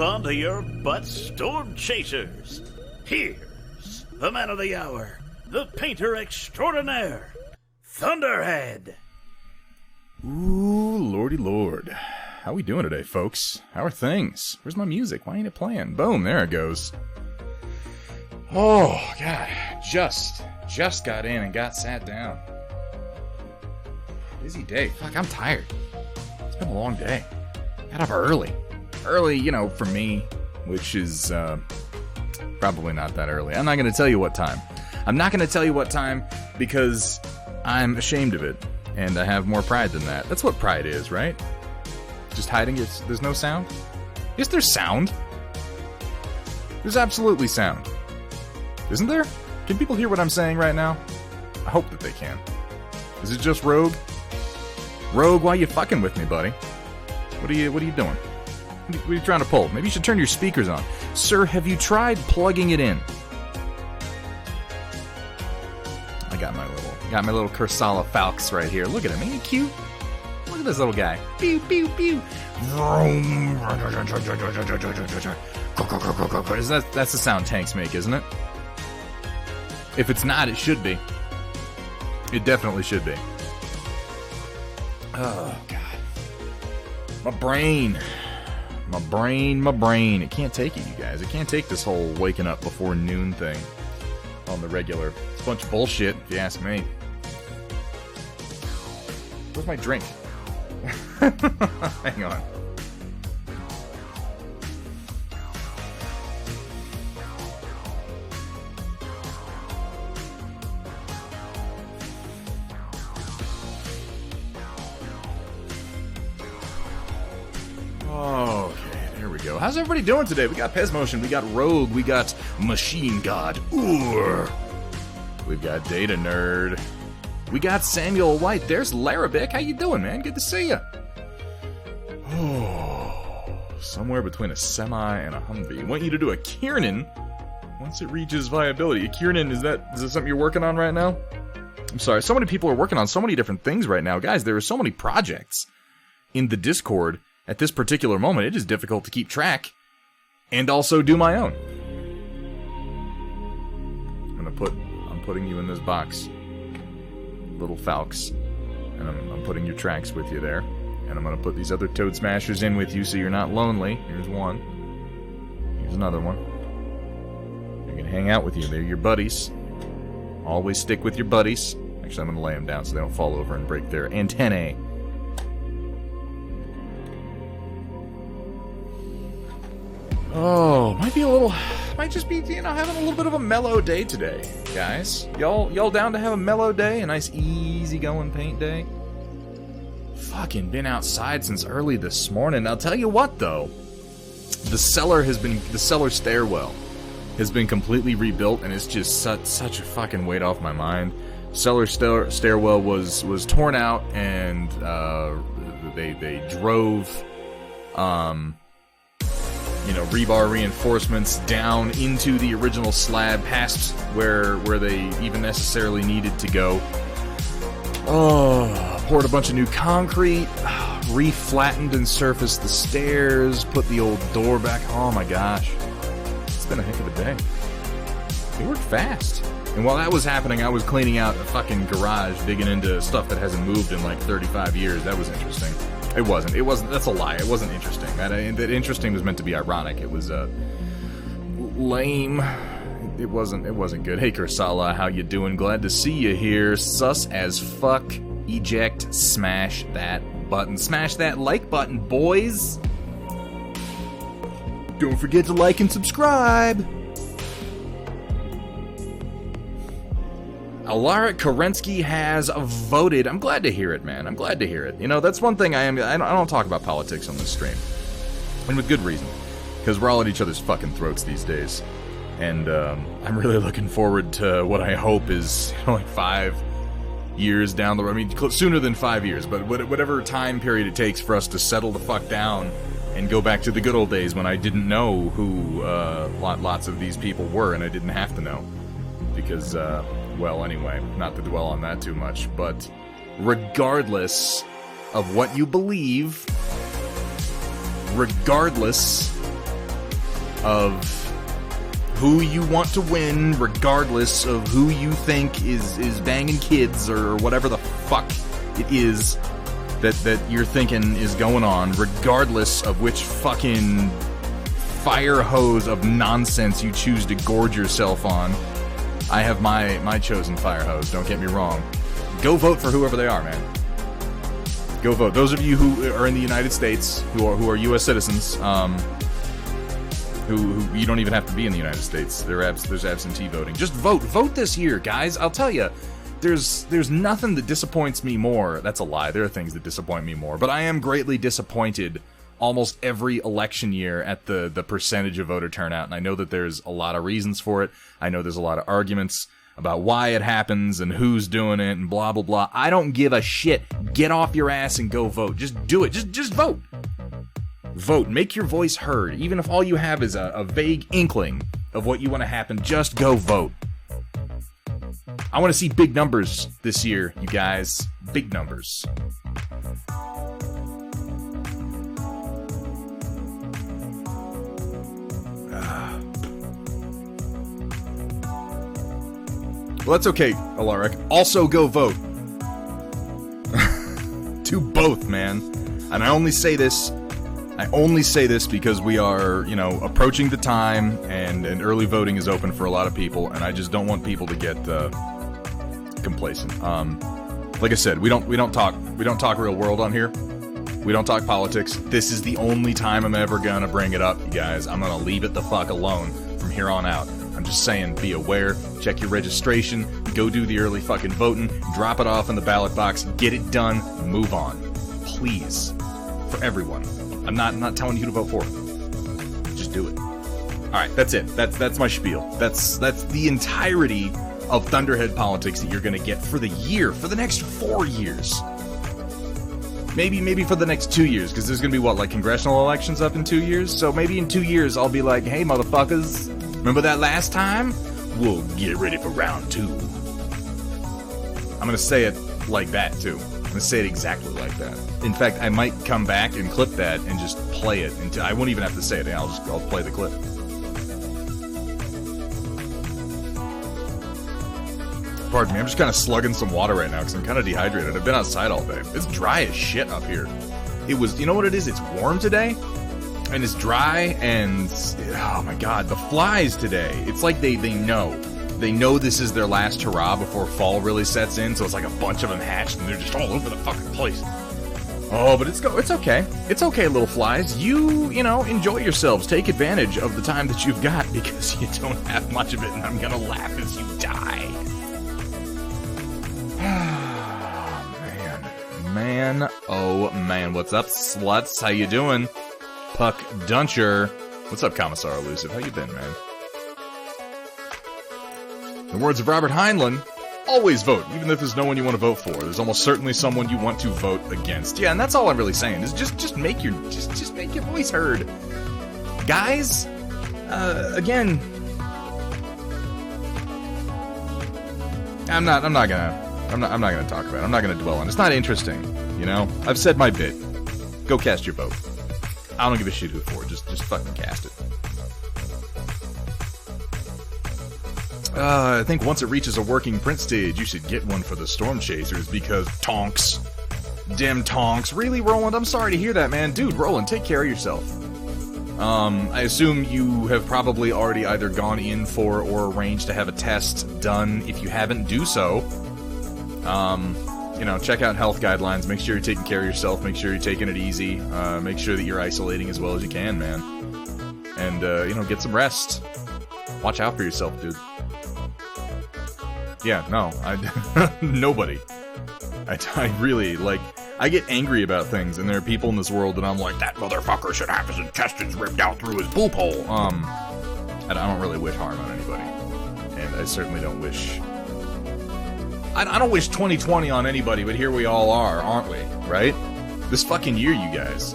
on to your butt, Stormchasers. Here's the man of the hour, the painter extraordinaire, Thunderhead. Ooh, lordy lord. How we doing today, folks? How are things? Where's my music? Why ain't it playing? Boom, there it goes. Oh, God. Just got in and got sat down. Busy day. Fuck, I'm tired. It's been a long day. Got up early. Early, you know, for me, which is probably not that early. I'm not going to tell you what time. I'm not going to tell you what time because I'm ashamed of it, and I have more pride than that. That's what pride is, right? Just hiding it. There's no sound? Yes, there's sound. There's absolutely sound. Isn't there? Can people hear what I'm saying right now? I hope that they can. Is it just Rogue? Rogue, why you fucking with me, buddy? What are you doing? What are you trying to pull? Maybe you should turn your speakers on. Sir, have you tried plugging it in? I got my little Cursala Falx right here. Look at him. Ain't he cute? Look at this little guy. Pew, pew, pew. That's the sound tanks make, isn't it? If it's not, it should be. It definitely should be. Oh, God. My brain. It can't take it, you guys. It can't take this whole waking up before noon thing on the regular. It's a bunch of bullshit, if you ask me. Where's my drink? Hang on. How's everybody doing today? We got Pez Motion, we got Rogue, we got Machine God, we've got Data Nerd, we got Samuel White. There's Larabic. How you doing, man? Good to see you. Oh, somewhere between a semi and a Humvee. I want you to do a Kiernan once it reaches viability. A Kiernan, is that something you're working on right now? I'm sorry, so many people are working on so many different things right now. Guys, there are so many projects in the Discord. At this particular moment, it is difficult to keep track and also do my own. I'm putting you in this box, little Falx, and I'm putting your tracks with you there, and I'm gonna put these other Toad Smashers in with you so you're not lonely. Here's one. Here's another one. They're gonna hang out with you. They're your buddies. Always stick with your buddies. Actually, I'm gonna lay them down so they don't fall over and break their antennae. Oh, might just be, having a little bit of a mellow day today, guys. Y'all down to have a mellow day? A nice easy-going paint day? Fucking been outside since early this morning. I'll tell you what, though. The cellar stairwell has been completely rebuilt, and it's just such a fucking weight off my mind. Cellar stairwell was torn out, and they drove rebar reinforcements down into the original slab, past where they even necessarily needed to go. Oh, poured a bunch of new concrete, re-flattened and surfaced the stairs, put the old door back. Oh my gosh. It's been a heck of a day. It worked fast. And while that was happening, I was cleaning out a fucking garage, digging into stuff that hasn't moved in like 35 years. That was interesting. It wasn't, that's a lie. It wasn't interesting. That interesting was meant to be ironic. It was, lame. It wasn't good. Hey, Kursala, how you doing? Glad to see you here. Sus as fuck. Eject. Smash that button. Smash that like button, boys. Don't forget to like and subscribe. Alaric Kerensky has voted. I'm glad to hear it, man. I'm glad to hear it. That's one thing I don't talk about politics on this stream. And with good reason. Because we're all at each other's fucking throats these days. And I'm really looking forward to what I hope is like 5 years down the road. I mean, sooner than 5 years, but whatever time period it takes for us to settle the fuck down and go back to the good old days when I didn't know who lots of these people were, and I didn't have to know. Because, well, anyway, not to dwell on that too much, but regardless of what you believe, regardless of who you want to win, regardless of who you think is banging kids or whatever the fuck it is that you're thinking is going on, regardless of which fucking fire hose of nonsense you choose to gorge yourself on. I have my chosen fire hose, don't get me wrong. Go vote for whoever they are, man. Go vote. Those of you who are in the United States, who are U.S. citizens, who you don't even have to be in the United States. There's absentee voting. Just vote. Vote this year, guys. I'll tell you, there's nothing that disappoints me more. That's a lie. There are things that disappoint me more. But I am greatly disappointed almost every election year at the percentage of voter turnout. And I know that there's a lot of reasons for it. I know there's a lot of arguments about why it happens and who's doing it and blah, blah, blah. I don't give a shit. Get off your ass and go vote. Just do it. Just vote. Vote. Make your voice heard. Even if all you have is a vague inkling of what you want to happen, just go vote. I want to see big numbers this year, you guys. Big numbers. Well, that's okay, Alaric. Also go vote. Do both, man. And I only say this because we are, approaching the time and early voting is open for a lot of people, and I just don't want people to get complacent. Like I said, we don't talk real world on here. We don't talk politics. This is the only time I'm ever gonna bring it up, you guys. I'm gonna leave it the fuck alone from here on out. I'm just saying, be aware, check your registration, go do the early fucking voting, drop it off in the ballot box, get it done, move on. Please. For everyone. I'm not telling you who to vote for. Just do it. Alright, that's it. That's my spiel. That's the entirety of Thunderhead politics that you're gonna get for the year, for the next 4 years. Maybe for the next 2 years, because there's gonna be congressional elections up in 2 years? So maybe in 2 years I'll be like, hey motherfuckers, remember that last time? We'll get ready for round 2. I'm gonna say it like that, too. I'm gonna say it exactly like that. In fact, I might come back and clip that and just play it until I won't even have to say it. I'll play the clip. Pardon me, I'm just kind of slugging some water right now because I'm kind of dehydrated. I've been outside all day. It's dry as shit up here. It was, you know what it is? It's warm today, and it's dry, and oh my god, the flies today. It's like they know. They know this is their last hurrah before fall really sets in, so it's like a bunch of them hatched, and they're just all over the fucking place. Oh, but it's okay. It's okay, little flies. You enjoy yourselves. Take advantage of the time that you've got, because you don't have much of it, and I'm gonna laugh as you die. Oh man, what's up, sluts? How you doing? Puck Duncher. What's up, Commissar Elusive? How you been, man? In the words of Robert Heinlein, always vote, even if there's no one you want to vote for. There's almost certainly someone you want to vote against. Yeah, and that's all I'm really saying, is just make your voice heard. Guys, again, I'm not gonna talk about it. I'm not gonna dwell on it. It's not interesting, I've said my bit. Go cast your vote. I don't give a shit who for. Just fucking cast it. I think once it reaches a working print stage, you should get one for the Stormchasers, because tonks. Dim tonks. Really, Roland? I'm sorry to hear that, man. Dude, Roland, take care of yourself. I assume you have probably already either gone in for or arranged to have a test done. If you haven't, do so. Check out health guidelines. Make sure you're taking care of yourself. Make sure you're taking it easy. Make sure that you're isolating as well as you can, man. And, get some rest. Watch out for yourself, dude. Yeah, no, nobody. I really, I get angry about things, and there are people in this world that I'm like, that motherfucker should have his intestines ripped out through his poop hole. And I don't really wish harm on anybody. And I certainly don't wish... I don't wish 2020 on anybody, but here we all are, aren't we? Right? This fucking year, you guys.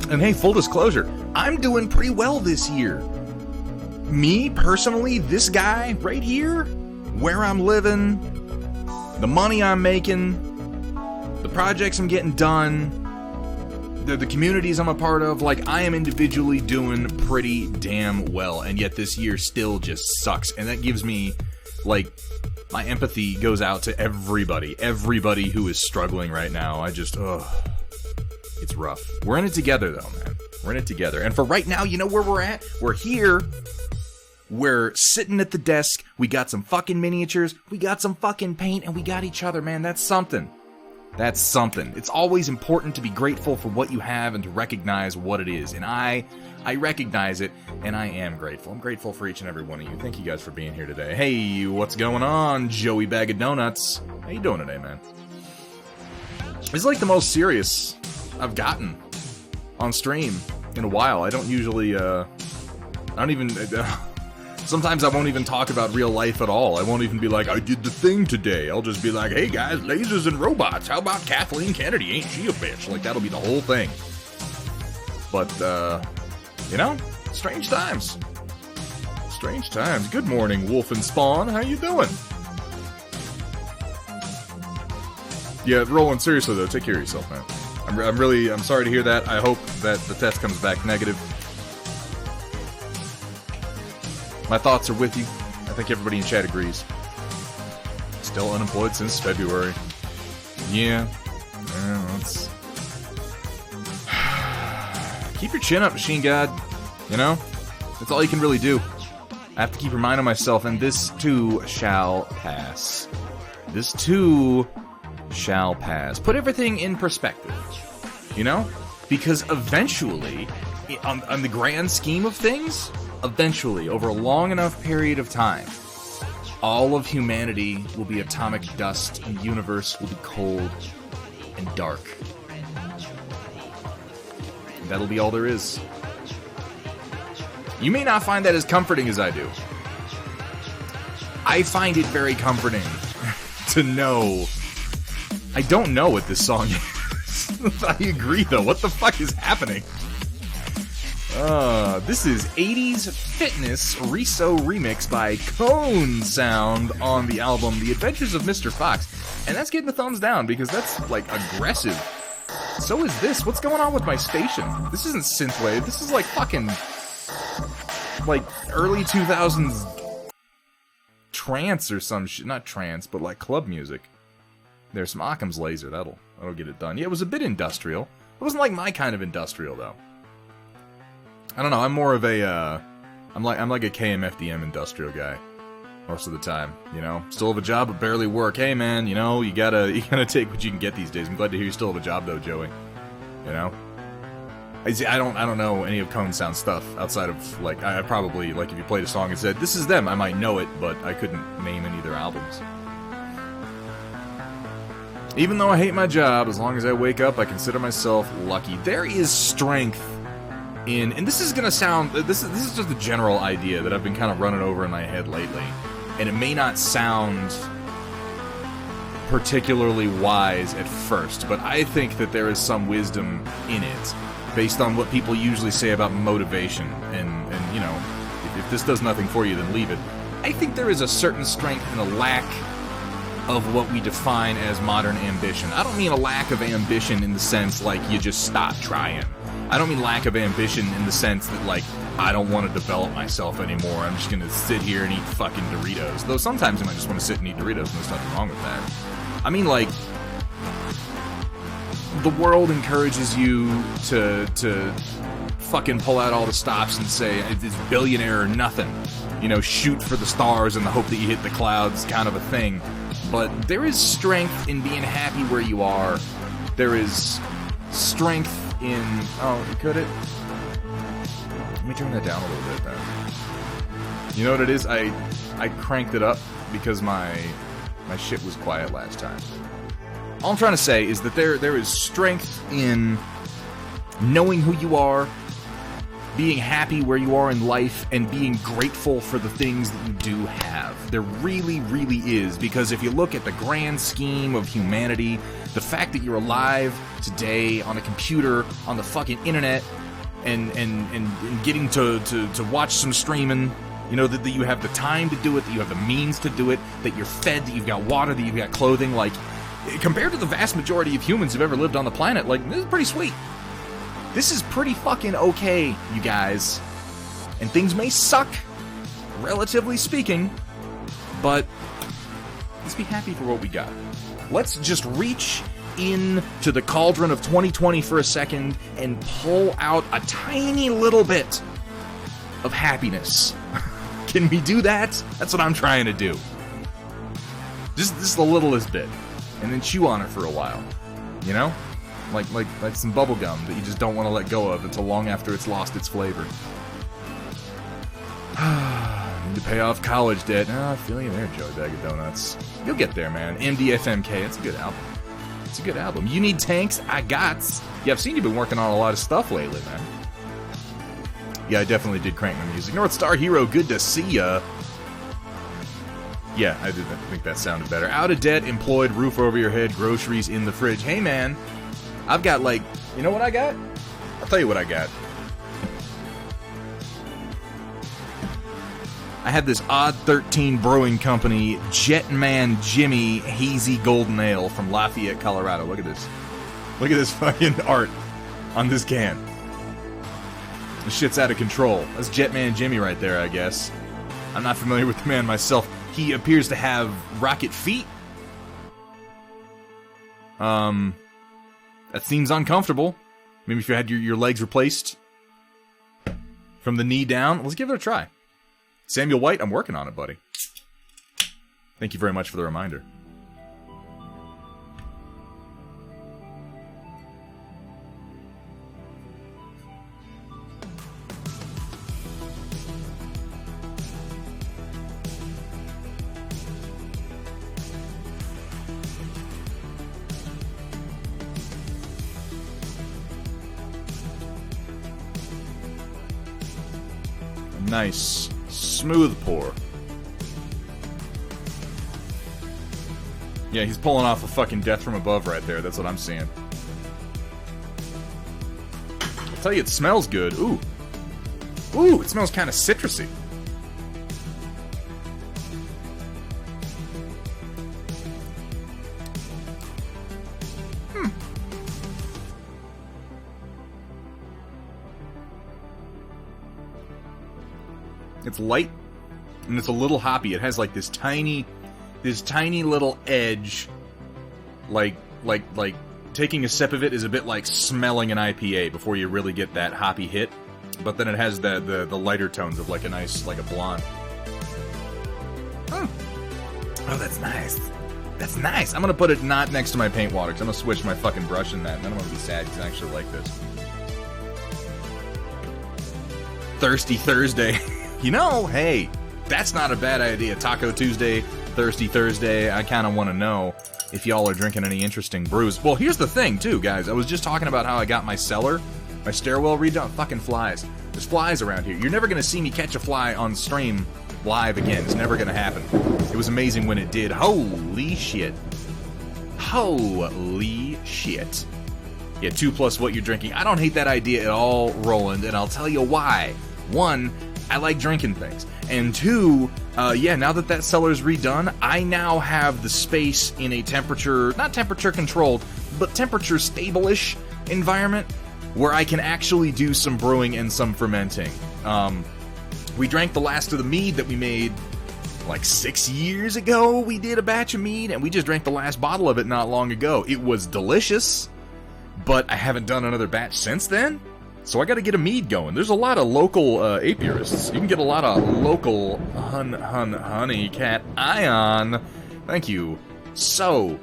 And hey, full disclosure, I'm doing pretty well this year. Me, personally, this guy right here, where I'm living, the money I'm making, the projects I'm getting done, the communities I'm a part of, like, I am individually doing pretty damn well, and yet this year still just sucks, and that gives me, like, my empathy goes out to everybody who is struggling right now. It's rough. We're in it together, though, man. We're in it together, and for right now, you know where we're at? We're here. We're sitting at the desk, we got some fucking miniatures, we got some fucking paint, and we got each other, man. That's something. That's something. It's always important to be grateful for what you have and to recognize what it is. And I recognize it, and I am grateful. I'm grateful for each and every one of you. Thank you guys for being here today. Hey, what's going on, Joey Bag of Donuts? How you doing today, man? This is like the most serious I've gotten on stream in a while. I don't usually, sometimes I won't even talk about real life at all. I won't even be like, I did the thing today. I'll just be like, hey guys, lasers and robots. How about Kathleen Kennedy? Ain't she a bitch? Like, that'll be the whole thing. But, you know, strange times. Strange times. Good morning, Wolf and Spawn. How you doing? Yeah, Roland, seriously though, take care of yourself, man. I'm sorry to hear that. I hope that the test comes back negative. My thoughts are with you. I think everybody in chat agrees. Still unemployed since February. Yeah. Let's... Keep your chin up, Machine God. You know? That's all you can really do. I have to keep reminding myself, and this too shall pass. This too shall pass. Put everything in perspective. You know? Because eventually, on the grand scheme of things... Eventually, over a long enough period of time, all of humanity will be atomic dust and the universe will be cold and dark. And that'll be all there is. You may not find that as comforting as I do. I find it very comforting to know... I don't know what this song is. I agree, though. What the fuck is happening? This is 80s Fitness Riso remix by Cone Sound on the album The Adventures of Mr. Fox. And that's getting a thumbs down because that's, like, aggressive. So is this. What's going on with my station? This isn't synthwave. This is like fucking, like, early 2000s trance or some shit. Not trance, but like club music. There's some Occam's laser. That'll get it done. Yeah, it was a bit industrial. It wasn't like my kind of industrial, though. I don't know, I'm more of a, I'm like a KMFDM industrial guy. Most of the time, you know? Still have a job, but barely work. Hey man, you know, you gotta take what you can get these days. I'm glad to hear you still have a job though, Joey. You know? I don't know any of Cone Sound stuff outside of, like, I probably, like, if you played a song and said, this is them, I might know it, but I couldn't name any of their albums. Even though I hate my job, as long as I wake up, I consider myself lucky. There is strength in, and this is gonna sound, this is just a general idea that I've been kind of running over in my head lately, and it may not sound particularly wise at first, but I think that there is some wisdom in it, based on what people usually say about motivation, and you know, if this does nothing for you, then leave it. I think there is a certain strength in a lack of what we define as modern ambition. I don't mean a lack of ambition in the sense like you just stop trying. I don't mean lack of ambition in the sense that, like, I don't want to develop myself anymore. I'm just going to sit here and eat fucking Doritos. Though sometimes I might just want to sit and eat Doritos, and there's nothing wrong with that. I mean, like, the world encourages you to fucking pull out all the stops and say, it's billionaire or nothing. You know, shoot for the stars in the hope that you hit the clouds kind of a thing. But there is strength in being happy where you are. There is strength in... Oh, could it? Let me turn that down a little bit, then. You know what it is? I cranked it up because my shit was quiet last time. All I'm trying to say is that there is strength in knowing who you are, being happy where you are in life, and being grateful for the things that you do have. There really, really is, because if you look at the grand scheme of humanity, the fact that you're alive today on a computer, on the fucking internet, and getting to watch some streaming, you know, that you have the time to do it, that you have the means to do it, that you're fed, that you've got water, that you've got clothing, like, compared to the vast majority of humans who've ever lived on the planet, like, this is pretty sweet. This is pretty fucking okay, you guys. And things may suck, relatively speaking, but let's be happy for what we got. Let's just reach into the cauldron of 2020 for a second and pull out a tiny little bit of happiness. Can we do that? That's what I'm trying to do. Just the littlest bit. And then chew on it for a while. You know? Like some bubble gum that you just don't want to let go of until long after it's lost its flavor. Need to pay off college debt. Oh, I feel you there, Joey Bag of Donuts. You'll get there, man. MDFMK, it's a good album. It's a good album. You need tanks? I gots. Yeah, I've seen you've been working on a lot of stuff lately, man. Yeah, I definitely did crank my music. North Star Hero, good to see ya. Yeah, I think that sounded better. Out of debt, employed, roof over your head, groceries in the fridge. Hey, man, I've got, like, you know what I got? I'll tell you what I got. I had this Odd 13 Brewing Company Jetman Jimmy Hazy Golden Ale from Lafayette, Colorado. Look at this. Look at this fucking art on this can. This shit's out of control. That's Jetman Jimmy right there, I guess. I'm not familiar with the man myself. He appears to have rocket feet. That seems uncomfortable. Maybe if you had your legs replaced from the knee down. Let's give it a try. Samuel White, I'm working on it, buddy. Thank you very much for the reminder. Nice, smooth pour. Yeah, he's pulling off a fucking death from above right there. That's what I'm seeing. I'll tell you, it smells good. Ooh. Ooh, it smells kind of citrusy. It's light, and it's a little hoppy. It has like this tiny little edge. Like taking a sip of it is a bit like smelling an IPA before you really get that hoppy hit. But then it has the lighter tones of like a nice, like a blonde. Oh, that's nice. That's nice. I'm gonna put it not next to my paint water, because I'm gonna switch my fucking brush in that, and then I'm gonna be sad because I actually like this. Thirsty Thursday. You know, hey, that's not a bad idea. Taco Tuesday, Thirsty Thursday. I kind of want to know if y'all are drinking any interesting brews. Well, here's the thing, too, guys. I was just talking about how I got my cellar, my stairwell redone. Fucking flies. There's flies around here. You're never going to see me catch a fly on stream live again. It's never going to happen. It was amazing when it did. Holy shit. Holy shit. Yeah, 2 plus what you're drinking. I don't hate that idea at all, Roland, and I'll tell you why. 1, I like drinking things. And 2, yeah, now that cellar's redone, I now have the space in a temperature, not temperature controlled, but temperature stable-ish environment where I can actually do some brewing and some fermenting. We drank the last of the mead that we made like 6 years ago. We did a batch of mead, and we just drank the last bottle of it not long ago. It was delicious, but I haven't done another batch since then. So I gotta get a mead going. There's a lot of local apiarists. You can get a lot of local honey cat ion. Thank you so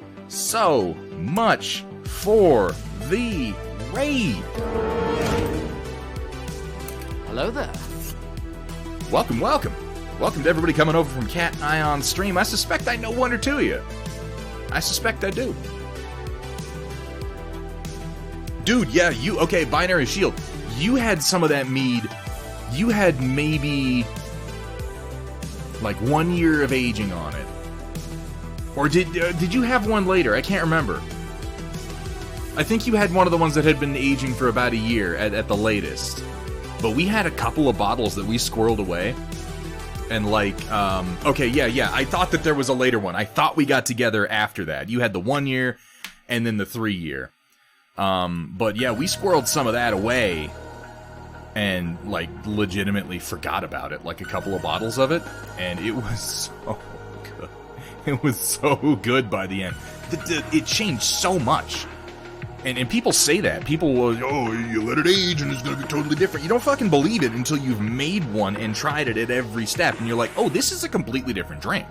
much for the raid. Hello there. Welcome. Welcome to everybody coming over from Cat Ion stream. I suspect I know 1 or 2 of you. I suspect I do. Dude, yeah, okay, Binary Shield. You had some of that mead. You had maybe like 1 year of aging on it. Or did you have one later? I can't remember. I think you had one of the ones that had been aging for about a year at the latest. But we had a couple of bottles that we squirreled away. And like, okay, yeah, I thought that there was a later one. I thought we got together after that. You had the 1 year and then the 3 year. But yeah, we squirreled some of that away and, like, legitimately forgot about it. Like, a couple of bottles of it, and it was so good. It was so good by the end. It changed so much. And people say that. People will, oh, you let it age and it's going to be totally different. You don't fucking believe it until you've made one and tried it at every step. And you're like, oh, this is a completely different drink.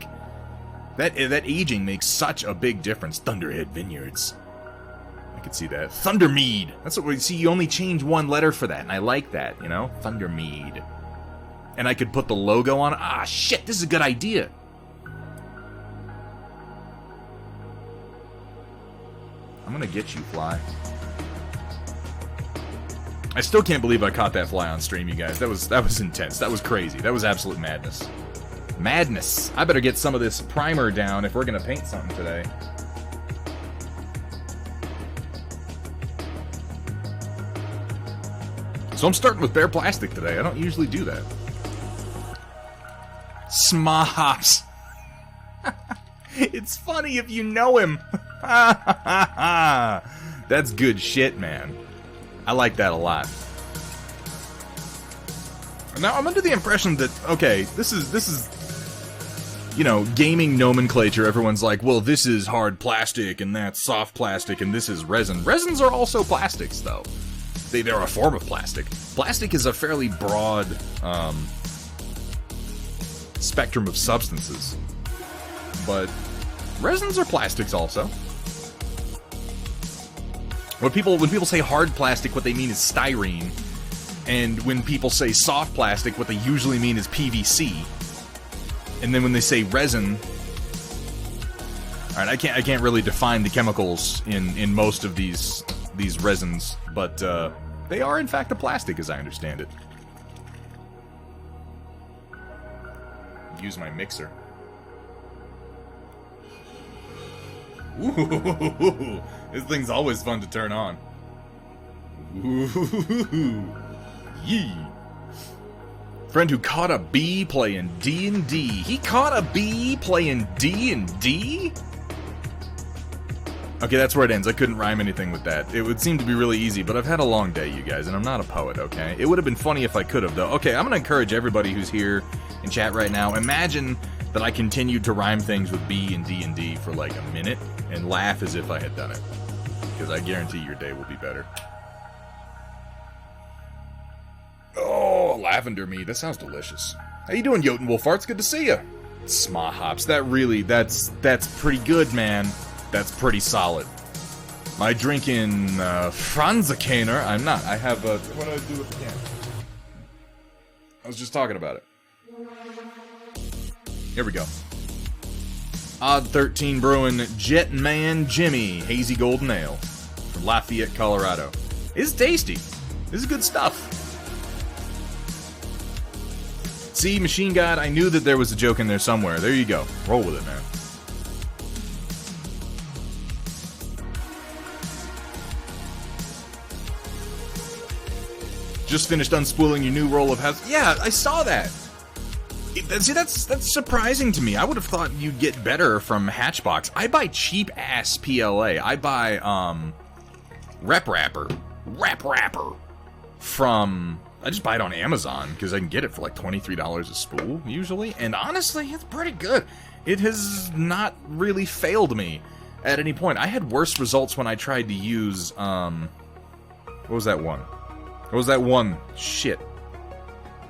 That aging makes such a big difference. Thunderhead Vineyards. I could see that. Thundermead. That's what we see. You only change one letter for that. And I like that, you know? Thundermead. And I could put the logo on it. Ah, shit, this is a good idea. I'm gonna get you, fly. I still can't believe I caught that fly on stream, you guys. That was intense. That was crazy. That was absolute madness. Madness. I better get some of this primer down if we're gonna paint something today. So I'm starting with bare plastic today. I don't usually do that. Smops. It's funny if you know him. That's good shit, man. I like that a lot. Now, I'm under the impression that, okay, this is, you know, gaming nomenclature. Everyone's like, well, this is hard plastic, and that's soft plastic, and this is resin. Resins are also plastics, though. They're a form of plastic. Plastic is a fairly broad spectrum of substances. But resins are plastics also. When people say hard plastic, what they mean is styrene. And when people say soft plastic, what they usually mean is PVC. And then when they say resin... Alright, I can't really define the chemicals in most of these resins, but they are in fact a plastic as I understand it. Use my mixer. Ooh, this thing's always fun to turn on. Ooh, yee. Friend who caught a bee playing D&D. He caught a bee playing D&D? Okay, that's where it ends. I couldn't rhyme anything with that. It would seem to be really easy, but I've had a long day, you guys, and I'm not a poet, okay? It would have been funny if I could have, though. Okay, I'm gonna encourage everybody who's here in chat right now. Imagine that I continued to rhyme things with B and D&D for like a minute, and laugh as if I had done it. Because I guarantee your day will be better. Oh, lavender mead. That sounds delicious. How you doing, Jotun Wolfarts? Good to see you. Sma hops. That's pretty good, man. That's pretty solid. Am I drinking Franzikaner? I'm not. I have a... What do I do with the can? I was just talking about it. Here we go. Odd 13 Brewing Jetman Jimmy Hazy Golden Ale from Lafayette, Colorado. It's tasty. This is good stuff. See, Machine God, I knew that there was a joke in there somewhere. There you go. Roll with it, man. Just finished unspooling your new roll of house. Yeah, I saw that. See, that's surprising to me. I would have thought you'd get better from Hatchbox. I buy cheap-ass PLA. I buy, Rep Wrapper from... I just buy it on Amazon, because I can get it for like $23 a spool, usually. And honestly, it's pretty good. It has not really failed me at any point. I had worse results when I tried to use, what was that one? What was that one? Shit.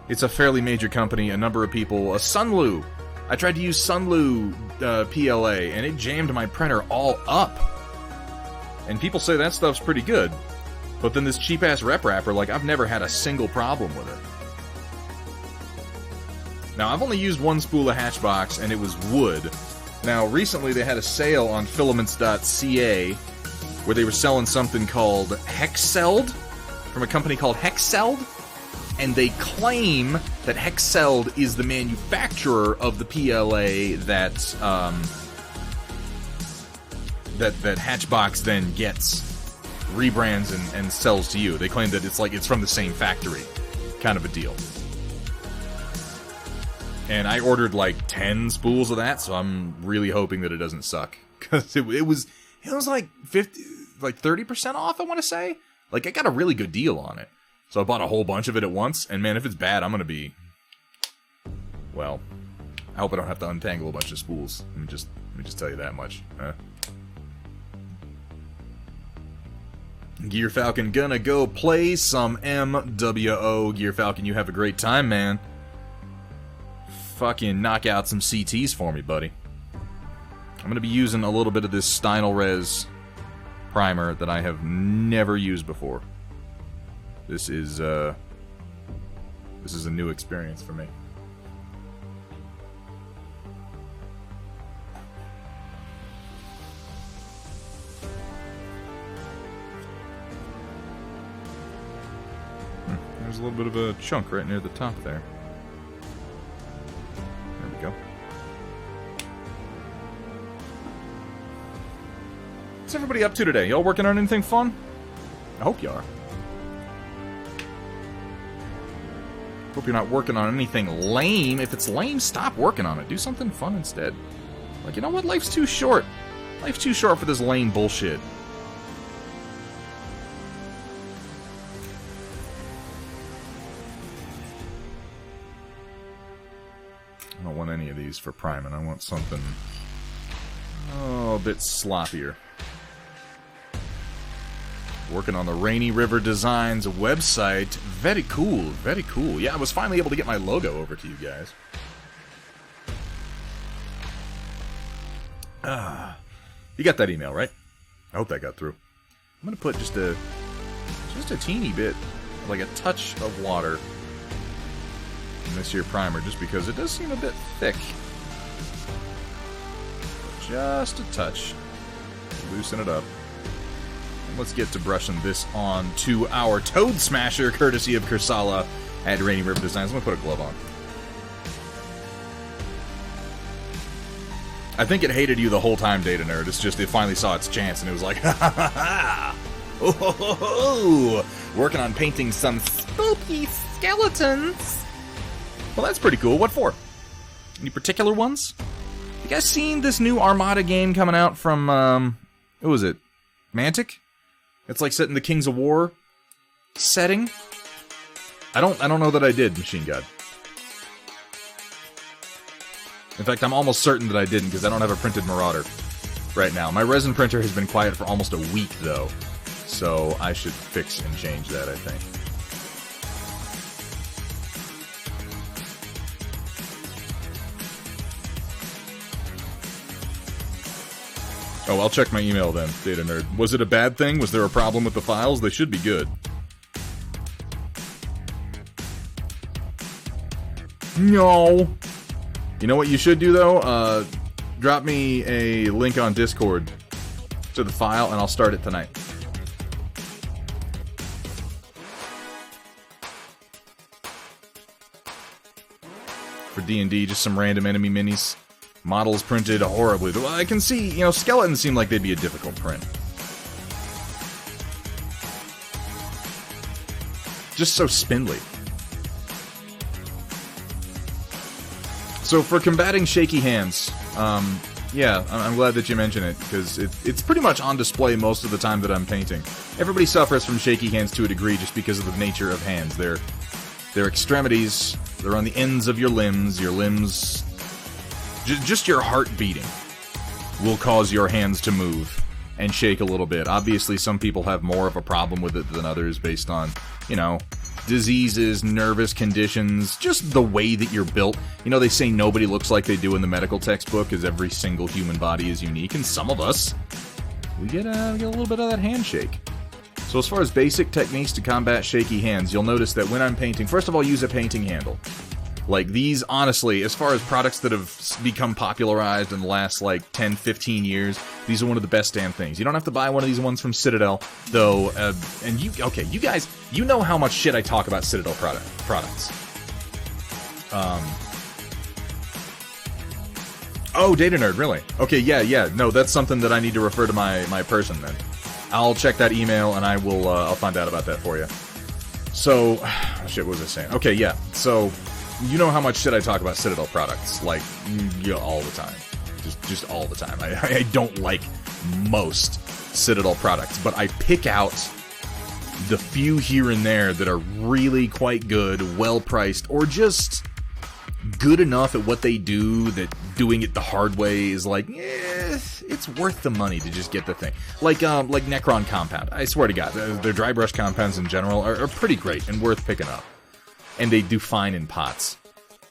It's a fairly major company, a number of people. Sunlu. I tried to use Sunlu PLA, and it jammed my printer all up. And people say that stuff's pretty good. But then this cheap-ass Rep Wrapper, like, I've never had a single problem with it. Now, I've only used one spool of Hatchbox, and it was wood. Now, recently they had a sale on filaments.ca where they were selling something called Hexcelled from a company called Hexcelled. And they claim that Hexcelled is the manufacturer of the PLA that that Hatchbox then gets, rebrands and sells to you. They claim that it's from the same factory, kind of a deal. And I ordered like 10 spools of that, so I'm really hoping that it doesn't suck, because it was like like 30% off, I want to say. Like, I got a really good deal on it. So I bought a whole bunch of it at once, and man, if it's bad, I'm going to be... Well, I hope I don't have to untangle a bunch of spools. Let me just tell you that much. Gear Falcon gonna go play some MWO. Gear Falcon, you have a great time, man. Fucking knock out some CTs for me, buddy. I'm gonna be using a little bit of this Stynylrez primer that I have never used before. This is a new experience for me. There's a little bit of a chunk right near the top there. There we go. What's everybody up to today? Y'all working on anything fun? I hope you are. Hope you're not working on anything lame. If it's lame, stop working on it. Do something fun instead. Like, you know what? Life's too short. Life's too short for this lame bullshit. I don't want any of these for priming. I want something a bit sloppier. Working on the Rainy River Designs website. Very cool, very cool. Yeah, I was finally able to get my logo over to you guys. You got that email, right? I hope that got through. I'm gonna put just a teeny bit, like a touch of water in this here primer, just because it does seem a bit thick. Just a touch. Loosen it up. And let's get to brushing this on to our Toad Smasher, courtesy of Kursala at Rainy River Designs. I'm gonna put a glove on. I think it hated you the whole time, Data Nerd. It's just it finally saw its chance and it was like, ha ha ha ha! Oh ho ho ho! Working on painting some spooky skeletons. Well, that's pretty cool. What for? Any particular ones? You guys seen this new Armada game coming out from, who was it? Mantic? It's like set in the Kings of War setting. I don't know that I did, Machine God. In fact, I'm almost certain that I didn't, because I don't have a printed Marauder right now. My resin printer has been quiet for almost a week, though. So I should fix and change that, I think. Oh, I'll check my email then, Data Nerd. Was it a bad thing? Was there a problem with the files? They should be good. No. You know what you should do, though? Drop me a link on Discord to the file, and I'll start it tonight. For D&D, just some random enemy minis. Models printed horribly. Well, I can see, you know, skeletons seem like they'd be a difficult print. Just so spindly. So for combating shaky hands, yeah, I'm glad that you mentioned it, because it's pretty much on display most of the time that I'm painting. Everybody suffers from shaky hands to a degree just because of the nature of hands. They're extremities, they're on the ends of your limbs just your heart beating will cause your hands to move and shake a little bit. Obviously, some people have more of a problem with it than others based on, you know, diseases, nervous conditions, just the way that you're built. You know, they say nobody looks like they do in the medical textbook, because every single human body is unique, and some of us, we get a little bit of that handshake. So as far as basic techniques to combat shaky hands, you'll notice that when I'm painting, first of all, use a painting handle. Like, these, honestly, as far as products that have become popularized in the last, like, 10, 15 years, these are one of the best damn things. You don't have to buy one of these ones from Citadel, though, and you guys, you know how much shit I talk about Citadel products. Oh, Data Nerd, really? Okay, yeah, no, that's something that I need to refer to my person, then. I'll check that email, and I will, I'll find out about that for you. So, shit, what was I saying? Okay, yeah, so... You know how much shit I talk about Citadel products, like, all the time. Just all the time. I don't like most Citadel products, but I pick out the few here and there that are really quite good, well-priced, or just good enough at what they do that doing it the hard way is like, it's worth the money to just get the thing. Like Necron Compound. I swear to God, their dry brush compounds in general are pretty great and worth picking up. And they do fine in pots.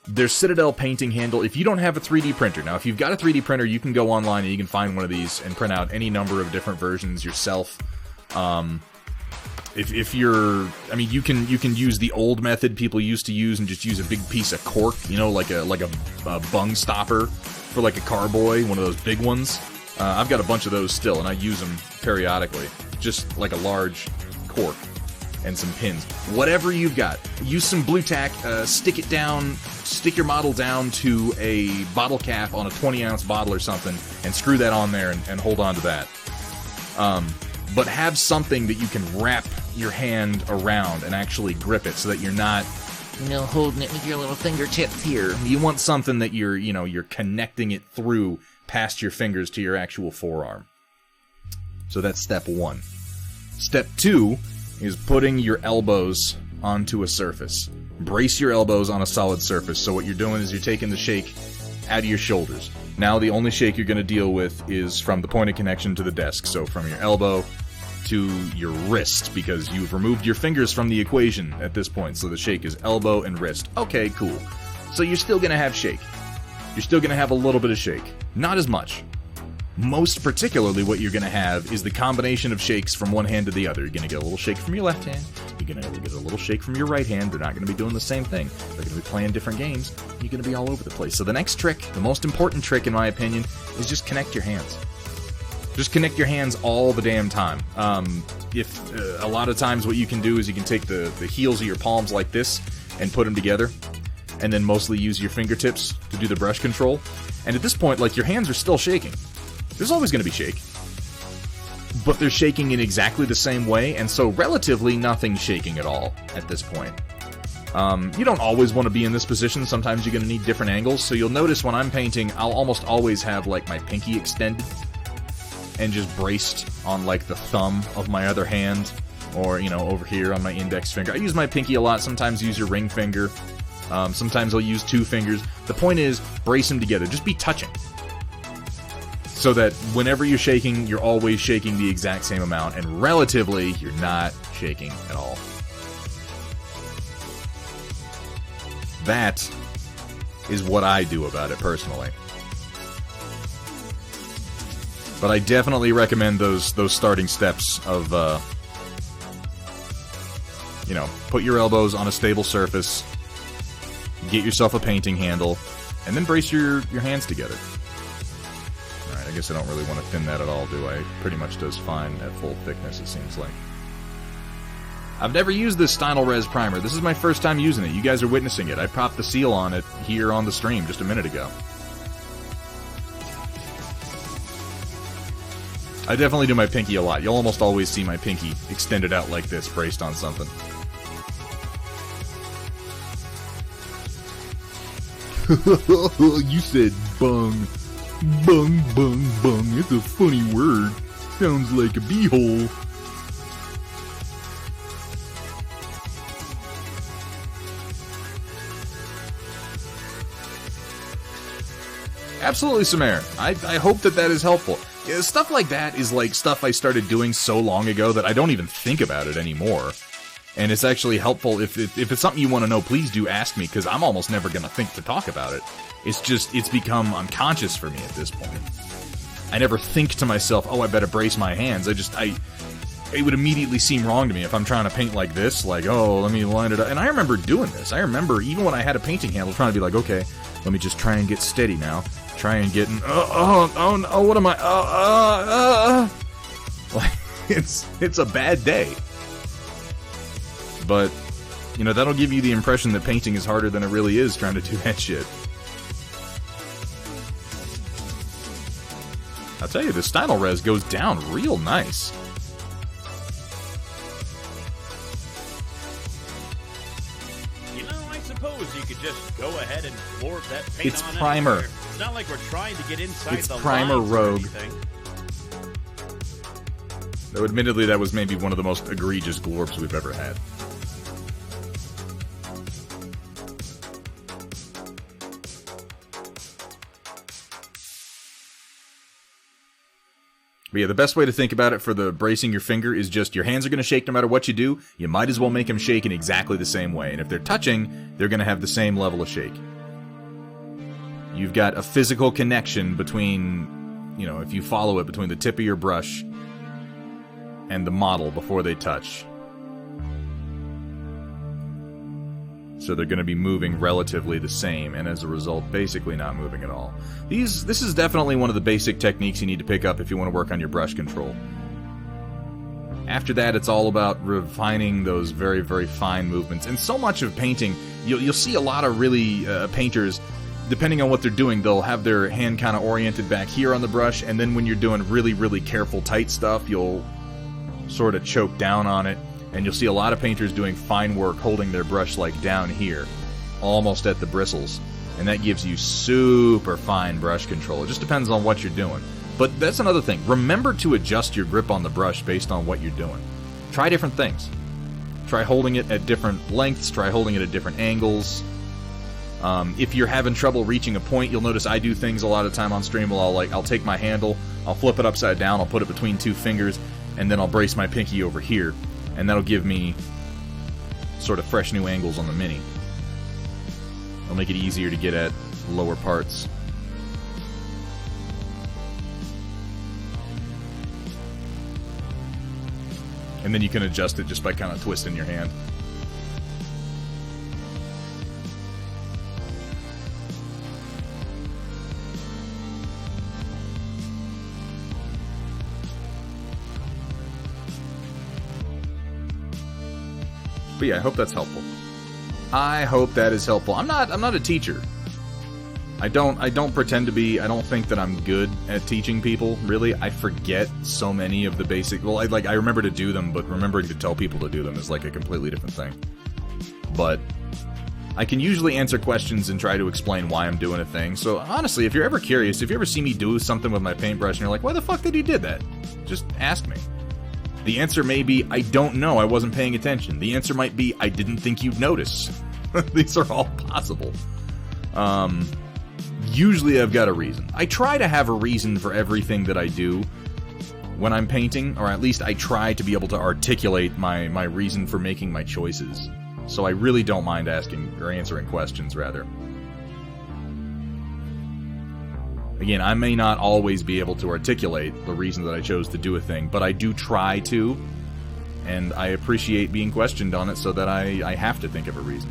Their Citadel painting handle, if you don't have a 3D printer, now if you've got a 3D printer, you can go online and you can find one of these and print out any number of different versions yourself. If you're, I mean, you can use the old method people used to use and just use a big piece of cork, you know, like a bung stopper for like a carboy, one of those big ones. I've got a bunch of those still, and I use them periodically, just like a large cork and some pins. Whatever you've got, use some blue tack, stick your model down to a bottle cap on a 20-ounce bottle or something, and screw that on there and hold on to that. But have something that you can wrap your hand around and actually grip it so that you're not, holding it with your little fingertips here. You want something that you're connecting it through past your fingers to your actual forearm. So that's step 1. Step 2 is putting your elbows onto a surface. Brace your elbows on a solid surface. So what you're doing is you're taking the shake out of your shoulders. Now the only shake you're going to deal with is from the point of connection to the desk. So from your elbow to your wrist, because you've removed your fingers from the equation at this point. So the shake is elbow and wrist. Okay, cool. So you're still going to have shake. You're still going to have a little bit of shake. Not as much. Most particularly what you're going to have is the combination of shakes from one hand to the other. You're going to get a little shake from your left hand. You're going to get a little shake from your right hand. They're not going to be doing the same thing. They're going to be playing different games. You're going to be all over the place. So the next trick, the most important trick in my opinion, is just connect your hands. Just connect your hands all the damn time. A lot of times what you can do is you can take the heels of your palms like this and put them together, and then mostly use your fingertips to do the brush control. And at this point, like, your hands are still shaking. There's always going to be shake. But they're shaking in exactly the same way, and so relatively nothing's shaking at all at this point. You don't always want to be in this position. Sometimes you're going to need different angles. So you'll notice when I'm painting, I'll almost always have, like, my pinky extended and just braced on, like, the thumb of my other hand, or, over here on my index finger. I use my pinky a lot. Sometimes use your ring finger. Sometimes I'll use 2 fingers. The point is, brace them together. Just be touching. So that whenever you're shaking, you're always shaking the exact same amount, and relatively, you're not shaking at all. That is what I do about it, personally. But I definitely recommend those starting steps of, put your elbows on a stable surface, get yourself a painting handle, and then brace your hands together. Alright, I guess I don't really want to thin that at all, do I? Pretty much does fine at full thickness, it seems like. I've never used this Stynylrez primer. This is my first time using it. You guys are witnessing it. I popped the seal on it here on the stream just a minute ago. I definitely do my pinky a lot. You'll almost always see my pinky extended out like this, braced on something. You said bung. Bung, bung, bung. It's a funny word. Sounds like a beehole. Absolutely, Samar. I hope that is helpful. Yeah, stuff like that is like stuff I started doing so long ago that I don't even think about it anymore. And it's actually helpful. If it's something you want to know, please do ask me, because I'm almost never going to think to talk about it. It's become unconscious for me at this point. I never think to myself, oh, I better brace my hands. It would immediately seem wrong to me if I'm trying to paint like this, like, oh, let me line it up. And I remember doing this. I remember, even when I had a painting handle, trying to be like, okay, let me just try and get steady now. Try and get, what am I, like, it's a bad day. But, that'll give you the impression that painting is harder than it really is trying to do that shit. I'll tell you, the Stynylrez goes down real nice. I suppose you could just go ahead and floor that paint it's on primer. Anywhere. It's not like we're trying to get inside it's the primer, lines or Rogue. anything. Though admittedly, that was maybe one of the most egregious glorps we've ever had. But yeah, the best way to think about it for the bracing your finger is just your hands are going to shake no matter what you do. You might as well make them shake in exactly the same way. And if they're touching, they're going to have the same level of shake. You've got a physical connection between, you know, if you follow it, between the tip of your brush and the model before they touch. So they're going to be moving relatively the same, and as a result, basically not moving at all. This is definitely one of the basic techniques you need to pick up if you want to work on your brush control. After that, it's all about refining those very, very fine movements. And so much of painting, you'll see a lot of really painters, depending on what they're doing, they'll have their hand kind of oriented back here on the brush, and then when you're doing really, really careful, tight stuff, you'll sort of choke down on it. And you'll see a lot of painters doing fine work holding their brush like down here, almost at the bristles. And that gives you super fine brush control. It just depends on what you're doing. But that's another thing. Remember to adjust your grip on the brush based on what you're doing. Try different things. Try holding it at different lengths. Try holding it at different angles. If you're having trouble reaching a point, you'll notice I do things a lot of time on stream. I'll take my handle, I'll flip it upside down, I'll put it between two fingers, and then I'll brace my pinky over here. And that'll give me sort of fresh new angles on the Mini. It'll make it easier to get at lower parts. And then you can adjust it just by kind of twisting your hand. But yeah, I hope that's helpful. I hope that is helpful. I'm not a teacher. I don't pretend to be. I don't think that I'm good at teaching people, really. I forget so many of the basic... Well, I remember to do them, but remembering to tell people to do them is like a completely different thing. But I can usually answer questions and try to explain why I'm doing a thing. So honestly, if you're ever curious, if you ever see me do something with my paintbrush and you're like, why the fuck did he do that? Just ask me. The answer may be, I don't know, I wasn't paying attention. The answer might be, I didn't think you'd notice. These are all possible. Usually I've got a reason. I try to have a reason for everything that I do when I'm painting, or at least I try to be able to articulate my reason for making my choices. So I really don't mind asking, or answering questions, rather. Again, I may not always be able to articulate the reason that I chose to do a thing, but I do try to, and I appreciate being questioned on it so that I have to think of a reason.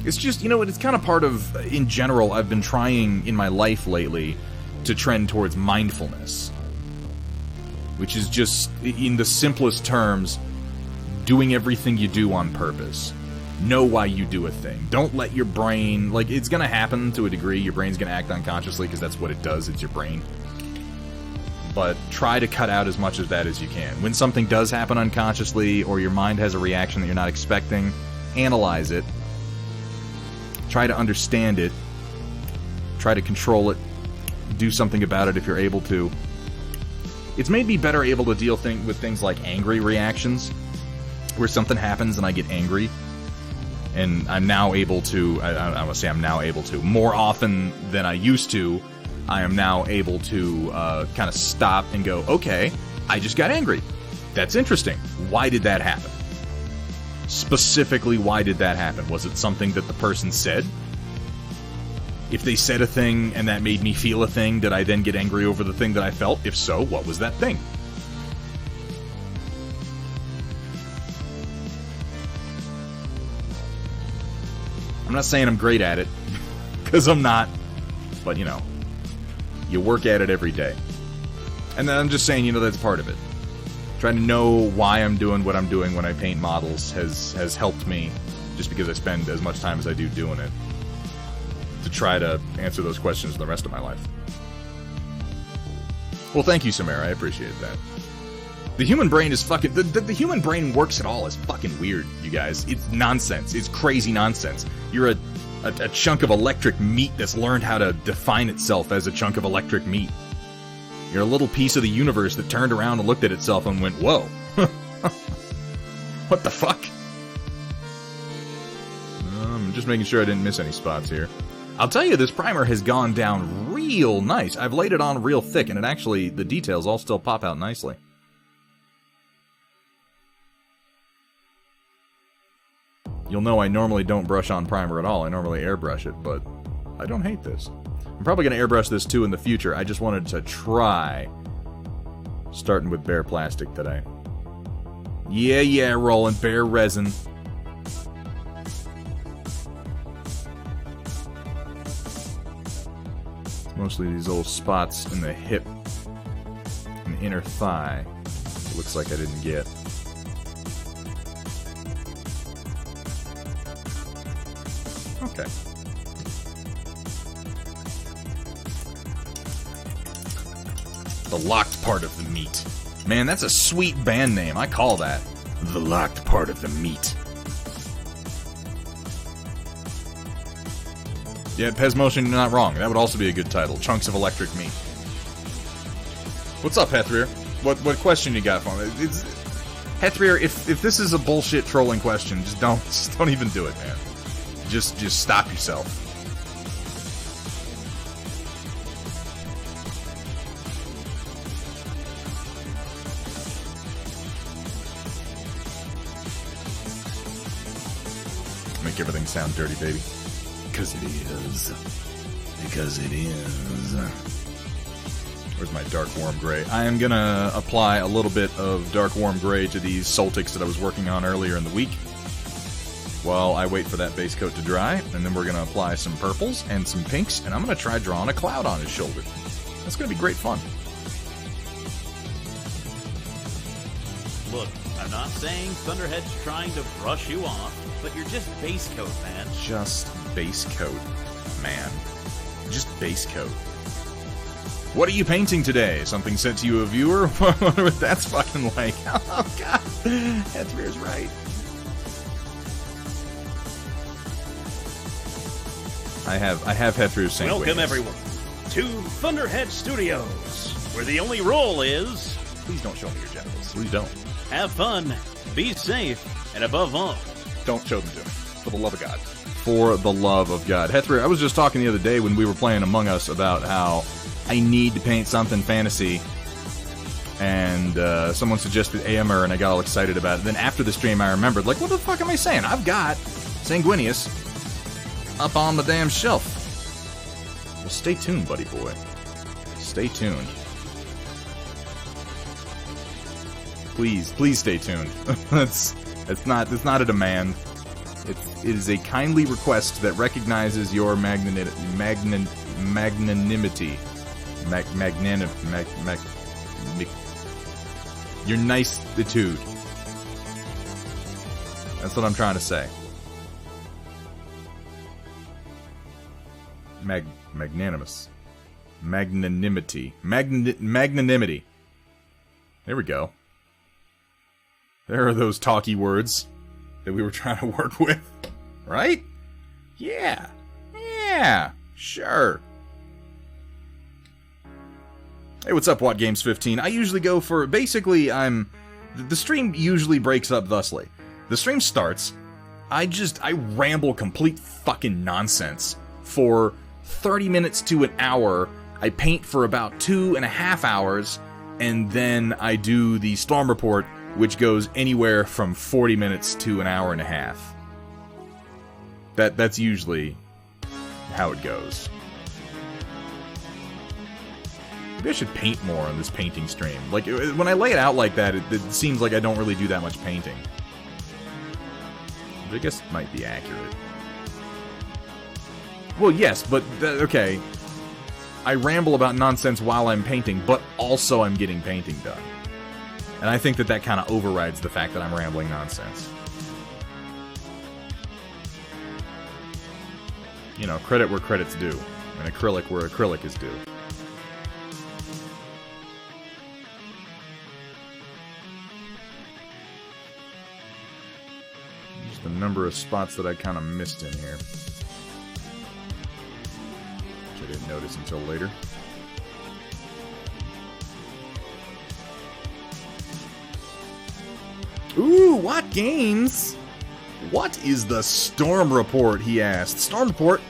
It's just, you know, it's kind of part of, in general, I've been trying in my life lately to trend towards mindfulness. Which is just, in the simplest terms, doing everything you do on purpose. Know why you do a thing. Don't let your brain... Like, it's going to happen to a degree. Your brain's going to act unconsciously because that's what it does. It's your brain. But try to cut out as much of that as you can. When something does happen unconsciously or your mind has a reaction that you're not expecting, analyze it. Try to understand it. Try to control it. Do something about it if you're able to. It's made me better able to deal with things like angry reactions. Where something happens and I get angry. And I'm now able to, I would say I'm now able to, more often than I used to, I am now able to kind of stop and go, okay, I just got angry. That's interesting. Why did that happen? Specifically, why did that happen? Was it something that the person said? If they said a thing and that made me feel a thing, did I then get angry over the thing that I felt? If so, what was that thing? I'm not saying I'm great at it, because I'm not, but, you know, you work at it every day. And then I'm just saying, you know, that's part of it. Trying to know why I'm doing what I'm doing when I paint models has helped me, just because I spend as much time as I do doing it, to try to answer those questions the rest of my life. Well, thank you, Samara, I appreciate that. The human brain is fucking... The human brain works at all is fucking weird, you guys. It's nonsense. It's crazy nonsense. You're a A chunk of electric meat that's learned how to define itself as a chunk of electric meat. You're a little piece of the universe that turned around and looked at itself and went, whoa. What the fuck? I'm just making sure I didn't miss any spots here. I'll tell you, this primer has gone down real nice. I've laid it on real thick, and it actually, the details all still pop out nicely. You'll know I normally don't brush on primer at all. I normally airbrush it, but I don't hate this. I'm probably going to airbrush this too in the future. I just wanted to try starting with bare plastic today. Yeah, rolling bare resin. Mostly these little spots in the hip and inner thigh. It looks like I didn't get. Okay. The locked part of the meat. Man, that's a sweet band name. I call that. The locked part of the meat. Yeah, Pez Motion, you're not wrong. That would also be a good title. Chunks of Electric Meat. What's up, Hethrier? What question you got for me? Hethrier, if this is a bullshit trolling question, just don't even do it, man. Just stop yourself. Make everything sound dirty, baby. Because it is. Because it is. Where's my dark warm gray? I am gonna apply a little bit of dark warm gray to these Soltics that I was working on earlier in the week, while I wait for that base coat to dry, and then we're gonna apply some purples and some pinks, and I'm gonna try drawing a cloud on his shoulder. That's gonna be great fun. Look, I'm not saying Thunderhead's trying to brush you off, but you're just base coat, man. Just base coat, man. Just base coat. What are you painting today? Something sent to you a viewer? I wonder what that's fucking like. Oh, God. Heathrier's right. I have Heathrier's saying. Welcome, everyone, to Thunderhead Studios, where the only rule is... Please don't show me your genitals. Please don't. Have fun, be safe, and above all... Don't show them to me. For the love of God. For the love of God. Hethrier, I was just talking the other day when we were playing Among Us about how I need to paint something fantasy, and someone suggested AMR, and I got all excited about it. Then after the stream, I remembered, like, what the fuck am I saying? I've got Sanguinius up on the damn shelf. Well, stay tuned, buddy boy. Stay tuned. Please stay tuned. It's not a demand. It is a kindly request that recognizes your magnanimity. Your nicitude. That's what I'm trying to say. Magnanimous. Magnanimity. Magnanimity. There we go. There are those talky words that we were trying to work with. Right? Yeah. Yeah. Sure. Hey, what's up, Watt Games 15? I usually go for... Basically, the stream usually breaks up thusly. The stream starts. I ramble complete fucking nonsense for 30 minutes to an hour. I paint for about 2.5 hours. And then I do the Storm Report, which goes anywhere from 40 minutes to an hour and a half. That's usually how it goes. Maybe I should paint more on this painting stream. Like, when I lay it out like that, it seems like I don't really do that much painting. Which I guess might be accurate. Well, yes, but, okay. I ramble about nonsense while I'm painting, but also I'm getting painting done. And I think that kind of overrides the fact that I'm rambling nonsense. You know, credit where credit's due. And acrylic where acrylic is due. Just a number of spots that I kind of missed in here. didn't notice until later. Ooh, what games? What is the Storm Report, he asked. Storm Report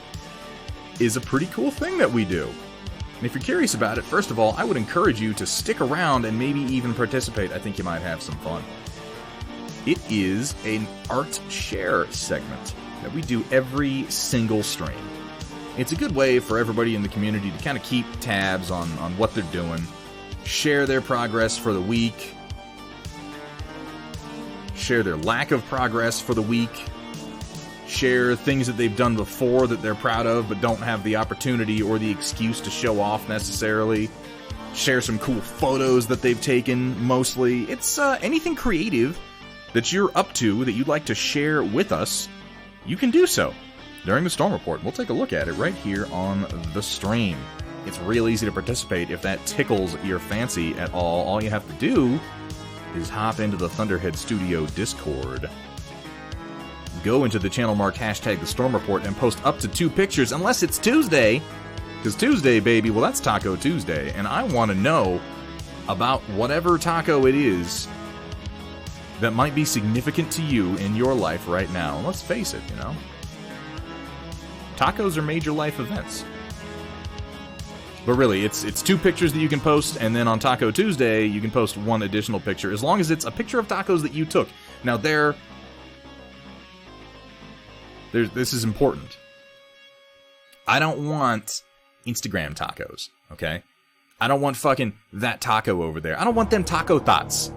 is a pretty cool thing that we do. And if you're curious about it, first of all, I would encourage you to stick around and maybe even participate. I think you might have some fun. It is an art share segment that we do every single stream. It's a good way for everybody in the community to kind of keep tabs on what they're doing, share their progress for the week, share their lack of progress for the week, share things that they've done before that they're proud of but don't have the opportunity or the excuse to show off necessarily, share some cool photos that they've taken mostly. It's anything creative that you're up to that you'd like to share with us, you can do so during the Storm Report. We'll take a look at it right here on the stream. It's real easy to participate if that tickles your fancy at all. All you have to do is hop into the Thunderhead Studio Discord. Go into the channel mark hashtag the Storm Report and post up to 2 pictures, unless it's Tuesday. Because Tuesday, baby, well, that's Taco Tuesday. And I want to know about whatever taco it is that might be significant to you in your life right now. Let's face it, you know. Tacos are major life events. But really, it's 2 pictures that you can post, and then on Taco Tuesday, you can post 1 additional picture, as long as it's a picture of tacos that you took. Now, this is important. I don't want Instagram tacos, okay? I don't want fucking that taco over there. I don't want them taco thoughts.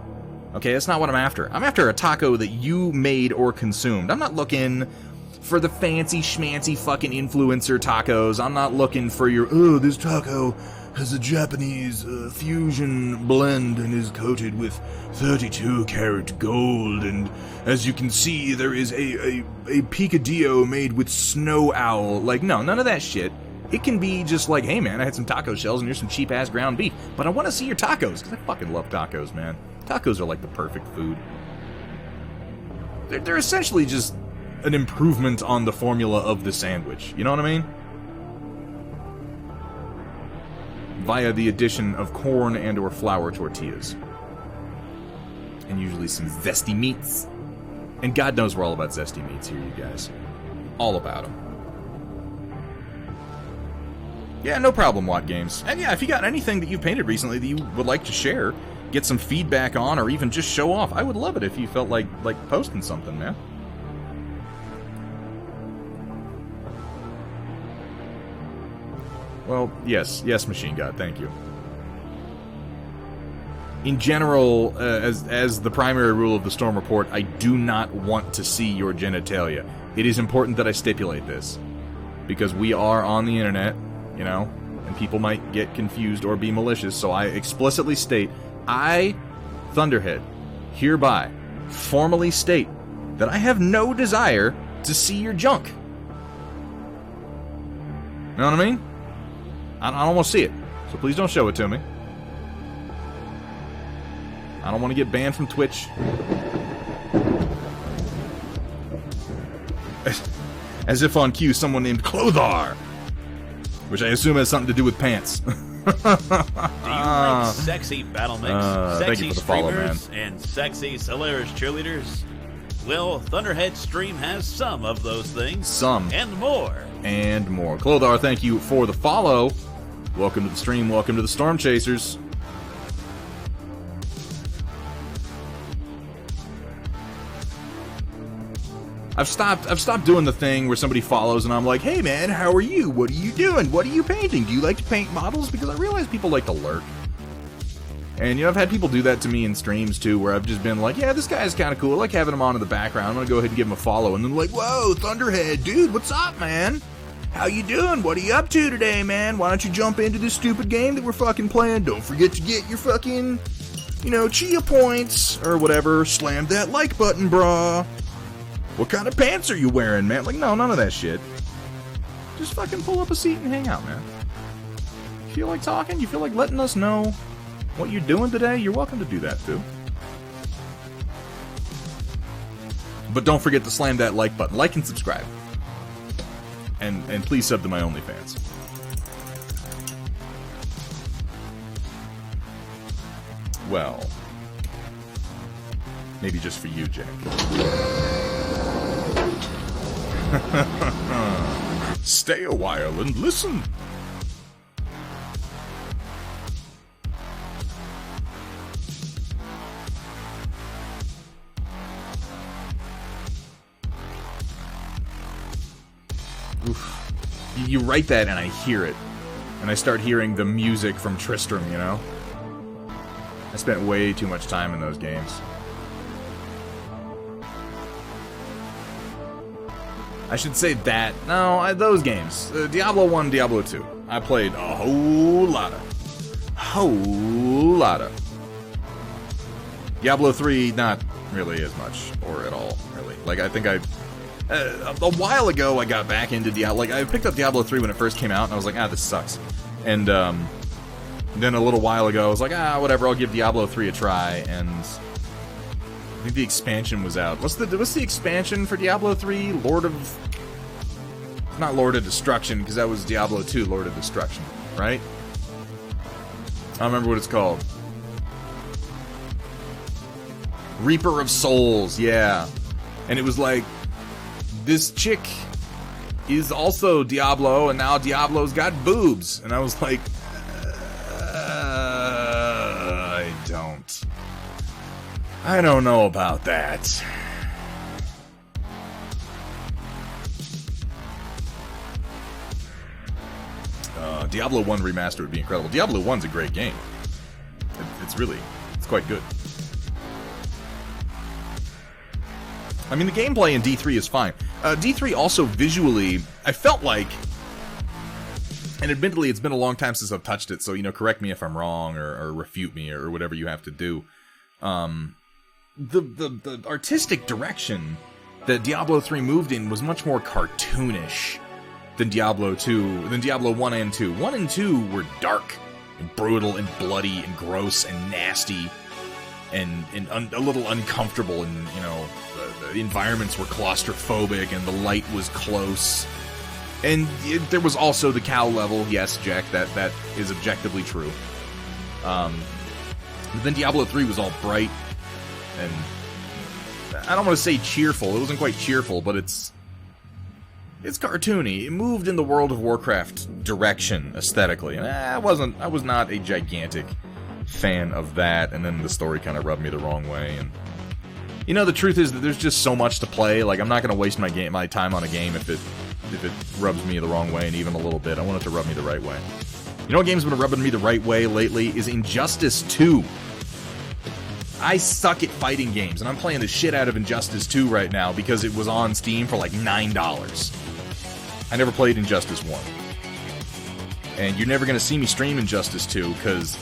Okay, that's not what I'm after. I'm after a taco that you made or consumed. I'm not looking for the fancy schmancy fucking influencer tacos. I'm not looking for your, oh, this taco has a Japanese fusion blend and is coated with 32 karat gold, and as you can see, there is a picadillo made with snow owl. Like, no, none of that shit. It can be just like, hey man, I had some taco shells and here's some cheap ass ground beef, but I want to see your tacos, because I fucking love tacos, man. Tacos are like the perfect food. They're essentially just an improvement on the formula of the sandwich. You know what I mean? Via the addition of corn and or flour tortillas. And usually some zesty meats. And God knows we're all about zesty meats here, you guys. All about them. Yeah, no problem, Watt Games. And yeah, if you got anything that you've painted recently that you would like to share, get some feedback on, or even just show off, I would love it if you felt like posting something, man. Well, yes, Machine God, thank you. In general, as the primary rule of the Storm Report, I do not want to see your genitalia. It is important that I stipulate this, because we are on the internet, you know, and people might get confused or be malicious, so I explicitly state, I, Thunderhead, hereby formally state that I have no desire to see your junk. You know what I mean? I don't want to see it, so please don't show it to me. I don't want to get banned from Twitch. As if on cue, someone named Clothar, which I assume has something to do with pants. Do you like sexy battle mix, sexy streamers, and sexy Solaris cheerleaders? Well, Thunderhead Stream has some of those things. Some. And more. And more. Clothar, thank you for the follow. Welcome to the stream. Welcome to the Stormchasers. I've stopped doing the thing where somebody follows and I'm like, hey man, how are you? What are you doing? What are you painting? Do you like to paint models? Because I realize people like to lurk. And, you know, I've had people do that to me in streams, too, where I've just been like, yeah, this guy's kind of cool. I like having him on in the background. I'm going to go ahead and give him a follow. And then like, whoa, Thunderhead, dude, what's up, man? How you doing? What are you up to today, man? Why don't you jump into this stupid game that we're fucking playing? Don't forget to get your fucking, you know, chia points or whatever. Slam that like button, brah. What kind of pants are you wearing, man? Like, no, none of that shit. Just fucking pull up a seat and hang out, man. You feel like talking? You feel like letting us know what you're doing today? You're welcome to do that, too. But don't forget to slam that like button. Like and subscribe. And please sub to my OnlyFans. well, maybe just for you, Jack. Stay a while and listen. Oof. You write that and I hear it. And I start hearing the music from Tristram, you know? I spent way too much time in those games. I should say that. No, those games. Diablo 1, Diablo 2. I played a whole lot of. Diablo 3, not really as much, or at all, really. Like, I think a while ago, I got back into Diablo. Like, I picked up Diablo 3 when it first came out, and I was like, this sucks. And, then a little while ago, I was like, whatever, I'll give Diablo 3 a try, and I think the expansion was out. What's the expansion for Diablo 3? Not Lord of Destruction, because that was Diablo 2, Lord of Destruction, right? I don't remember what it's called. Reaper of Souls, yeah. And it was like, this chick is also Diablo, and now Diablo's got boobs. And I was like, I don't know about that. Diablo 1 Remaster would be incredible. Diablo 1's a great game. It's quite good. I mean, the gameplay in D3 is fine. D3 also visually, I felt like, and admittedly it's been a long time since I've touched it, so, you know, correct me if I'm wrong, or refute me, or whatever you have to do. The artistic direction that Diablo 3 moved in was much more cartoonish than Diablo 1 and 2. 1 and 2 were dark, and brutal, and bloody, and gross, and nasty, and a little uncomfortable, and, you know, the environments were claustrophobic, and the light was close. And there was also the cow level, yes, Jack, that is objectively true. But then Diablo 3 was all bright, and I don't want to say cheerful. It wasn't quite cheerful, but it's cartoony. It moved in the World of Warcraft direction aesthetically, and I was not a gigantic fan of that. And then the story kind of rubbed me the wrong way. And you know, the truth is that there's just so much to play. Like, I'm not going to waste my time on a game if it rubs me the wrong way, and even a little bit. I want it to rub me the right way. You know what game's been rubbing me the right way lately is Injustice 2. I suck at fighting games, and I'm playing the shit out of Injustice 2 right now because it was on Steam for like $9. I never played Injustice 1. And you're never going to see me stream Injustice 2 because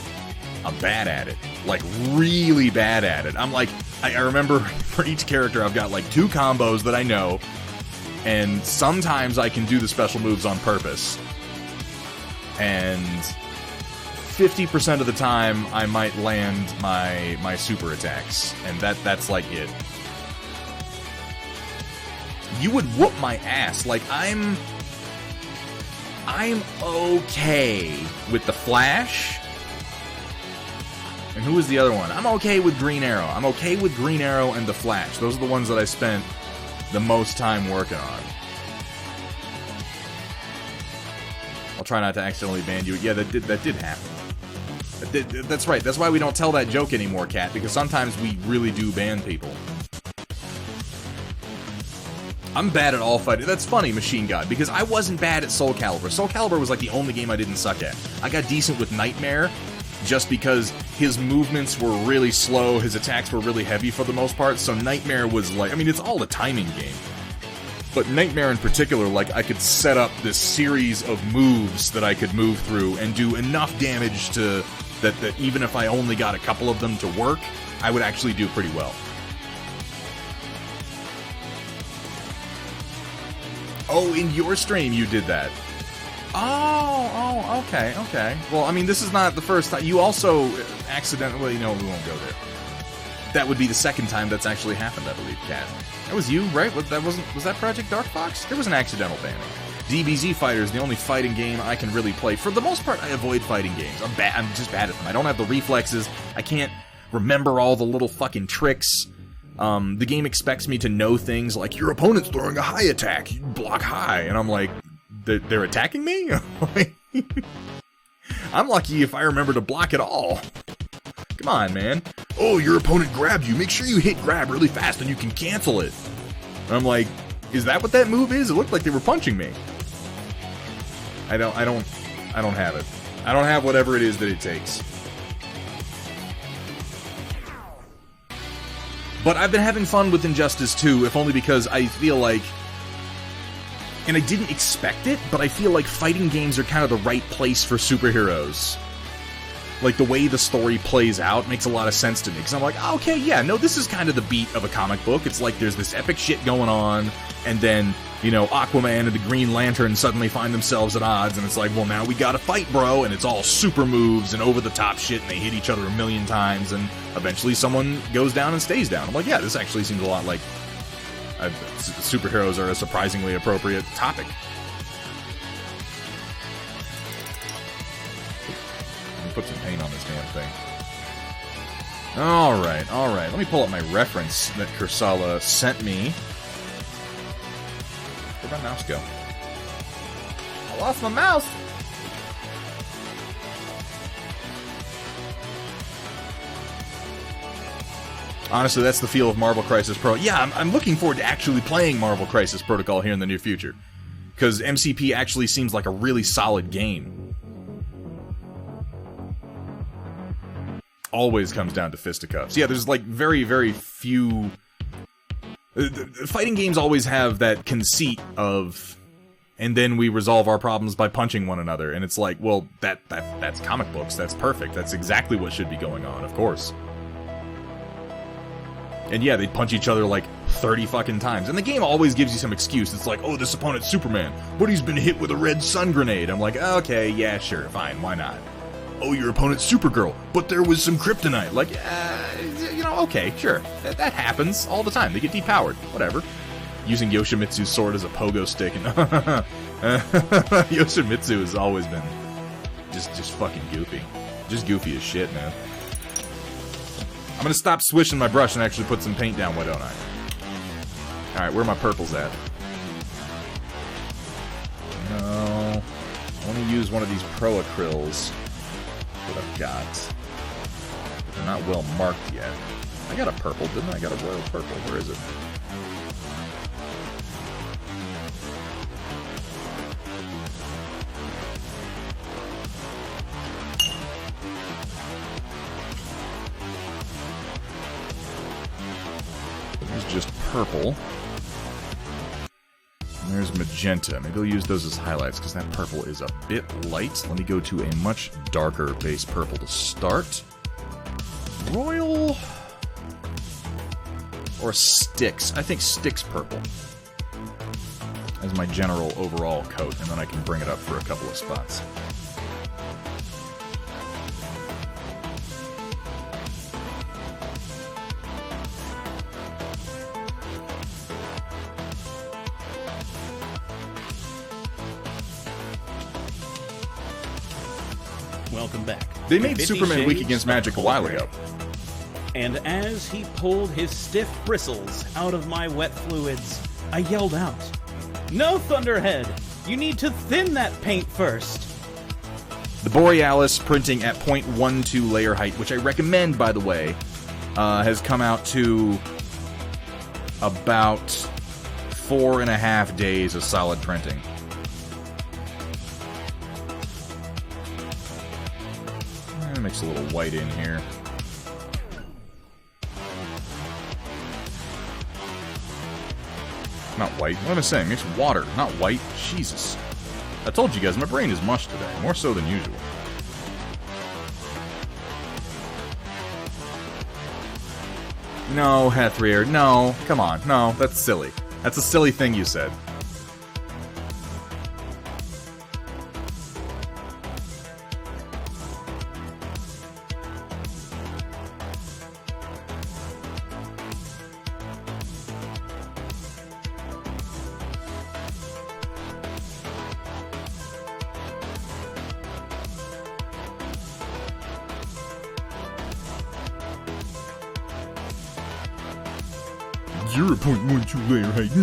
I'm bad at it. Like, really bad at it. I'm like, I remember for each character I've got like 2 combos that I know, and sometimes I can do the special moves on purpose. And 50% of the time, I might land my super attacks, and that's like it. You would whoop my ass. Like, I'm okay with the Flash. And who was the other one? I'm okay with Green Arrow. I'm okay with Green Arrow and the Flash. Those are the ones that I spent the most time working on. I'll try not to accidentally ban you. Yeah, that did happen. That's right. That's why we don't tell that joke anymore, Kat, because sometimes we really do ban people. I'm bad at all fighting. That's funny, Machine God, because I wasn't bad at Soul Calibur. Soul Calibur was like the only game I didn't suck at. I got decent with Nightmare, just because his movements were really slow, his attacks were really heavy for the most part, so Nightmare was like, I mean, it's all a timing game. But Nightmare in particular, like, I could set up this series of moves that I could move through and do enough damage to that even if I only got a couple of them to work, I would actually do pretty well. Oh, in your stream you did that. Oh, okay. Well, I mean, this is not the first time. You also accidentally, well, you know, we won't go there. That would be the second time that's actually happened, I believe, Kat. That was you, right? Was that Project Dark Fox? There was an accidental banning. DBZ Fighter is the only fighting game I can really play. For the most part, I avoid fighting games. I'm just bad at them. I don't have the reflexes. I can't remember all the little fucking tricks. The game expects me to know things like, your opponent's throwing a high attack, you block high, and I'm like, they're attacking me? I'm lucky if I remember to block at all. Come on, man. Oh, your opponent grabbed you, make sure you hit grab really fast and you can cancel it. And I'm like, is that what that move is? It looked like they were punching me. I don't have it. I don't have whatever it is that it takes. But I've been having fun with Injustice 2, if only because I feel like... And I didn't expect it, but I feel like fighting games are kind of the right place for superheroes. Like, the way the story plays out makes a lot of sense to me, because I'm like, oh, okay, yeah, no, this is kind of the beat of a comic book. It's like there's this epic shit going on, and then, you know, Aquaman and the Green Lantern suddenly find themselves at odds, and it's like, well, now we gotta fight, bro, and it's all super moves and over-the-top shit, and they hit each other a million times, and eventually someone goes down and stays down. I'm like, yeah, this actually seems a lot like... superheroes are a surprisingly appropriate topic. Put some paint on this damn thing. Alright. Let me pull up my reference that Kursala sent me. Where'd my mouse go? I lost my mouse! Honestly, that's the feel of Marvel Crisis Pro. Yeah, I'm looking forward to actually playing Marvel Crisis Protocol here in the near future. Because MCP actually seems like a really solid game. Always comes down to fisticuffs. Yeah, there's like very, very few... Fighting games always have that conceit of... And then we resolve our problems by punching one another. And it's like, well, that's comic books. That's perfect. That's exactly what should be going on, of course. And yeah, they punch each other like 30 fucking times. And the game always gives you some excuse. It's like, oh, this opponent's Superman, but he's been hit with a red sun grenade. I'm like, okay, yeah, sure, fine, why not? Oh, your opponent's Supergirl, but there was some kryptonite. Like, you know, okay, sure. That happens all the time. They get depowered. Whatever. Using Yoshimitsu's sword as a pogo stick. And Yoshimitsu has always been just fucking goofy. Just goofy as shit, man. I'm gonna stop swishing my brush and actually put some paint down, why don't I? Alright, where are my purples at? No. I want to use one of these Pro Acryls that I've got. They're not well marked yet. I got a purple, didn't I? I got a royal purple. Where is it? There's just purple. And there's magenta. Maybe I'll use those as highlights because that purple is a bit light. Let me go to a much darker base purple to start. Royal... or Styx. I think Styx purple as my general overall coat, and then I can bring it up for a couple of spots. Welcome back. They made Superman weak against magic a while ago. And as he pulled his stiff bristles out of my wet fluids, I yelled out, "No, Thunderhead! You need to thin that paint first!" The Borealis printing at 0.12 layer height, which I recommend, by the way, has come out to about 4.5 days of solid printing. Mix a little white in here. Not white. What am I saying? Mix water, not white. Jesus. I told you guys, my brain is mush today. More so than usual. No, Hathrier. No. Come on. No, that's silly. That's a silly thing you said. 0.12 layer height.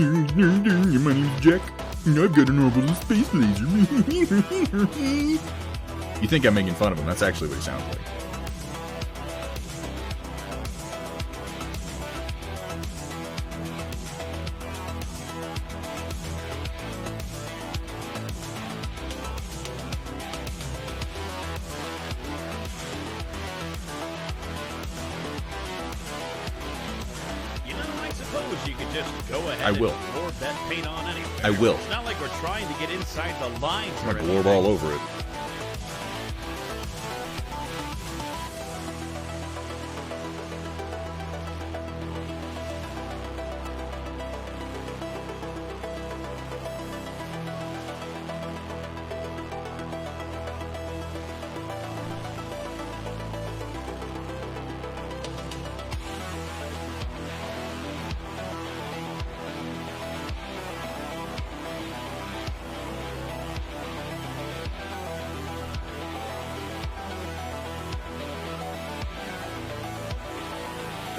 My name's Jack, and I've got an orbital space laser. You think I'm making fun of him? That's actually what he sounds like. You could just go ahead I will. and glorb that paint on anywhere. I will. It's not like we're trying to get inside the lines. I'm gonna glorb all over it.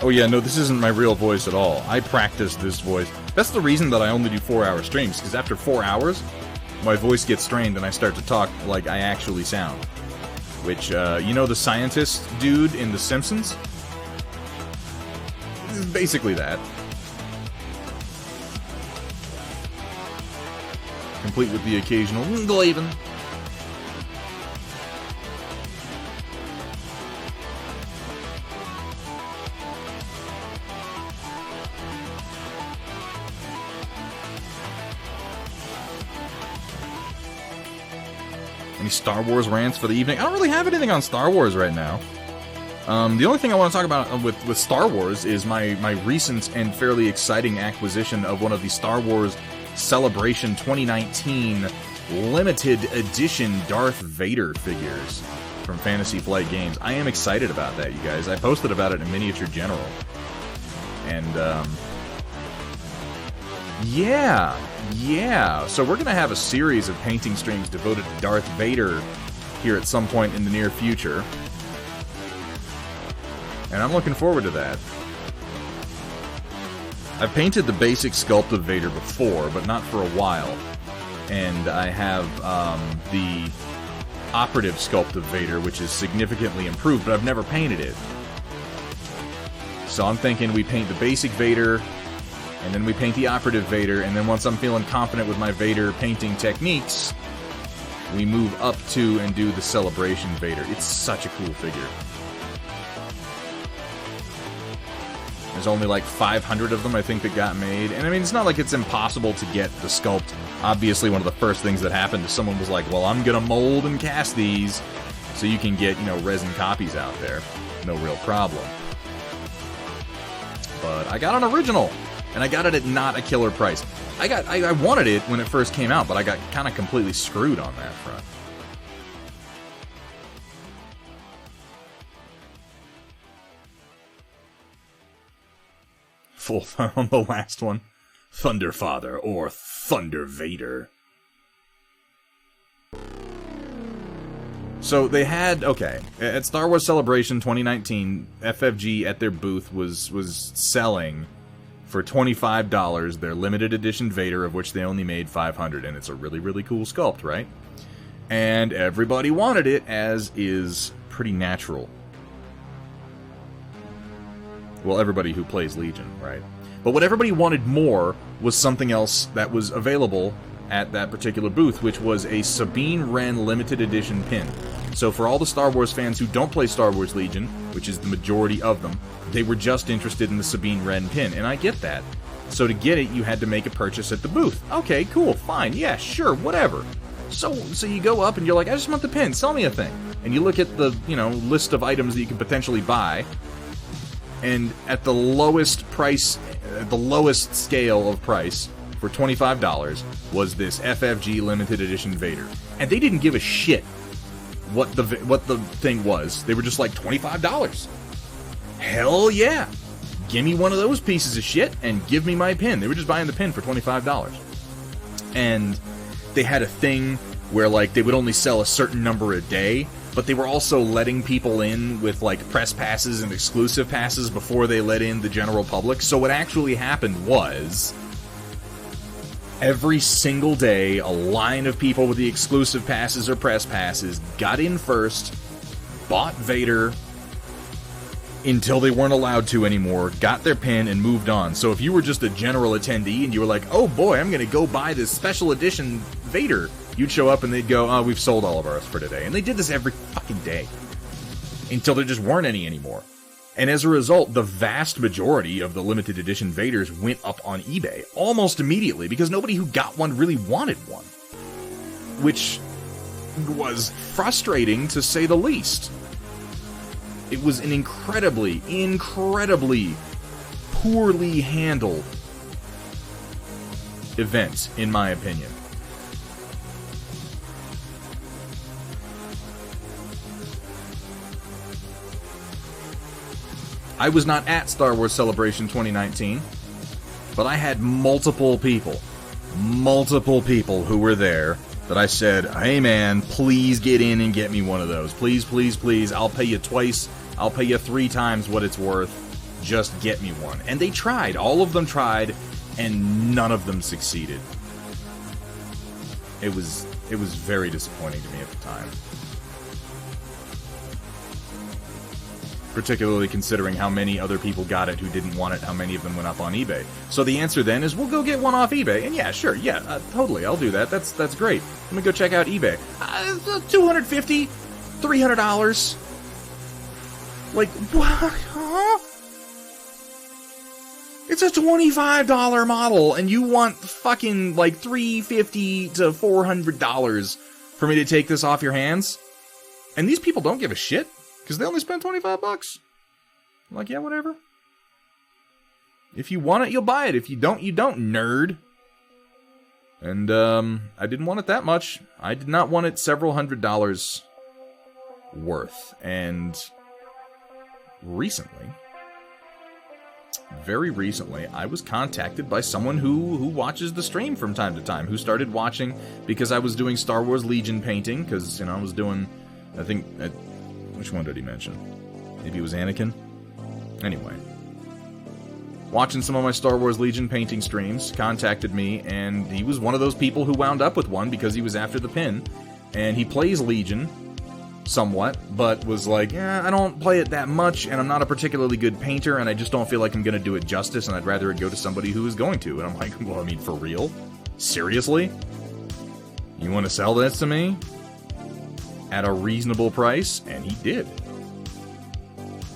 Oh yeah, no, this isn't my real voice at all. I practice this voice. That's the reason that I only do 4-hour streams, because after 4 hours, my voice gets strained and I start to talk like I actually sound. Which, you know the scientist dude in The Simpsons? This is basically that. Complete with the occasional Glaven. Any Star Wars rants for the evening? I don't really have anything on Star Wars right now. The only thing I want to talk about with Star Wars is my recent and fairly exciting acquisition of one of the Star Wars Celebration 2019 limited edition Darth Vader figures from Fantasy Flight Games. I am excited about that, you guys. I posted about it in Miniature General. And, yeah. So we're going to have a series of painting streams devoted to Darth Vader here at some point in the near future. And I'm looking forward to that. I've painted the basic sculpt of Vader before, but not for a while. And I have the operative sculpt of Vader, which is significantly improved, but I've never painted it. So I'm thinking we paint the basic Vader, and then we paint the operative Vader, and then once I'm feeling confident with my Vader painting techniques, we move up to and do the Celebration Vader. It's such a cool figure. There's only like 500 of them, I think, that got made. And I mean, it's not like it's impossible to get the sculpt. Obviously, one of the first things that happened is someone was like, well, I'm gonna mold and cast these so you can get, you know, resin copies out there. No real problem. But I got an original, and I got it at not a killer price. I wanted it when it first came out, but I got kind of completely screwed on that front. Full on the last one. Thunder Father or Thunder Vader. So they had, okay, at Star Wars Celebration 2019, FFG at their booth was selling for $25 their limited edition Vader, of which they only made 500, and it's a really, really cool sculpt, right? And everybody wanted it, as is pretty natural. Well, everybody who plays Legion, right? But what everybody wanted more was something else that was available at that particular booth, which was a Sabine Wren limited edition pin. So for all the Star Wars fans who don't play Star Wars Legion, which is the majority of them, they were just interested in the Sabine Wren pin, and I get that. So to get it, you had to make a purchase at the booth. Okay, cool, fine, yeah, sure, whatever. So you go up and you're like, I just want the pin, sell me a thing. And you look at the, you know, list of items that you can potentially buy, and at the lowest price, the lowest scale of price, for $25, was this FFG limited edition Vader. And they didn't give a shit what the thing was. They were just like, $25. Hell yeah! Give me one of those pieces of shit and give me my pin. They were just buying the pin for $25. And they had a thing where, like, they would only sell a certain number a day. but they were also letting people in with, like, press passes and exclusive passes before they let in the general public. So what actually happened was, every single day, a line of people with the exclusive passes or press passes got in first, bought Vader until they weren't allowed to anymore, got their pin, and moved on. So if you were just a general attendee and you were like, oh boy, I'm gonna go buy this special edition Vader, you'd show up and they'd go, oh, we've sold all of ours for today. And they did this every fucking day until there just weren't any anymore. And as a result, the vast majority of the limited edition Vaders went up on eBay almost immediately because nobody who got one really wanted one, which was frustrating to say the least. It was an incredibly poorly handled event, in my opinion. I was not at Star Wars Celebration 2019, but I had multiple people who were there that I said, hey man, please get in and get me one of those. Please, please, please, I'll pay you twice, I'll pay you 3 times what it's worth, just get me one. And they tried, all of them tried, and none of them succeeded. It was very disappointing to me at the time. Particularly considering how many other people got it who didn't want it, how many of them went up on eBay. So the answer then is, we'll go get one off eBay. And yeah, sure, yeah, totally, I'll do that. That's great. Let me go check out eBay. $250, $300. Like, what? Huh? It's a $25 model, and you want fucking, like, $350 to $400 for me to take this off your hands? And these people don't give a shit. Because they only spent $25. I'm like, yeah, whatever. If you want it, you'll buy it. If you don't, you don't, nerd. And, I didn't want it that much. I did not want it several $100s worth. And recently, very recently, I was contacted by someone who watches the stream from time to time, who started watching because I was doing Star Wars Legion painting, because, you know, I was doing, I think... Which one did he mention? Maybe it was Anakin? Anyway. Watching some of my Star Wars Legion painting streams, contacted me, and he was one of those people who wound up with one because he was after the pin. And he plays Legion, somewhat, but was like, I don't play it that much, and I'm not a particularly good painter, and I just don't feel like I'm going to do it justice, and I'd rather it go to somebody who is going to. And I'm like, well, I mean, for real? Seriously? You want to sell this to me? At a reasonable price, and he did.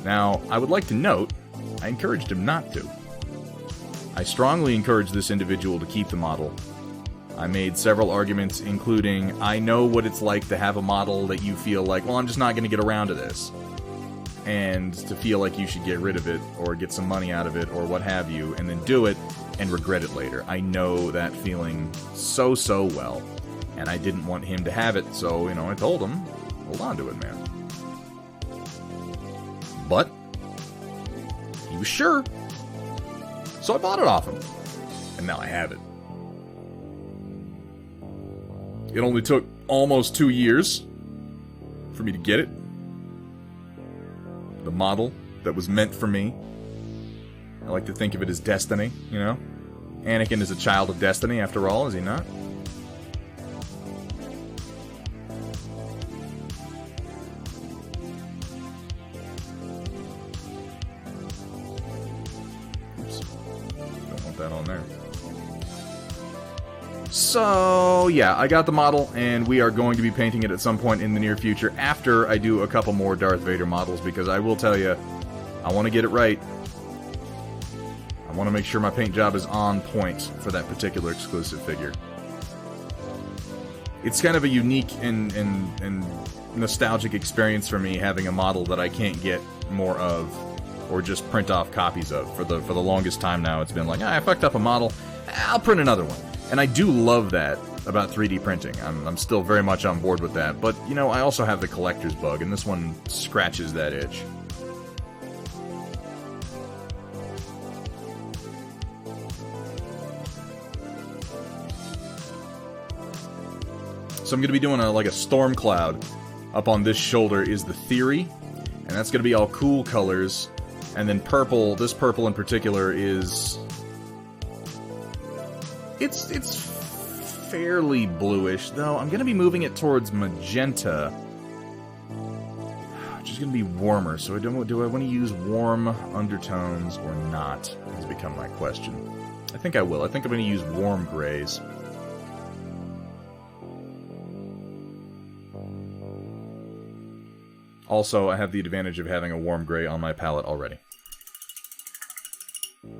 Now, I would like to note, I encouraged him not to. I strongly encouraged this individual to keep the model. I made several arguments, including, I know what it's like to have a model that you feel like, well, I'm just not going to get around to this. And to feel like you should get rid of it, or get some money out of it, or what have you, and then do it, and regret it later. I know that feeling so well. And I didn't want him to have it, so, you know, I told him, hold on to it, man. But he was sure. So I bought it off him. And now I have it. It only took almost 2 years for me to get it. The model that was meant for me. I like to think of it as destiny, you know? Anakin is a child of destiny, after all, is he not? So, yeah, I got the model, and we are going to be painting it at some point in the near future after I do a couple more Darth Vader models, because I will tell you, I want to get it right. I want to make sure my paint job is on point for that particular exclusive figure. It's kind of a unique and nostalgic experience for me, having a model that I can't get more of, or just print off copies of. For the longest time now, it's been like, I fucked up a model, I'll print another one. And I do love that about 3D printing. I'm still very much on board with that. But, you know, I also have the collector's bug, and this one scratches that itch. So I'm going to be doing a Storm Cloud up on this shoulder is the Theory, and that's going to be all cool colors. And then purple, this purple in particular is... It's fairly bluish, though I'm going to be moving it towards magenta. Which is going to be warmer, so do I want to use warm undertones or not? Has become my question. I think I will. I think I'm going to use warm grays. Also, I have the advantage of having a warm gray on my palette already.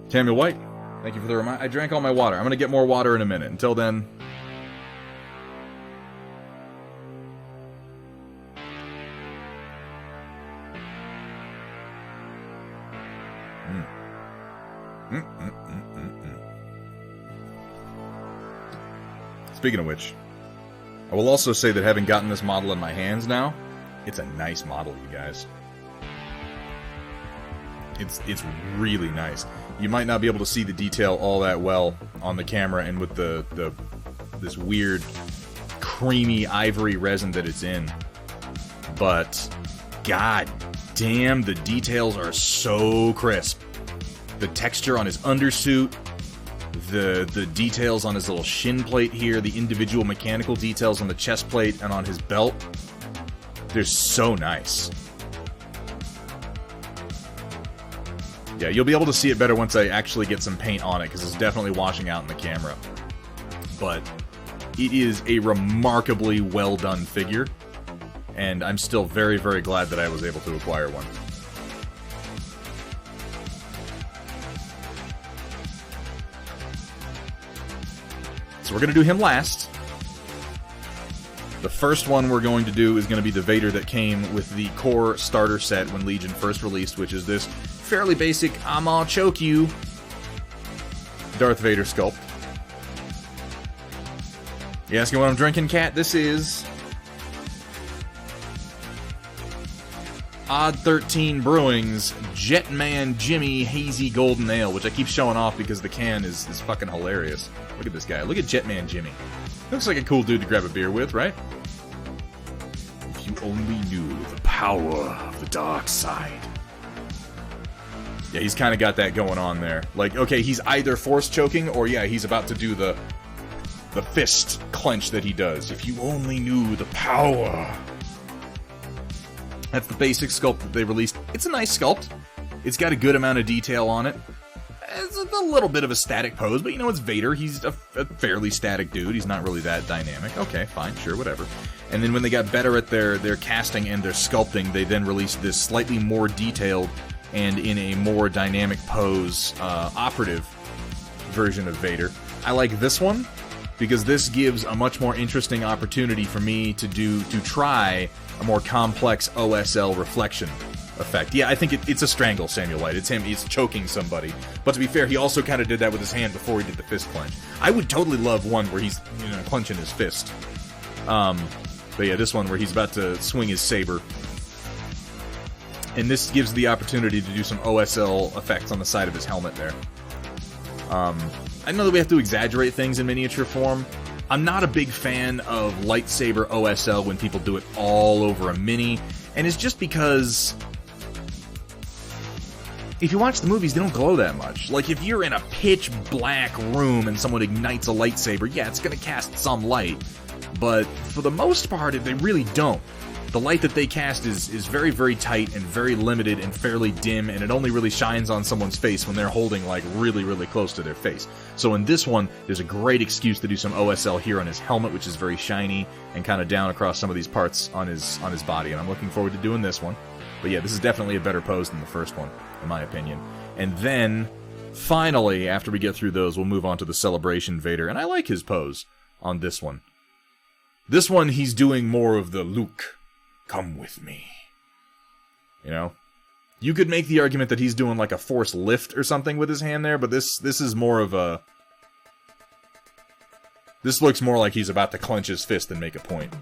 Samuel White, thank you for the reminder. I drank all my water. I'm going to get more water in a minute. Until then... Speaking of which, I will also say that having gotten this model in my hands now, it's a nice model, you guys. It's really nice. You might not be able to see the detail all that well on the camera and with this weird creamy ivory resin that it's in. But god damn, the details are so crisp. The texture on his undersuit, the details on his little shin plate here, the individual mechanical details on the chest plate and on his belt, they're so nice. Yeah, you'll be able to see it better once I actually get some paint on it, because it's definitely washing out in the camera. But it is a remarkably well done figure, and I'm still very, very glad that I was able to acquire one. So we're going to do him last. The first one we're going to do is going to be the Vader that came with the core starter set when Legion first released, which is this fairly basic I'ma choke you Darth Vader sculpt. You asking what I'm drinking, Cat? This is Odd 13 Brewing's Jetman Jimmy Hazy Golden Ale, which I keep showing off because the can is fucking hilarious. Look at this guy. Look at Jetman Jimmy. Looks like a cool dude to grab a beer with, right? If you only knew the power of the dark side. Yeah, he's kind of got that going on there. Like, okay, he's either force choking or, yeah, he's about to do the fist clench that he does. If you only knew the power. That's the basic sculpt that they released. It's a nice sculpt. It's got a good amount of detail on it. It's a little bit of a static pose, but you know, it's Vader. He's a fairly static dude. He's not really that dynamic. Okay, fine, sure, whatever. And then when they got better at their casting and their sculpting, they then released this slightly more detailed and in a more dynamic pose, operative version of Vader. I like this one because this gives a much more interesting opportunity for me to try a more complex OSL reflection effect. Yeah, I think it's a strangle, Samuel White. It's him. He's choking somebody. But to be fair, he also kind of did that with his hand before he did the fist clench. I would totally love one where he's, you know, clenching his fist. But yeah, this one where he's about to swing his saber. And this gives the opportunity to do some OSL effects on the side of his helmet there. I know that we have to exaggerate things in miniature form. I'm not a big fan of lightsaber OSL when people do it all over a mini. And it's just because if you watch the movies, they don't glow that much. Like, if you're in a pitch black room and someone ignites a lightsaber, yeah, it's going to cast some light. But for the most part, they really don't. The light that they cast is very, very tight and very limited and fairly dim, and it only really shines on someone's face when they're holding, like, really, really close to their face. So in this one, there's a great excuse to do some OSL here on his helmet, which is very shiny, and kind of down across some of these parts on his body, and I'm looking forward to doing this one. But yeah, this is definitely a better pose than the first one, in my opinion. And then, finally, after we get through those, we'll move on to the Celebration Vader, and I like his pose on this one. This one, he's doing more of the Luke, come with me. You know? You could make the argument that he's doing like a force lift or something with his hand there, but this is more of a... This looks more like he's about to clench his fist and make a point.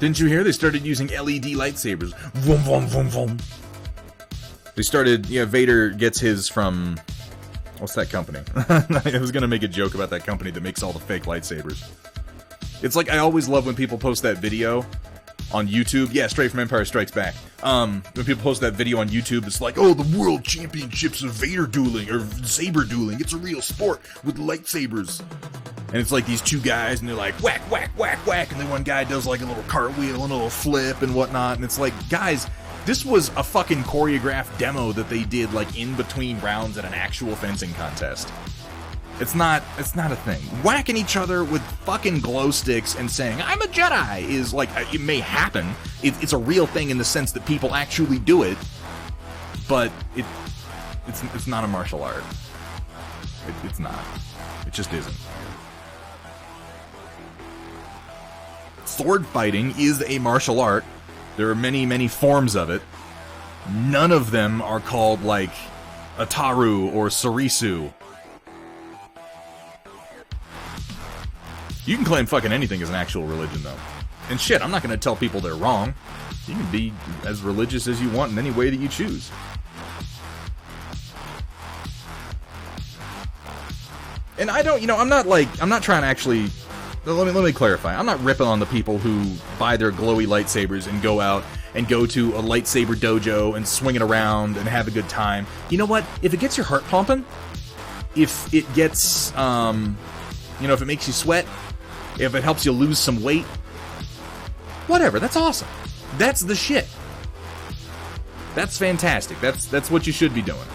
Didn't you hear? They started using LED lightsabers. Vroom, vroom, vroom, vroom. They started... Yeah, Vader gets his from... What's that company? I was gonna make a joke about that company that makes all the fake lightsabers. It's like, I always love when people post that video on YouTube. Yeah, straight from Empire Strikes Back. When people post that video on YouTube, it's like, oh, the world championships of Vader dueling, or saber dueling. It's a real sport with lightsabers. And it's like these two guys, and they're like, whack, whack, whack, whack. And then one guy does like a little cartwheel and a little flip and whatnot. And it's like, guys, this was a fucking choreographed demo that they did like in between rounds at an actual fencing contest. It's not a thing. Whacking each other with fucking glow sticks and saying, I'm a Jedi, is like, it may happen. It's a real thing in the sense that people actually do it, but it's not a martial art. It's not. It just isn't. Sword fighting is a martial art. There are many, many forms of it. None of them are called, like, Ataru or Sarisu. You can claim fucking anything as an actual religion, though. And shit, I'm not gonna tell people they're wrong. You can be as religious as you want in any way that you choose. And I don't, I'm not trying to actually... Let me clarify. I'm not ripping on the people who buy their glowy lightsabers and go out and go to a lightsaber dojo and swing it around and have a good time. You know what? If it gets your heart pumping, if it gets, if it makes you sweat, if it helps you lose some weight, whatever, that's awesome. That's the shit. That's fantastic. That's what you should be doing.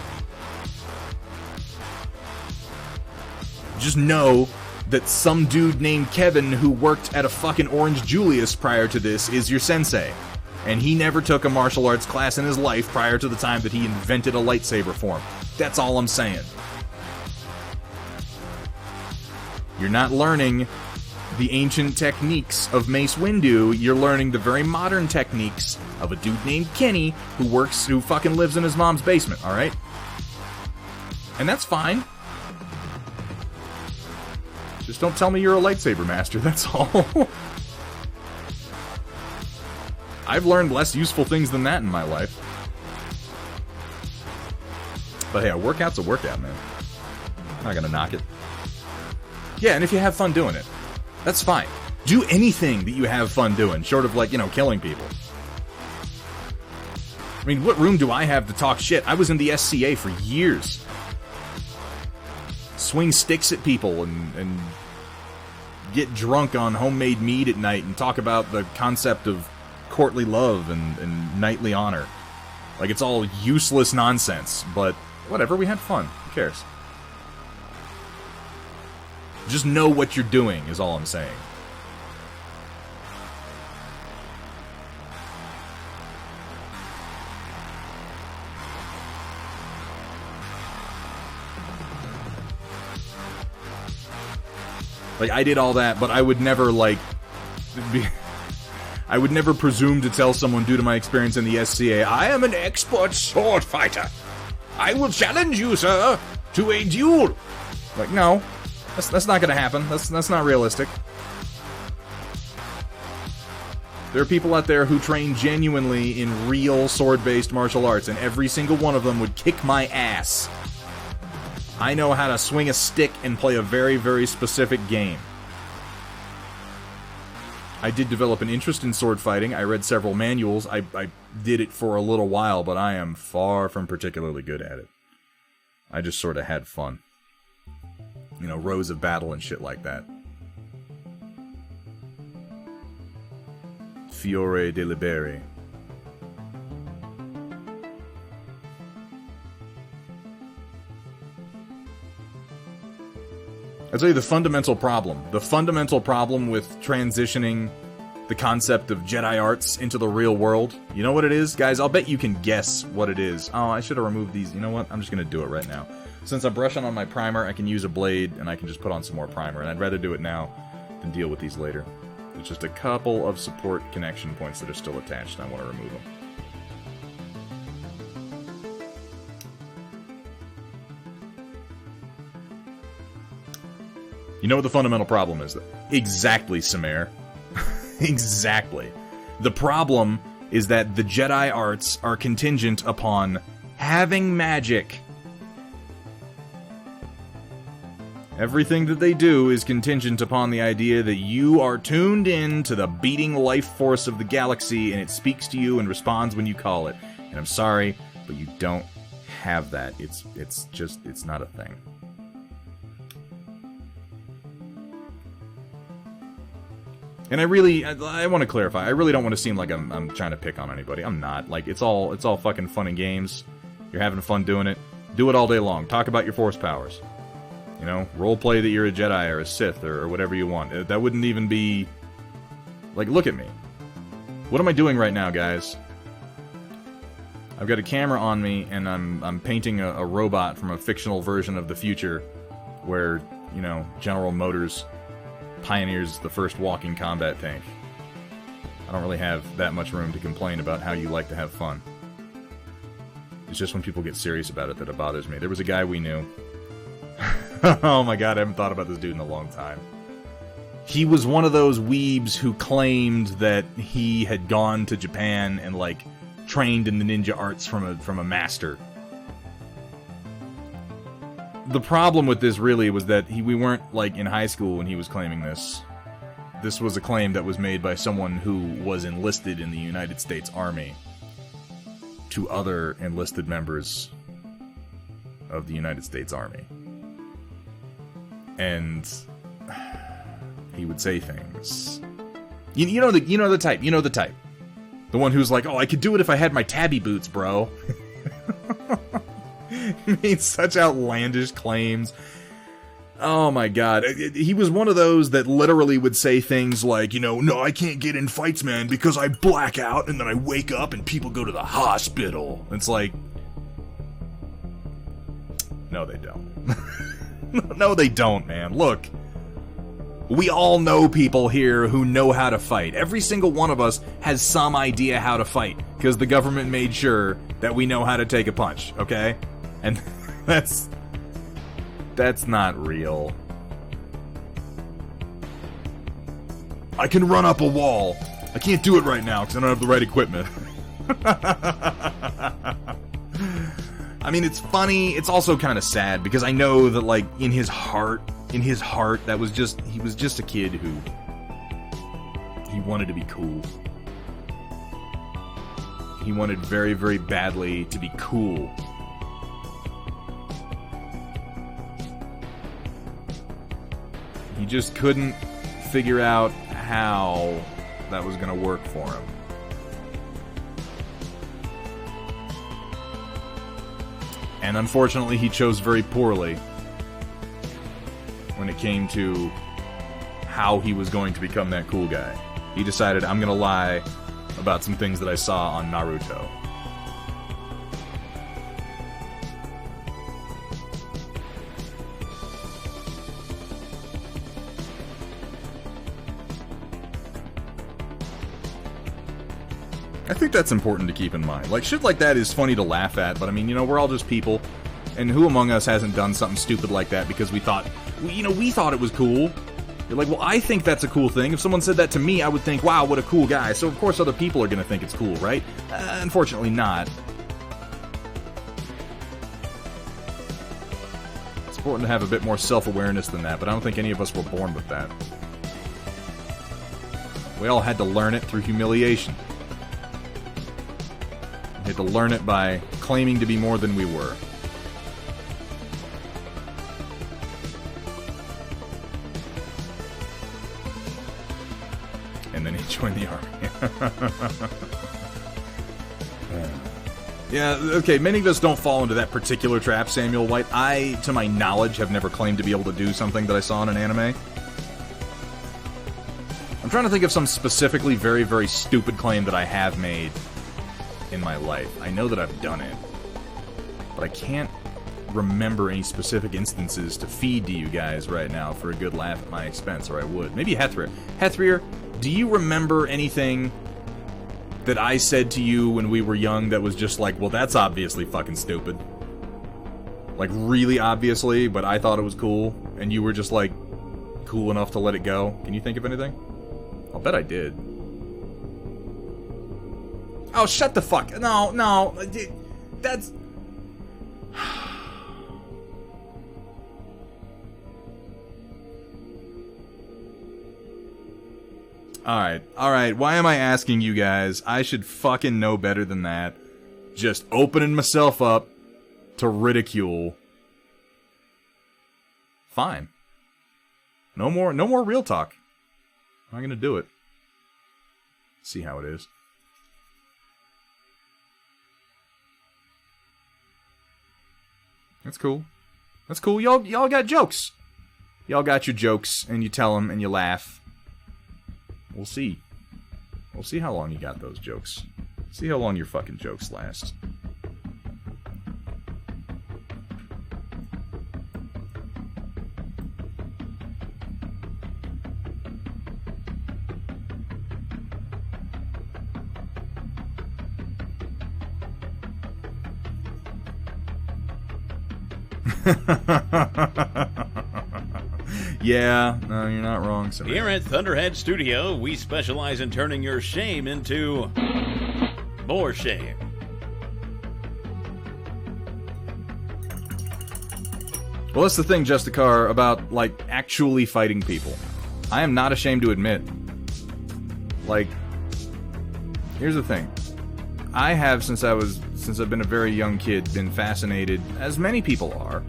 Just know that some dude named Kevin who worked at a fucking Orange Julius prior to this is your sensei. And he never took a martial arts class in his life prior to the time that he invented a lightsaber form. That's all I'm saying. You're not learning the ancient techniques of Mace Windu, you're learning the very modern techniques of a dude named Kenny who fucking lives in his mom's basement, alright? And that's fine. Just don't tell me you're a lightsaber master, that's all. I've learned less useful things than that in my life. But hey, a workout's a workout, man. I'm not gonna knock it. Yeah, and if you have fun doing it, that's fine. Do anything that you have fun doing, short of, like, killing people. I mean, what room do I have to talk shit? I was in the SCA for years. Swing sticks at people and get drunk on homemade mead at night and talk about the concept of courtly love and knightly honor. Like, it's all useless nonsense, but whatever, we had fun. Who cares? Just know what you're doing, is all I'm saying. Like, I did all that, but I would never, I would never presume to tell someone due to my experience in the SCA, I am an expert sword fighter. I will challenge you, sir, to a duel. Like, no. That's not gonna happen. That's not realistic. There are people out there who train genuinely in real sword-based martial arts, and every single one of them would kick my ass. I know how to swing a stick and play a very, very specific game. I did develop an interest in sword fighting. I read several manuals. I did it for a little while, but I am far from particularly good at it. I just sort of had fun. Rows of battle and shit like that. Fiore de Liberi. I'll tell you the fundamental problem. The fundamental problem with transitioning the concept of Jedi arts into the real world. You know what it is? Guys, I'll bet you can guess what it is. Oh, I should have removed these. You know what? I'm just going to do it right now. Since I'm brushing on my primer, I can use a blade, and I can just put on some more primer. And I'd rather do it now than deal with these later. There's just a couple of support connection points that are still attached, and I want to remove them. You know what the fundamental problem is? Exactly, Samir. Exactly. The problem is that the Jedi arts are contingent upon having magic. Everything that they do is contingent upon the idea that you are tuned in to the beating life force of the galaxy, and it speaks to you and responds when you call it. And I'm sorry, but you don't have that. It's not a thing. And I want to clarify. I really don't want to seem like I'm trying to pick on anybody. I'm not. Like, it's all fucking fun and games. You're having fun doing it. Do it all day long. Talk about your force powers. You know, roleplay that you're a Jedi or a Sith or whatever you want. That wouldn't even be... Like, look at me. What am I doing right now, guys? I've got a camera on me, and I'm painting a robot from a fictional version of the future where, you know, General Motors pioneers the first walking combat tank. I don't really have that much room to complain about how you like to have fun. It's just when people get serious about it that it bothers me. There was a guy we knew. Oh my god, I haven't thought about this dude in a long time. He was one of those weebs who claimed that he had gone to Japan and, like, trained in the ninja arts from a master. The problem with this really was that we weren't, like, in high school when he was claiming this. This was a claim that was made by someone who was enlisted in the United States Army to other enlisted members of the United States Army. And he would say things. You know the type. You know the type. The one who's like, "Oh, I could do it if I had my tabby boots, bro." He made such outlandish claims. Oh my god. He was one of those that literally would say things like, you know, "No, I can't get in fights, man, because I black out and then I wake up and people go to the hospital." It's like, no, they don't. No, they don't, man. Look. We all know people here who know how to fight. Every single one of us has some idea how to fight, because the government made sure that we know how to take a punch, okay? And that's not real. I can run up a wall. I can't do it right now because I don't have the right equipment. I mean, it's funny. It's also kind of sad because I know that, like, in his heart, that was just, he was just a kid who, he wanted to be cool. He wanted very, very badly to be cool. He just couldn't figure out how that was going to work for him. And unfortunately, he chose very poorly when it came to how he was going to become that cool guy. He decided, I'm gonna lie about some things that I saw on Naruto. I think that's important to keep in mind. Like, shit like that is funny to laugh at, but I mean, you know, we're all just people. And who among us hasn't done something stupid like that because we thought it was cool? You're like, well, I think that's a cool thing. If someone said that to me, I would think, wow, what a cool guy. So, of course, other people are going to think it's cool, right? Unfortunately not. It's important to have a bit more self-awareness than that, but I don't think any of us were born with that. We all had to learn it through humiliation. We had to learn it by claiming to be more than we were. And then he joined the army. Yeah, okay, many of us don't fall into that particular trap, Samuel White. I, to my knowledge, have never claimed to be able to do something that I saw in an anime. I'm trying to think of some specifically very, very stupid claim that I have made in my life. I know that I've done it, but I can't remember any specific instances to feed to you guys right now for a good laugh at my expense, or I would. Maybe Hethrier. Hethrier, do you remember anything that I said to you when we were young that was just like, well, that's obviously fucking stupid? Like, really obviously, but I thought it was cool, and you were just, like, cool enough to let it go? Can you think of anything? I'll bet I did. Oh, shut the fuck... No, that's... Alright, why am I asking you guys? I should fucking know better than that. Just opening myself up to ridicule. Fine. No more real talk. I'm not gonna do it. See how it is. That's cool. That's cool. Y'all got jokes. Y'all got your jokes, and you tell them, and you laugh. We'll see. We'll see how long you got those jokes. See how long your fucking jokes last. Yeah, no, you're not wrong. Somebody. Here at Thunderhead Studio, we specialize in turning your shame into more shame. Well, that's the thing, Justicar, about, like, actually fighting people. I am not ashamed to admit. Like, here's the thing. I have, since I've been a very young kid, been fascinated, as many people are,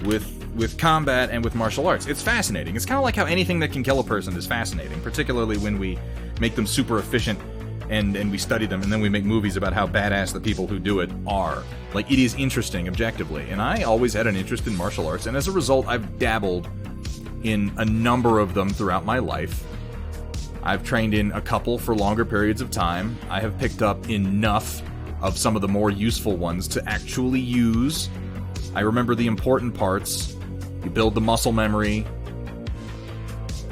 with combat and with martial arts. It's fascinating. It's kind of like how anything that can kill a person is fascinating, particularly when we make them super efficient and we study them, and then we make movies about how badass the people who do it are. Like, it is interesting, objectively. And I always had an interest in martial arts, and as a result, I've dabbled in a number of them throughout my life. I've trained in a couple for longer periods of time. I have picked up enough of some of the more useful ones to actually use. I remember the important parts. You build the muscle memory.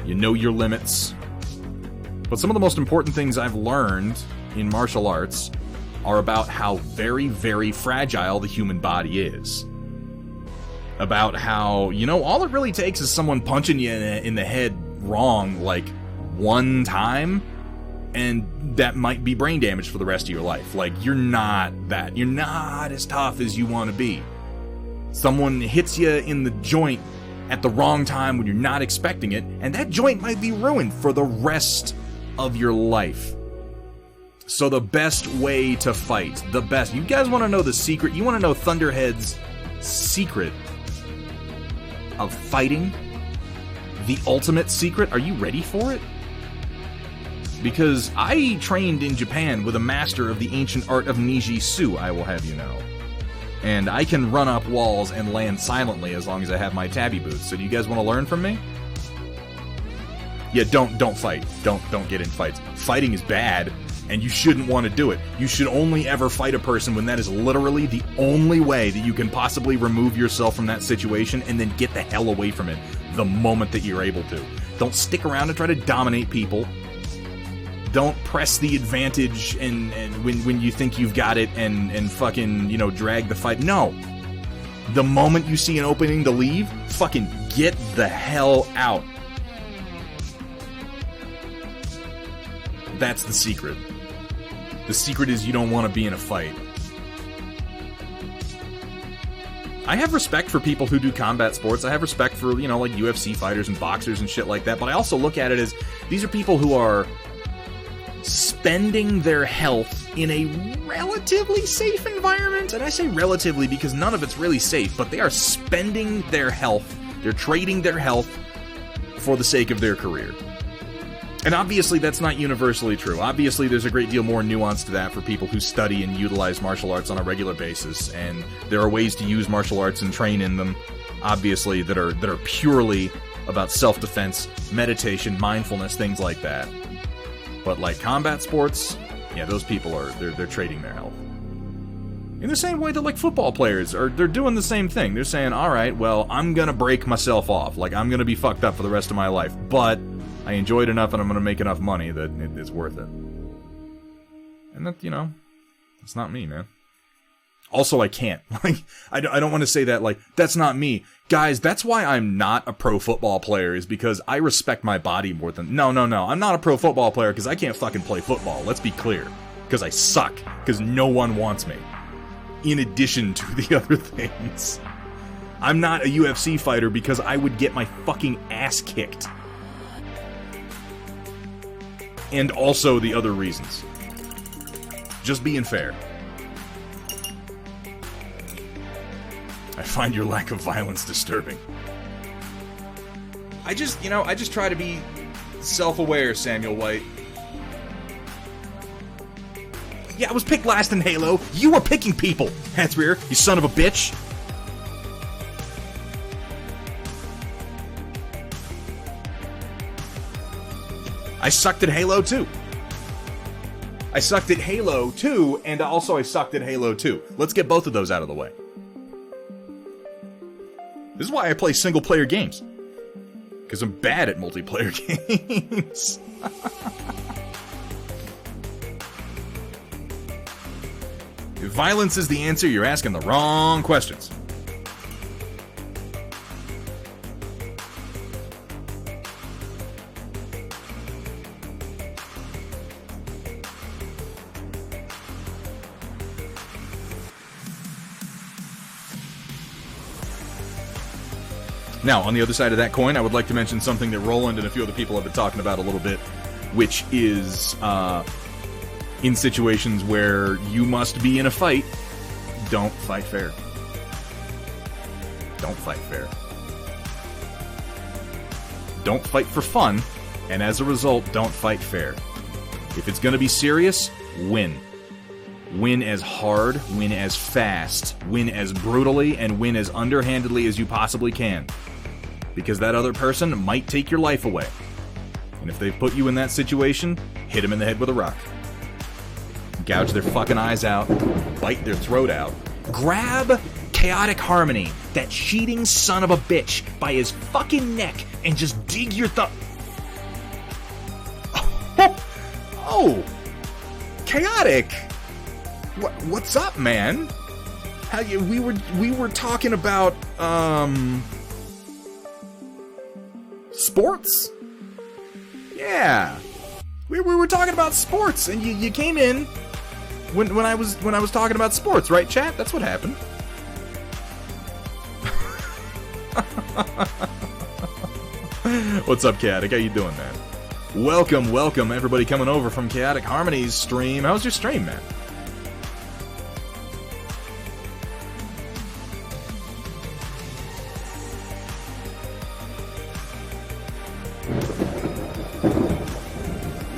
You know your limits. But some of the most important things I've learned in martial arts are about how very, very fragile the human body is. About how, you know, all it really takes is someone punching you in the head wrong, like, one time, and that might be brain damage for the rest of your life. Like, you're not as tough as you want to be. Someone hits you in the joint at the wrong time when you're not expecting it, and that joint might be ruined for the rest of your life. So the best way to fight, you guys want to know the secret? You want to know Thunderhead's secret of fighting? The ultimate secret? Are you ready for it? Because I trained in Japan with a master of the ancient art of Niji-Su, I will have you know. And I can run up walls and land silently as long as I have my tabby boots. So do you guys want to learn from me? Yeah, don't fight. Don't get in fights. Fighting is bad, and you shouldn't want to do it. You should only ever fight a person when that is literally the only way that you can possibly remove yourself from that situation and then get the hell away from it the moment that you're able to. Don't stick around and try to dominate people. Don't press the advantage and when you think you've got it and fucking, you know, drag the fight. No. The moment you see an opening to leave, fucking get the hell out. That's the secret. The secret is you don't want to be in a fight. I have respect for people who do combat sports. I have respect for, you know, like UFC fighters and boxers and shit like that. But I also look at it as these are people who are spending their health in a relatively safe environment. And I say relatively because none of it's really safe, but they are spending their health. They're trading their health for the sake of their career. And obviously that's not universally true. Obviously there's a great deal more nuance to that for people who study and utilize martial arts on a regular basis, and there are ways to use martial arts and train in them, obviously, that are purely about self-defense, meditation, mindfulness, things like that. But like combat sports, yeah, those people are they're trading their health. In the same way that like football players they're doing the same thing. They're saying, all right, well, I'm gonna break myself off. Like, I'm gonna be fucked up for the rest of my life, but I enjoy it enough and I'm gonna make enough money that it's worth it. And that, you know, that's not me, man. Also, I can't. Like, I don't want to say that, like, that's not me. Guys, that's why I'm not a pro football player, is because I respect my body more than... No. I'm not a pro football player because I can't fucking play football. Let's be clear. Because I suck. Because no one wants me. In addition to the other things. I'm not a UFC fighter because I would get my fucking ass kicked. and also the other reasons. Just being fair. I find your lack of violence disturbing. I just try to be self-aware, Samuel White. Yeah, I was picked last in Halo. You were picking people, Hatsweer, you son of a bitch. I sucked at Halo 2. I sucked at Halo 2, and also I sucked at Halo 2. Let's get both of those out of the way. This is why I play single-player games. Because I'm bad at multiplayer games. If violence is the answer, you're asking the wrong questions. Now, on the other side of that coin, I would like to mention something that Roland and a few other people have been talking about a little bit, which is, in situations where you must be in a fight, don't fight fair. Don't fight fair. Don't fight for fun, and as a result, don't fight fair. If it's gonna be serious, win. Win as hard, win as fast, win as brutally, and win as underhandedly as you possibly can. Because that other person might take your life away. And if they put you in that situation, hit them in the head with a rock. Gouge their fucking eyes out, bite their throat out. Grab Chaotic Harmony, that cheating son of a bitch, by his fucking neck and just dig your thumb. Oh! Chaotic! What's up, man? How you, we were talking about, sports? Yeah. We were talking about sports, and you came in when I was talking about sports, right, chat? That's what happened. What's up, Chaotic? How you doing, man? Welcome, everybody coming over from Chaotic Harmony's stream. How's your stream, man?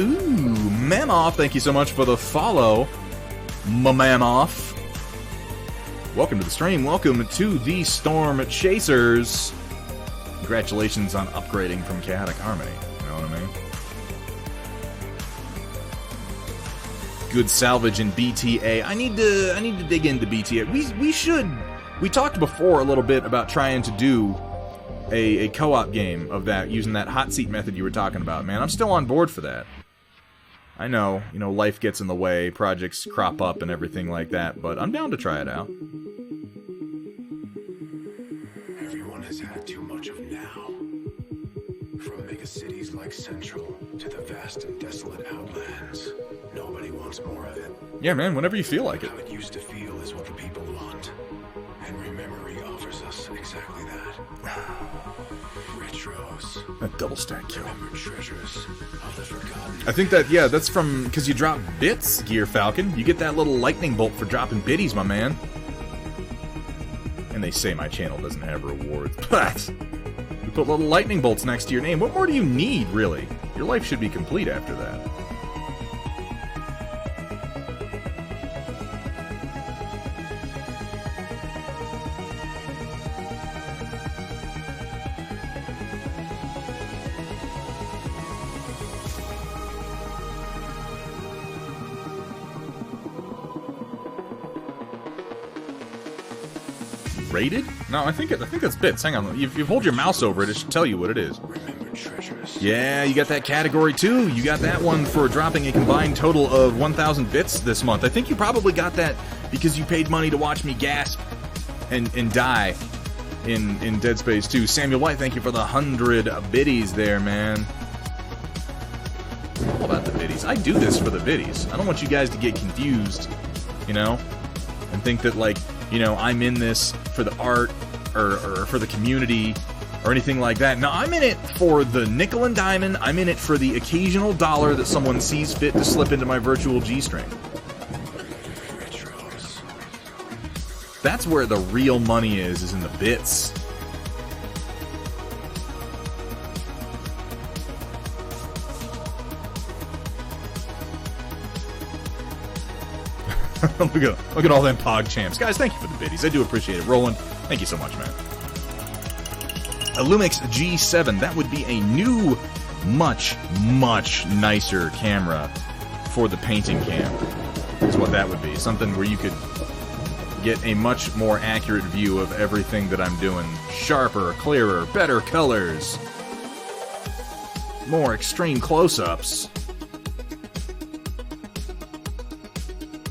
Ooh, Mamoff, thank you so much for the follow. Mamoff. Welcome to the stream. Welcome to the Stormchasers. Congratulations on upgrading from Chaotic Harmony. You know what I mean? Good salvage in BTA. I need to dig into BTA. We talked before a little bit about trying to do a co-op game of that, using that hot seat method you were talking about, man. I'm still on board for that. I know, life gets in the way, projects crop up and everything like that, but I'm down to try it out. Everyone has had too much of now. From megacities like Central to the vast and desolate outlands, nobody wants more of it. Yeah, man, whenever you feel like it. How it used to feel is what the people want. And Rememory offers us exactly that. Retros. That double stack kill. Remembered treasures of the forgotten. I think that, yeah, that's from, because you drop bits, Gear Falcon. You get that little lightning bolt for dropping biddies, my man. And they say my channel doesn't have rewards. But you put little lightning bolts next to your name. What more do you need, really? Your life should be complete after that. Rated? No, I think that's bits. Hang on. If you hold your mouse over it, it should tell you what it is. Remembered treasures. Yeah, you got that category too. You got that one for dropping a combined total of 1,000 bits this month. I think you probably got that because you paid money to watch me gasp and die in Dead Space 2. Samuel White, thank you for the 100 biddies there, man. All about the biddies. I do this for the biddies. I don't want you guys to get confused, and think that, like, I'm in this for the art or for the community or anything like that. No, I'm in it for the nickel and diamond. I'm in it for the occasional dollar that someone sees fit to slip into my virtual G-string. That's where the real money is in the bits. look at all them pog champs. Guys, thank you for the biddies. I do appreciate it. Roland, thank you so much, man. A Lumix G7, that would be a new, much, much nicer camera for the painting cam, is what that would be. Something where you could get a much more accurate view of everything that I'm doing. Sharper, clearer, better colors, more extreme close-ups.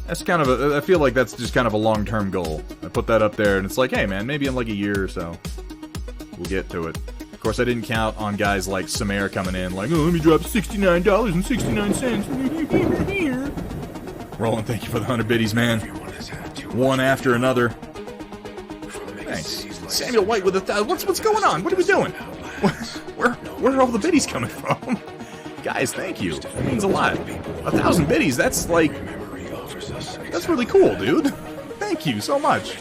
That's kind of a, I feel like that's just kind of a long-term goal. I put that up there and it's like, hey man, maybe in like a year or so, we'll get to it. Of course, I didn't count on guys like Samare coming in like, oh, let me drop $69.69. Roland, thank you for the 100 biddies, man. One after another. Thanks. Samuel White with a what's going on? What are we doing? Where are all the biddies coming from? Guys, thank you. That means a lot. 1,000 biddies, that's like, that's really cool, dude. Thank you so much.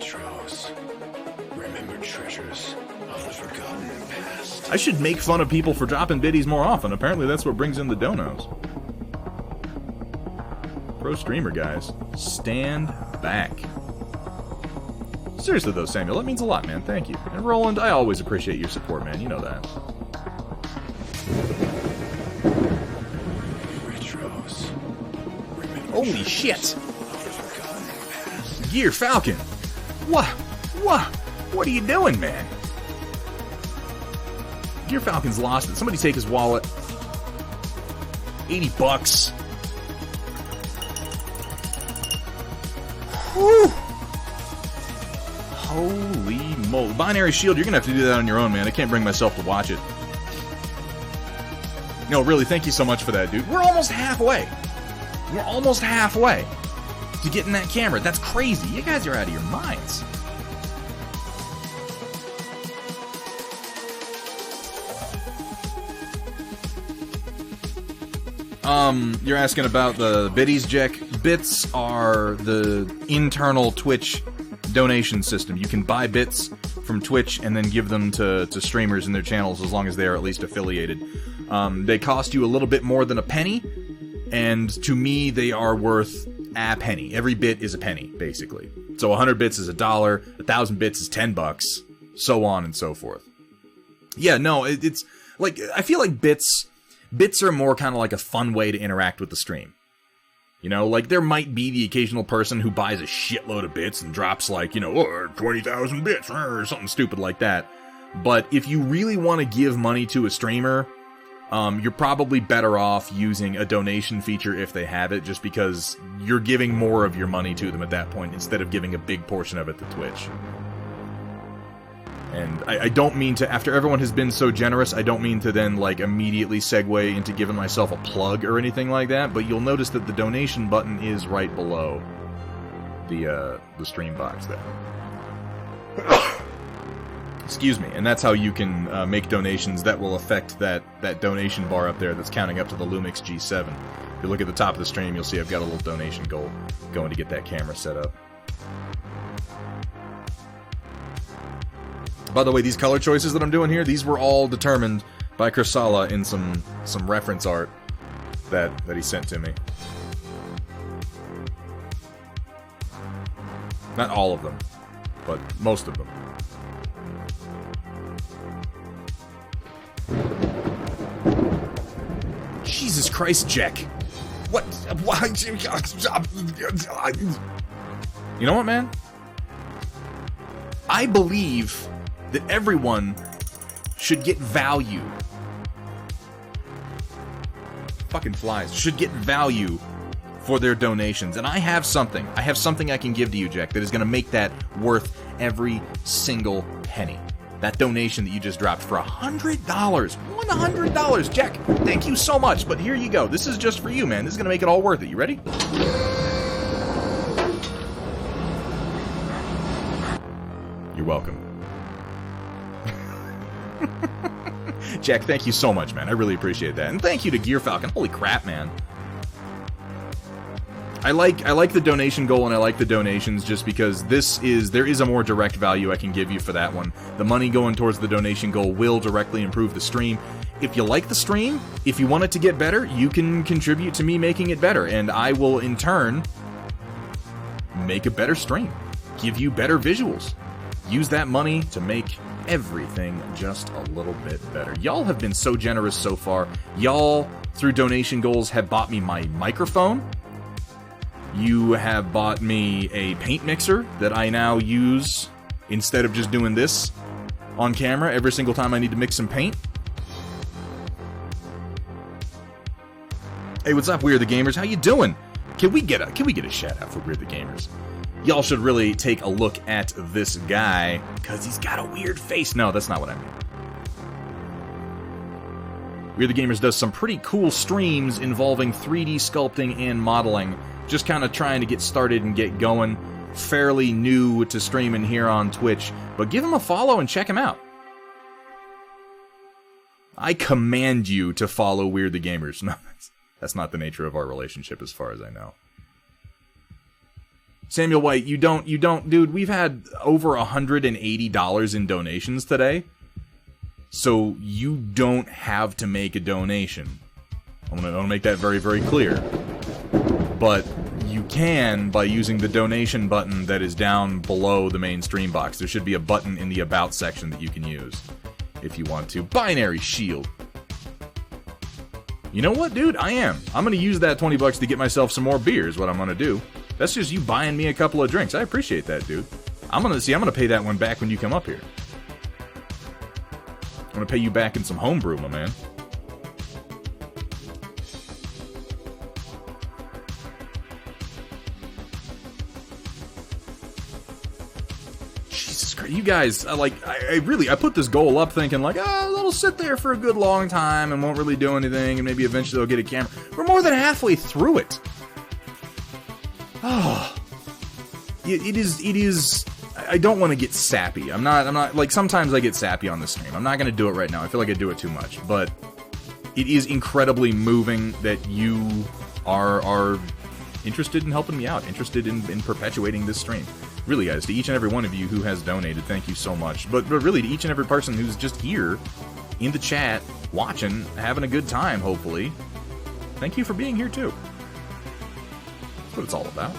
I should make fun of people for dropping biddies more often. Apparently that's what brings in the donos. Pro streamer, guys. Stand back. Seriously though, Samuel, that means a lot, man. Thank you. And Roland, I always appreciate your support, man. You know that. Holy shit! Gear Falcon! What are you doing, man? Gear Falcon's lost it. Somebody take his wallet. $80. Whew. Holy moly. Binary Shield, you're gonna have to do that on your own, man. I can't bring myself to watch it. No, really, thank you so much for that, dude. We're almost halfway. We're almost halfway to getting that camera. That's crazy. You guys are out of your minds. You're asking about the biddies, Jack. Bits are the internal Twitch donation system. You can buy bits from Twitch and then give them to streamers in their channels as long as they are at least affiliated. They cost you a little bit more than a penny, and to me, they are worth a penny. Every bit is a penny, basically. So 100 bits is $1, 1,000 bits is $10, so on and so forth. Yeah, no, it's like, I feel like bits are more kind of like a fun way to interact with the stream. You know, like, there might be the occasional person who buys a shitload of bits and drops, like, you know, 20,000 bits, or something stupid like that. But if you really want to give money to a streamer, you're probably better off using a donation feature if they have it, just because you're giving more of your money to them at that point, instead of giving a big portion of it to Twitch. And I don't mean to, after everyone has been so generous, I don't mean to then, like, immediately segue into giving myself a plug or anything like that, but you'll notice that the donation button is right below the stream box there. Excuse me, and that's how you can make donations that will affect that donation bar up there that's counting up to the Lumix G7. If you look at the top of the stream, you'll see I've got a little donation goal going to get that camera set up. By the way, these color choices that I'm doing here, these were all determined by Kursala in some reference art that he sent to me. Not all of them, but most of them. Jesus Christ, Jack. What? You know what, man? I believe that everyone should get value. Fucking flies. Should get value for their donations. And I have something. I have something I can give to you, Jack, that is going to make that worth every single penny. That donation that you just dropped for $100. $100. Jack, thank you so much. But here you go. This is just for you, man. This is going to make it all worth it. You ready? You're welcome. Jack, thank you so much, man. I really appreciate that. And thank you to Gear Falcon. Holy crap, man. I like the donation goal, and I like the donations just because there is a more direct value I can give you for that one. The money going towards the donation goal will directly improve the stream. If you like the stream, if you want it to get better, you can contribute to me making it better, and I will in turn make a better stream, give you better visuals, use that money to make everything just a little bit better. Y'all have been so generous so far. Y'all, through donation goals, have bought me my microphone. You have bought me a paint mixer that I now use instead of just doing this on camera every single time I need to mix some paint. Hey, what's up, We're the Gamers? How you doing? Can we get a shout out for We're the Gamers? Y'all should really take a look at this guy because he's got a weird face. No, that's not what I mean. We're the Gamers does some pretty cool streams involving 3D sculpting and modeling. Just kind of trying to get started and get going. Fairly new to streaming here on Twitch, but give him a follow and check him out. I command you to follow We're the Gamers. No, that's not the nature of our relationship as far as I know. Samuel White, you don't, dude, we've had over $180 in donations today. So you don't have to make a donation. I'm gonna make that very, very clear. But you can by using the donation button that is down below the main stream box. There should be a button in the About section that you can use if you want to. Binary Shield. You know what, dude? I'm gonna use that $20 to get myself some more beers, what I'm gonna do. That's just you buying me a couple of drinks. I appreciate that, dude. I'm gonna pay that one back when you come up here. I'm gonna pay you back in some homebrew, my man. Jesus Christ, you guys, I put this goal up thinking like, it'll sit there for a good long time and won't really do anything, and maybe eventually I'll get a camera. We're more than halfway through it. Oh, it is. I don't want to get sappy. I'm not, like, sometimes I get sappy on the stream. I'm not going to do it right now. I feel like I do it too much. But it is incredibly moving that you are interested in helping me out, interested in perpetuating this stream. Really, guys, to each and every one of you who has donated, thank you so much. But really, to each and every person who's just here in the chat, watching, having a good time, hopefully, thank you for being here, too. That's what it's all about.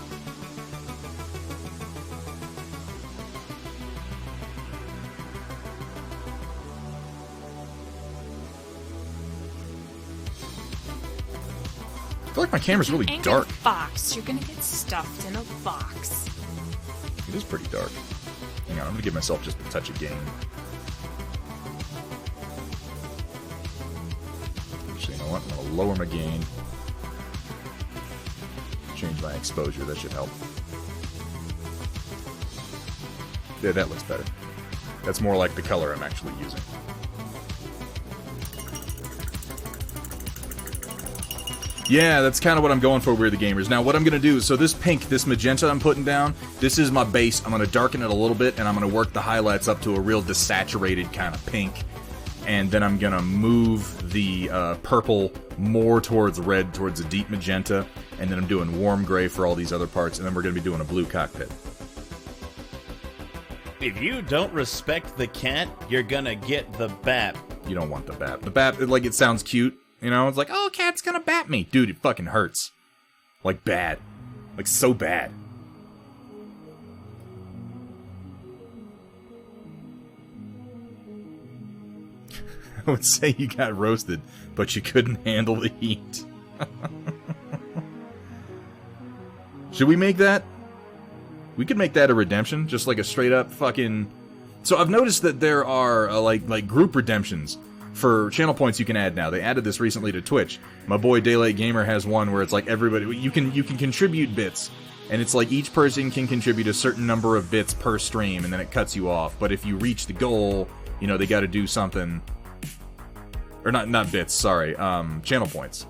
I feel like my camera's really dark. Box. You're gonna get stuffed in a box. It is pretty dark. Hang on, I'm gonna give myself just a touch of gain. Actually, you know what? I'm gonna lower my gain. Change my exposure, that should help. Yeah, that looks better. That's more like the color I'm actually using. Yeah, that's kind of what I'm going for, We're the Gamers. Now, what I'm going to do, so this pink, this magenta I'm putting down, this is my base. I'm going to darken it a little bit, and I'm going to work the highlights up to a real desaturated kind of pink. And then I'm going to move the purple more towards red, towards a deep magenta. And then I'm doing warm gray for all these other parts, and then we're going to be doing a blue cockpit. If you don't respect the cat, you're going to get the bat. You don't want the bat. The bat, like, it sounds cute. You know, it's like, oh, cat's gonna bat me. Dude, it fucking hurts. Like, bad. Like, so bad. I would say you got roasted, but you couldn't handle the heat. Should we make that? We could make that a redemption, just like a straight up fucking... So I've noticed that there are, like group redemptions for channel points you can add now. They added this recently to Twitch. My boy Daylight Gamer has one where it's like everybody, you can contribute bits, and it's like each person can contribute a certain number of bits per stream, and then it cuts you off. But if you reach the goal, you know, they got to do something, or not bits, sorry, channel points.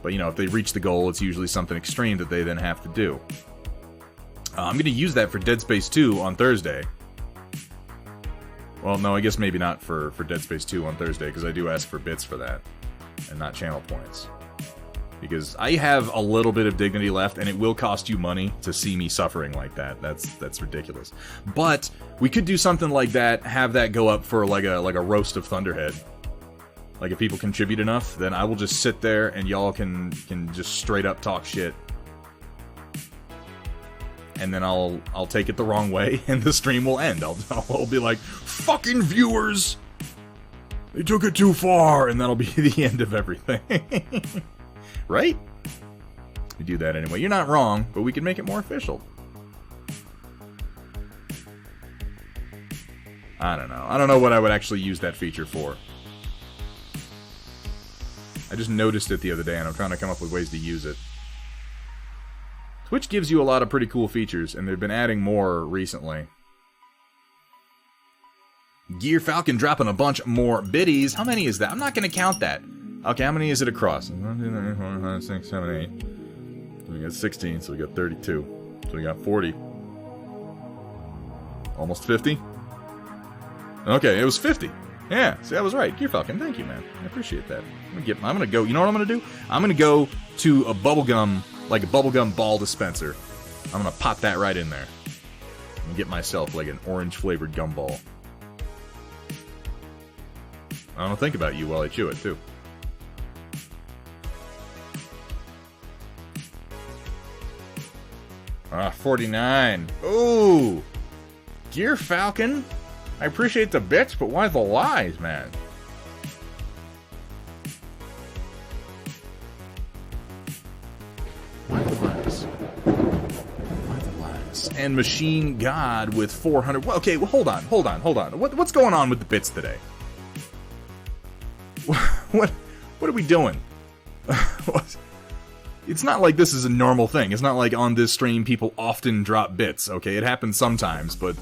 But you know, if they reach the goal, it's usually something extreme that they then have to do. I'm going to use that for Dead Space 2 on Thursday. Well, no, I guess maybe not for Dead Space 2 on Thursday, because I do ask for bits for that, and not channel points. Because I have a little bit of dignity left, and it will cost you money to see me suffering like that. That's ridiculous. But we could do something like that, have that go up for like a roast of Thunderhead. Like, if people contribute enough, then I will just sit there and y'all can just straight up talk shit. And then I'll take it the wrong way, and the stream will end. I'll be like, fucking viewers! They took it too far! And that'll be the end of everything. Right? We do that anyway. You're not wrong, but we can make it more official. I don't know. I don't know what I would actually use that feature for. I just noticed it the other day, and I'm trying to come up with ways to use it. Twitch gives you a lot of pretty cool features, and they've been adding more recently. Gear Falcon dropping a bunch more biddies. How many is that? I'm not going to count that. Okay, how many is it across? 1, 2, 3, 4, 5, 6, 7, 8. So we got 16, so we got 32. So we got 40. Almost 50? Okay, it was 50. Yeah, see, I was right. Gear Falcon, thank you, man. I appreciate that. I'm gonna go, you know what I'm gonna do? I'm gonna go to a bubblegum, like a bubblegum ball dispenser. I'm gonna pop that right in there. And get myself like an orange-flavored gumball. I'm gonna think about you while I chew it, too. Ah, 49. Ooh! Gear Falcon? I appreciate the bits, but why the lies, man? Why the lies? Why the lies? And Machine God with 400... Well, okay, well, hold on. What's going on with the bits today? What are we doing? It's not like this is a normal thing. It's not like on this stream people often drop bits, okay? It happens sometimes, but...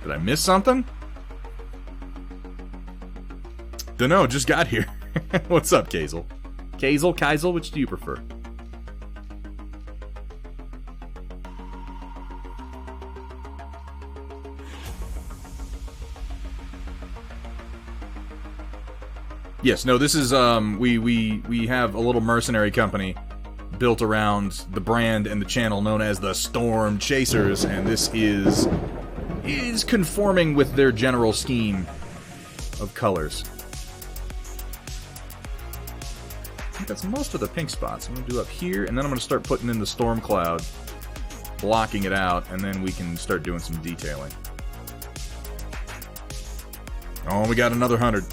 Did I miss something? Dunno, just got here. What's up, Kazel? Kazel, which do you prefer? Yes, no, this is, we have a little mercenary company built around the brand and the channel known as the Stormchasers, and this is conforming with their general scheme of colors. I think that's most of the pink spots. I'm going to do up here, and then I'm going to start putting in the storm cloud, blocking it out, and then we can start doing some detailing. Oh, we got another 100.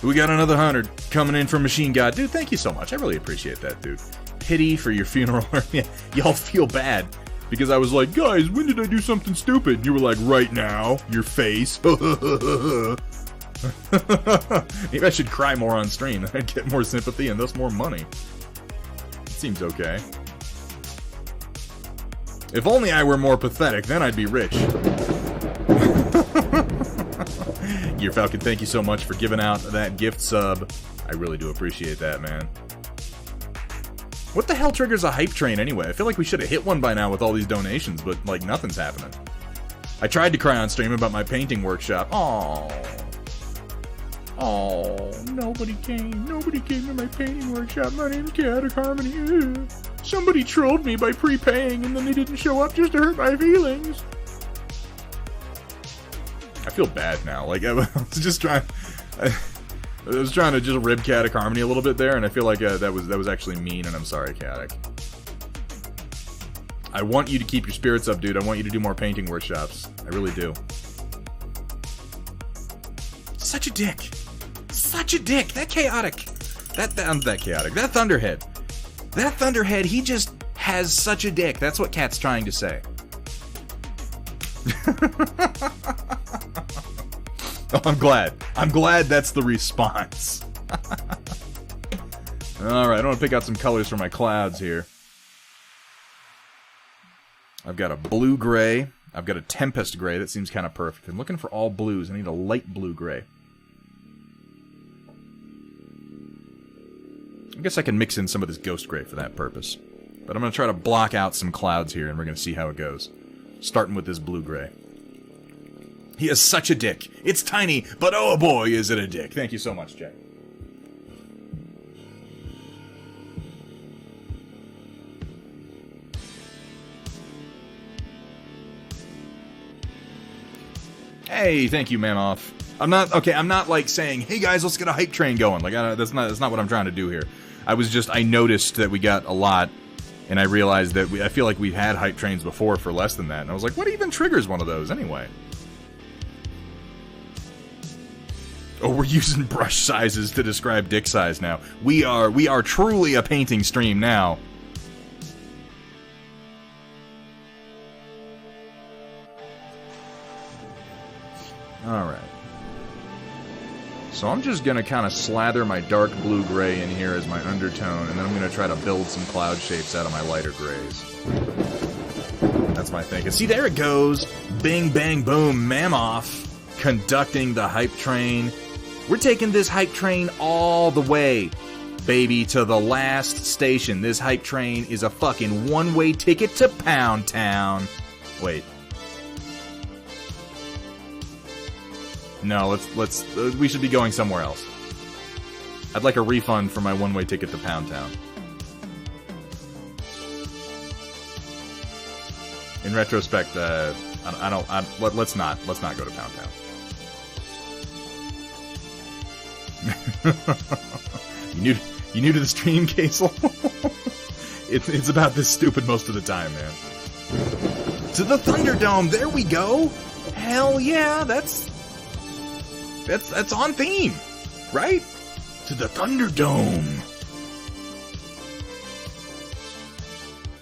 We got another 100 coming in from Machine God. Dude, thank you so much. I really appreciate that, dude. Pity for your funeral. Y'all feel bad. Because I was like, guys, when did I do something stupid? And you were like, right now, your face. Maybe I should cry more on stream. I'd get more sympathy and thus more money. It seems okay. If only I were more pathetic, then I'd be rich. Gear Falcon, thank you so much for giving out that gift sub. I really do appreciate that, man. What the hell triggers a hype train anyway? I feel like we should have hit one by now with all these donations, but, like, nothing's happening. I tried to cry on stream about my painting workshop. Aww. Aww. Nobody came. Nobody came to my painting workshop. My name's Chaotic Harmony. Ugh. Somebody trolled me by prepaying, and then they didn't show up just to hurt my feelings. I feel bad now. Like, I was just trying... I was trying to just rib Chaotic Harmony a little bit there, and I feel like that was actually mean, and I'm sorry, Chaotic. I want you to keep your spirits up, dude. I want you to do more painting workshops. I really do. Such a dick. Such a dick. That Chaotic. That Chaotic. That Thunderhead. That Thunderhead, he just has such a dick. That's what Cat's trying to say. Oh, I'm glad. I'm glad that's the response. Alright, I want to pick out some colors for my clouds here. I've got a blue-gray. I've got a Tempest gray. That seems kind of perfect. I'm looking for all blues. I need a light blue-gray. I guess I can mix in some of this ghost gray for that purpose. But I'm going to try to block out some clouds here, and we're going to see how it goes. Starting with this blue-gray. He is such a dick. It's tiny, but oh boy, is it a dick. Thank you so much, Jay. Hey, thank you, Mammoth. I'm not like saying, hey guys, let's get a hype train going. Like, that's not what I'm trying to do here. I noticed that we got a lot, and I realized that I feel like we've had hype trains before for less than that. And I was like, what even triggers one of those anyway? Oh, we're using brush sizes to describe dick size now. We are truly a painting stream now. Alright. So I'm just gonna kind of slather my dark blue-gray in here as my undertone, and then I'm gonna try to build some cloud shapes out of my lighter grays. That's my thinking. See, there it goes! Bing, bang, boom, Mammoth conducting the hype train. We're taking this hype train all the way, baby, to the last station. This hype train is a fucking one-way ticket to Pound Town. Wait. No, we should be going somewhere else. I'd like a refund for my one-way ticket to Pound Town. In retrospect, let's not go to Pound Town. You new to the stream, Casel? It's about this stupid most of the time, man. To the Thunderdome, there we go! Hell yeah, that's on theme, right? To the Thunderdome.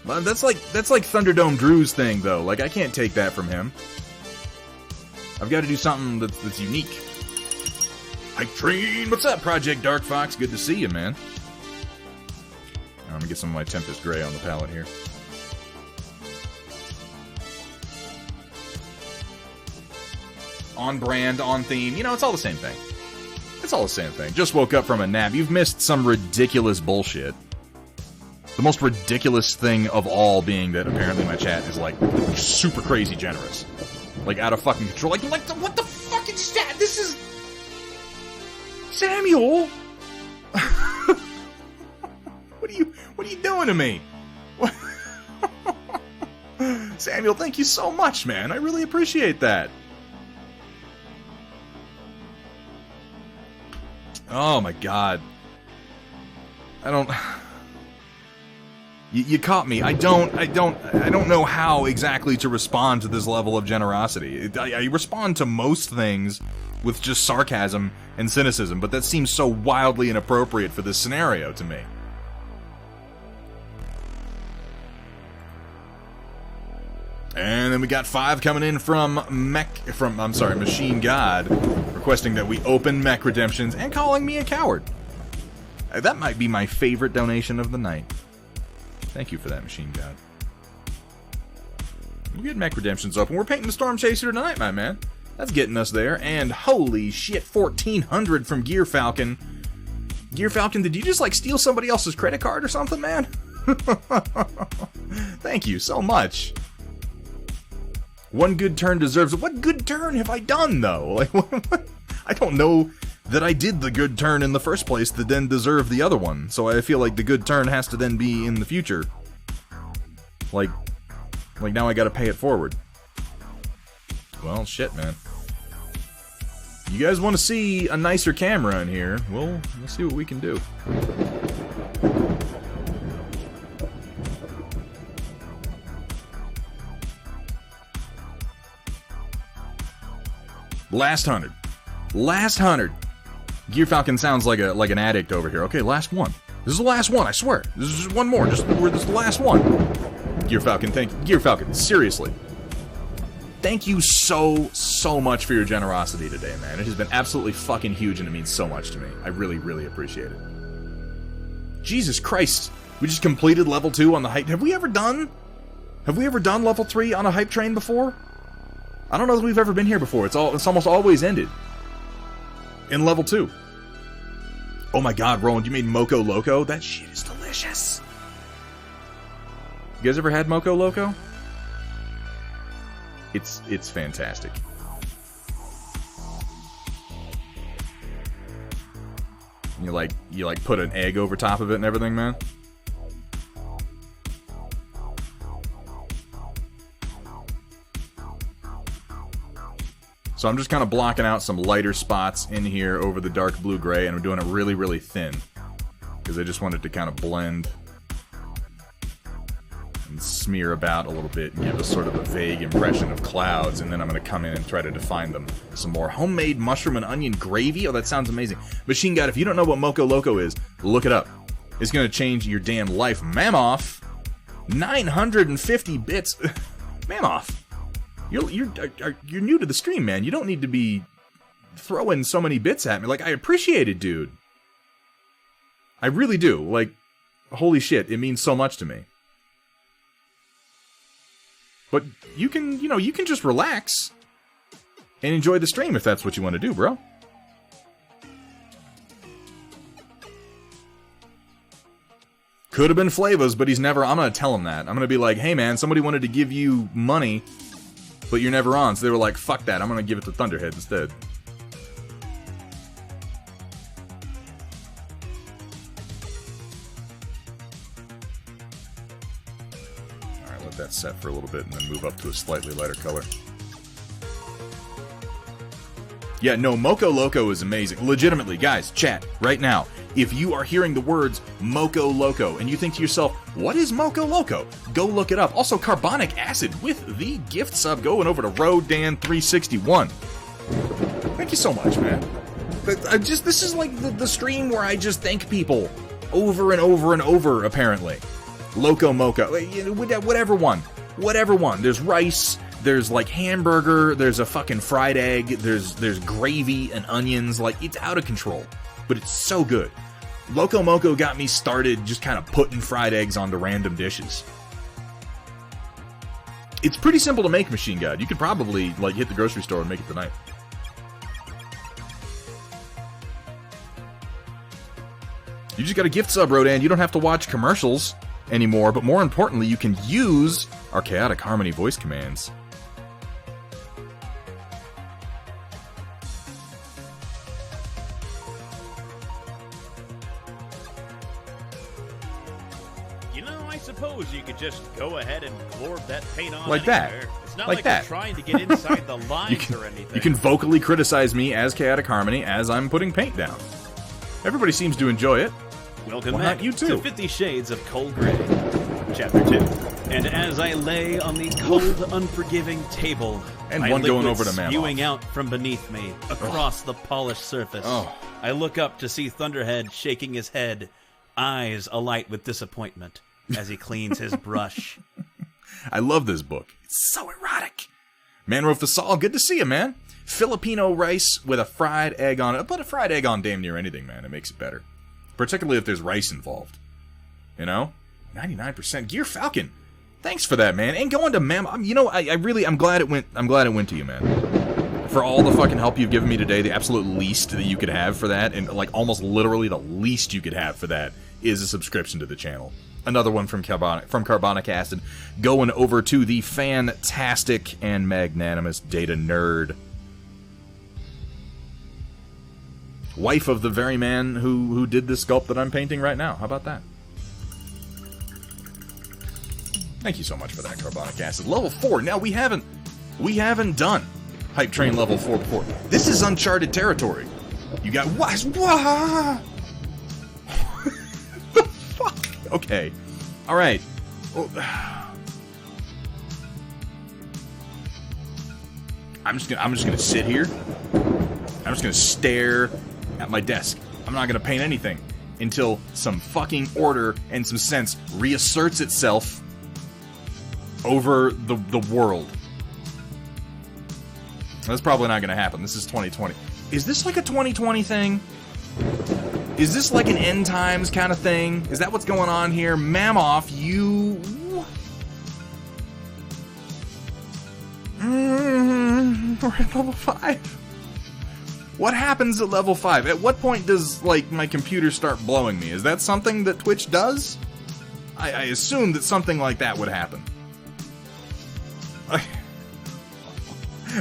Well, that's like Thunderdome Drew's thing, though. Like, I can't take that from him. I've got to do something that's unique. Hype train! What's up, Project Dark Fox? Good to see you, man. I'm gonna get some of my Tempest Gray on the palette here. On brand, on theme. You know, it's all the same thing. It's all the same thing. Just woke up from a nap. You've missed some ridiculous bullshit. The most ridiculous thing of all being that apparently my chat is, like, super crazy generous. Like, out of fucking control. Like what the fuck is that? This is... Samuel! What are you doing to me? Samuel, thank you so much, man. I really appreciate that. Oh my god. I don't... You caught me. I don't know how exactly to respond to this level of generosity. I respond to most things with just sarcasm and cynicism, but that seems so wildly inappropriate for this scenario to me. And then we got 5 coming in from Machine God, requesting that we open mech redemptions and calling me a coward. That might be my favorite donation of the night. Thank you for that, Machine God. We get mech redemptions open. We're painting the Stormchaser tonight, my man. That's getting us there. And holy shit, 1,400 from Gear Falcon. Gear Falcon, did you just like steal somebody else's credit card or something, man? Thank you so much. One good turn deserves it. What good turn have I done, though? Like, what? I don't know that I did the good turn in the first place that then deserved the other one. So I feel like the good turn has to then be in the future. Like now I gotta pay it forward. Well, shit, man. You guys want to see a nicer camera in here? Well, let's see what we can do. Last 100. Last 100. Gear Falcon sounds like an addict over here. Okay, last one. This is the last one, I swear. This is just one more. This is the last one. Gear Falcon, thank you. Gear Falcon, seriously. Thank you so much for your generosity today, man. It has been absolutely fucking huge and it means so much to me. I really, really appreciate it. Jesus Christ. We just completed level 2 on the hype. Have we ever done level 3 on a hype train before? I don't know that we've ever been here before. It's almost always ended in level 2. Oh my god, Roland, you made Moco Loco? That shit is delicious. You guys ever had Moco Loco? It's fantastic. You put an egg over top of it and everything, man. So I'm just kind of blocking out some lighter spots in here over the dark blue-gray, and I'm doing it really, really thin. Because I just want it to kind of blend and smear about a little bit and give us sort of a vague impression of clouds, and then I'm going to come in and try to define them some more. Homemade mushroom and onion gravy? Oh, that sounds amazing. Machine God, if you don't know what Moco Loco is, look it up. It's going to change your damn life. Mammoth, 950 bits. Mammoth. You're new to the stream, man. You don't need to be throwing so many bits at me. Like, I appreciate it, dude. I really do. Like, holy shit, it means so much to me. But you can, you can just relax and enjoy the stream if that's what you want to do, bro. Could have been Flavas, but he's never... I'm going to tell him that. I'm going to be like, hey, man, somebody wanted to give you money, but you're never on. So they were like, fuck that. I'm going to give it to Thunderhead instead. Alright, let that set for a little bit and then move up to a slightly lighter color. Yeah, no, Moco Loco is amazing. Legitimately, guys, chat, right now. If you are hearing the words Moco Loco and you think to yourself, what is Moco Loco? Go look it up. Also, carbonic acid with the gift sub going over to Rodan361. Thank you so much, man. This is like the stream where I just thank people over and over and over, apparently. Loco Moco. Whatever one. Whatever one. There's rice. There's like hamburger. There's a fucking fried egg. There's gravy and onions. Like, it's out of control. But it's so good. Loco Moco got me started just kind of putting fried eggs onto random dishes. It's pretty simple to make, Machine God. You could probably, like, hit the grocery store and make it tonight. You just got a gift sub, Rodan. You don't have to watch commercials anymore, but more importantly, you can use our Chaotic Harmony voice commands. Suppose you could just go ahead and glorb that paint on like anywhere. that. It's not like like that. You're trying to get inside the lines or anything. You can vocally criticize me as Chaotic Harmony as I'm putting paint down. Everybody seems to enjoy it. Welcome Why back not you too? to 50 Shades of Cold Gray, Chapter 2. And as I lay on the cold, unforgiving table, and my one going over liquids to Mammoth, spewing out from beneath me across the polished surface, I look up to see Thunderhead shaking his head, eyes alight with disappointment, as he cleans his brush. I love this book. It's so erotic. Manro Fasal, good to see you, man. Filipino rice with a fried egg on it. Put a fried egg on damn near anything, man. It makes it better. Particularly if there's rice involved. You know? 99% Gear Falcon. Thanks for that, man. And going to Mam, you know, I'm glad it went to you, man. For all the fucking help you've given me today, the absolute least that you could have for that, and like almost literally the least you could have for that, is a subscription to the channel. Another one from Carbonic Acid, going over to the fantastic and magnanimous Data Nerd. Wife of the very man who did this sculpt that I'm painting right now. How about that? Thank you so much for that, Carbonic Acid. Level 4. Now, we haven't done Hype Train level 4 before. This is uncharted territory. You got... What? The fuck? Okay. Alright. Well, I'm just gonna sit here. I'm just gonna stare at my desk. I'm not gonna paint anything until some fucking order and some sense reasserts itself over the world. That's probably not gonna happen. This is 2020. Is this like a 2020 thing? Is this like an end times kind of thing? Is that what's going on here? Mammoth, you... We're at level 5. What happens at level 5? At what point does, like, my computer start blowing me? Is that something that Twitch does? I assume that something like that would happen.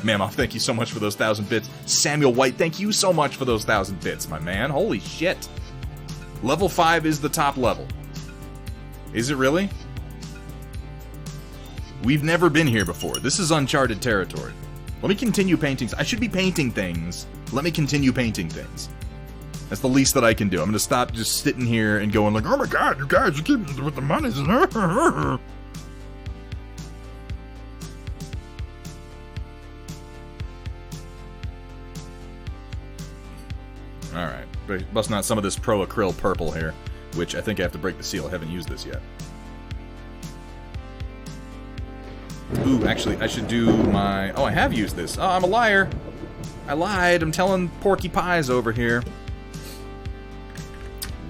Mammoth, thank you so much for those 1,000 bits. Samuel White, thank you so much for those 1,000 bits, my man. Holy shit. Level 5 is the top level. Is it really? We've never been here before. This is uncharted territory. Let me continue painting. I should be painting things. Let me continue painting things. That's the least that I can do. I'm going to stop just sitting here and going like, oh my god, you guys are keeping with the money. Alright. Busting out some of this Pro Acryl purple here, which I think I have to break the seal. I haven't used this yet. Ooh, actually, I should do my... Oh, I have used this. Oh, I'm a liar. I lied. I'm telling Porky Pies over here.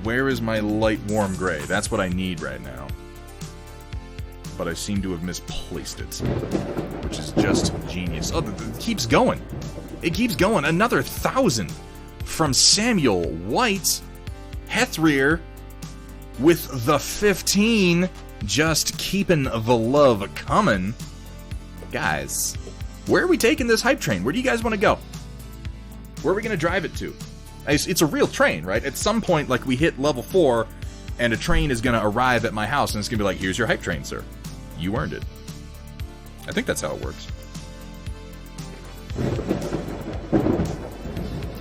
Where is my light warm gray? That's what I need right now. But I seem to have misplaced it, which is just genius. Oh, it keeps going. It keeps going. Another 1,000 from Samuel White. Hethrier with the 15. Just keeping the love coming. Guys, where are we taking this hype train? Where do you guys want to go? Where are we going to drive it to? It's a real train, right? At some point, like, we hit level 4, and a train is going to arrive at my house, and it's going to be like, here's your hype train, sir. You earned it. I think that's how it works.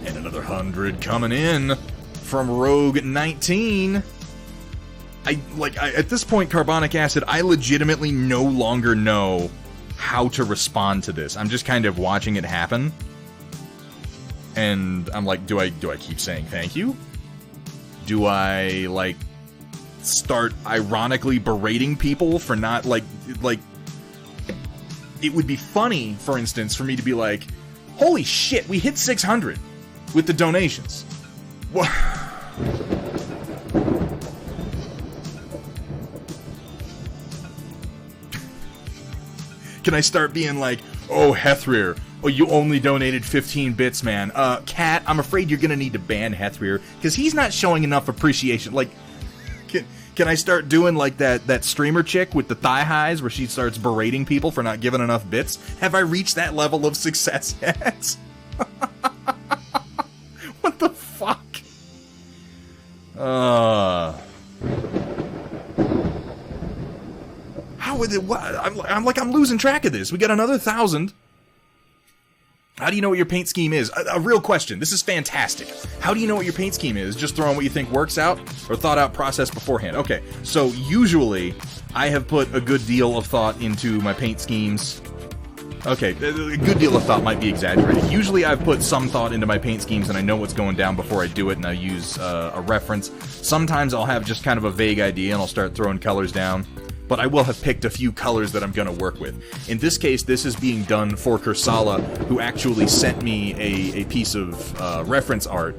And another 100 coming in from Rogue 19. At this point, Carbonic Acid, I legitimately no longer know how to respond to this. I'm just kind of watching it happen. And I'm like, do I keep saying thank you? Do I, like, start ironically berating people for not, like, it would be funny, for instance, for me to be like, holy shit, we hit 600 with the donations. What? Can I start being like, oh, Hethrier, oh, you only donated 15 bits, man. Cat, I'm afraid you're gonna need to ban Hethrier, because he's not showing enough appreciation. Like, can I start doing like that streamer chick with the thigh highs, where she starts berating people for not giving enough bits? Have I reached that level of success yet? What the fuck? How would it? What? I'm losing track of this. We got another 1,000. How do you know what your paint scheme is? A real question. This is fantastic. How do you know what your paint scheme is? Just throwing what you think works out, or thought out process beforehand? Okay, so usually I have put a good deal of thought into my paint schemes. Okay, a good deal of thought might be exaggerated. Usually I've put some thought into my paint schemes and I know what's going down before I do it, and I use a reference. Sometimes I'll have just kind of a vague idea and I'll start throwing colors down. But I will have picked a few colors that I'm going to work with. In this case, this is being done for Kursala, who actually sent me a piece of reference art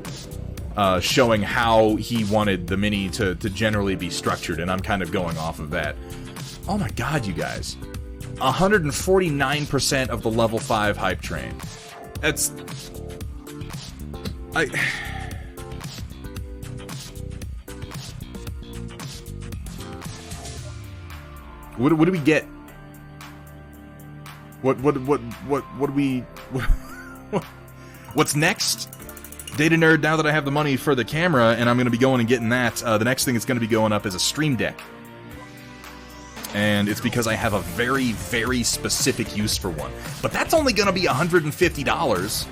showing how he wanted the mini to generally be structured, and I'm kind of going off of that. Oh my god, you guys. 149% of the level 5 hype train. That's... What do we get? What do we... What's next? Data Nerd, now that I have the money for the camera, and I'm going to be going and getting that, the next thing that's going to be going up is a Stream Deck. And it's because I have a very, very specific use for one. But that's only going to be $150.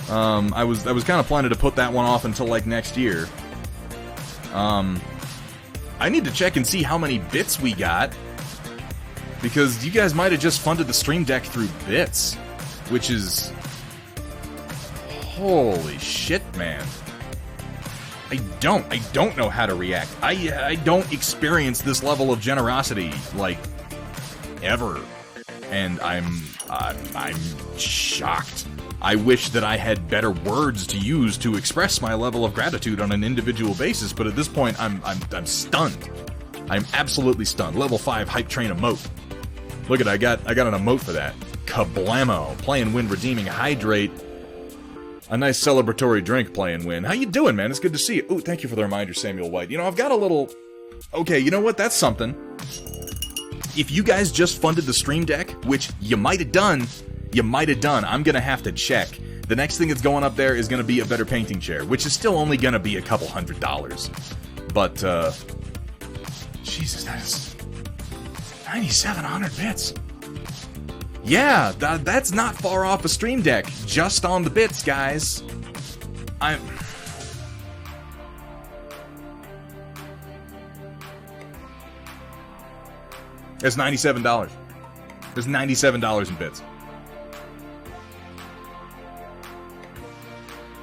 I was kind of planning to put that one off until, like, next year. I need to check and see how many bits we got, because you guys might have just funded the Stream Deck through bits, which is... Holy shit, man. I don't know how to react. I don't experience this level of generosity, like, ever. And I'm shocked. I wish that I had better words to use to express my level of gratitude on an individual basis, but at this point, I'm stunned. I'm absolutely stunned. Level 5 hype train emote. Look at it, I got an emote for that. Kablamo. Play and win, redeeming hydrate. A nice celebratory drink, play and win. How you doing, man? It's good to see you. Ooh, thank you for the reminder, Samuel White. You know, I've got a little... Okay, you know what? That's something. If you guys just funded the Stream Deck, which you might have done, I'm gonna have to check, The next thing that's going up there is going to be a better painting chair, which is still only going to be a couple $100. But, Jesus, that is 9,700 bits. Yeah, that's not far off a Stream Deck, just on the bits, guys. There's $97. There's $97 in bits.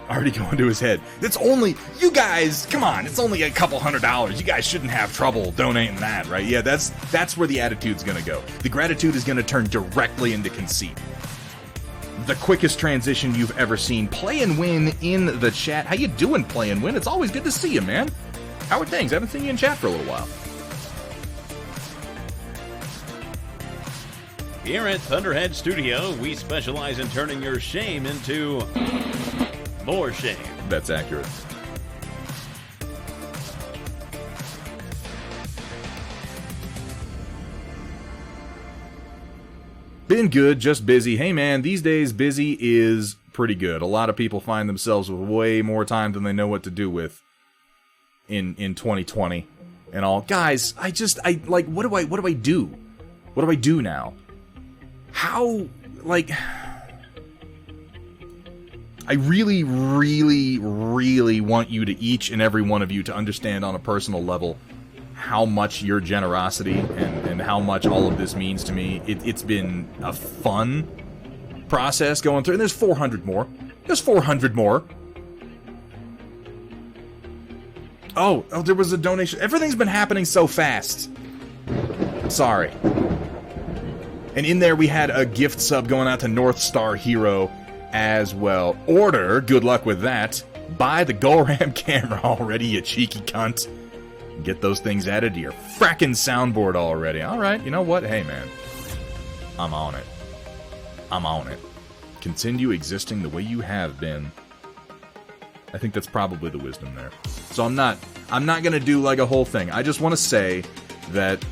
Already going to his head. It's only, you guys, come on, it's only a couple $100. You guys shouldn't have trouble donating that, right? Yeah, that's where the attitude's gonna go. The gratitude is gonna turn directly into conceit. The quickest transition you've ever seen. Play and Win in the chat. How you doing, Play and Win? It's always good to see you, man. How are things? I haven't seen you in chat for a little while. Here at Thunderhead Studio, we specialize in turning your shame into more shame. That's accurate. Been good, just busy. Hey man, these days busy is pretty good. A lot of people find themselves with way more time than they know what to do with in 2020 and all. Guys, I like, what do I do? What do I do now? How, like, I really, really, really want you to, each and every one of you, to understand on a personal level how much your generosity and how much all of this means to me. It's been a fun process going through, and there's 400 more. There's 400 more. Oh, there was a donation. Everything's been happening so fast. Sorry. And in there we had a gift sub going out to North Star Hero as well. Order, good luck with that. Buy the Golram camera already, you cheeky cunt. Get those things added to your frackin' soundboard already. Alright, you know what? Hey man. I'm on it. I'm on it. Continue existing the way you have been. I think that's probably the wisdom there. So I'm not gonna do like a whole thing. I just want to say that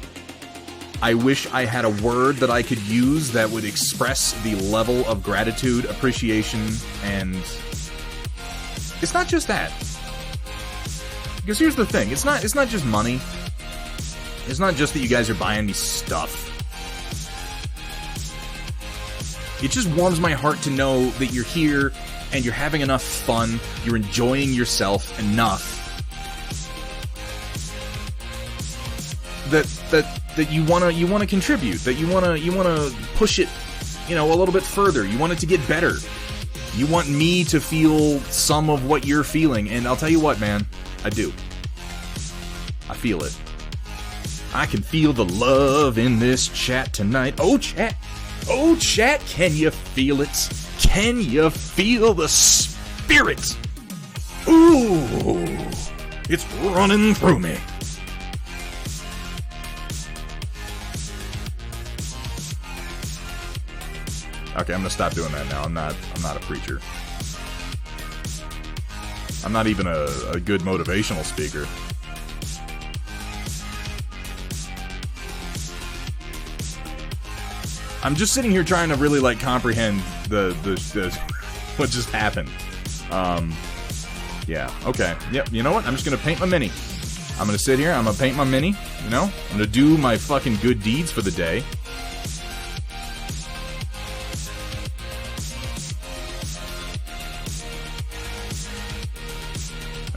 I wish I had a word that I could use that would express the level of gratitude, appreciation, and it's not just that. Because here's the thing, it's not just money. It's not just that you guys are buying me stuff. It just warms my heart to know that you're here and you're having enough fun, you're enjoying yourself enough that you wanna contribute, that you wanna push it, you know, a little bit further. You want it to get better. You want me to feel some of what you're feeling, and I'll tell you what, man, I do. I feel it. I can feel the love in this chat tonight. Oh chat, can you feel it? Can you feel the spirit? Ooh, it's running through me. Okay, I'm gonna stop doing that now. I'm not a preacher. I'm not even a good motivational speaker. I'm just sitting here trying to really like comprehend the what just happened. Yeah, okay. Yep, you know what? I'm just gonna paint my mini. I'm gonna sit here, I'm gonna paint my mini, you know? I'm gonna do my fucking good deeds for the day.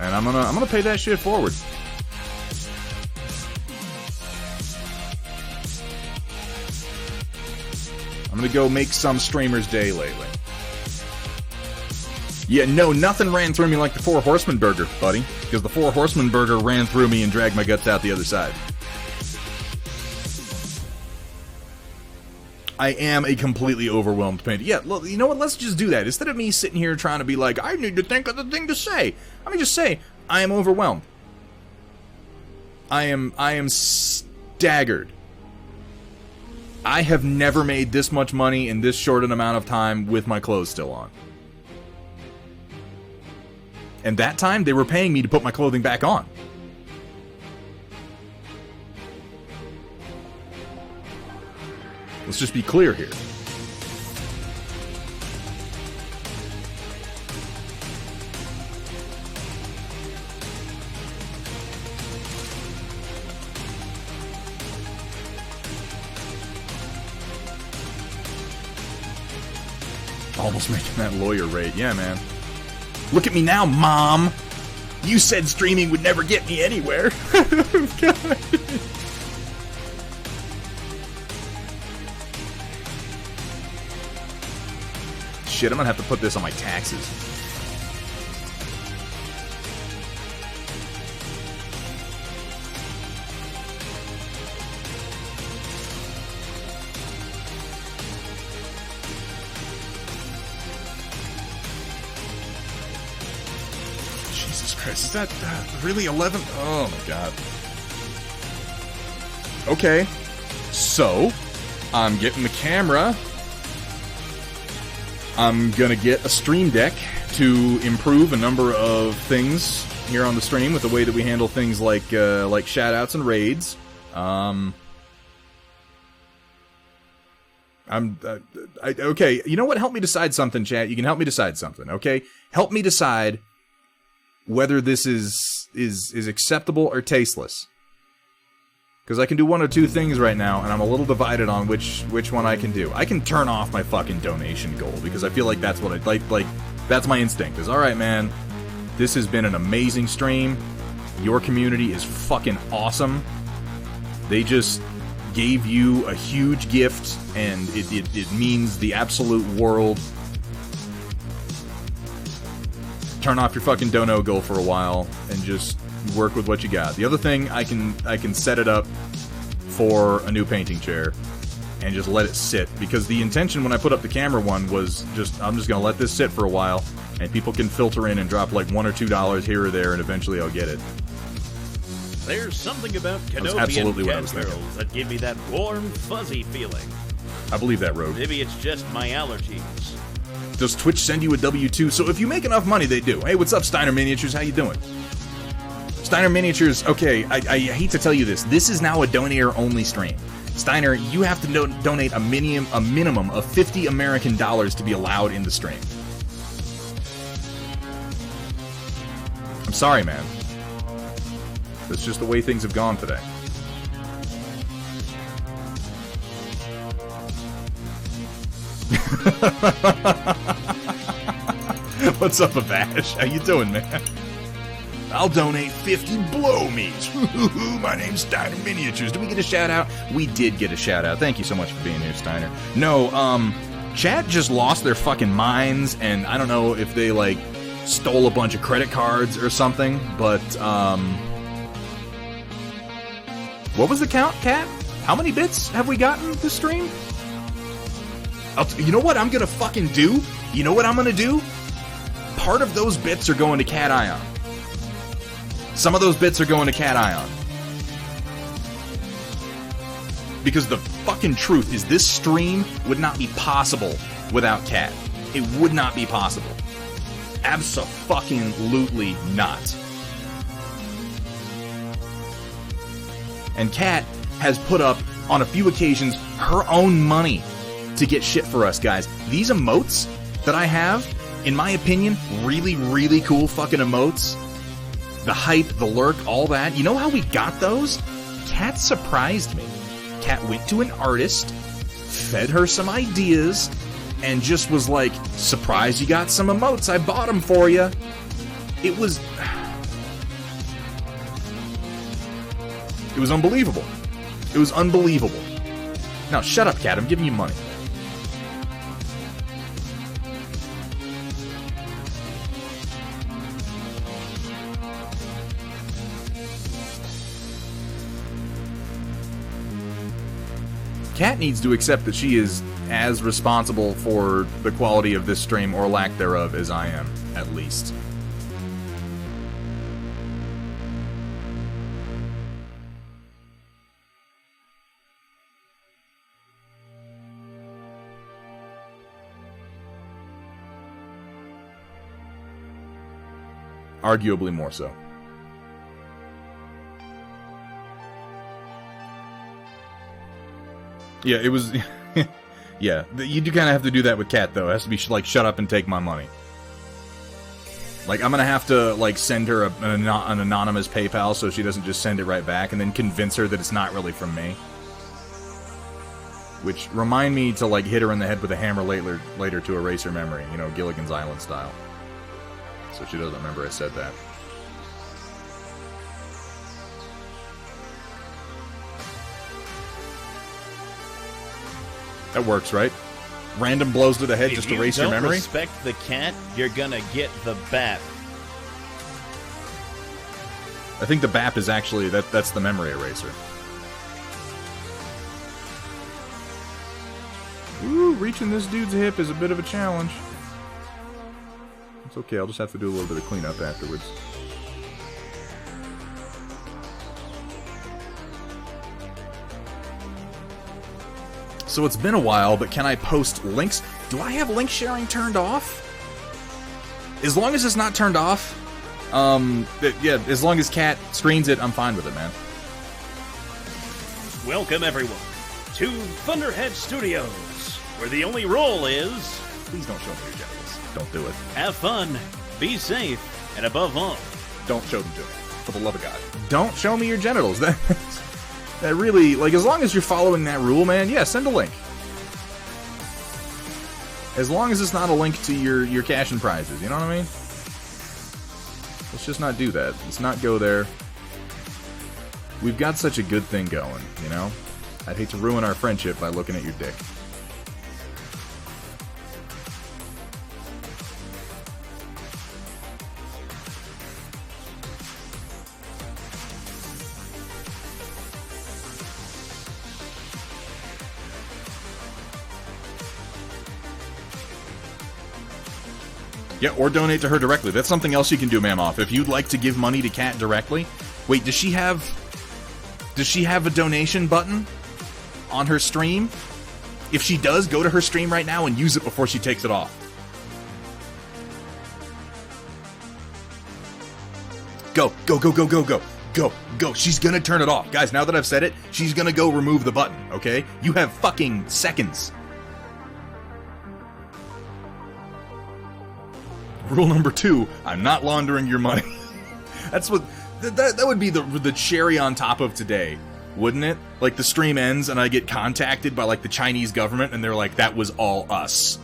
And I'm gonna pay that shit forward. I'm gonna go make some streamer's day lately. Yeah, no, nothing ran through me like the 4 Horsemen burger, buddy. Because the 4 Horsemen burger ran through me and dragged my guts out the other side. I am a completely overwhelmed painter. Yeah, look, you know what? Let's just do that. Instead of me sitting here trying to be like, I need to think of the thing to say. Let me just say, I am overwhelmed. I am staggered. I have never made this much money in this short an amount of time with my clothes still on. And that time, they were paying me to put my clothing back on. Let's just be clear here. Almost making that lawyer rate. Yeah, man. Look at me now, Mom! You said streaming would never get me anywhere. God. Shit, I'm gonna have to put this on my taxes. Jesus Christ, is that really 11? Oh my god. Okay, so I'm getting the camera. I'm gonna get a stream deck to improve a number of things here on the stream with the way that we handle things like shoutouts and raids. Okay, you know what? Help me decide something, chat. You can help me decide something, okay? Help me decide whether this is acceptable or tasteless. Because I can do one or two things right now, and I'm a little divided on which one I can do. I can turn off my fucking donation goal, because I feel like that's what I like, that's my instinct, is, alright man, this has been an amazing stream, your community is fucking awesome, they just gave you a huge gift, and it means the absolute world. Turn off your fucking dono goal for a while, and just work with what you got. The other thing, I can set it up for a new painting chair and just let it sit, because the intention when I put up the camera one was I'm just gonna let this sit for a while and people can filter in and drop like $1 or $2 here or there, and eventually I'll get it. There's something about Canopian cat girls that give me that warm, fuzzy feeling. I believe that, Rogue. Maybe it's just my allergies. Does Twitch send you a W-2? So if you make enough money, they do. Hey, what's up, Steiner Miniatures? How you doing? Steiner Miniatures, okay, I hate to tell you this. This is now a donator-only stream. Steiner, you have to donate a minimum of $50 American to be allowed in the stream. I'm sorry, man. That's just the way things have gone today. What's up, Avash? How you doing, man? I'll donate 50 blow me's. My name's Steiner Miniatures. Did we get a shout out? We did get a shout out. Thank you so much for being here, Steiner. No, chat just lost their fucking minds, and I don't know if they, like, stole a bunch of credit cards or something, but, what was the count, Cat? How many bits have we gotten this stream? You know what I'm gonna fucking do? You know what I'm gonna do? Part of those bits are going to Cat Ion. Some of those bits are going to Cat Ion. Because the fucking truth is this stream would not be possible without Cat. It would not be possible. Abso-fucking-lutely not. And Cat has put up, on a few occasions, her own money to get shit for us, guys. These emotes that I have, in my opinion, really, really cool fucking emotes. The hype, the lurk, all that. You know how we got those? Cat surprised me. Cat went to an artist, fed her some ideas, and just was like, surprised you got some emotes, I bought them for you. It was unbelievable. It was unbelievable. Now, shut up, Cat, I'm giving you money. Cat needs to accept that she is as responsible for the quality of this stream, or lack thereof, as I am, at least. Arguably more so. Yeah, it was... yeah, you do kind of have to do that with Cat, though. It has to be, like, shut up and take my money. Like, I'm gonna have to, like, send her an anonymous PayPal so she doesn't just send it right back, and then convince her that it's not really from me. Which remind me to, like, hit her in the head with a hammer later to erase her memory. You know, Gilligan's Island style. So she doesn't remember I said that. That works, right? Random blows to the head just to erase your memory? If you don't respect the cat, you're gonna get the bat. I think the BAP is actually, that's the memory eraser. Ooh, reaching this dude's hip is a bit of a challenge. It's okay, I'll just have to do a little bit of cleanup afterwards. So it's been a while, but can I post links? Do I have link sharing turned off? As long as it's not turned off, yeah, as long as Cat screens it, I'm fine with it, man. Welcome, everyone, to Thunderhead Studios, where the only rule is... Please don't show me your genitals. Don't do it. Have fun, be safe, and above all... Don't show them to me. For the love of God. Don't show me your genitals. That really, like, as long as you're following that rule, man, yeah, send a link. As long as it's not a link to your cash and prizes, you know what I mean? Let's just not do that. Let's not go there. We've got such a good thing going, you know? I'd hate to ruin our friendship by looking at your dick. Yeah, or donate to her directly. That's something else you can do, Mammoth. If you'd like to give money to Kat directly... Wait, does she have a donation button on her stream? If she does, go to her stream right now and use it before she takes it off. Go, go, go, go, go, go. Go, go. She's gonna turn it off. Guys, now that I've said it, she's gonna go remove the button, okay? You have fucking seconds. Rule number 2, I'm not laundering your money. That's what... That would be the cherry on top of today, wouldn't it? Like, the stream ends and I get contacted by, like, the Chinese government and they're like, that was all us.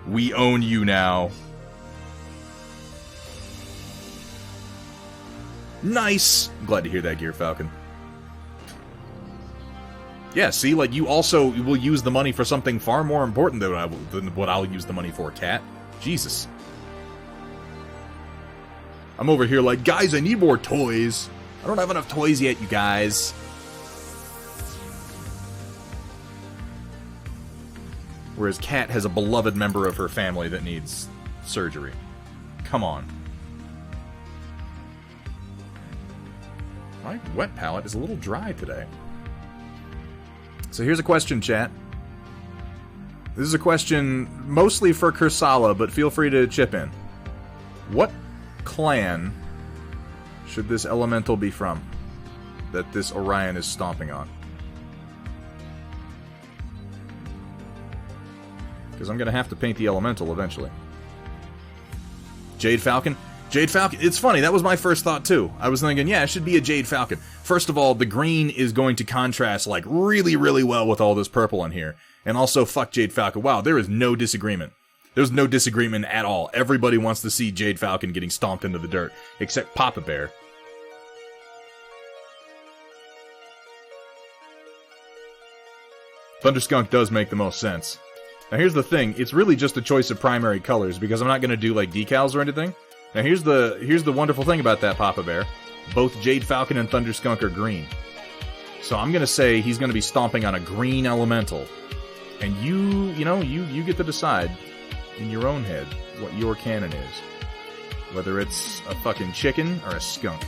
We own you now. Nice! I'm glad to hear that, Gear Falcon. Yeah, see, like, you also will use the money for something far more important than what I'll use the money for, Cat. Jesus. I'm over here like, guys, I need more toys. I don't have enough toys yet, you guys. Whereas Cat has a beloved member of her family that needs surgery. Come on. My wet palette is a little dry today. So here's a question, chat. This is a question mostly for Kursala, but feel free to chip in. What clan should this elemental be from that this Orion is stomping on? Because I'm going to have to paint the elemental eventually. Jade Falcon? Jade Falcon, it's funny, that was my first thought too. I was thinking, yeah, it should be a Jade Falcon. First of all, the green is going to contrast, like, really, really well with all this purple in here. And also, fuck Jade Falcon. Wow, there is no disagreement. There's no disagreement at all. Everybody wants to see Jade Falcon getting stomped into the dirt, except Papa Bear. Thunderskunk does make the most sense. Now here's the thing, it's really just a choice of primary colors, because I'm not going to do, like, decals or anything. Now here's the wonderful thing about that Papa Bear. Both Jade Falcon and Thunderskunk are green. So I'm going to say he's going to be stomping on a green elemental. And you get to decide in your own head what your canon is. Whether it's a fucking chicken or a skunk.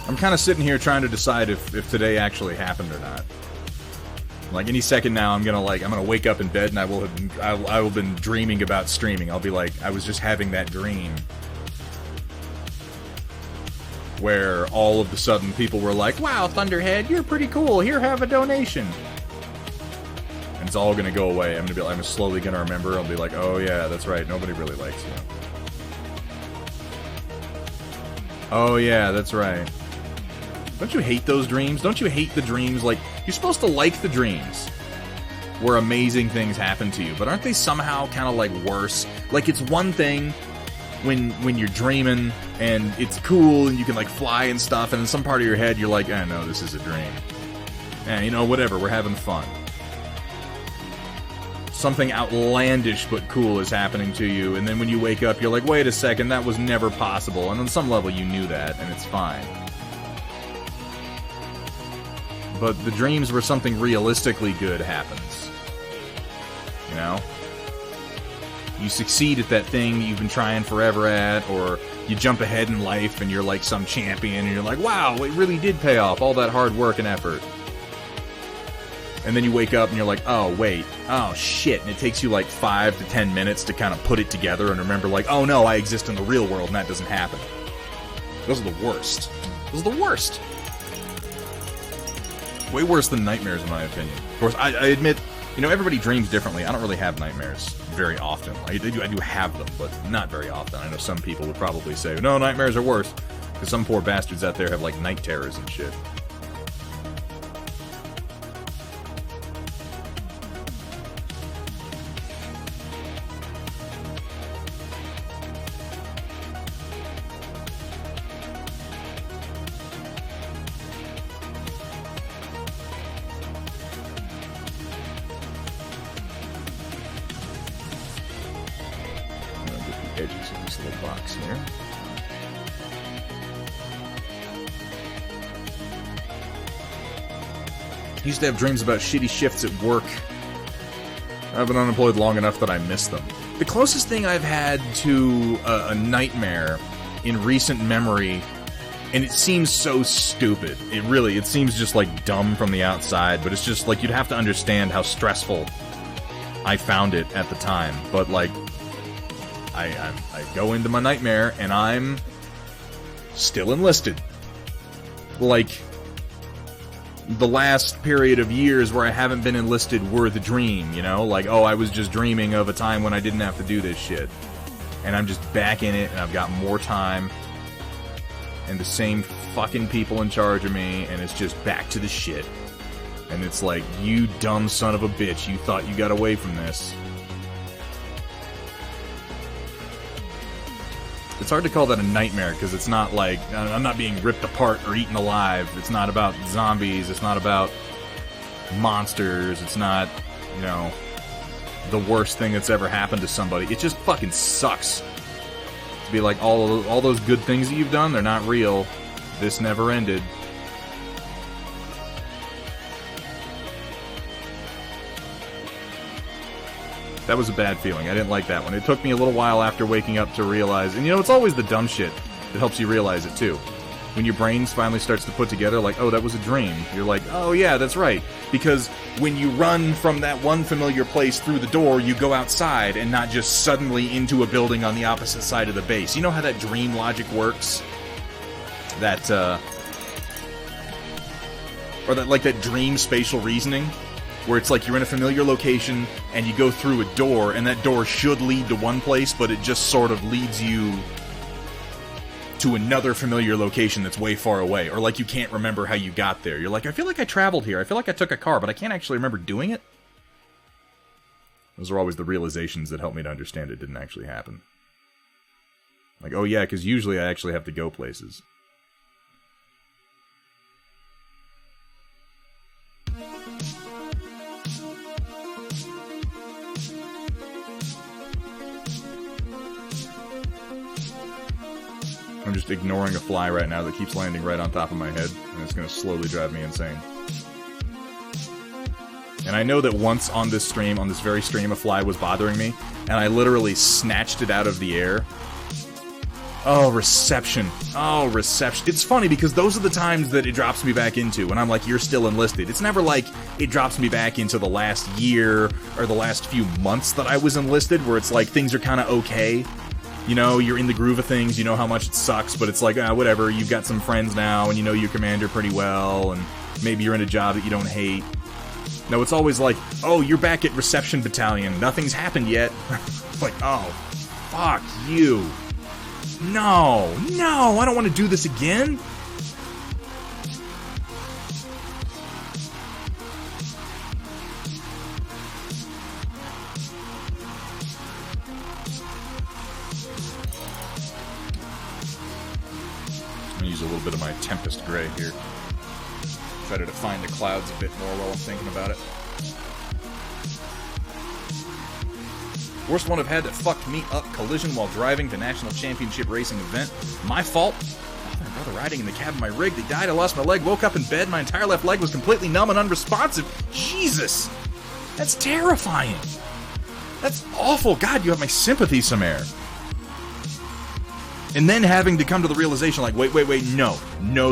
I'm kind of sitting here trying to decide if today actually happened or not. Like, any second now, I'm gonna wake up in bed and I will have been dreaming about streaming. I'll be like, I was just having that dream where all of a sudden people were like, wow, Thunderhead, you're pretty cool. Here, have a donation. And it's all gonna go away. I'm slowly gonna remember. I'll be like, oh yeah, that's right. Nobody really likes you. Oh yeah, that's right. Don't you hate those dreams? Don't you hate the dreams? Like, you're supposed to like the dreams where amazing things happen to you, but aren't they somehow kind of like worse? Like, it's one thing when you're dreaming and it's cool and you can like fly and stuff, and in some part of your head you're like, eh, no, this is a dream. And you know, whatever, we're having fun. Something outlandish but cool is happening to you, and then when you wake up, you're like, wait a second, that was never possible. And on some level, you knew that, and it's fine. But the dreams where something realistically good happens. You know? You succeed at that thing you've been trying forever at, or you jump ahead in life and you're like some champion, and you're like, wow, it really did pay off, all that hard work and effort. And then you wake up and you're like, oh, wait, oh, shit. And it takes you like 5 to 10 minutes to kind of put it together and remember, like, oh no, I exist in the real world and that doesn't happen. Those are the worst. Those are the worst. Way worse than nightmares, in my opinion. Of course, I admit, you know, everybody dreams differently. I don't really have nightmares very often. I do have them, but not very often. I know some people would probably say, no, nightmares are worse. Because some poor bastards out there have, like, night terrors and shit. Edges of this little box here. I used to have dreams about shitty shifts at work. I've been unemployed long enough that I miss them. The closest thing I've had to a nightmare in recent memory, and it seems so stupid. It seems just like dumb from the outside, but it's just like you'd have to understand how stressful I found it at the time. But like, I go into my nightmare, and I'm still enlisted. Like, the last period of years where I haven't been enlisted were the dream, you know? Like, oh, I was just dreaming of a time when I didn't have to do this shit. And I'm just back in it, and I've got more time, and the same fucking people in charge of me, and it's just back to the shit. And it's like, you dumb son of a bitch, you thought you got away from this. It's hard to call that a nightmare, because it's not like, I'm not being ripped apart or eaten alive. It's not about zombies, it's not about monsters, it's not, you know, the worst thing that's ever happened to somebody. It just fucking sucks. To be like, all those good things that you've done, they're not real. This never ended. That was a bad feeling. I didn't like that one. It took me a little while after waking up to realize, and you know, it's always the dumb shit that helps you realize it too. When your brain finally starts to put together, like, oh, that was a dream. You're like, oh yeah, that's right. Because when you run from that one familiar place through the door, you go outside and not just suddenly into a building on the opposite side of the base. You know how that dream logic works? That, or that, like, that dream spatial reasoning? Where it's like you're in a familiar location, and you go through a door, and that door should lead to one place, but it just sort of leads you to another familiar location that's way far away. Or like you can't remember how you got there. You're like, I feel like I traveled here. I feel like I took a car, but I can't actually remember doing it. Those are always the realizations that help me to understand it didn't actually happen. Like, oh yeah, because usually I actually have to go places. I'm just ignoring a fly right now that keeps landing right on top of my head, and it's going to slowly drive me insane. And I know that once on this stream, on this very stream, a fly was bothering me, and I literally snatched it out of the air Oh, reception. Oh, reception. It's funny because those are the times that it drops me back into when I'm like, you're still enlisted. It's never like it drops me back into the last year or the last few months that I was enlisted, where it's like things are kind of okay. You know, you're in the groove of things, you know how much it sucks, but it's like, whatever, you've got some friends now, and you know your commander pretty well, and maybe you're in a job that you don't hate. No, it's always like, oh, you're back at reception battalion, nothing's happened yet. Like, oh, fuck you. No, I don't want to do this again. I'm gonna use a little bit of my Tempest Gray here. Try to define the clouds a bit more while I'm thinking about it. Worst one I've had that fucked me up: collision while driving to national championship racing event. My fault. Father and brother riding in the cab of my rig. They died. I lost my leg. Woke up in bed. My entire left leg was completely numb and unresponsive. Jesus, that's terrifying. That's awful. God, you have my sympathy, Samare. And then having to come to the realization, like, wait, no,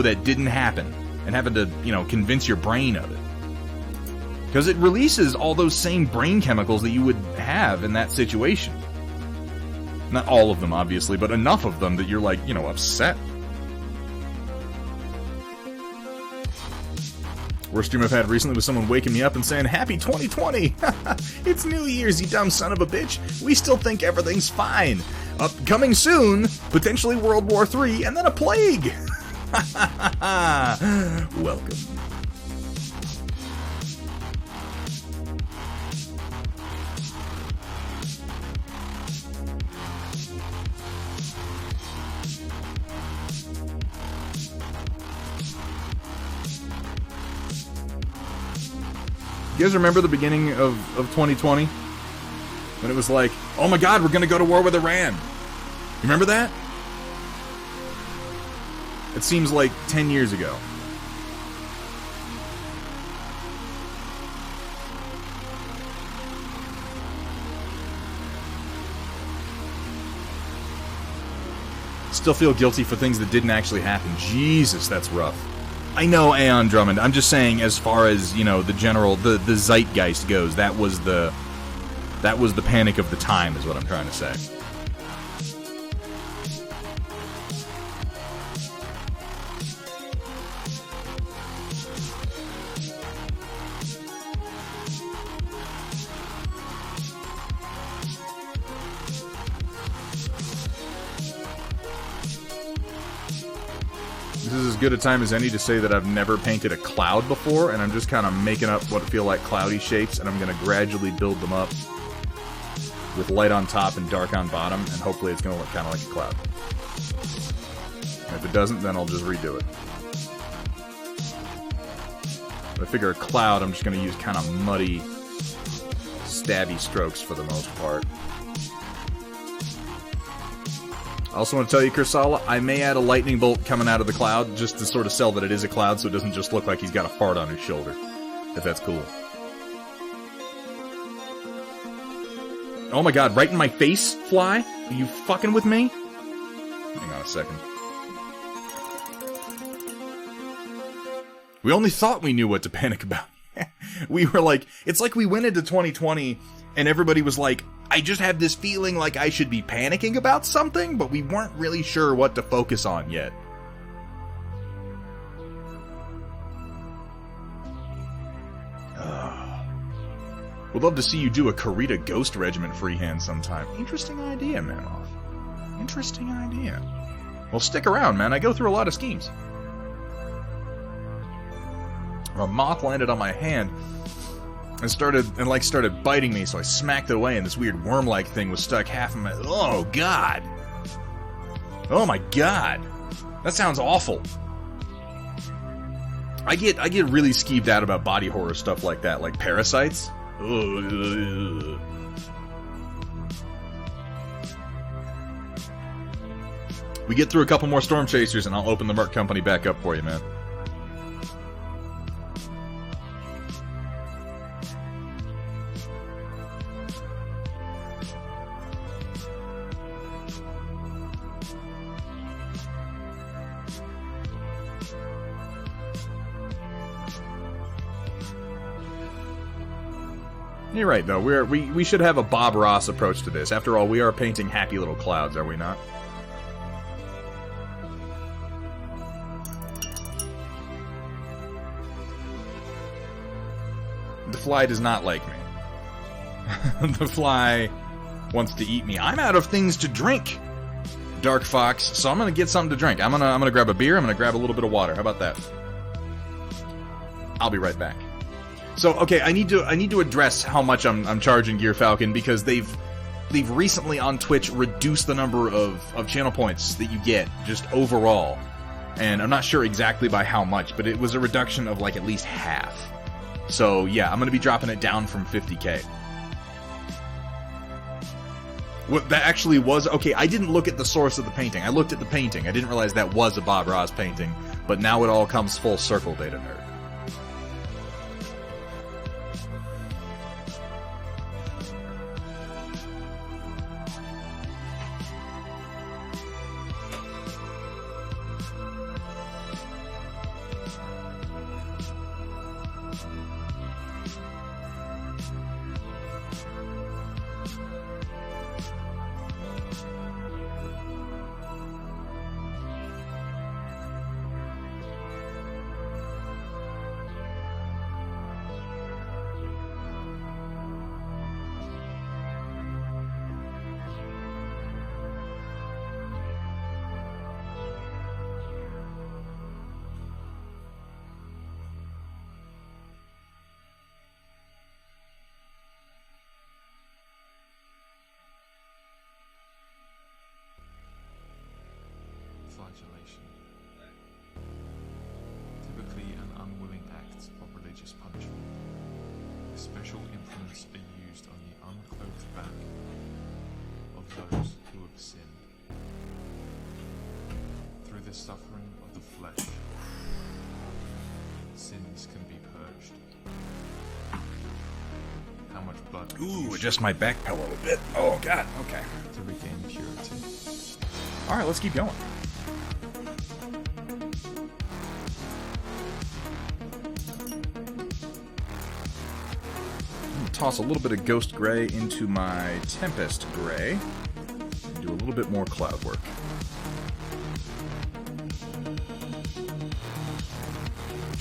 that didn't happen, and having to, convince your brain of it. Because it releases all those same brain chemicals that you would have in that situation. Not all of them, obviously, but enough of them that you're, like, upset. Worst dream I've had recently was someone waking me up and saying, "Happy 2020! It's New Year's, you dumb son of a bitch! We still think everything's fine! Coming soon, potentially World War III, and then a plague!" Welcome. You guys remember the beginning of 2020? When it was like, oh my god, we're gonna go to war with Iran. You remember that? It seems like 10 years ago. Still feel guilty for things that didn't actually happen. Jesus, that's rough. I know, Aeon Drummond. I'm just saying, as far as, the general, the zeitgeist goes, that was the panic of the time, is what I'm trying to say. This is as good a time as any to say that I've never painted a cloud before, and I'm just kind of making up what feel like cloudy shapes, and I'm going to gradually build them up with light on top and dark on bottom, and hopefully it's going to look kind of like a cloud. And if it doesn't, then I'll just redo it. But I figure a cloud, I'm just going to use kind of muddy, stabby strokes for the most part. I also want to tell you, Kursala, I may add a lightning bolt coming out of the cloud just to sort of sell that it is a cloud so it doesn't just look like he's got a fart on his shoulder. If that's cool. Oh my god, right in my face, Fly? Are you fucking with me? Hang on a second. We only thought we knew what to panic about. We were like, it's like we went into 2020 and everybody was like, I just have this feeling like I should be panicking about something, but we weren't really sure what to focus on yet. Would love to see you do a Karita Ghost Regiment freehand sometime. Interesting idea, Manoff. Interesting idea. Well, stick around, man. I go through a lot of schemes. A moth landed on my hand and started biting me, so I smacked it away, and this weird worm-like thing was stuck half in my... Oh, God! Oh, my God! That sounds awful. I get really skeeved out about body horror stuff like that, like parasites. Ugh. We get through a couple more Stormchasers, and I'll open the Merc Company back up for you, man. You're right, though. We should have a Bob Ross approach to this. After all, we are painting happy little clouds, are we not? The fly does not like me. The fly wants to eat me. I'm out of things to drink, Dark Fox, so I'm gonna get something to drink. I'm gonna grab a beer, I'm gonna grab a little bit of water. How about that? I'll be right back. So, okay, I need to address how much I'm charging Gear Falcon, because they've recently on Twitch reduced the number of channel points that you get just overall. And I'm not sure exactly by how much, but it was a reduction of like at least half. So, yeah, I'm going to be dropping it down from 50k. What that actually was, okay, I didn't look at the source of the painting. I looked at the painting. I didn't realize that was a Bob Ross painting, but now it all comes full circle, Data Nerd. Flagellation. Typically an unwilling act of religious punishment. Special implements are used on the unclothed back of those who have sinned. Through the suffering of the flesh, sins can be purged. How much blood? Ooh, adjust my back pillow a bit. Oh, God, okay. To regain purity. Alright, let's keep going. Toss a little bit of Ghost Gray into my Tempest Gray. Do a little bit more cloud work.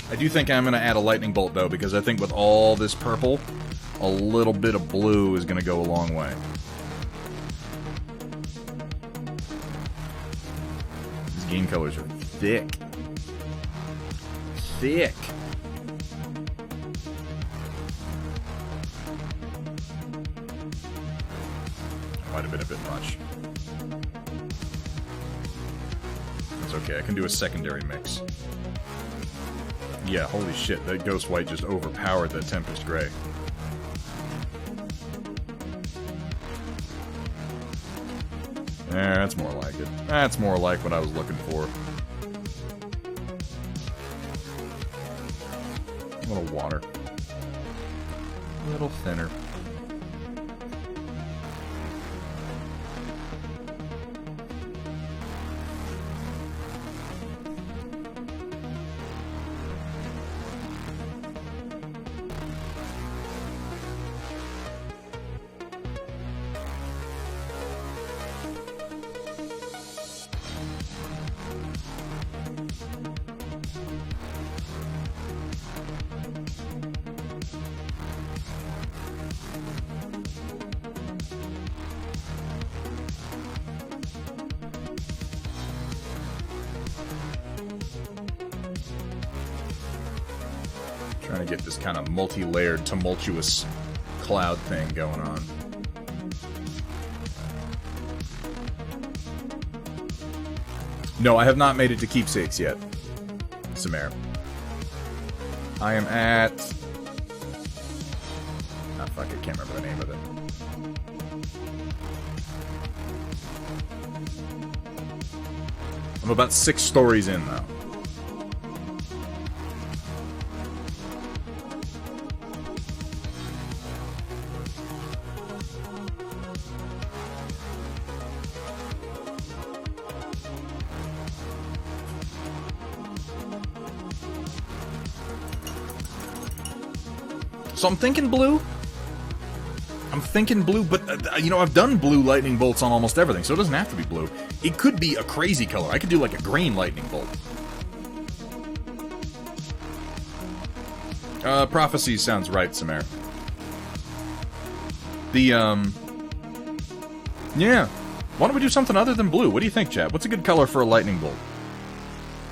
I do think I'm going to add a Lightning Bolt, though, because I think with all this purple, a little bit of blue is going to go a long way. These game colors are thick. Thick. Might have been a bit much. That's okay, I can do a secondary mix. Yeah, holy shit, that Ghost White just overpowered that Tempest Gray. That's more like it. That's more like what I was looking for. A little water. A little thinner. Trying to get this kind of multi-layered, tumultuous cloud thing going on. No, I have not made it to Keepsakes yet, Samara. I am at... Ah, fuck, I can't remember the name of it. I'm about 6 stories in, though. So I'm thinking blue. I'm thinking blue, but, you know, I've done blue lightning bolts on almost everything, so it doesn't have to be blue. It could be a crazy color. I could do, like, a green lightning bolt. Prophecy sounds right, Samara. Yeah. Why don't we do something other than blue? What do you think, chat? What's a good color for a lightning bolt?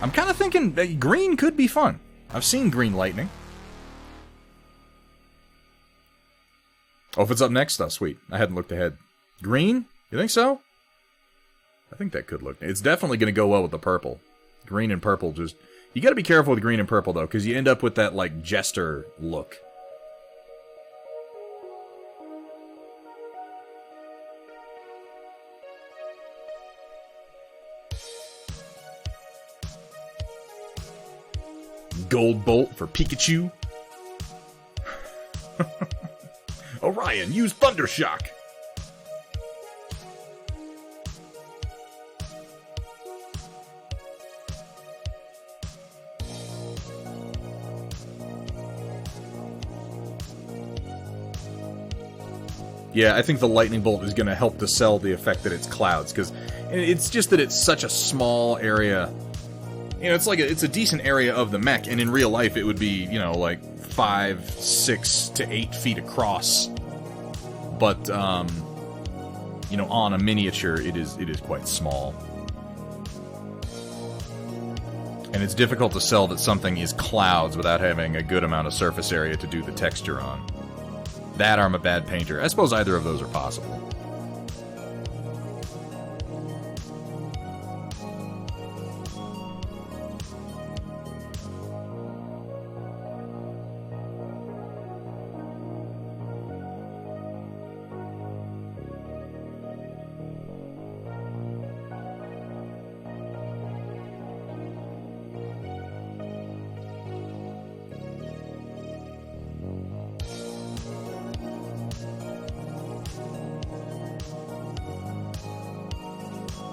I'm kind of thinking green could be fun. I've seen green lightning. Oh, if it's up next, sweet. I hadn't looked ahead. Green? You think so? I think that could look... It's definitely going to go well with the purple. Green and purple just... You gotta be careful with green and purple, though, because you end up with that, like, jester look. Gold bolt for Pikachu. Orion, use Thundershock. Yeah, I think the lightning bolt is going to help to sell the effect that it's clouds, because it's just that it's such a small area. You know, it's a decent area of the mech, and in real life it would be, you know, like 5, 6 to 8 feet across. But, you know, on a miniature, it is quite small. And it's difficult to sell that something is clouds without having a good amount of surface area to do the texture on. That or I'm a bad painter. I suppose either of those are possible.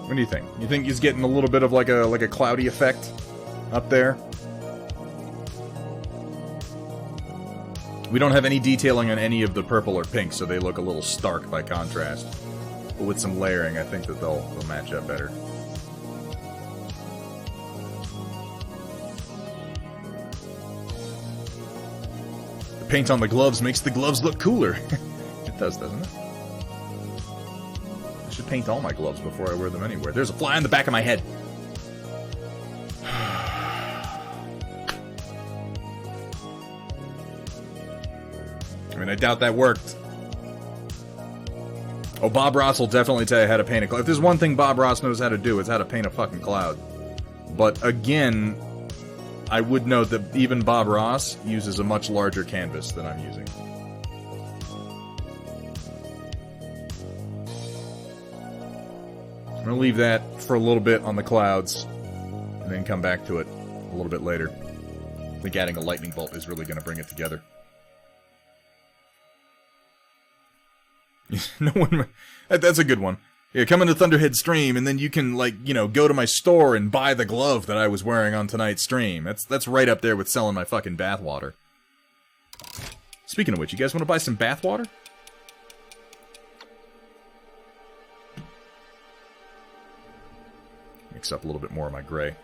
What do you think? You think he's getting a little bit of like a cloudy effect up there? We don't have any detailing on any of the purple or pink, so they look a little stark by contrast. But with some layering, I think that they'll match up better. The paint on the gloves makes the gloves look cooler. It does, doesn't it? I should paint all my gloves before I wear them anywhere. There's a fly on the back of my head. I mean, I doubt that worked. Oh, Bob Ross will definitely tell you how to paint a cloud. If there's one thing Bob Ross knows how to do, it's how to paint a fucking cloud. But again, I would note that even Bob Ross uses a much larger canvas than I'm using. I'm going to leave that for a little bit on the clouds, and then come back to it a little bit later. I think adding a lightning bolt is really going to bring it together. No one... That's a good one. Yeah, come into Thunderhead stream, and then you can, like, you know, go to my store and buy the glove that I was wearing on tonight's stream. That's right up there with selling my fucking bathwater. Speaking of which, you guys want to buy some bathwater? Mix up a little bit more of my gray.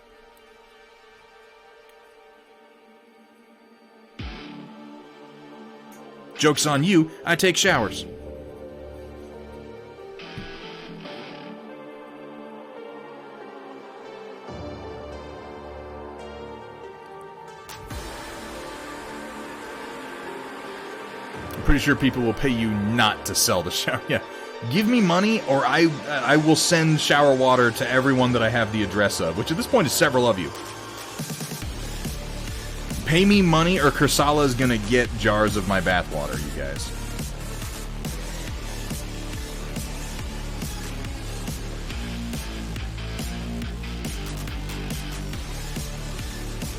Joke's on you, I take showers. I'm pretty sure people will pay you not to sell the shower. Yeah. Give me money, or I will send shower water to everyone that I have the address of, which at this point is several of you. Pay me money, or Kursala is gonna get jars of my bathwater, you guys.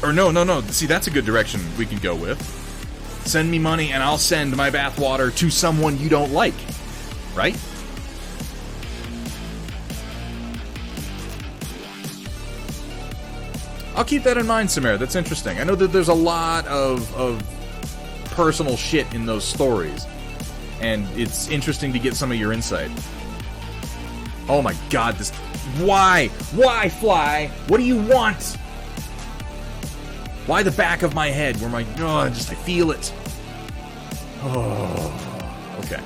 Or no. See, that's a good direction we can go with. Send me money, and I'll send my bathwater to someone you don't like. Right? I'll keep that in mind, Samara. That's interesting. I know that there's a lot of personal shit in those stories. and it's interesting to get some of your insight. Oh my god, this... Why? Why, Fly? What do you want? Why the back of my head where my... Oh, I feel it. Oh, okay.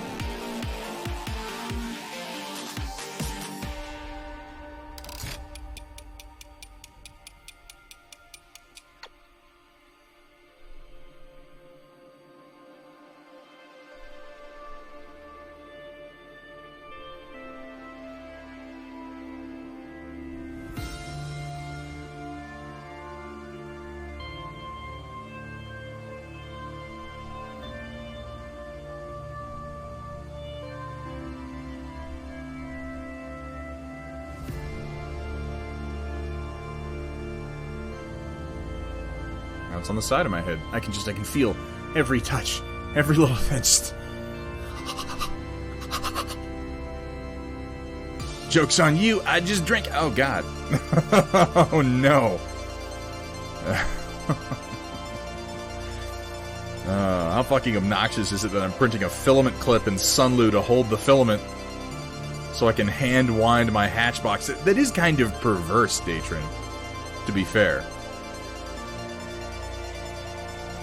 Now it's on the side of my head. I can feel every touch, every little thing. Joke's on you, I just drink. Oh, God. Oh, no. How fucking obnoxious is it that I'm printing a filament clip in Sunlu to hold the filament so I can hand wind my hatchbox? That is kind of perverse, Datron, to be fair.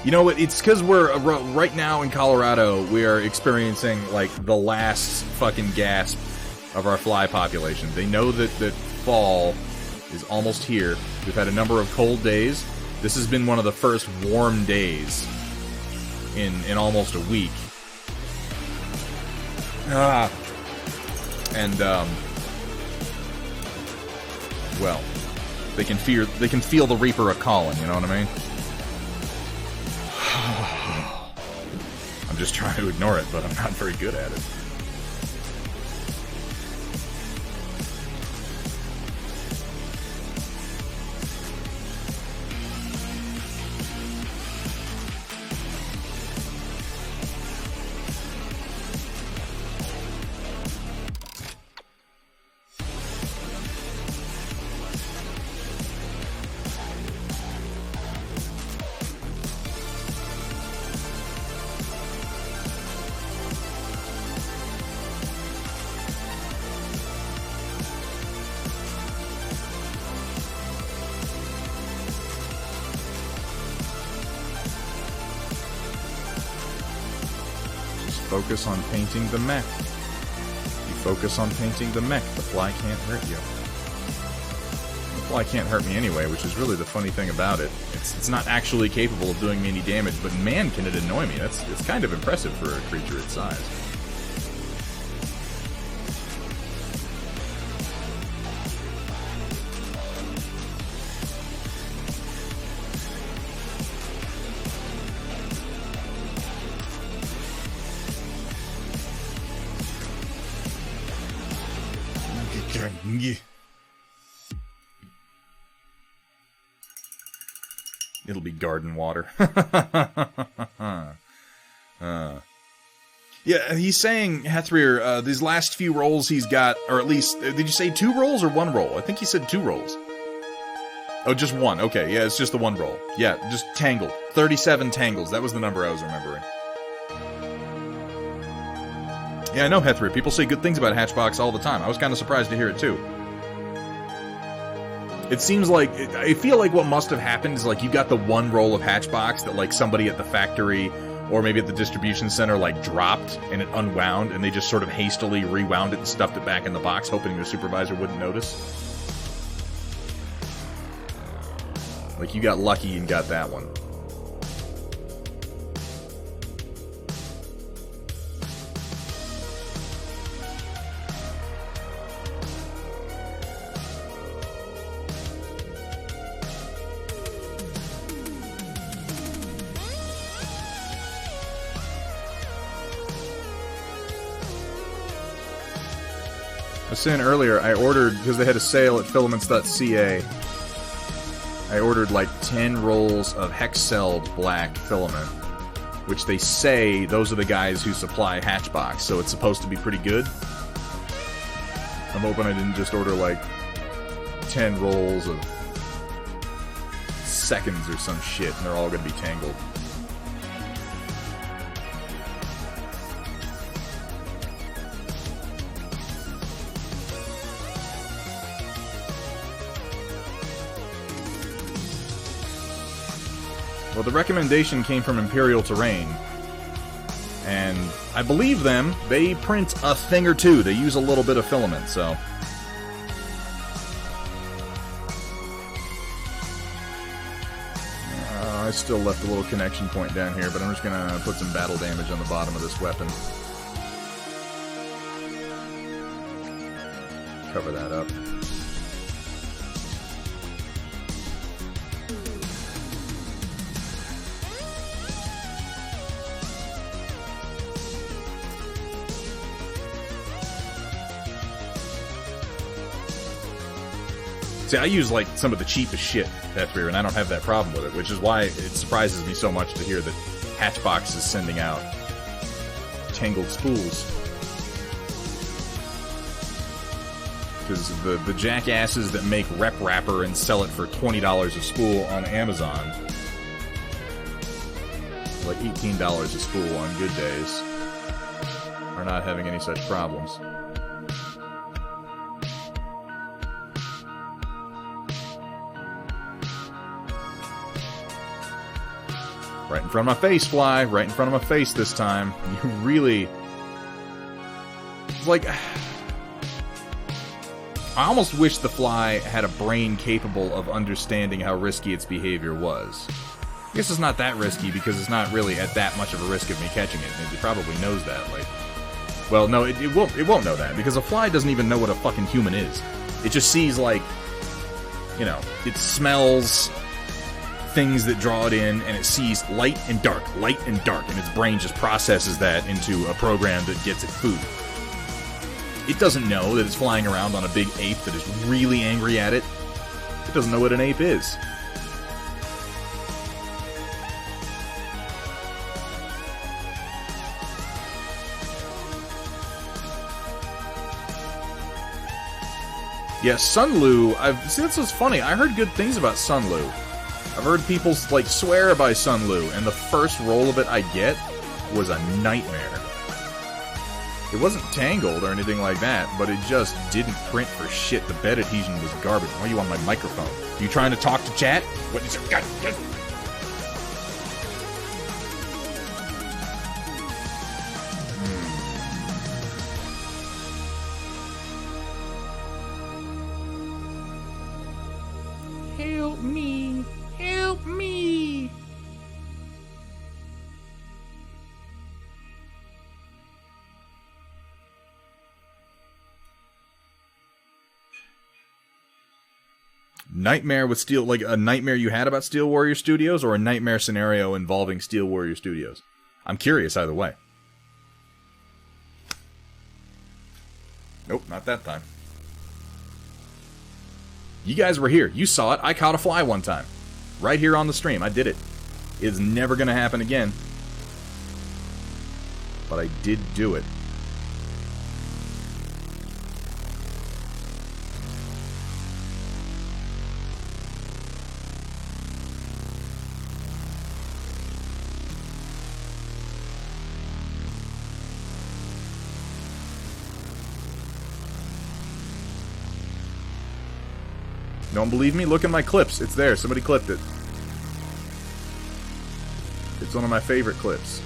You know what? It's because we're right now in Colorado. We are experiencing like the last fucking gasp of our fly population. They know that fall is almost here. We've had a number of cold days. This has been one of the first warm days in almost a week. Well, they can feel the Reaper a-calling. You know what I mean? I'm just trying to ignore it, but I'm not very good at it. Focus on painting the mech. You focus on painting the mech, the fly can't hurt you. The fly can't hurt me anyway, which is really the funny thing about it. It's not actually capable of doing me any damage, but man, can it annoy me. It's kind of impressive for a creature its size. It'll be garden water. Yeah, he's saying, Hethrier, these last few rolls he's got, or at least, did you say 2 rolls or 1 roll? I think he said 2 rolls. Oh, just 1. Okay, yeah, it's just the 1 roll. Yeah, just tangled. 37 tangles. That was the number I was remembering. Yeah, I know, Hethrier. People say good things about Hatchbox all the time. I was kind of surprised to hear it, too. It seems like, I feel like what must have happened is, like, you got the 1 roll of Hatchbox that, like, somebody at the factory or maybe at the distribution center, like, dropped and it unwound, and they just sort of hastily rewound it and stuffed it back in the box, hoping their supervisor wouldn't notice. Like, you got lucky and got that one. I was saying earlier, I ordered, because they had a sale at filaments.ca, I ordered like 10 rolls of Hex-Celled black filament, which they say those are the guys who supply Hatchbox, so it's supposed to be pretty good. I'm hoping I didn't just order like 10 rolls of seconds or some shit, and they're all going to be tangled. Well, the recommendation came from Imperial Terrain. And I believe them. They print a thing or two. They use a little bit of filament, so... I still left a little connection point down here, but I'm just gonna put some battle damage on the bottom of this weapon. Cover that up. See, I use, like, some of the cheapest shit that's rear, and I don't have that problem with it, which is why it surprises me so much to hear that Hatchbox is sending out tangled spools. Because the jackasses that make Rep Wrapper and sell it for $20 a spool on Amazon, like $18 a spool on good days, are not having any such problems. Right in front of my face, Fly. Right in front of my face this time. You really... It's like... I almost wish the Fly had a brain capable of understanding how risky its behavior was. I guess it's not that risky because it's not really at that much of a risk of me catching it. It probably knows that. Like, well, no, it won't know that because a fly doesn't even know what a fucking human is. It just sees, like, you know, it smells things that draw it in, and it sees light and dark, and its brain just processes that into a program that gets it food. It doesn't know that it's flying around on a big ape that is really angry at it. It doesn't know what an ape is. Yeah, Sunlu, see, that's what's funny. I heard good things about Sunlu. I've heard people, like, swear by Sunlu, and the first roll of it I get was a nightmare. It wasn't tangled or anything like that, but it just didn't print for shit. The bed adhesion was garbage. Why are you on my microphone? You trying to talk to chat? What is it? Help me! Help me! Nightmare with Steel, like a nightmare you had about Steel Warrior Studios, or a nightmare scenario involving Steel Warrior Studios? I'm curious either way. Nope, not that time. You guys were here. You saw it. I caught a fly one time. Right here on the stream. I did it. It's never going to happen again. But I did do it. Don't believe me? Look at my clips. It's there. Somebody clipped it. It's one of my favorite clips.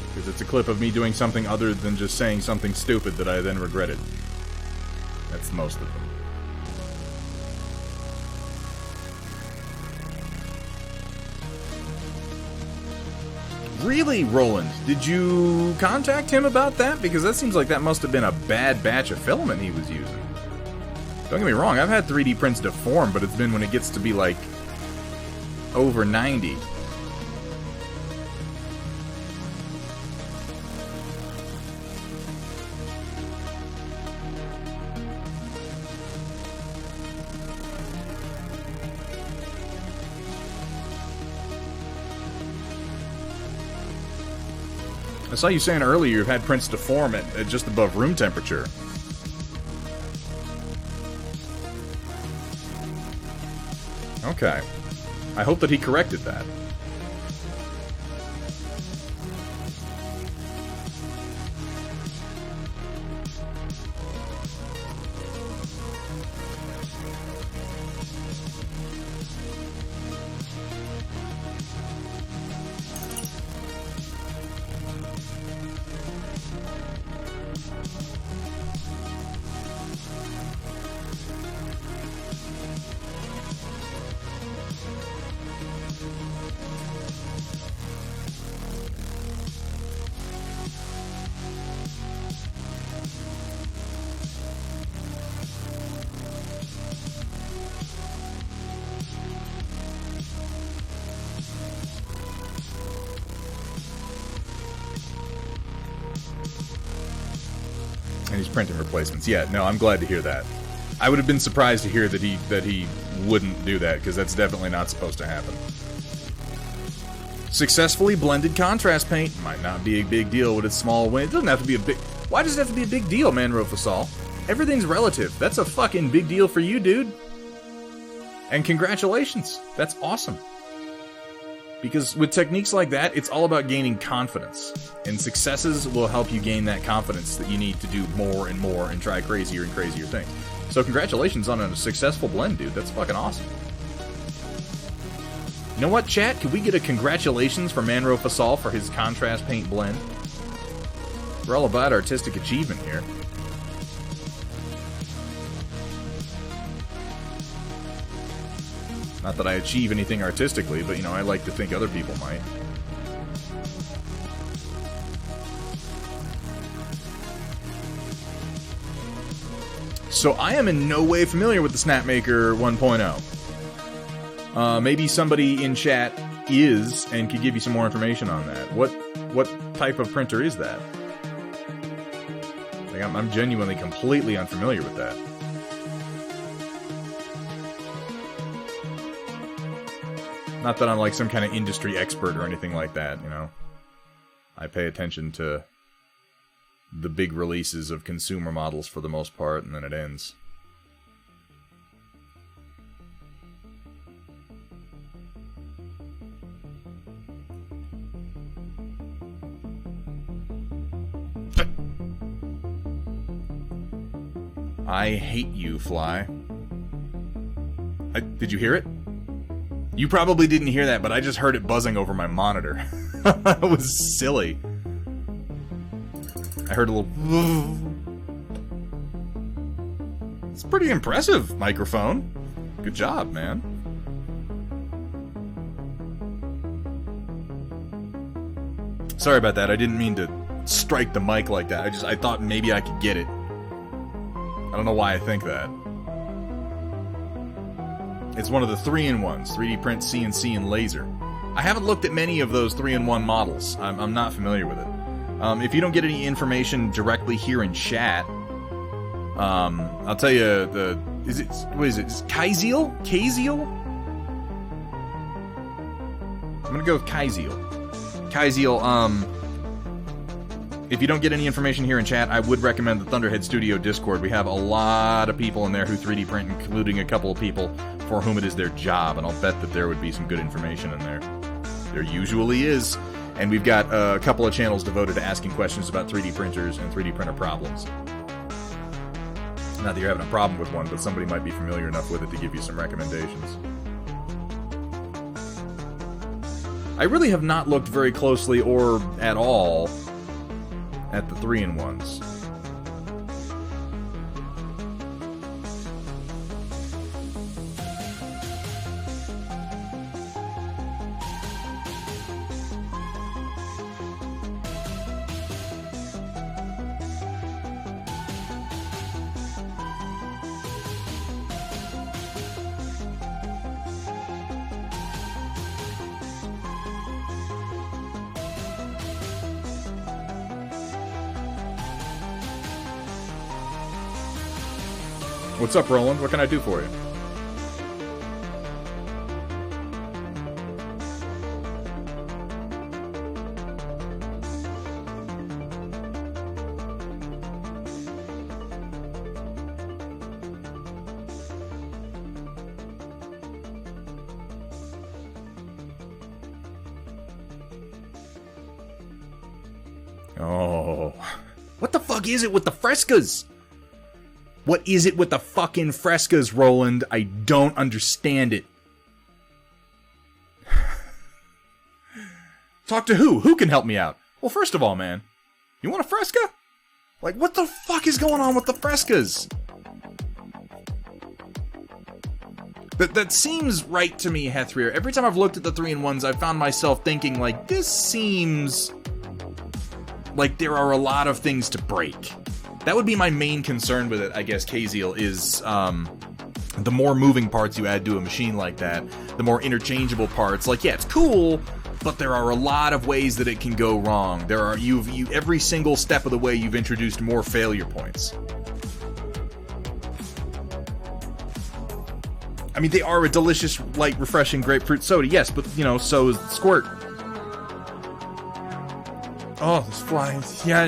Because it's a clip of me doing something other than just saying something stupid that I then regretted. That's most of them. Really, Roland? Did you contact him about that? Because that seems like that must have been a bad batch of filament he was using. Don't get me wrong, I've had 3D prints deform, but it's been when it gets to be, like, over 90. I saw you saying earlier you've had prints deform at just above room temperature. Okay. I hope that he corrected that. And he's printing replacements. Yeah, no, I'm glad to hear that. I would have been surprised to hear that he wouldn't do that, because that's definitely not supposed to happen. Successfully blended contrast paint. Might not be a big deal with its small win. It doesn't have to be a big... Why does it have to be a big deal, Manro Fasal? Everything's relative. That's a fucking big deal for you, dude. And congratulations. That's awesome. Because with techniques like that, it's all about gaining confidence. And successes will help you gain that confidence that you need to do more and more and try crazier and crazier things. So congratulations on a successful blend, dude. That's fucking awesome. You know what, chat? Could we get a congratulations for Manro Fasal for his contrast paint blend? We're all about artistic achievement here. Not that I achieve anything artistically, but, you know, I like to think other people might. So I am in no way familiar with the Snapmaker 1.0. Maybe somebody in chat is and could give you some more information on that. What type of printer is that? Like, I'm genuinely completely unfamiliar with that. Not that I'm like some kind of industry expert or anything like that, you know. I pay attention to the big releases of consumer models for the most part, and then it ends. I hate you, Fly. Did you hear it? You probably didn't hear that, but I just heard it buzzing over my monitor. It was silly. I heard a little... It's pretty impressive, microphone. Good job, man. Sorry about that. I didn't mean to strike the mic like that. I thought maybe I could get it. I don't know why I think that. It's one of the 3-in-1s, 3D print, CNC, and laser. I haven't looked at many of those 3-in-1 models. I'm not familiar with it. If you don't get any information directly here in chat, I'll tell you what is it? Is Kaiziel? Kaiziel? I'm gonna go with Kaiziel. Kaiziel, if you don't get any information here in chat, I would recommend the Thunderhead Studio Discord. We have a lot of people in there who 3D print, including a couple of people for whom it is their job, and I'll bet that there would be some good information in there. There usually is. And we've got a couple of channels devoted to asking questions about 3D printers and 3D printer problems. Not that you're having a problem with one, but somebody might be familiar enough with it to give you some recommendations. I really have not looked very closely or at all at the 3-in-1s. What's up, Roland? What can I do for you? Oh. What the fuck is it with the frescas? What is it with the fucking frescas, Roland? I don't understand it. Talk to who? Who can help me out? Well, first of all, man, you want a fresca? Like, what the fuck is going on with the frescas? That seems right to me, Hethrier. Every time I've looked at the 3-in-1s, I've found myself thinking, like, this seems like there are a lot of things to break. That would be my main concern with it, I guess, Kaiziel, is the more moving parts you add to a machine like that, the more interchangeable parts. Like, yeah, it's cool, but there are a lot of ways that it can go wrong. There are every single step of the way you've introduced more failure points. I mean, they are a delicious, light, refreshing grapefruit soda, yes, but, you know, so is Squirt. Oh, there's flies. Yeah.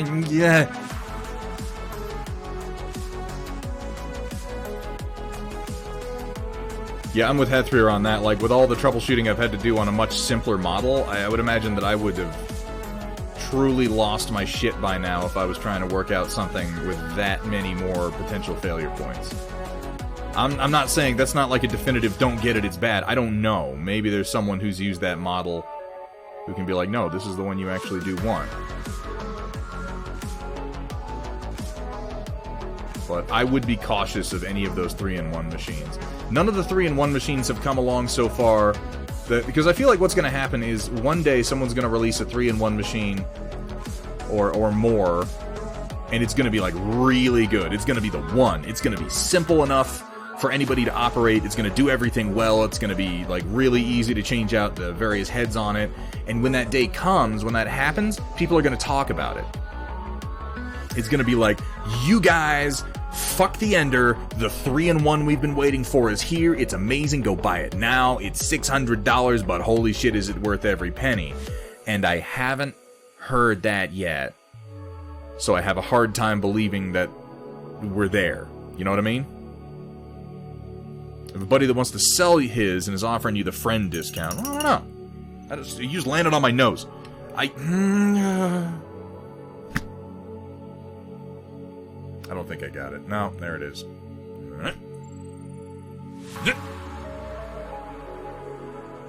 Yeah, I'm with Hethrier on that. Like, with all the troubleshooting I've had to do on a much simpler model, I would imagine that I would have truly lost my shit by now if I was trying to work out something with that many more potential failure points. I'm not saying that's not like a definitive don't get it, it's bad. I don't know. Maybe there's someone who's used that model who can be like, no, this is the one you actually do want. But I would be cautious of any of those 3-in-1 machines. None of the 3-in-1 machines have come along so far, because I feel like what's going to happen is one day someone's going to release a 3-in-1 machine or more, and it's going to be like really good. It's going to be the one. It's going to be simple enough for anybody to operate. It's going to do everything well. It's going to be like really easy to change out the various heads on it. And when that day comes, when that happens, people are going to talk about it. It's going to be like, you guys, fuck the Ender. The 3-in-1 we've been waiting for is here. It's amazing. Go buy it now. It's $600, but holy shit, is it worth every penny. And I haven't heard that yet. So I have a hard time believing that we're there. You know what I mean? If a buddy that wants to sell his and is offering you the friend discount, I don't know. You just landed on my nose. I don't think I got it. No, there it is.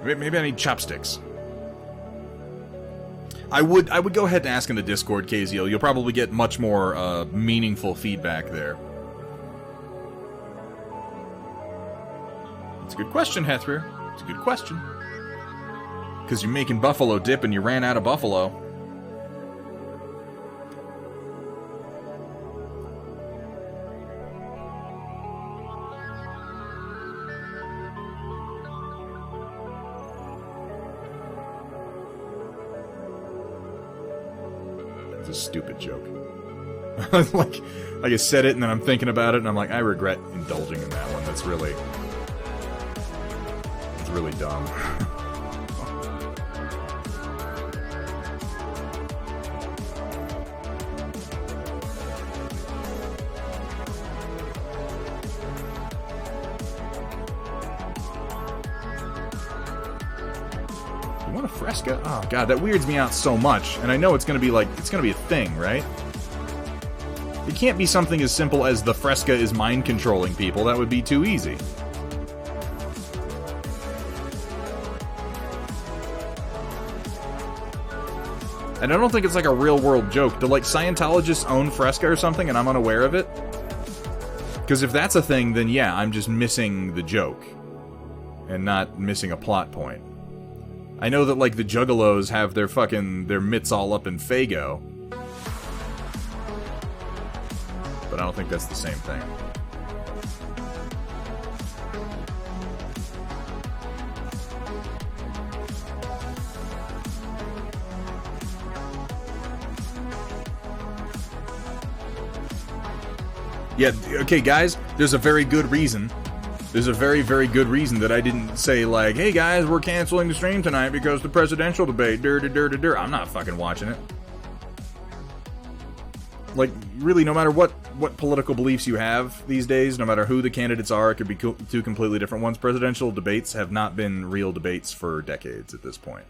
Maybe I need chopsticks. I would go ahead and ask in the Discord, KZL. You'll probably get much more meaningful feedback there. It's a good question, Hethrier. It's a good question. Because you're making buffalo dip and you ran out of buffalo. It's a stupid joke. like I said it and then I'm thinking about it and I'm like, I regret indulging in that one. That's really dumb. You want a Fresca? Oh god, that weirds me out so much. And I know it's gonna be like, it's gonna be a thing, right? It can't be something as simple as the Fresca is mind controlling people. That would be too easy. And I don't think it's like a real-world joke. Do, like, Scientologists own Fresca or something and I'm unaware of it? Because if that's a thing, then yeah, I'm just missing the joke. And not missing a plot point. I know that, like, the Juggalos have their mitts all up in Faygo. But I don't think that's the same thing. Yeah, okay, guys, there's a very good reason. There's a very, very good reason that I didn't say, like, hey, guys, we're canceling the stream tonight because the presidential debate, I'm not fucking watching it. Like, really, no matter what political beliefs you have these days, no matter who the candidates are, it could be two completely different ones. Presidential debates have not been real debates for decades at this point.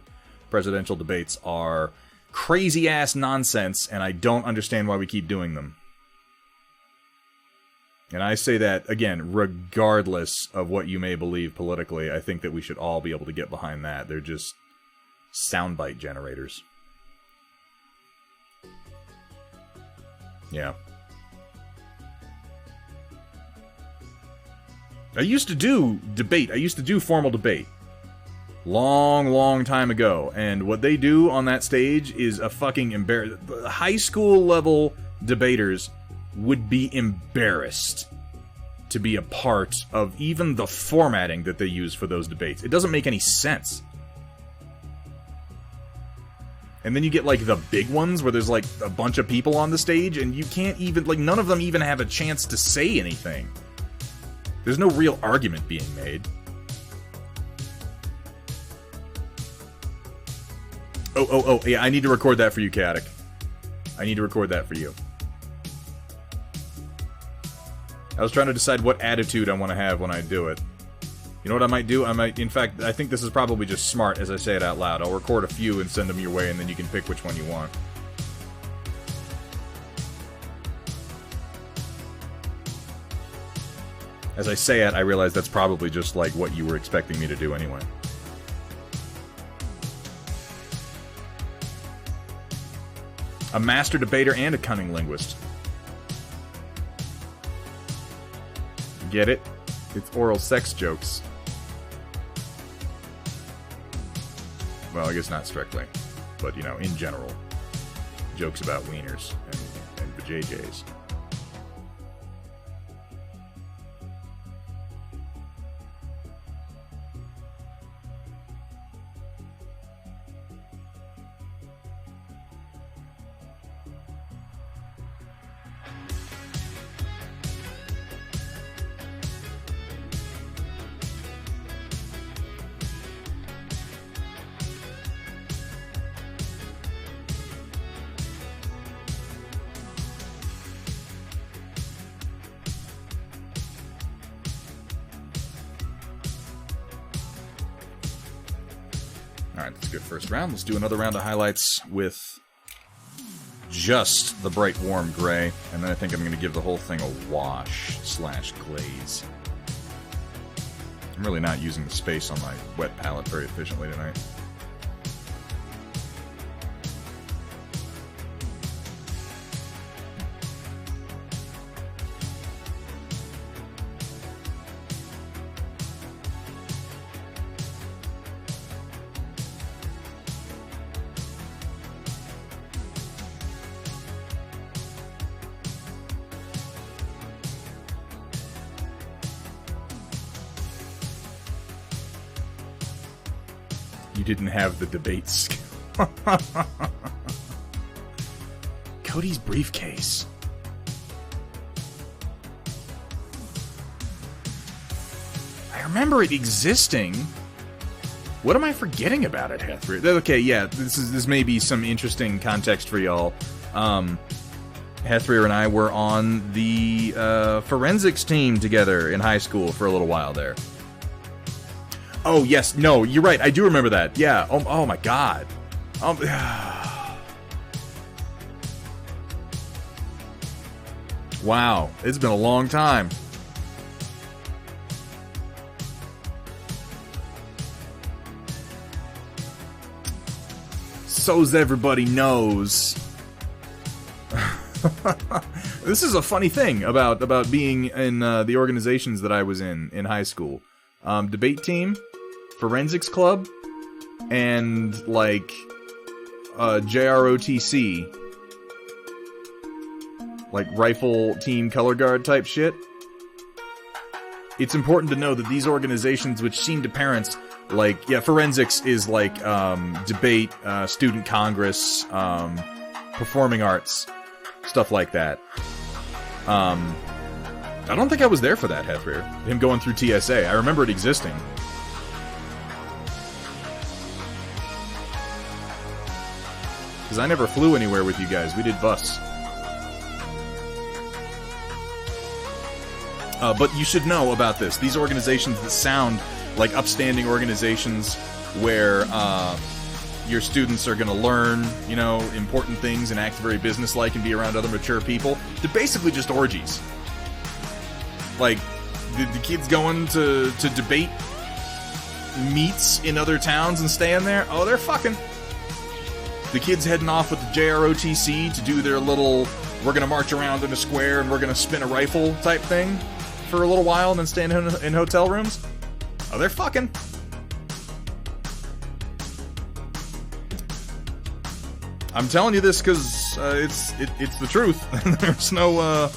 Presidential debates are crazy-ass nonsense, and I don't understand why we keep doing them. And I say that, again, regardless of what you may believe politically, I think that we should all be able to get behind that. They're just soundbite generators. Yeah. I used to do debate. I used to do formal debate. Long time ago. And what they do on that stage is a fucking high school level debaters would be embarrassed to be a part of even the formatting that they use for those debates. It doesn't make any sense. And then you get, like, the big ones where there's, like, a bunch of people on the stage, and you can't even, like, none of them even have a chance to say anything. There's no real argument being made. Oh, yeah, I need to record that for you, Chaotic. I need to record that for you. I was trying to decide what attitude I want to have when I do it. You know what I might do? In fact, I think this is probably just smart as I say it out loud. I'll record a few and send them your way, and then you can pick which one you want. As I say it, I realize that's probably just like what you were expecting me to do anyway. A master debater and a cunning linguist. Get it? It's oral sex jokes. Well, I guess not strictly, but, you know, in general. Jokes about wieners and vajayjays. Alright, that's a good first round. Let's do another round of highlights with just the bright warm gray, and then I think I'm going to give the whole thing a wash/glaze. I'm really not using the space on my wet palette very efficiently tonight. You didn't have the debate skill. Cody's briefcase. I remember it existing. What am I forgetting about it, Hethry? Okay, yeah, this may be some interesting context for y'all. Hethrier and I were on the forensics team together in high school for a little while there. Oh, yes. No, you're right. I do remember that. Yeah. Oh my God. Wow. It's been a long time. So's everybody knows. This is a funny thing about being in the organizations that I was in high school. Debate team, forensics club, and like JROTC, like rifle team color guard type shit. It's important to know that these organizations, which seem to parents like, yeah, forensics is like debate, student congress, performing arts, stuff like that. I don't think I was there for that, Hethrier. Him going through TSA. I remember it existing. Because I never flew anywhere with you guys. We did bus. But you should know about this. These organizations that sound like upstanding organizations where your students are going to learn, you know, important things and act very businesslike and be around other mature people. They're basically just orgies. Like, the kids going to debate meets in other towns and staying there, oh, they're fucking. The kids heading off with the JROTC to do their little, we're going to march around in a square and we're going to spin a rifle type thing for a little while and then stay in hotel rooms. Oh, they're fucking. I'm telling you this because it's the truth. There's no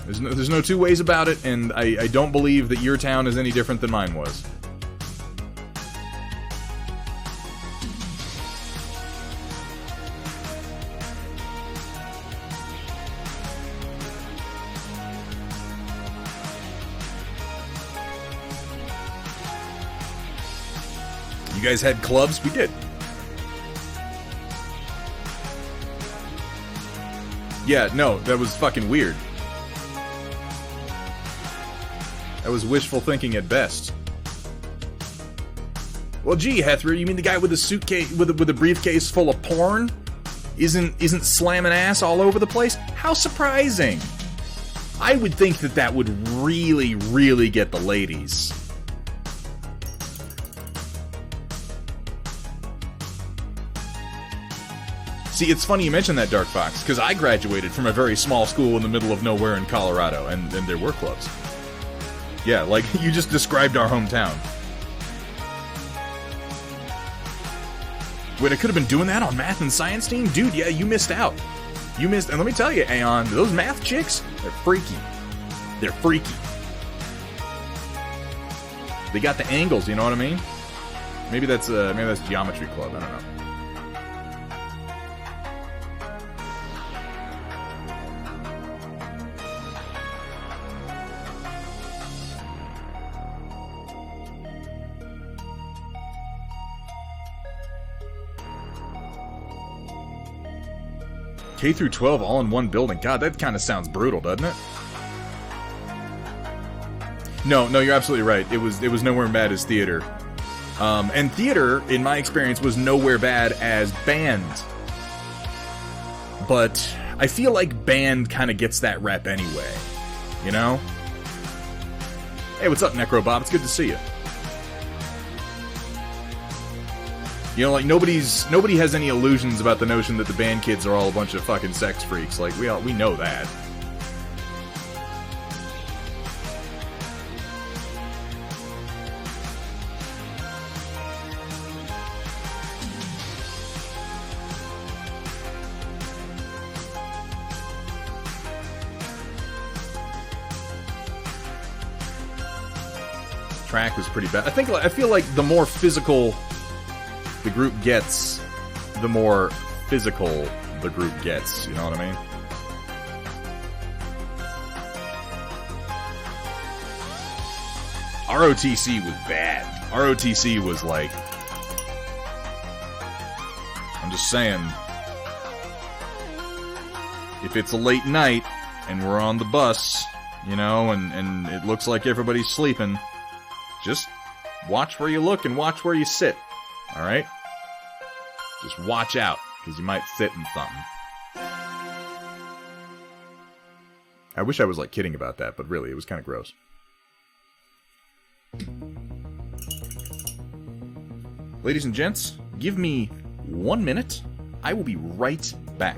there's no two ways about it, and I don't believe that your town is any different than mine was. You guys had clubs? We did. Yeah, no, that was fucking weird. That was wishful thinking at best. Well, gee, Hethra, you mean the guy with a suitcase with a briefcase full of porn isn't slamming ass all over the place? How surprising! I would think that would really, really get the ladies. See, it's funny you mention that, Dark Fox, because I graduated from a very small school in the middle of nowhere in Colorado, and there were clubs. Yeah, like, you just described our hometown. Wait, I could have been doing that on math and science team? Dude, yeah, you missed out. You missed, and let me tell you, Aeon, those math chicks, they're freaky. They're freaky. They got the angles, you know what I mean? Maybe that's Geometry Club, I don't know. K through 12 all in one building. God, that kind of sounds brutal, doesn't it? No, you're absolutely right. It was nowhere bad as theater. And theater, in my experience, was nowhere bad as band. But I feel like band kind of gets that rep anyway. You know? Hey, what's up, Necrobob? It's good to see you. You know, like, nobody has any illusions about the notion that the band kids are all a bunch of fucking sex freaks. Like, we know that. Track was pretty bad. I feel like the more physical the group gets, the more physical the group gets, you know what I mean? ROTC was bad. ROTC was like... I'm just saying... If it's a late night, and we're on the bus, you know, and it looks like everybody's sleeping, just watch where you look and watch where you sit. Alright? Just watch out, because you might sit in something. I wish I was, like, kidding about that, but really, it was kind of gross. Ladies and gents, give me 1 minute. I will be right back.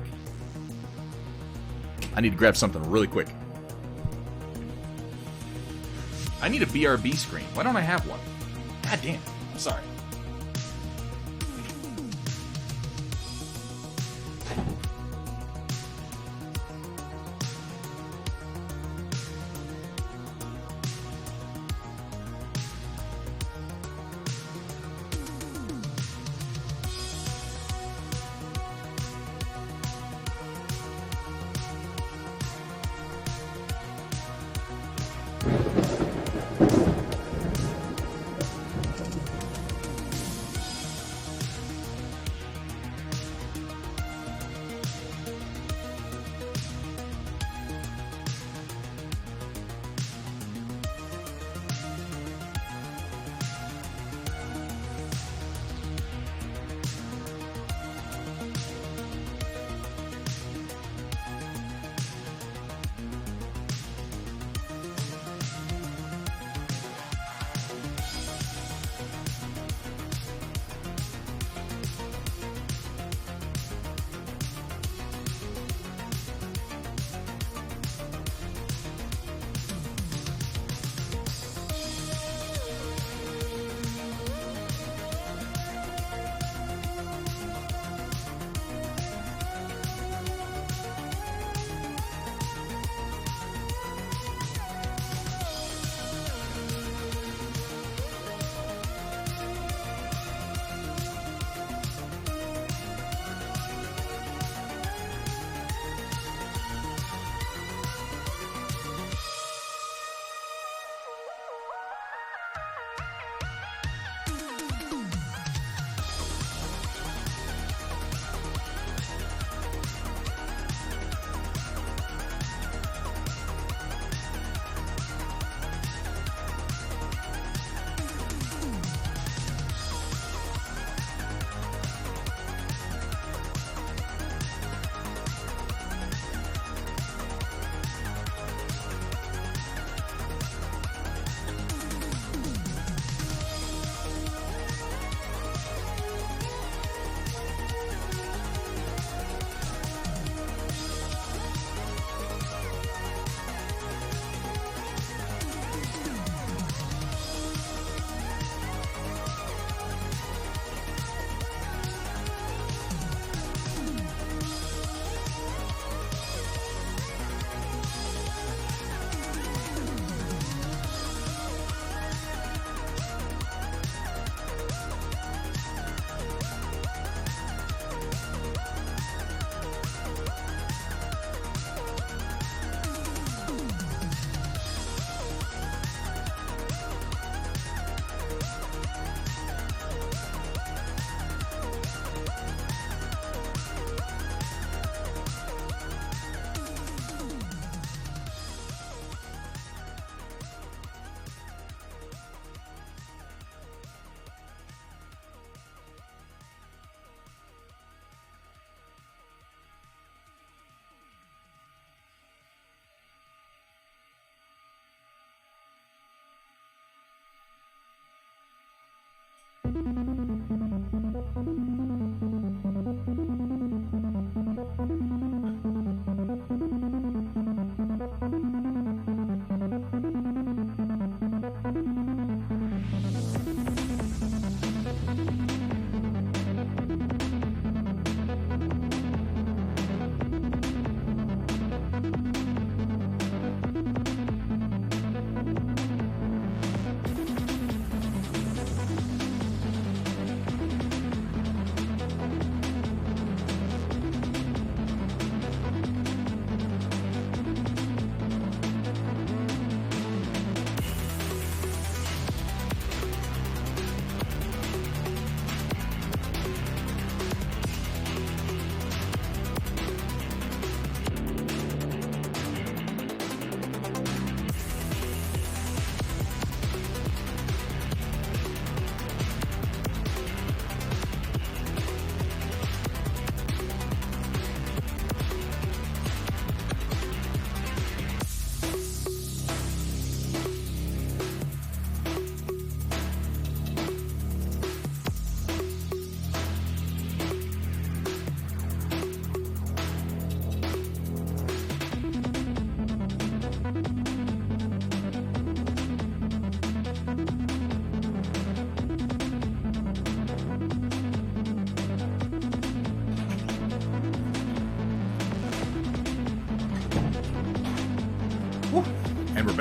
I need to grab something really quick. I need a BRB screen. Why don't I have one? God damn. I'm sorry.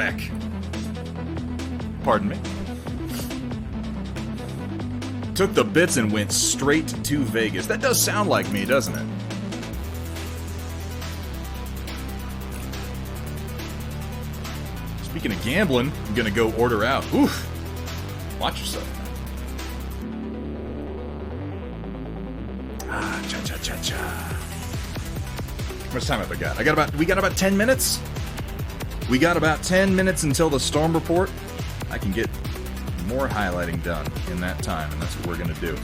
Battletech. Pardon me. Took the bits and went straight to Vegas. That does sound like me, doesn't it? Speaking of gambling, I'm gonna go order out. Oof. Watch yourself. Ah, cha-cha-cha-cha. How much time have I got? We got about 10 minutes? We got about 10 minutes until the storm report. I can get more highlighting done in that time, and that's what we're going to do.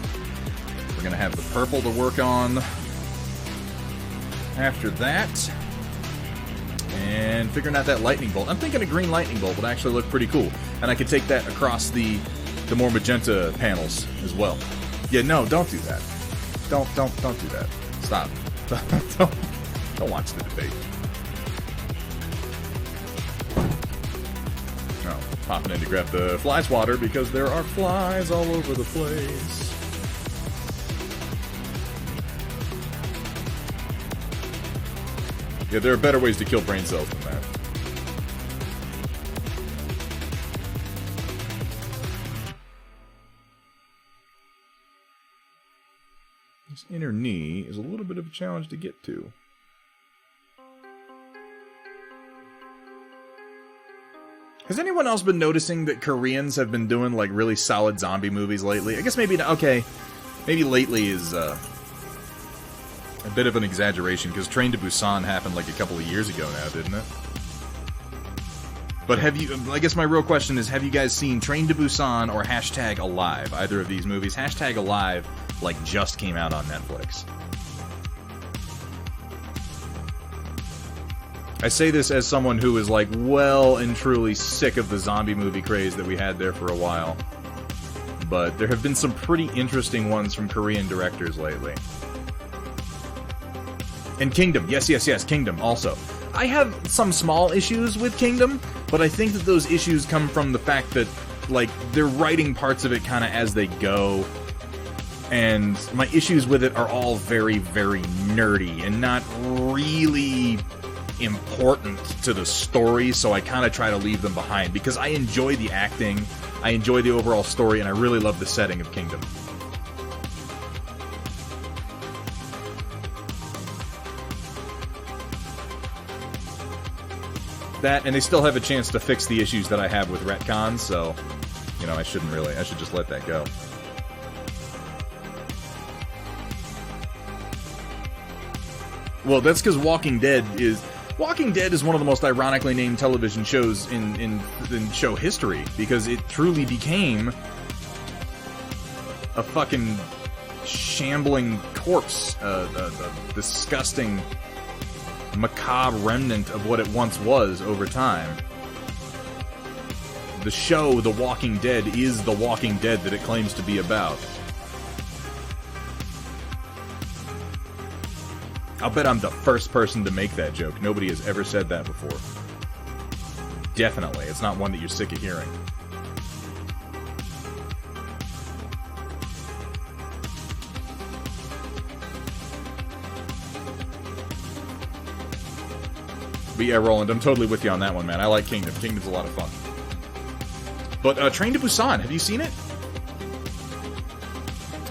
We're going to have the purple to work on after that. And figuring out that lightning bolt. I'm thinking a green lightning bolt would actually look pretty cool. And I could take that across the more magenta panels as well. Yeah, no, don't do that. Don't do that. Stop. Don't watch the debate. Oh, popping in to grab the fly swatter because there are flies all over the place. Yeah, there are better ways to kill brain cells than that. This inner knee is a little bit of a challenge to get to. Has anyone else been noticing that Koreans have been doing, like, really solid zombie movies lately? I guess maybe, okay, maybe lately is, a bit of an exaggeration, because Train to Busan happened, like, a couple of years ago now, didn't it? But have you, I guess my real question is, have you guys seen Train to Busan or Hashtag Alive, either of these movies? Hashtag Alive, like, just came out on Netflix. I say this as someone who is, like, well and truly sick of the zombie movie craze that we had there for a while. But there have been some pretty interesting ones from Korean directors lately. And Kingdom. Yes, Kingdom also. I have some small issues with Kingdom, but I think that those issues come from the fact that, like, they're writing parts of it kind of as they go. And my issues with it are all very, very nerdy and not really important to the story, so I kind of try to leave them behind because I enjoy the acting, I enjoy the overall story, and I really love the setting of Kingdom. That, and they still have a chance to fix the issues that I have with retcons, so, you know, I should just let that go. Well, that's because Walking Dead is one of the most ironically named television shows in show history, because it truly became a fucking shambling corpse, a disgusting, macabre remnant of what it once was over time. The show, The Walking Dead, is The Walking Dead that it claims to be about. I'll bet I'm the first person to make that joke. Nobody has ever said that before. Definitely. It's not one that you're sick of hearing. But yeah, Roland, I'm totally with you on that one, man. I like Kingdom. Kingdom's a lot of fun. But Train to Busan, have you seen it?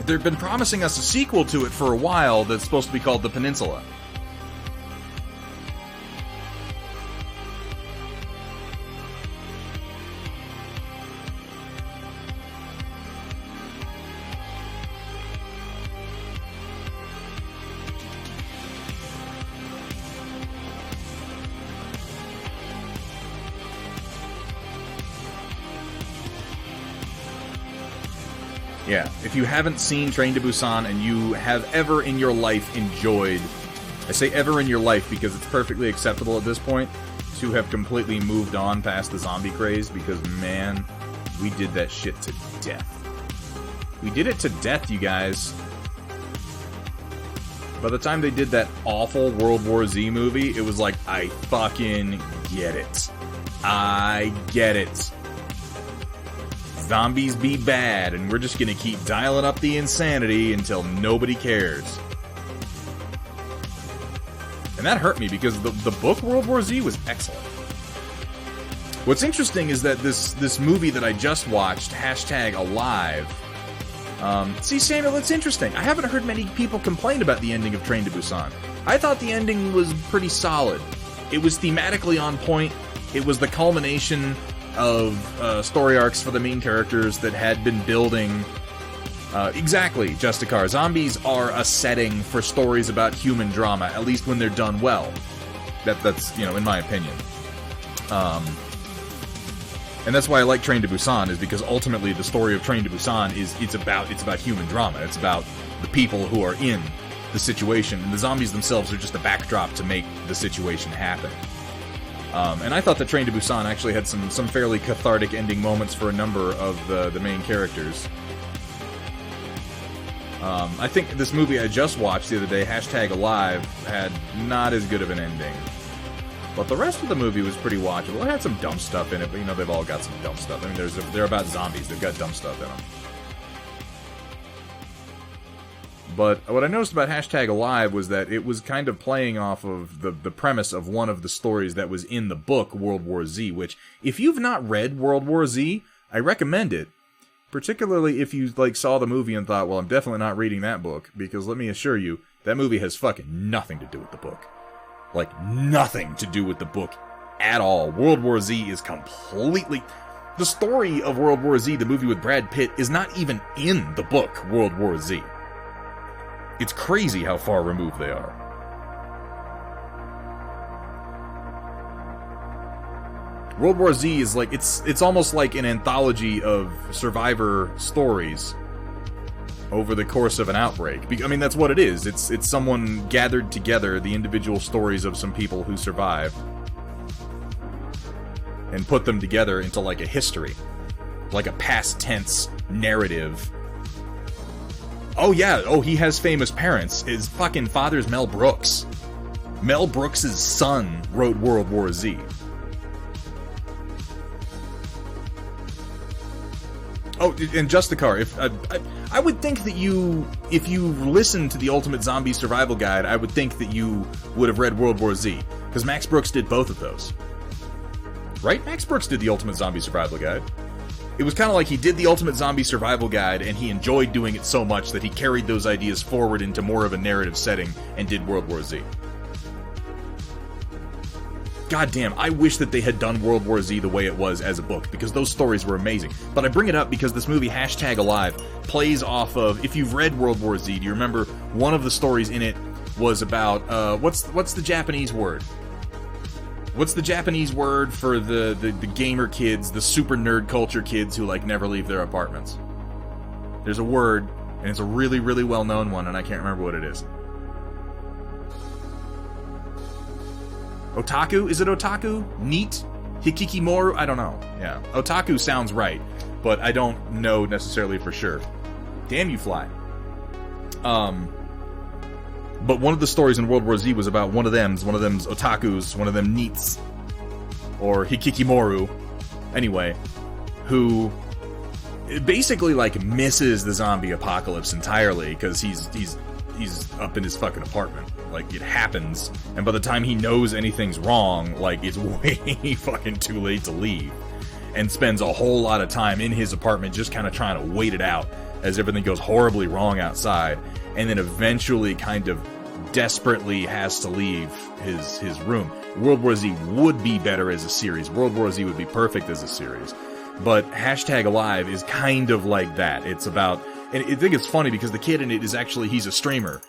They've been promising us a sequel to it for a while that's supposed to be called The Peninsula. Yeah, if you haven't seen Train to Busan and you have ever in your life enjoyed, I say ever in your life because it's perfectly acceptable at this point, to have completely moved on past the zombie craze, because, man, we did that shit to death. We did it to death, you guys. By the time they did that awful World War Z movie, it was like, I fucking get it. I get it. Zombies be bad, and we're just gonna keep dialing up the insanity until nobody cares. And that hurt me, because the book World War Z was excellent. What's interesting is that this movie that I just watched, #Alive. See, Samuel, it's interesting. I haven't heard many people complain about the ending of Train to Busan. I thought the ending was pretty solid. It was thematically on point. It was the culmination of story arcs for the main characters that had been building. Exactly, Justicar. Zombies are a setting for stories about human drama, at least when they're done well. That's, you know, in my opinion. And that's why I like Train to Busan, is because ultimately the story of Train to Busan is it's about human drama. It's about the people who are in the situation, and the zombies themselves are just a backdrop to make the situation happen. And I thought that Train to Busan actually had some fairly cathartic ending moments for a number of the main characters. I think this movie I just watched the other day, #Alive, had not as good of an ending. But the rest of the movie was pretty watchable. It had some dumb stuff in it, but you know, they've all got some dumb stuff. I mean, they're about zombies. They've got dumb stuff in them. But what I noticed about #Alive was that it was kind of playing off of the premise of one of the stories that was in the book World War Z, which, if you've not read World War Z, I recommend it. Particularly if you, like, saw the movie and thought, well, I'm definitely not reading that book, because let me assure you, that movie has fucking nothing to do with the book. Like, nothing to do with the book at all. World War Z is completely... The story of World War Z, the movie with Brad Pitt, is not even in the book World War Z. It's crazy how far removed they are. World War Z is like, it's almost like an anthology of survivor stories over the course of an outbreak. I mean, that's what it is. It's someone gathered together the individual stories of some people who survived and put them together into like a history, like a past tense narrative. Oh yeah, he has famous parents. His fucking father's Mel Brooks. Mel Brooks' son wrote World War Z. Oh, and Justicar, if I would think that if you listened to the Ultimate Zombie Survival Guide, I would think that you would have read World War Z, because Max Brooks did both of those. Right? Max Brooks did the Ultimate Zombie Survival Guide. It was kind of like he did the Ultimate Zombie Survival Guide, and he enjoyed doing it so much that he carried those ideas forward into more of a narrative setting and did World War Z. God damn, I wish that they had done World War Z the way it was as a book, because those stories were amazing. But I bring it up because this movie, #Alive, plays off of... If you've read World War Z, do you remember one of the stories in it was about... what's the Japanese word? What's the Japanese word for the gamer kids, the super nerd culture kids who, like, never leave their apartments? There's a word, and it's a really, really well-known one, and I can't remember what it is. Otaku? Is it otaku? Neat? Hikikimoru? I don't know. Yeah. Otaku sounds right, but I don't know necessarily for sure. Damn you, fly. But one of the stories in World War Z was about one of them's otakus, one of them neats, or hikikimoru, anyway, who basically, like, misses the zombie apocalypse entirely, because he's up in his fucking apartment. Like, it happens, and by the time he knows anything's wrong, like, it's way fucking too late to leave. And spends a whole lot of time in his apartment just kind of trying to wait it out as everything goes horribly wrong outside, and then eventually kind of desperately has to leave his room. World War Z would be better as a series. World War Z would be perfect as a series. But #Alive is kind of like that. It's about... And I think it's funny because the kid in it is actually... He's a streamer.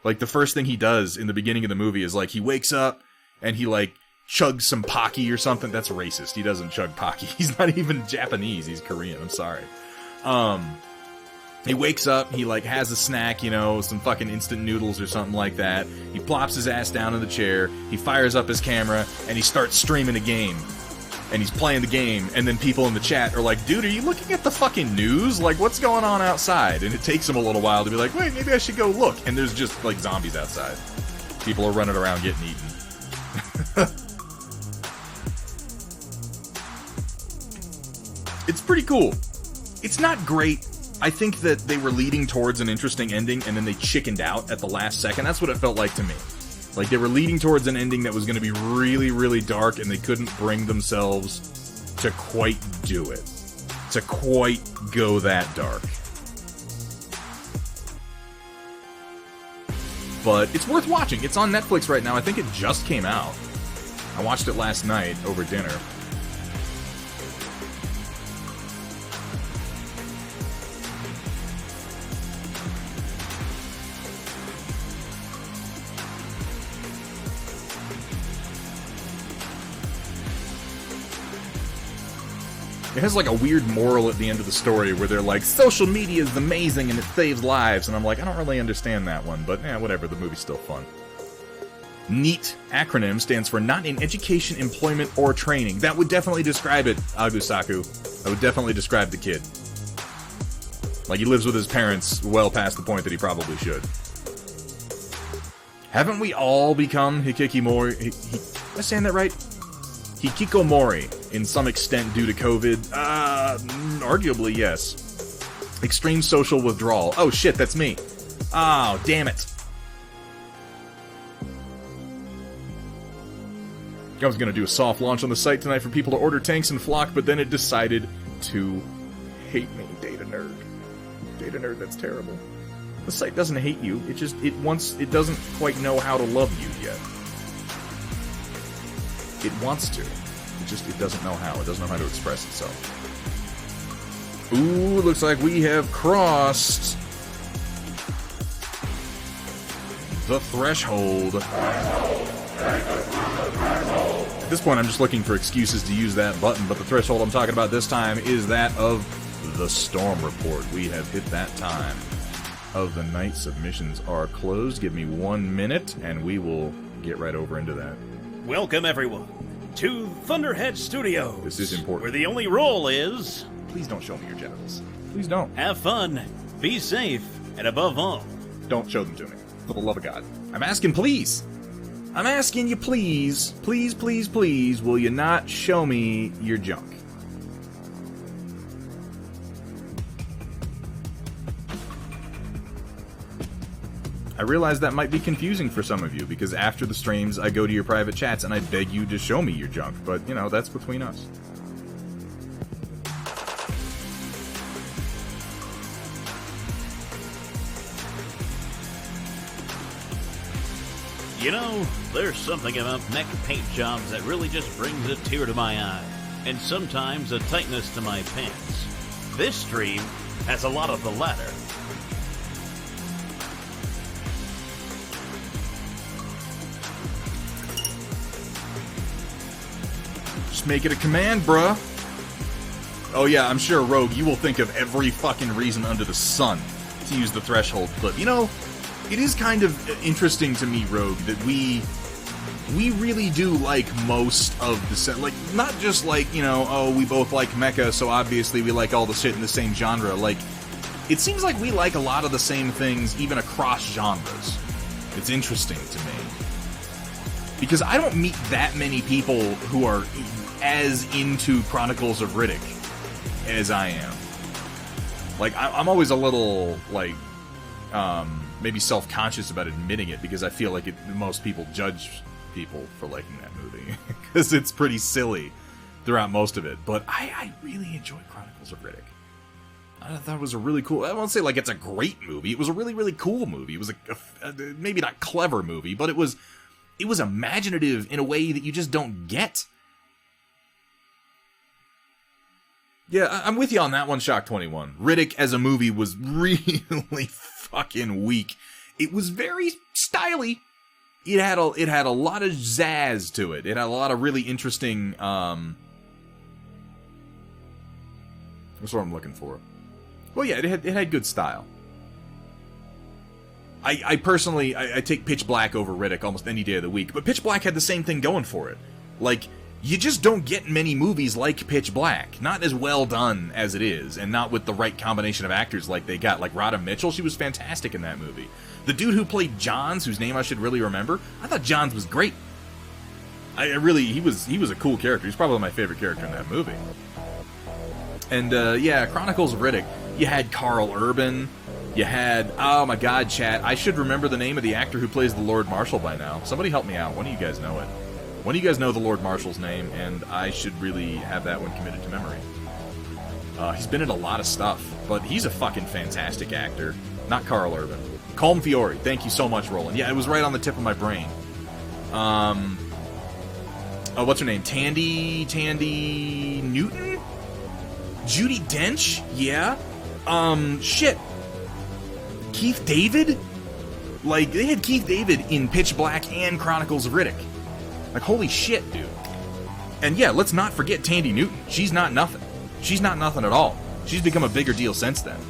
Like, the first thing he does in the beginning of the movie is, like, he wakes up and he, like, chugs some Pocky or something. That's racist. He doesn't chug Pocky. He's not even Japanese. He's Korean. I'm sorry. He wakes up, he, like, has a snack, you know, some fucking instant noodles or something like that. He plops his ass down in the chair, he fires up his camera, and he starts streaming a game. And he's playing the game, and then people in the chat are like, dude, are you looking at the fucking news? Like, what's going on outside? And it takes him a little while to be like, wait, maybe I should go look. And there's just, like, zombies outside. People are running around getting eaten. It's pretty cool. It's not great. I think that they were leading towards an interesting ending, and then they chickened out at the last second. That's what it felt like to me. Like, they were leading towards an ending that was going to be really, really dark, and they couldn't bring themselves to quite do it. To quite go that dark. But it's worth watching. It's on Netflix right now. I think it just came out. I watched it last night over dinner. It has like a weird moral at the end of the story where they're like, social media is amazing and it saves lives. And I'm like, I don't really understand that one, but whatever, the movie's still fun. NEAT acronym stands for Not in Education, Employment, or Training. That would definitely describe it, Agusaku. That would definitely describe the kid. Like, he lives with his parents well past the point that he probably should. Haven't we all become Hikikomori? Am I saying that right? Hikikomori, in some extent due to COVID? Arguably, yes. Extreme social withdrawal. Oh shit, that's me. Oh, damn it. I was gonna do a soft launch on the site tonight for people to order tanks and flock, but then it decided to hate me. Data nerd. Data nerd, that's terrible. The site doesn't hate you, it doesn't quite know how to love you yet. It wants to. It doesn't know how. It doesn't know how to express itself. Ooh, looks like we have crossed the threshold. At this point, I'm just looking for excuses to use that button, but the threshold I'm talking about this time is that of the Storm Report. We have hit that time of the night. Submissions are closed. Give me 1 minute, and we will get right over into that. Welcome, everyone, to Thunderhead Studios. This is important. Where the only rule is... Please don't show me your genitals. Please don't. Have fun, be safe, and above all... Don't show them to me. For the love of God. I'm asking, please. I'm asking you, please. Please, please, please, will you not show me your junk? I realize that might be confusing for some of you, because after the streams, I go to your private chats and I beg you to show me your junk, but, that's between us. There's something about mech paint jobs that really just brings a tear to my eye, and sometimes a tightness to my pants. This stream has a lot of the latter. Just make it a command, bruh. Oh yeah, I'm sure, Rogue, you will think of every fucking reason under the sun to use the threshold clip. It is kind of interesting to me, Rogue, that we really do like most of the set. Like, not just like, we both like mecha, so obviously we like all the shit in the same genre. Like, it seems like we like a lot of the same things, even across genres. It's interesting to me. Because I don't meet that many people who are as into Chronicles of Riddick as I am. Like, I'm always a little, like, maybe self-conscious about admitting it, because I feel like most people judge people for liking that movie. Because it's pretty silly throughout most of it. But I really enjoyed Chronicles of Riddick. I thought it was a really cool... I won't say, like, it's a great movie. It was a really, really cool movie. It was maybe not clever movie, but it was imaginative in a way that you just don't get. Yeah, I'm with you on that one, Shock 21. Riddick as a movie was really fucking weak. It was very stylish. It had a lot of zazz to it. It had a lot of really interesting, that's what I'm looking for. Well, yeah, it had good style. I personally take Pitch Black over Riddick almost any day of the week, but Pitch Black had the same thing going for it. Like, you just don't get many movies like Pitch Black. Not as well done as it is, and not with the right combination of actors like they got. Like Radha Mitchell, she was fantastic in that movie. The dude who played Johns, whose name I should really remember, I thought Johns was great. He was a cool character. He's probably my favorite character in that movie. And, yeah, Chronicles of Riddick. You had Carl Urban. You had, oh my god, chat, I should remember the name of the actor who plays the Lord Marshal by now. Somebody help me out. One of you guys know it. One of you guys know the Lord Marshal's name, and I should really have that one committed to memory. He's been in a lot of stuff, but he's a fucking fantastic actor. Not Carl Urban. Calm Fiore. Thank you so much, Roland. Yeah, it was right on the tip of my brain. Oh, what's her name? Tandy Newton? Judi Dench? Yeah. Shit. Keith David? Like, they had Keith David in Pitch Black and Chronicles of Riddick. Like, holy shit, dude. And yeah, let's not forget Tandy Newton. She's not nothing. She's not nothing at all. She's become a bigger deal since then.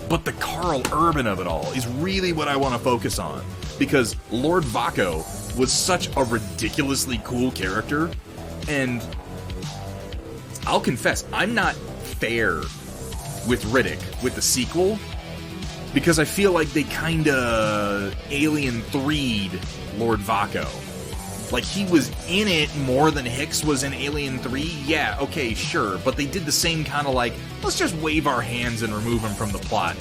But the Carl Urban of it all is really what I want to focus on. Because Lord Vaco was such a ridiculously cool character. And I'll confess, I'm not fair with Riddick, with the sequel, because I feel like they kinda Alien 3'd Lord Vaco. Like, he was in it more than Hicks was in Alien 3? Yeah, okay, sure. But they did the same kind of like, let's just wave our hands and remove him from the plot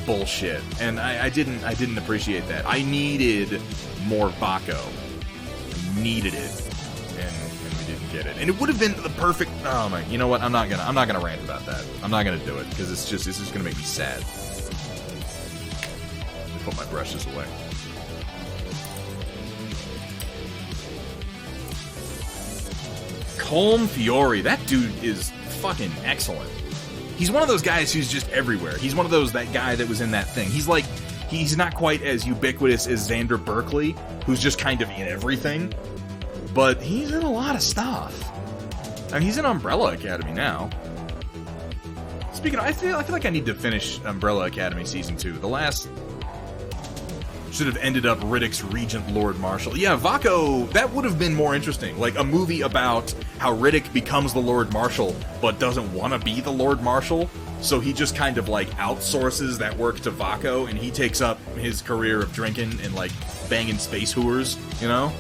bullshit. And I didn't appreciate that. I needed more Vaco. Needed it. And we didn't get it. And it would have been the perfect... Oh my... You know what? I'm not gonna rant about that. I'm not gonna do it, because it's just gonna make me sad. Let me put my brushes away. Colm Fiore, that dude is fucking excellent. He's one of those guys who's just everywhere. He's one of that guy that was in that thing. He's not quite as ubiquitous as Xander Berkeley, who's just kind of in everything, but he's in a lot of stuff. I mean, he's in Umbrella Academy now. Speaking of, I feel like I need to finish Umbrella Academy Season 2. The last should have ended up Riddick's Regent Lord Marshal. Yeah, Vaco, that would have been more interesting. Like, a movie about how Riddick becomes the Lord Marshal, but doesn't want to be the Lord Marshal, so he just kind of, like, outsources that work to Vaco, and he takes up his career of drinking and, like, banging space whores, you know?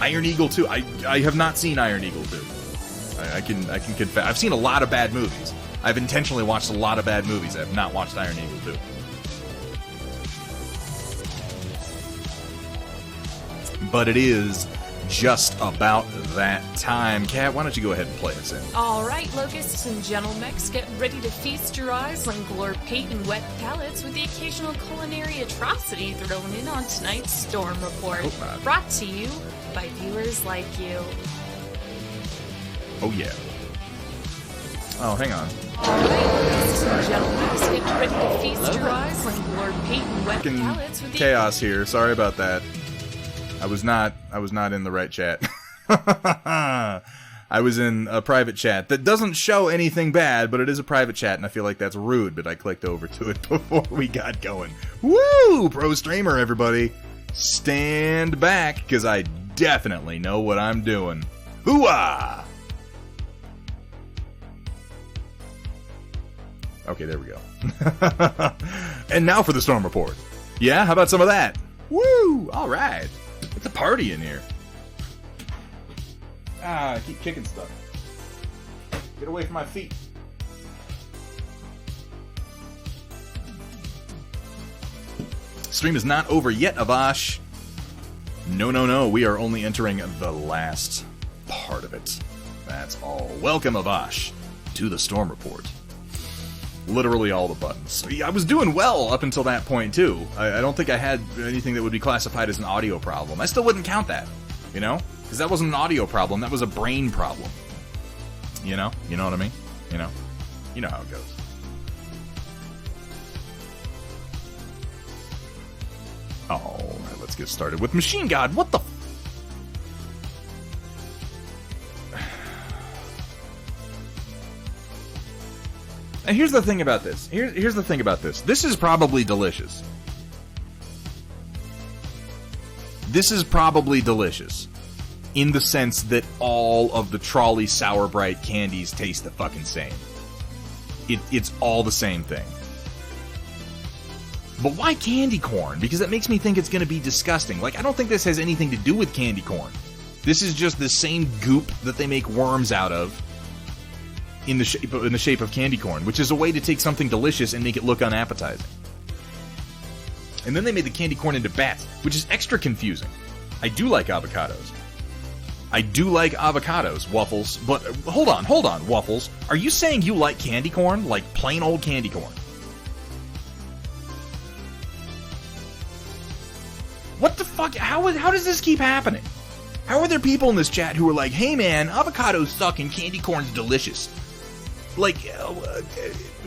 Iron Eagle 2. I have not seen Iron Eagle 2. I can confess. I've seen a lot of bad movies. I've intentionally watched a lot of bad movies. I have not watched Iron Eagle 2. But it is just about that time. Kat, why don't you go ahead and play us in? All right, locusts and gentlemechs, get ready to feast your eyes on glore patent wet palates with the occasional culinary atrocity thrown in on tonight's Storm Report. Brought to you by viewers like you. Oh, yeah. Oh, hang on. All right, locusts and gentlemechs, get ready to feast your eyes on glore patent wet palates with the chaos here. Sorry about that. I was not in the right chat. I was in a private chat that doesn't show anything bad, but it is a private chat, and I feel like that's rude, but I clicked over to it before we got going. Woo! Pro streamer, everybody. Stand back, because I definitely know what I'm doing. Hooah! Okay, there we go. And now for the Storm Report. Yeah, how about some of that? Woo! All right. It's a party in here. Ah, I keep kicking stuff. Get away from my feet. Stream is not over yet, Avash. No. We are only entering the last part of it. That's all. Welcome, Avash, to the Storm Report. Literally all the buttons. I was doing well up until that point, too. I don't think I had anything that would be classified as an audio problem. I still wouldn't count that, you know? Because that wasn't an audio problem, that was a brain problem. You know? You know what I mean? You know? You know how it goes. Alright, let's get started with Machine God. What the And here's the thing about this. Here's the thing about this. This is probably delicious. This is probably delicious. In the sense that all of the Trolley Sour Bright candies taste the fucking same. It's all the same thing. But why candy corn? Because that makes me think it's going to be disgusting. Like, I don't think this has anything to do with candy corn. This is just the same goop that they make worms out of. In the shape of candy corn, which is a way to take something delicious and make it look unappetizing. And then they made the candy corn into bats, which is extra confusing. I do like avocados. I do like avocados, Waffles. But hold on, Waffles. Are you saying you like candy corn? Like plain old candy corn? What the fuck? How does this keep happening? How are there people in this chat who are like, hey man, avocados suck and candy corn's delicious? Like,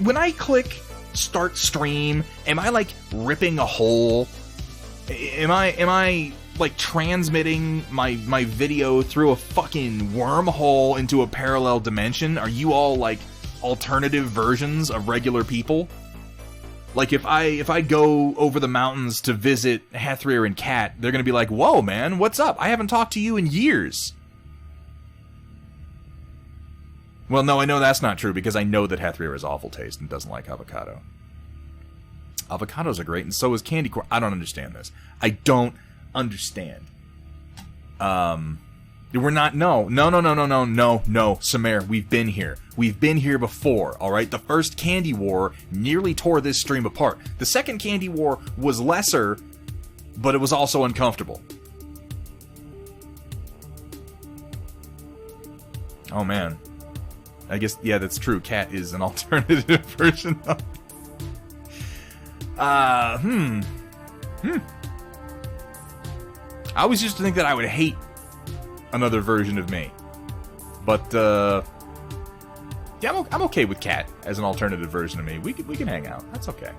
when I click start stream, am I like ripping a hole? Am I like transmitting my video through a fucking wormhole into a parallel dimension? Are you all like alternative versions of regular people? Like if I go over the mountains to visit Hathrir and Kat, they're gonna be like, whoa man, what's up? I haven't talked to you in years. Well, no, I know that's not true because I know that Hathrir has awful taste and doesn't like avocado. Avocados are great, and so is candy corn. I don't understand this. I don't understand. We're not. No, Samir. We've been here. We've been here before. All right. The first candy war nearly tore this stream apart. The second candy war was lesser, but it was also uncomfortable. Oh man. I guess, yeah, that's true. Cat is an alternative version of... I always used to think that I would hate another version of me. But, yeah, I'm okay with Cat as an alternative version of me. We can hang out. That's okay.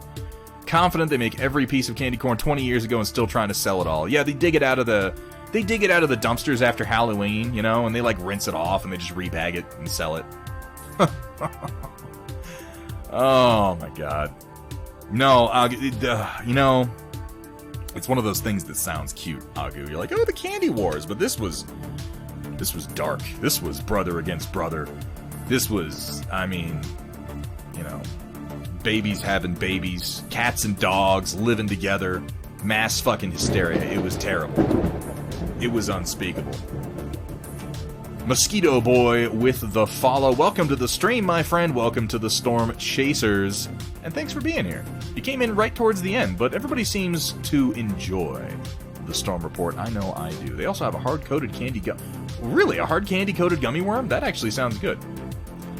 Confident they make every piece of candy corn 20 years ago and still trying to sell it all. Yeah, they dig it out of the dumpsters after Halloween, you know, and they, like, rinse it off and they just rebag it and sell it. Oh my god. No, you know, it's one of those things that sounds cute, Agu. You're like, oh, the candy wars, but this was dark. This was brother against brother. This was, I mean, you know, babies having babies, cats and dogs living together, mass fucking hysteria. It was terrible. It was unspeakable. Mosquito Boy with the follow. Welcome to the stream, my friend. Welcome to the Stormchasers. And thanks for being here. You came in right towards the end, but everybody seems to enjoy the Storm Report. I know I do. They also have a hard-coated candy gum. Really? A hard candy-coated gummy worm? That actually sounds good.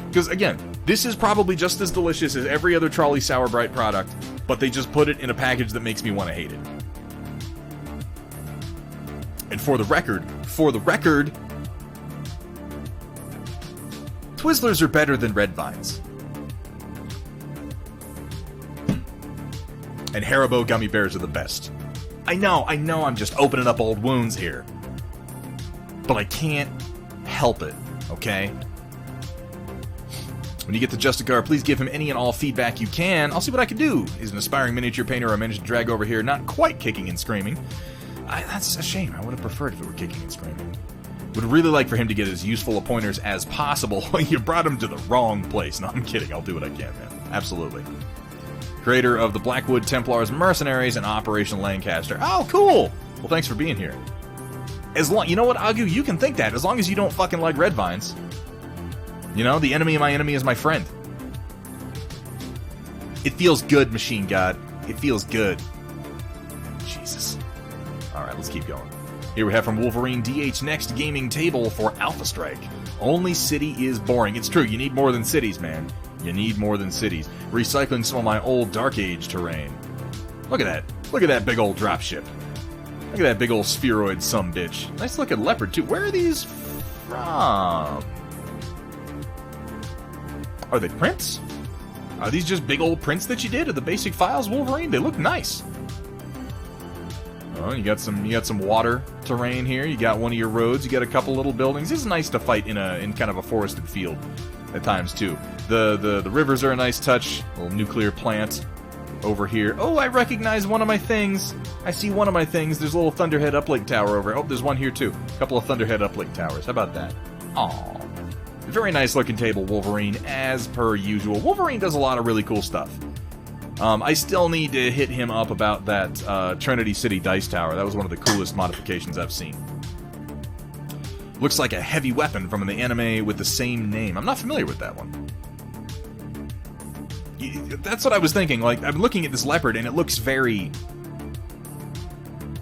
Because, again, this is probably just as delicious as every other Trolley Sour Bright product, but they just put it in a package that makes me want to hate it. And for the record, Twizzlers are better than Red Vines. And Haribo gummy bears are the best. I know I'm just opening up old wounds here. But I can't help it, okay? When you get to Justicar, please give him any and all feedback you can. I'll see what I can do. He's an aspiring miniature painter I managed to drag over here, not quite kicking and screaming. That's a shame. I would have preferred if it were kicking and screaming. Would really like for him to get as useful a pointers as possible. You brought him to the wrong place. No, I'm kidding. I'll do what I can, man. Absolutely. Creator of the Blackwood Templars Mercenaries and Operation Lancaster. Oh, cool! Well, thanks for being here. You know what, Agu? You can think that, as long as you don't fucking like Red Vines. You know, the enemy of my enemy is my friend. It feels good, Machine God. It feels good. Jesus. Alright, let's keep going. Here we have from Wolverine DH Next Gaming Table for Alpha Strike. Only city is boring. It's true, you need more than cities, man. You need more than cities. Recycling some of my old Dark Age terrain. Look at that. Look at that big old dropship. Look at that big old spheroid sumbitch. Nice looking leopard, too. Where are these from? Are they prints? Are these just big old prints that you did of the basic files, Wolverine? They look nice. Oh, you got some water terrain here. You got one of your roads. You got a couple little buildings. This is nice to fight in kind of a forested field at times too. The rivers are a nice touch. A little nuclear plant over here. Oh, I recognize one of my things. I see one of my things. There's a little Thunderhead Uplink Tower over. Oh, there's one here too. A couple of Thunderhead Uplink Towers. How about that? Aww. Very nice looking table, Wolverine, as per usual. Wolverine does a lot of really cool stuff. I still need to hit him up about that Trinity City Dice Tower. That was one of the coolest modifications I've seen. Looks like a heavy weapon from the anime with the same name. I'm not familiar with that one. That's what I was thinking. Like, I'm looking at this leopard, and it looks very...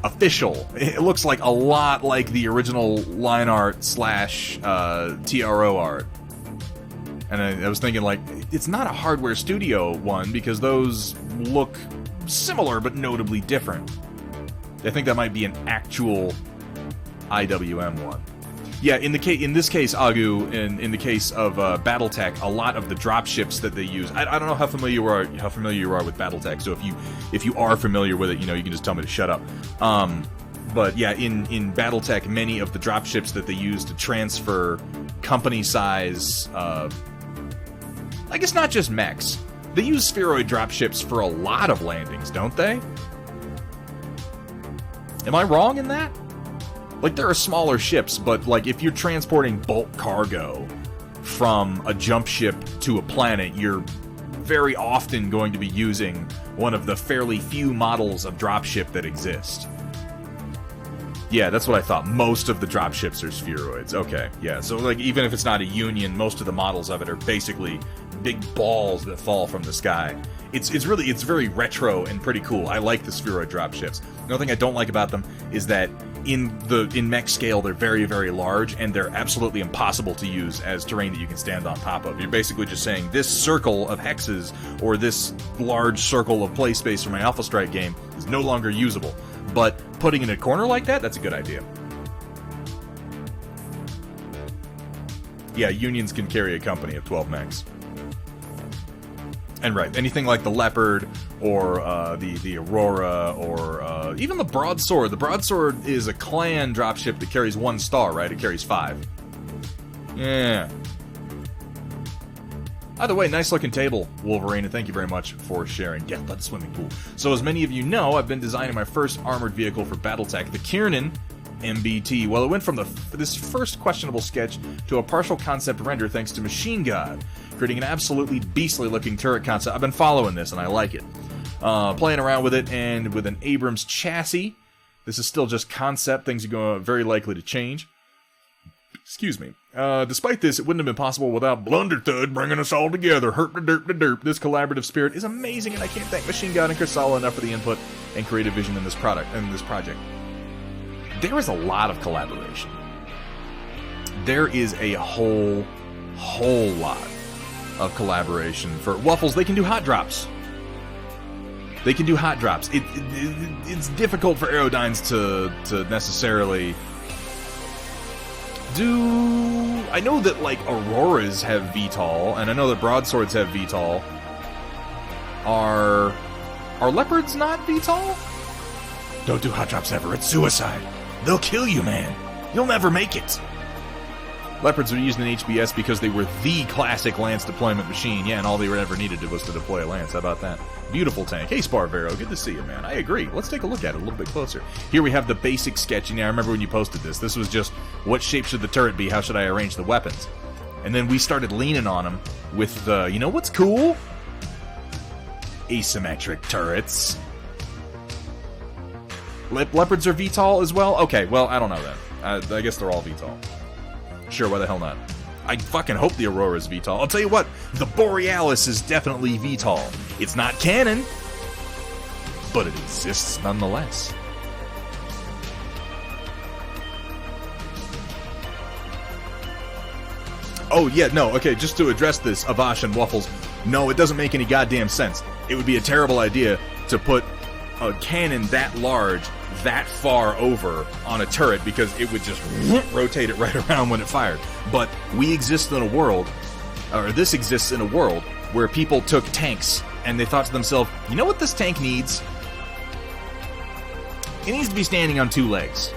official. It looks like a lot like the original line art / TRO art. And I was thinking, like, it's not a Hardware Studio one, because those look similar but notably different. I think that might be an actual IWM one. Yeah, in this case, Agu, in the case of Battletech, a lot of the dropships that they use, I don't know how familiar you are with Battletech. So if you are familiar with it, you can just tell me to shut up. But yeah, in Battletech, many of the dropships that they use to transfer company size, I guess not just mechs. They use spheroid dropships for a lot of landings, don't they? Am I wrong in that? Like, there are smaller ships, but, like, if you're transporting bulk cargo from a jump ship to a planet, you're very often going to be using one of the fairly few models of dropship that exist. Yeah, that's what I thought. Most of the dropships are spheroids. Okay, yeah. So, like, even if it's not a Union, most of the models of it are basically big balls that fall from the sky. It's very retro and pretty cool. I like the spheroid dropships. The only thing I don't like about them is that in mech scale, they're very, very large, and they're absolutely impossible to use as terrain that you can stand on top of. You're basically just saying, this circle of hexes, or this large circle of play space for my Alpha Strike game is no longer usable. But putting in a corner like that, that's a good idea. Yeah, Unions can carry a company of 12 mechs. And right, anything like the Leopard, or the Aurora, or even the Broadsword. The Broadsword is a clan dropship that carries 1 star, right? It carries 5. Yeah. Either way, nice looking table, Wolverine, and thank you very much for sharing. Yeah, love the swimming pool. So as many of you know, I've been designing my first armored vehicle for Battletech, the Kiernan MBT. Well, it went from this first questionable sketch to a partial concept render thanks to Machine God, creating an absolutely beastly looking turret concept. I've been following this and I like it. Playing around with it, and with an Abrams chassis. This is still just concept. Things are going very likely to change. Excuse me. Despite this, it wouldn't have been possible without Blunderthud bringing us all together. Herp da derp da derp. This collaborative spirit is amazing, and I can't thank Machine God and Kursala enough for the input and creative vision in this project. There is a lot of collaboration. There is a whole lot of collaboration. For Waffles, they can do hot drops. They can do hot drops. It's difficult for Aerodynes to necessarily do. I know that, like, Auroras have VTOL, and I know that Broadswords have VTOL. Are Leopards not VTOL? Don't do hot drops ever. It's suicide. They'll kill you, man. You'll never make it. Leopards were used in HBS because they were the classic Lance deployment machine. Yeah, and all they ever needed was to deploy a Lance. How about that? Beautiful tank. Hey, Sparvero, good to see you, man. I agree. Let's take a look at it a little bit closer. Here we have the basic sketch. I remember when you posted this. This was just, what shape should the turret be? How should I arrange the weapons? And then we started leaning on them with the, you know what's cool? Asymmetric turrets. Leopards are VTOL as well? Okay, well, I don't know then. I guess they're all VTOL. Sure, why the hell not? I fucking hope the Aurora is VTOL. I'll tell you what, the Borealis is definitely VTOL. It's not canon, but it exists nonetheless. Oh, yeah, no, okay, just to address this, Avash and Waffles, no, it doesn't make any goddamn sense. It would be a terrible idea to put a cannon that large, that far over on a turret, because it would just rotate it right around when it fired. But we exist in a world, or this exists in a world, where people took tanks and they thought to themselves, you know what this tank needs? It needs to be standing on 2 legs.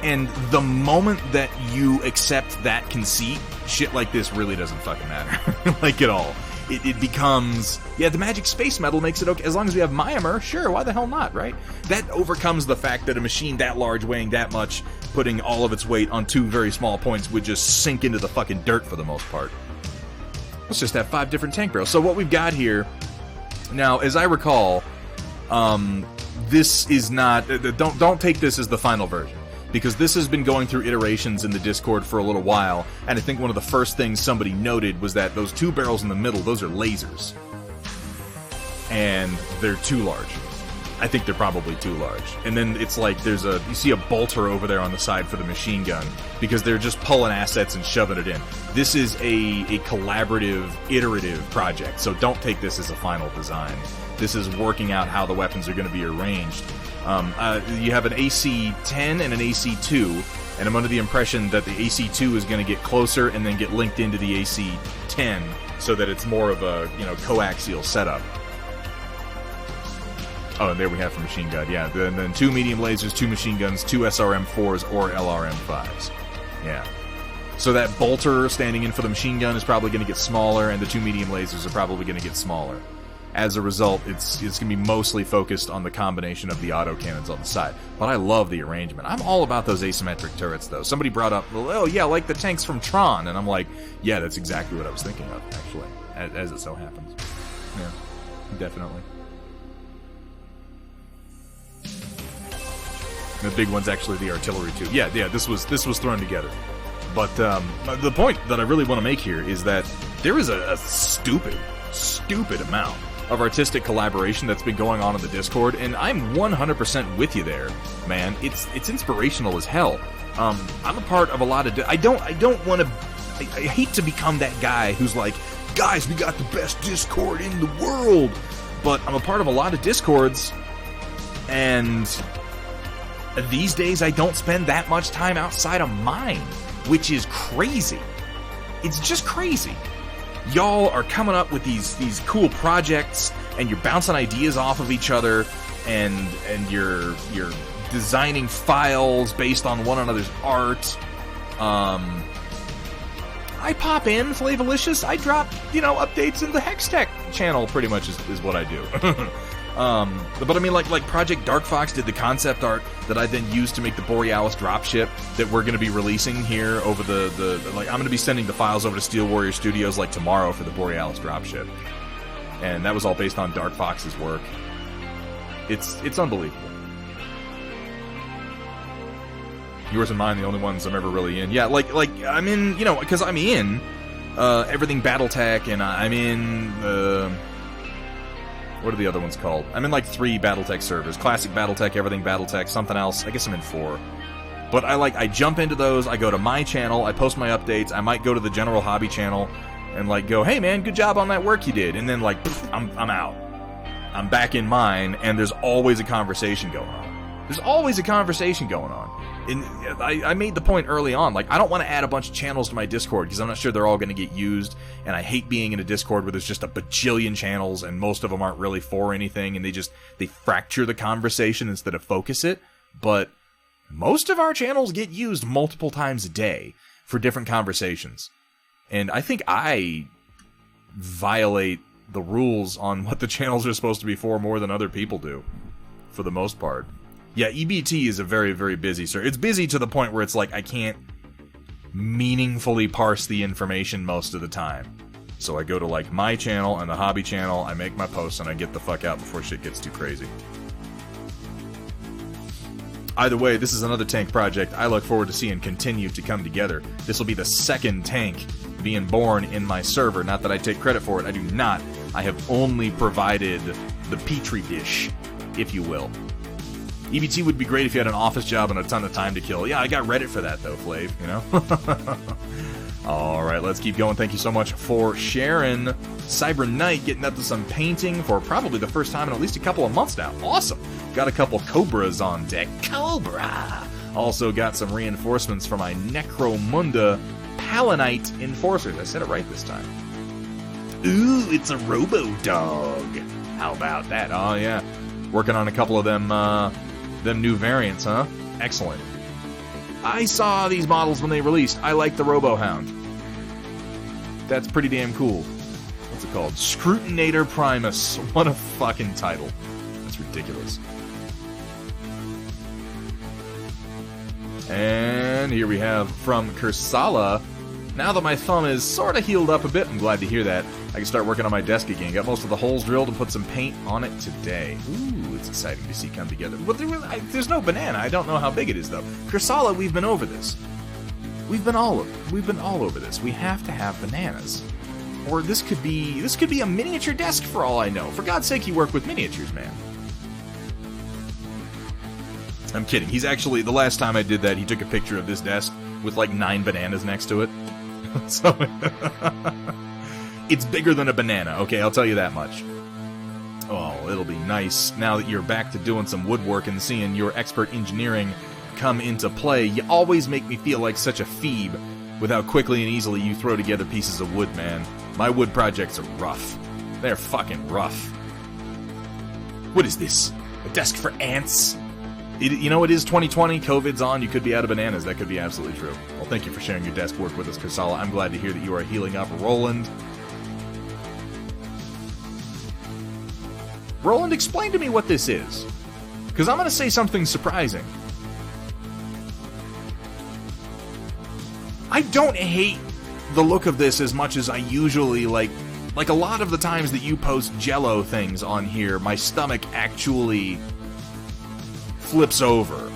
And the moment that you accept that conceit, shit like this really doesn't fucking matter. Like, at all. It becomes, yeah, the magic space metal makes it okay. As long as we have Myanmar, sure, why the hell not, right? That overcomes the fact that a machine that large, weighing that much, putting all of its weight on 2 very small points would just sink into the fucking dirt for the most part. Let's just have 5 different tank barrels. So what we've got here, now, as I recall, this is not, don't take this as the final version, because this has been going through iterations in the Discord for a little while, and I think one of the first things somebody noted was that those 2 barrels in the middle, those are lasers. And they're too large. I think they're probably too large. And then it's like you see a bolter over there on the side for the machine gun, because they're just pulling assets and shoving it in. This is a collaborative, iterative project, so don't take this as a final design. This is working out how the weapons are going to be arranged. You have an AC-10 and an AC-2, and I'm under the impression that the AC-2 is going to get closer and then get linked into the AC-10, so that it's more of a, coaxial setup. Oh, and there we have for machine gun. Yeah, and then 2 medium lasers, 2 machine guns, 2 SRM-4s or LRM-5s. Yeah. So that bolter standing in for the machine gun is probably going to get smaller, and the 2 medium lasers are probably going to get smaller. As a result, it's going to be mostly focused on the combination of the autocannons on the side. But I love the arrangement. I'm all about those asymmetric turrets, though. Somebody brought up, oh yeah, like the tanks from Tron, and I'm like, yeah, that's exactly what I was thinking of, actually, as it so happens. Yeah, definitely. The big one's actually the artillery too. Yeah, this was thrown together. But the point that I really want to make here is that there is a stupid amount of artistic collaboration that's been going on in the Discord, and I'm 100% with you there, man. It's inspirational as hell. I'm a part of a lot of. I don't want to. I hate to become that guy who's like, guys, we got the best Discord in the world. But I'm a part of a lot of Discords, and these days I don't spend that much time outside of mine, which is crazy. It's just crazy. Y'all are coming up with these cool projects, and you're bouncing ideas off of each other, and you're designing files based on one another's art. I pop in, Flavolicious. I drop, updates in the Hextech channel, pretty much is what I do. But I mean, like Project Dark Fox did the concept art that I then used to make the Borealis dropship that we're going to be releasing here over I'm going to be sending the files over to Steel Warrior Studios like tomorrow for the Borealis dropship, and that was all based on Dark Fox's work. It's unbelievable. Yours and mine, the only ones I'm ever really in. Yeah, like I'm in, because I'm in everything Battletech, and I'm in what are the other ones called? I'm in like 3 Battletech servers. Classic Battletech, everything Battletech, something else. I guess I'm in 4. But I jump into those, I go to my channel, I post my updates, I might go to the general hobby channel and go, hey man, good job on that work you did. And then I'm out. I'm back in mine, and there's always a conversation going on. There's always a conversation going on. And I made the point early on, I don't want to add a bunch of channels to my Discord because I'm not sure they're all going to get used, and I hate being in a Discord where there's just a bajillion channels and most of them aren't really for anything, and they fracture the conversation instead of focus it. But most of our channels get used multiple times a day for different conversations, and I think I violate the rules on what the channels are supposed to be for more than other people do, for the most part. Yeah, EBT is a very, very busy server. It's busy to the point where it's I can't meaningfully parse the information most of the time. So I go to my channel and the hobby channel, I make my posts, and I get the fuck out before shit gets too crazy. Either way, this is another tank project I look forward to seeing continue to come together. This will be the second tank being born in my server. Not that I take credit for it, I do not. I have only provided the petri dish, if you will. EBT would be great if you had an office job and a ton of time to kill. Yeah, I got Reddit for that, though, Flav, Alright, let's keep going. Thank you so much for sharing. Cyber Knight getting up to some painting for probably the first time in at least a couple of months now. Awesome! Got a couple Cobras on deck. Cobra! Also got some reinforcements for my Necromunda Palanite Enforcers. I said it right this time. Ooh, it's a Robo-Dog. How about that? Oh, yeah. Working on a couple of them new variants, huh? Excellent. I saw these models when they released. I like the Robohound. That's pretty damn cool. What's it called? Scrutinator Primus. What a fucking title. That's ridiculous. And here we have from Kursala. Now that my thumb is sort of healed up a bit, I'm glad to hear that, I can start working on my desk again. Got most of the holes drilled and put some paint on it today. Ooh, it's exciting to see come together. But there's no banana. I don't know how big it is, though. Kursala, we've been over this. We've been all over this. We have to have bananas. Or this could be a miniature desk for all I know. For God's sake, you work with miniatures, man. I'm kidding. He's actually, the last time I did that, he took a picture of this desk with like 9 bananas next to it. So, it's bigger than a banana, okay, I'll tell you that much. Oh, it'll be nice now that you're back to doing some woodwork and seeing your expert engineering come into play. You always make me feel like such a phoebe with how quickly and easily you throw together pieces of wood, man. My wood projects are rough. They're fucking rough. What is this? A desk for ants? You know, it is 2020, COVID's on, you could be out of bananas. That could be absolutely true. Well, thank you for sharing your desk work with us, Kasala. I'm glad to hear that you are healing up. Roland, explain to me what this is. Because I'm going to say something surprising. I don't hate the look of this as much as I usually like a lot of the times that you post Jell-O things on here, my stomach actually flips over.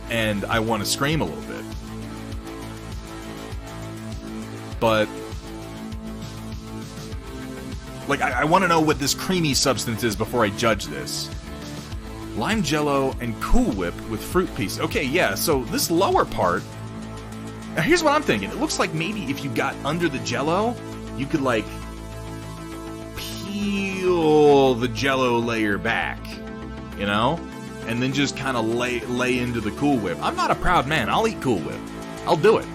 And I want to scream a little bit. But like, I want to know what this creamy substance is before I judge this. Lime Jell-O and Cool Whip with fruit pieces. Okay, yeah, so this lower part... Now, here's what I'm thinking. It looks like maybe if you got under the Jell-O, you could, like, peel the Jell-O layer back, you know? And then just kind of lay into the Cool Whip. I'm not a proud man. I'll eat Cool Whip. I'll do it.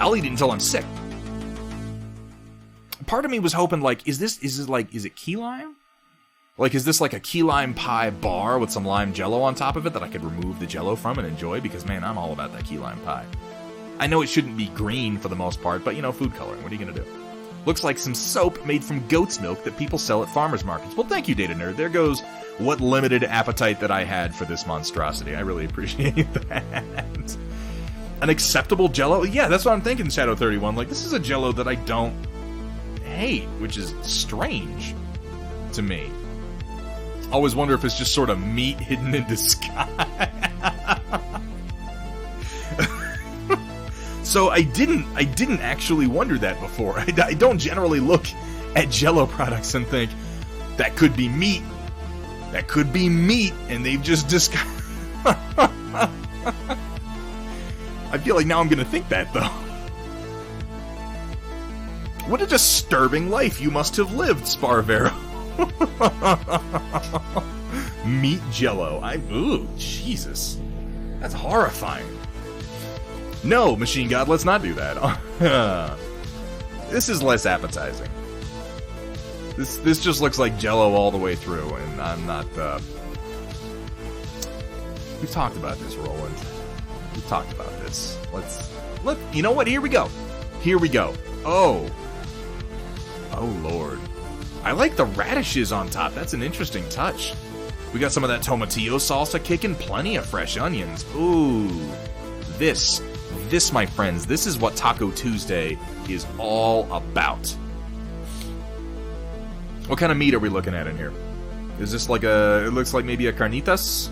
I'll eat it until I'm sick. Part of me was hoping, like, is it key lime? Like, is this like a key lime pie bar with some lime Jell-O on top of it that I could remove the Jell-O from and enjoy? Because, man, I'm all about that key lime pie. I know it shouldn't be green for the most part, but, you know, food coloring. What are you going to do? Looks like some soap made from goat's milk that people sell at farmers markets. Well, thank you, Data Nerd. There goes what limited appetite that I had for this monstrosity. I really appreciate that. An acceptable Jell-O? Yeah, that's what I'm thinking, Shadow 31. Like, this is a Jell-O that I don't hate, which is strange to me. Always wonder if it's just sort of meat hidden in disguise. So I didn't actually wonder that before. I don't generally look at Jell-O products and think that could be meat. That could be meat, and they've just disguised. I feel like now I'm gonna think that though. What a disturbing life you must have lived, Sparvero. Meat Jell-O. Ooh, Jesus. That's horrifying. No, Machine God, let's not do that. This is less appetizing. This just looks like Jell-O all the way through, and I'm not, We've talked about this, Roland. We've talked about this. You know what? Here we go. Oh, Lord. I like the radishes on top. That's an interesting touch. We got some of that tomatillo salsa kicking. Plenty of fresh onions. Ooh. This, my friends, this is what Taco Tuesday is all about. What kind of meat are we looking at in here? Is this like it looks like maybe a carnitas?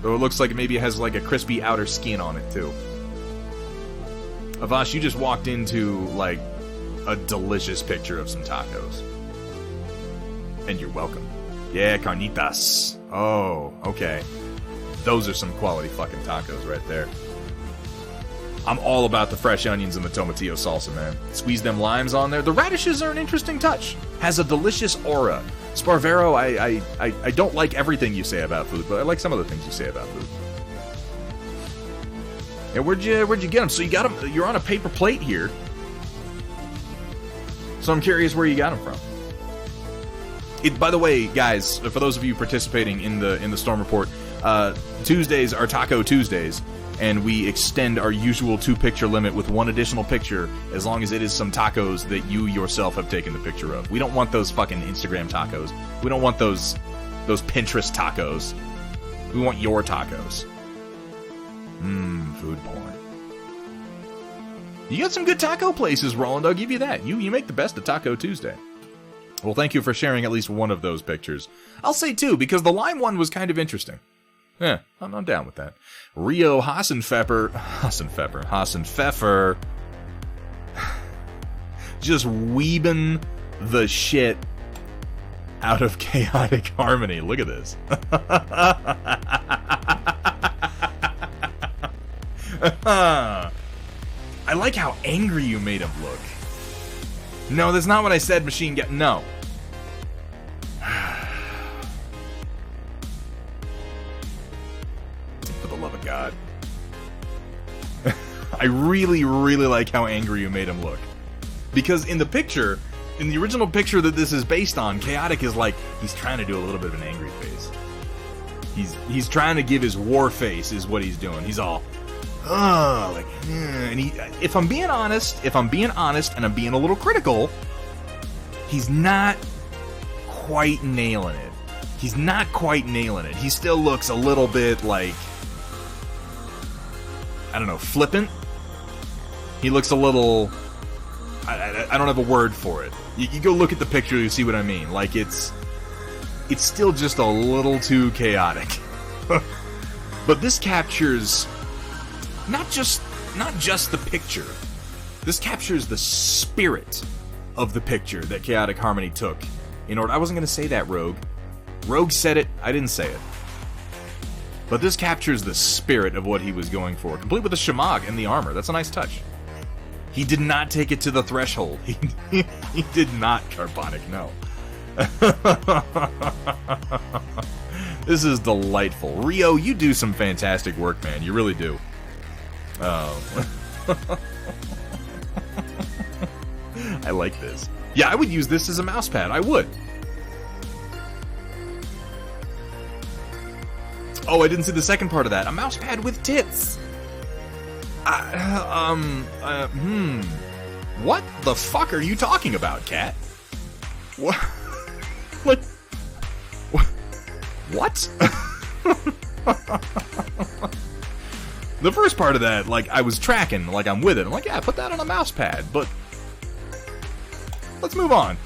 Or it looks like maybe it has like a crispy outer skin on it, too. Avash, you just walked into, like, a delicious picture of some tacos. And you're welcome. Yeah, carnitas. Oh, okay. Those are some quality fucking tacos right there. I'm all about the fresh onions and the tomatillo salsa, man. Squeeze them limes on there. The radishes are an interesting touch. Has a delicious aura. Sparvero, I don't like everything you say about food, but I like some of the things you say about food. Yeah, where'd you get them? So you got them. You're on a paper plate here. So I'm curious where you got them from. By the way, guys, for those of you participating in the Storm Report, Tuesdays are Taco Tuesdays, and we extend our usual 2-picture limit with one additional picture as long as it is some tacos that you yourself have taken the picture of. We don't want those fucking Instagram tacos. We don't want those Pinterest tacos. We want your tacos. Food porn. You got some good taco places, Roland. I'll give you that. You make the best of Taco Tuesday. Well, thank you for sharing at least one of those pictures. I'll say two, because the lime one was kind of interesting. Yeah, I'm down with that. Rio Hassenpfeffer. Just weebing the shit out of chaotic harmony. Look at this. I like how angry you made him look. No, that's not what I said, Machine Gun. No. For the love of God. I really, really like how angry you made him look. Because in the picture, in the original picture that this is based on, Chaotic is like, he's trying to do a little bit of an angry face. He's trying to give his war face is what he's doing. He's all, like, and if I'm being honest, and I'm being a little critical, he's not quite nailing it. He still looks a little bit like, I don't know, flippant. He looks a little, I don't have a word for it. You go look at the picture, you see what I mean. Like, it's still just a little too chaotic. But this captures not just the picture. This captures the spirit of the picture that Chaotic Harmony took. In order, I wasn't going to say that, Rogue. Rogue said it, I didn't say it. But this captures the spirit of what he was going for, complete with the Shemagh and the armor. That's a nice touch. He did not take it to the threshold. He did not, Carbonic, no. This is delightful. Rio, you do some fantastic work, man. You really do. Oh. I like this. Yeah, I would use this as a mouse pad. I would. Oh, I didn't see the second part of that. A mouse pad with tits. What the fuck are you talking about, Cat? What? What? The first part of that, like, I was tracking, like, I'm with it. I'm like, yeah, put that on a mouse pad, but let's move on.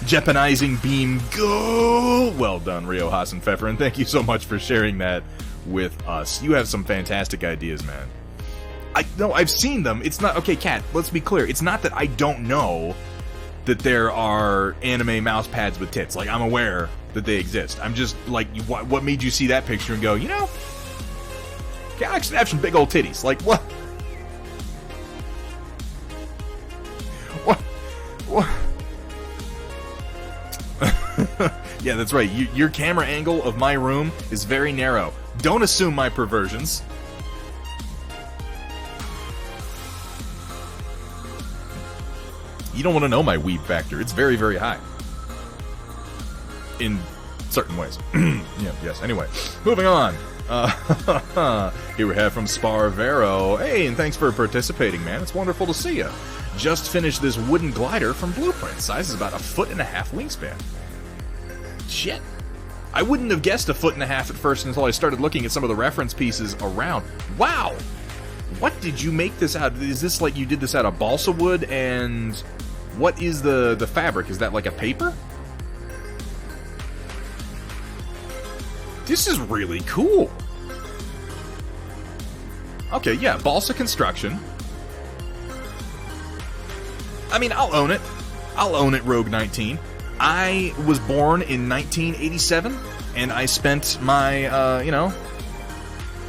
Jeopardizing beam, go! Well done, Rio Hassan Pfeffer, and thank you so much for sharing that with us. You have some fantastic ideas, man. I've seen them. It's not, okay, Kat, let's be clear. It's not that I don't know that there are anime mouse pads with tits. Like, I'm aware that they exist. I'm just, like, what made you see that picture and go, you know, Chaotic should have some big old titties. Like, what? What? Yeah, that's right. Your camera angle of my room is very narrow. Don't assume my perversions. You don't want to know my weeb factor. It's very, very high. In certain ways. Yeah, yes, anyway. Moving on. Here we have from Sparvero. Hey, and thanks for participating, man. It's wonderful to see you. Just finished this wooden glider from Blueprint. Size is about 1.5 feet wingspan. Shit. I wouldn't have guessed 1.5 feet at first until I started looking at some of the reference pieces around. Wow! What did you make this out of? Is this like you did this out of balsa wood? And what is the fabric? Is that like a paper? This is really cool. Okay, yeah, balsa construction. I mean, I'll own it. I'll own it, Rogue 19. I was born in 1987, and I spent my,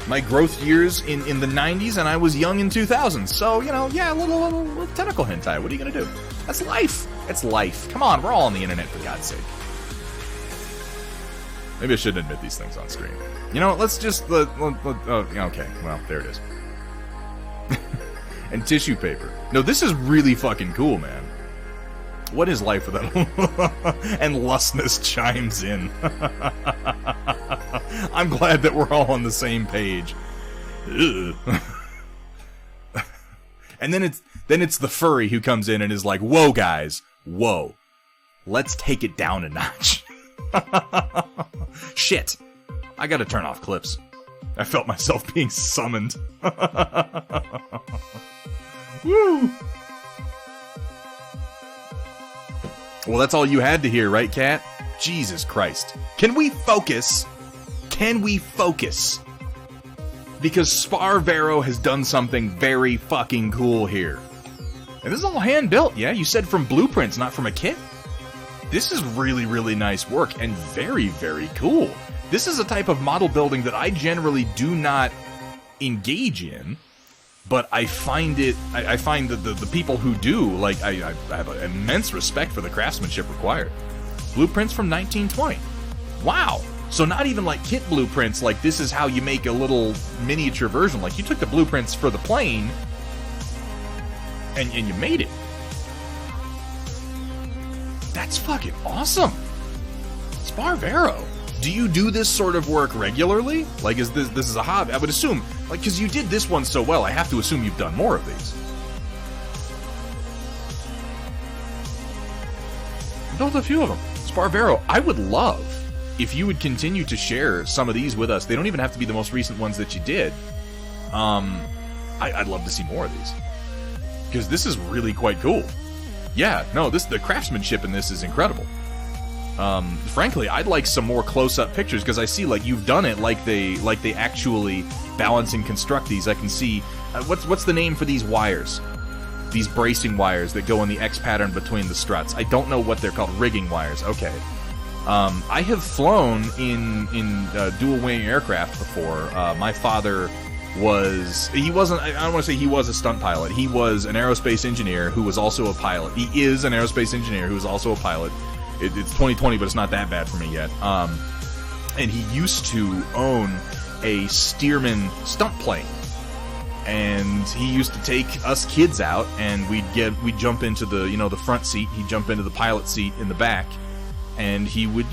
my growth years in the 90s, and I was young in 2000. So, you know, yeah, a little tentacle hentai. What are you going to do? That's life. It's life. Come on, we're all on the internet, for God's sake. Maybe I shouldn't admit these things on screen. You know, let's just... okay, well, there it is. And tissue paper. No, this is really fucking cool, man. What is life without... And Lustness chimes in. I'm glad that we're all on the same page. And then it's the furry who comes in and is like, whoa, guys. Whoa. Let's take it down a notch. Shit. I gotta turn off clips. I felt myself being summoned. Woo! Well, that's all you had to hear, right, Kat? Jesus Christ. Can we focus? Can we focus? Because Sparvero has done something very fucking cool here. And this is all hand-built, yeah? You said from blueprints, not from a kit? This is really, really nice work and very, very cool. This is a type of model building that I generally do not engage in, but I find that the people who do, like, I have an immense respect for the craftsmanship required. Blueprints from 1920. Wow. So not even like kit blueprints, like this is how you make a little miniature version. Like, you took the blueprints for the plane and you made it. That's fucking awesome. Sparvero. Do you do this sort of work regularly? Like, is this is a hobby? I would assume, like, because you did this one so well, I have to assume you've done more of these. Built a few of them. Sparvero, I would love if you would continue to share some of these with us. They don't even have to be the most recent ones that you did. I'd love to see more of these, because this is really quite cool. Yeah, no, the craftsmanship in this is incredible. Frankly, I'd like some more close-up pictures, because I see, like, you've done it like they actually balance and construct these. I can see what's the name for these wires? These bracing wires that go in the X pattern between the struts. I don't know what they're called. Rigging wires. Okay. I have flown in dual-wing aircraft before. My father he wasn't, I don't want to say he was a stunt pilot. He was an aerospace engineer who was also a pilot. He is an aerospace engineer who is also a pilot. It's 2020, but it's not that bad for me yet. And he used to own a Stearman stunt plane. And he used to take us kids out, and we'd jump into the front seat. He'd jump into the pilot seat in the back, and he would,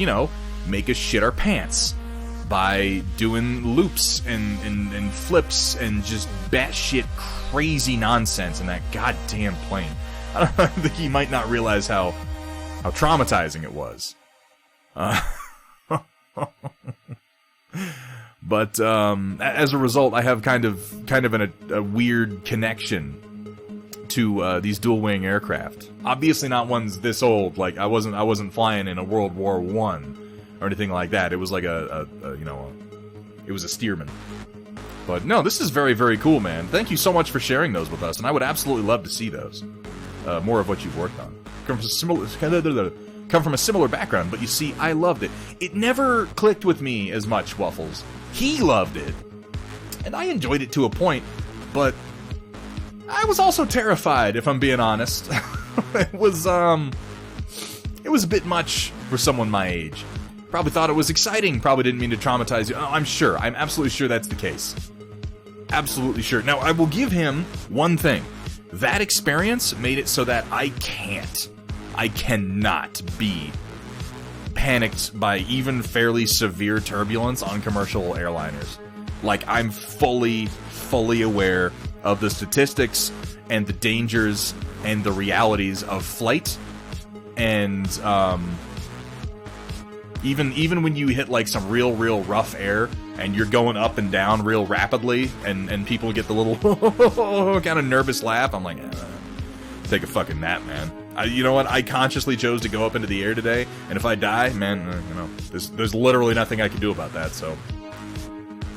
make us shit our pants by doing loops and flips and just batshit crazy nonsense in that goddamn plane. I think he might not realize how traumatizing it was. But as a result, I have kind of a weird connection to these dual-wing aircraft. Obviously, not ones this old. Like, I wasn't flying in a World War I or anything like that. It was like it was a Stearman. But no, this is very, very cool, man. Thank you so much for sharing those with us, and I would absolutely love to see those. More of what you've worked on. Come from a similar background, but you see, I loved it. It never clicked with me as much, Waffles. He loved it, and I enjoyed it to a point, but I was also terrified, if I'm being honest. It was a bit much for someone my age. Probably thought it was exciting, probably didn't mean to traumatize you. Oh, I'm absolutely sure that's the case. Absolutely sure. Now, I will give him one thing. That experience made it so that I cannot be panicked by even fairly severe turbulence on commercial airliners. Like, I'm fully aware of the statistics and the dangers and the realities of flight, and even when you hit like some real rough air and you're going up and down real rapidly, and people get the little kind of nervous laugh, I'm like, take a fucking nap, man. You know what? I consciously chose to go up into the air today, and if I die, man, there's literally nothing I can do about that, so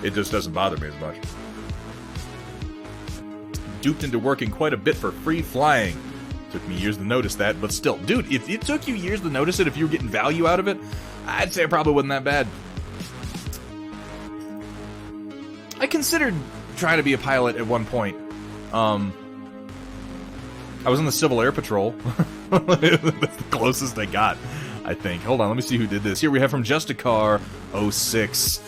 it just doesn't bother me as much. Duped into working quite a bit for free flying. Took me years to notice that, but still. Dude, if it took you years to notice it, if you were getting value out of it, I'd say it probably wasn't that bad. I considered trying to be a pilot at one point. I was in the Civil Air Patrol. That's the closest I got, I think. Hold on, let me see who did this. Here we have from Justicar 06.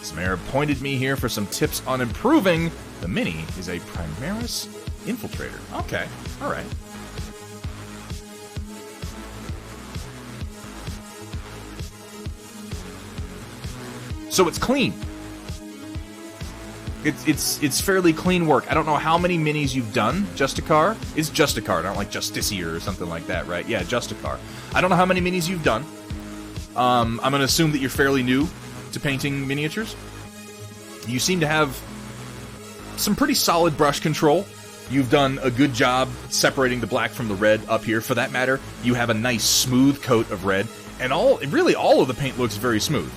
Samara pointed me here for some tips on improving. The Mini is a Primaris infiltrator. Okay, alright. So it's clean. It's fairly clean work. I don't know how many minis you've done, Justicar. It's Justicar, not like Justiciar or something like that, right? Yeah, Justicar. I don't know how many minis you've done. I'm going to assume that you're fairly new to painting miniatures. You seem to have some pretty solid brush control. You've done a good job separating the black from the red up here. For that matter, you have a nice smooth coat of red. And really all of the paint looks very smooth.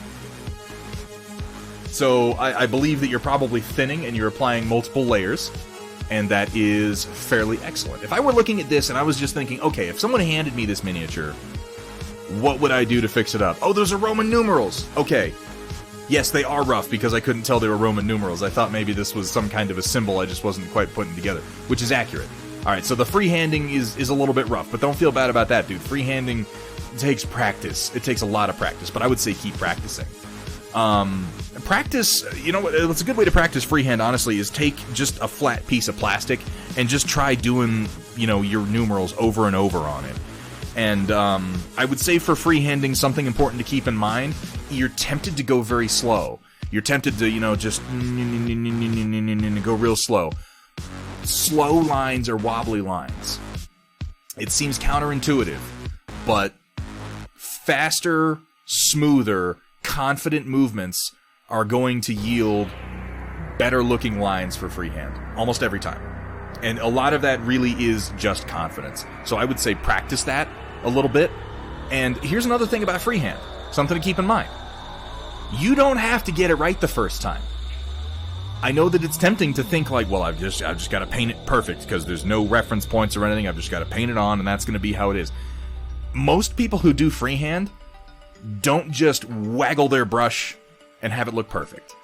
So I believe that you're probably thinning and you're applying multiple layers, and that is fairly excellent. If I were looking at this and I was just thinking, okay, if someone handed me this miniature, What would I do to fix it up? Oh, those are Roman numerals! Okay. Yes, they are rough, because I couldn't tell they were Roman numerals. I thought maybe this was some kind of a symbol I just wasn't quite putting together, which is accurate. Alright, so the freehanding is a little bit rough, but don't feel bad about that, dude. Freehanding takes practice. It takes a lot of practice, but I would say keep practicing. Practice, you know what, it's a good way to practice freehand, honestly, is take just a flat piece of plastic and just try doing, you know, your numerals over and over on it. And I would say for freehanding, something important to keep in mind, you're tempted to go very slow. You're tempted to, you know, just go real slow. Slow lines are wobbly lines. It seems counterintuitive, but faster, smoother, confident movements are going to yield better looking lines for freehand almost every time. And a lot of that really is just confidence. So I would say practice that a little bit. And here's another thing about freehand, something to keep in mind. You don't have to get it right the first time. I know that it's tempting to think like, well, I've just got to paint it perfect because there's no reference points or anything. I've just got to paint it on and that's going to be how it is. Most people who do freehand don't just waggle their brush and have it look perfect.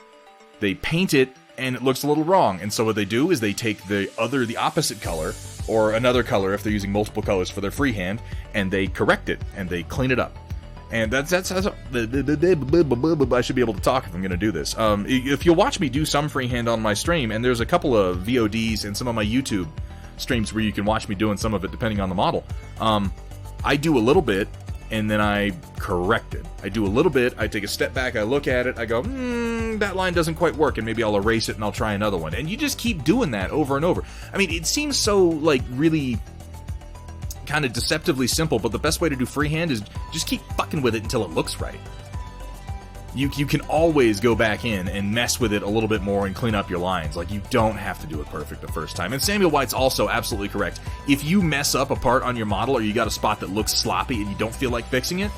They paint it and it looks a little wrong. And so what they do is they take the opposite color or another color if they're using multiple colors for their freehand, and they correct it and they clean it up. And that's I should be able to talk if I'm going to do this. If you'll watch me do some freehand on my stream, and there's a couple of VODs and some of my YouTube streams where you can watch me doing some of it depending on the model. I do a little bit, and then I correct it. I do a little bit, I take a step back, I look at it, I go, that line doesn't quite work, and maybe I'll erase it and I'll try another one. And you just keep doing that over and over. I mean, it seems so, like, really kind of deceptively simple, but the best way to do freehand is just keep fucking with it until it looks right. You can always go back in and mess with it a little bit more and clean up your lines. Like, you don't have to do it perfect the first time. And Samuel White's also absolutely correct. If you mess up a part on your model or you got a spot that looks sloppy and you don't feel like fixing it,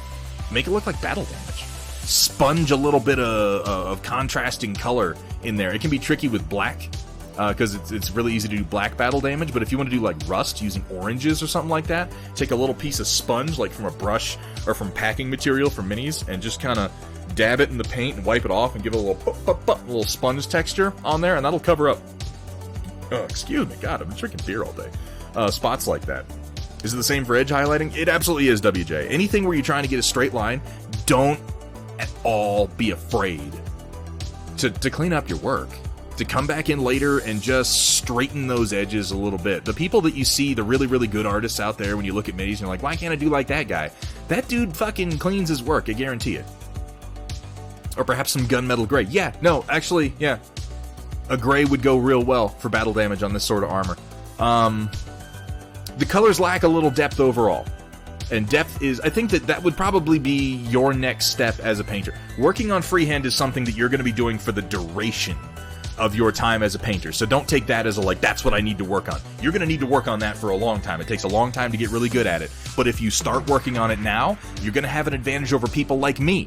make it look like battle damage. Sponge a little bit of contrasting color in there. It can be tricky with black, because it's really easy to do black battle damage, but if you want to do like rust using oranges or something like that, take a little piece of sponge, like from a brush or from packing material from minis, and just kind of dab it in the paint and wipe it off and give it a little sponge texture on there, and that'll cover up, excuse me, God, I've been drinking beer all day, spots like that. Is it the same for edge highlighting? It absolutely is, WJ. Anything where you're trying to get a straight line, don't at all be afraid to clean up your work. To come back in later and just straighten those edges a little bit. The people that you see, the really, really good artists out there, when you look at minis and you're like, why can't I do like that guy? That dude fucking cleans his work, I guarantee it. Or perhaps some gunmetal gray. Yeah, no, actually, yeah. A gray would go real well for battle damage on this sort of armor. The colors lack a little depth overall. And depth is, I think that would probably be your next step as a painter. Working on freehand is something that you're going to be doing for the duration of your time as a painter. So don't take that as a, like, that's what I need to work on. You're going to need to work on that for a long time. It takes a long time to get really good at it. But if you start working on it now, you're going to have an advantage over people like me.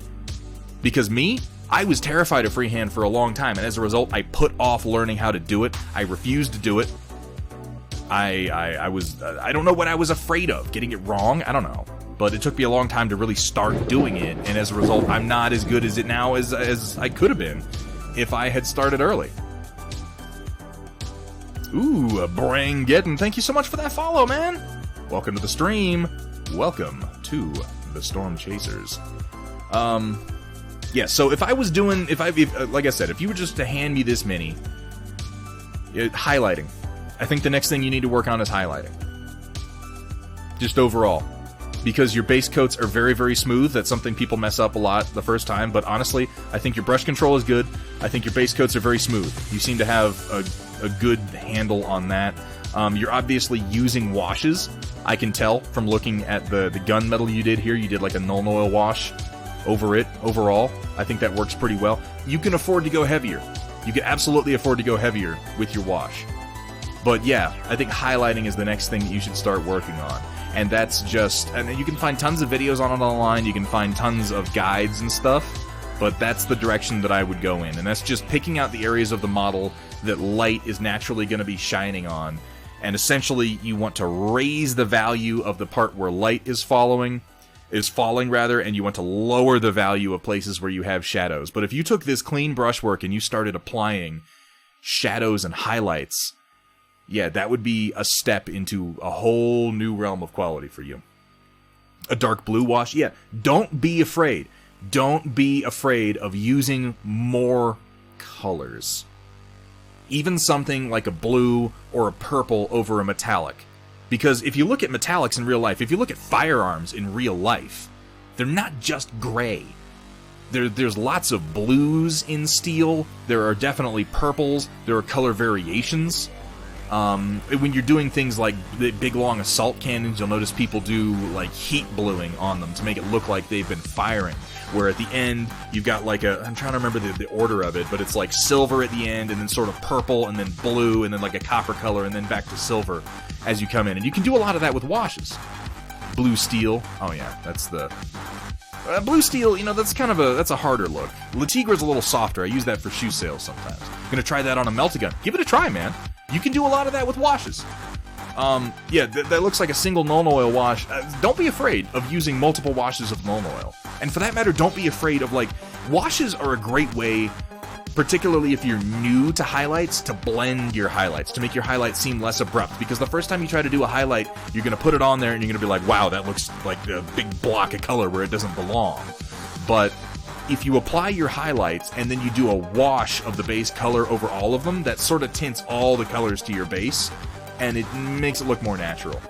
Because me, I was terrified of freehand for a long time, and as a result, I put off learning how to do it. I refused to do it. I don't know what I was afraid of. Getting it wrong? I don't know. But it took me a long time to really start doing it, and as a result, I'm not as good as it now as I could have been if I had started early. Ooh, Brangeddon, thank you so much for that follow, man. Welcome to the stream. Welcome to the Stormchasers. Yeah, so if I was doing, like I said, if you were just to hand me this mini, highlighting. I think the next thing you need to work on is highlighting. Just overall. Because your base coats are very, very smooth. That's something people mess up a lot the first time. But honestly, I think your brush control is good. I think your base coats are very smooth. You seem to have a good handle on that. You're obviously using washes. I can tell from looking at the gunmetal you did here. You did like a Nuln Oil wash over it overall. I think that works pretty well. You can afford to go heavier. You can absolutely afford to go heavier with your wash. But yeah, I think highlighting is the next thing that you should start working on. And that's just, and you can find tons of videos on it online, you can find tons of guides and stuff, but that's the direction that I would go in. And that's just picking out the areas of the model that light is naturally going to be shining on. And essentially, you want to raise the value of the part where light is following, is falling rather, and you want to lower the value of places where you have shadows. But if you took this clean brushwork and you started applying shadows and highlights, yeah, that would be a step into a whole new realm of quality for you. A dark blue wash, yeah, don't be afraid. Don't be afraid of using more colors. Even something like a blue or a purple over a metallic. Because if you look at metallics in real life, if you look at firearms in real life, they're not just gray. There's lots of blues in steel. There are definitely purples. There are color variations. When you're doing things like the big long assault cannons, you'll notice people do like heat bluing on them to make it look like they've been firing. Where at the end, you've got like I'm trying to remember the order of it, but it's like silver at the end, and then sort of purple, and then blue, and then like a copper color, and then back to silver as you come in. And you can do a lot of that with washes. Blue steel, oh yeah, that's the... blue steel, you know, that's kind of that's a harder look. Le Tigre's a little softer. I use that for shoe sales sometimes. Gonna try that on a Meltagun. Give it a try, man. You can do a lot of that with washes. Yeah, that looks like a single Nuln Oil wash. Don't be afraid of using multiple washes of Nuln Oil. And for that matter, don't be afraid of, like, washes are a great way, particularly if you're new to highlights, to blend your highlights, to make your highlights seem less abrupt. Because the first time you try to do a highlight, you're going to put it on there and you're going to be like, wow, that looks like a big block of color where it doesn't belong. But if you apply your highlights and then you do a wash of the base color over all of them, that sort of tints all the colors to your base, and it makes it look more natural.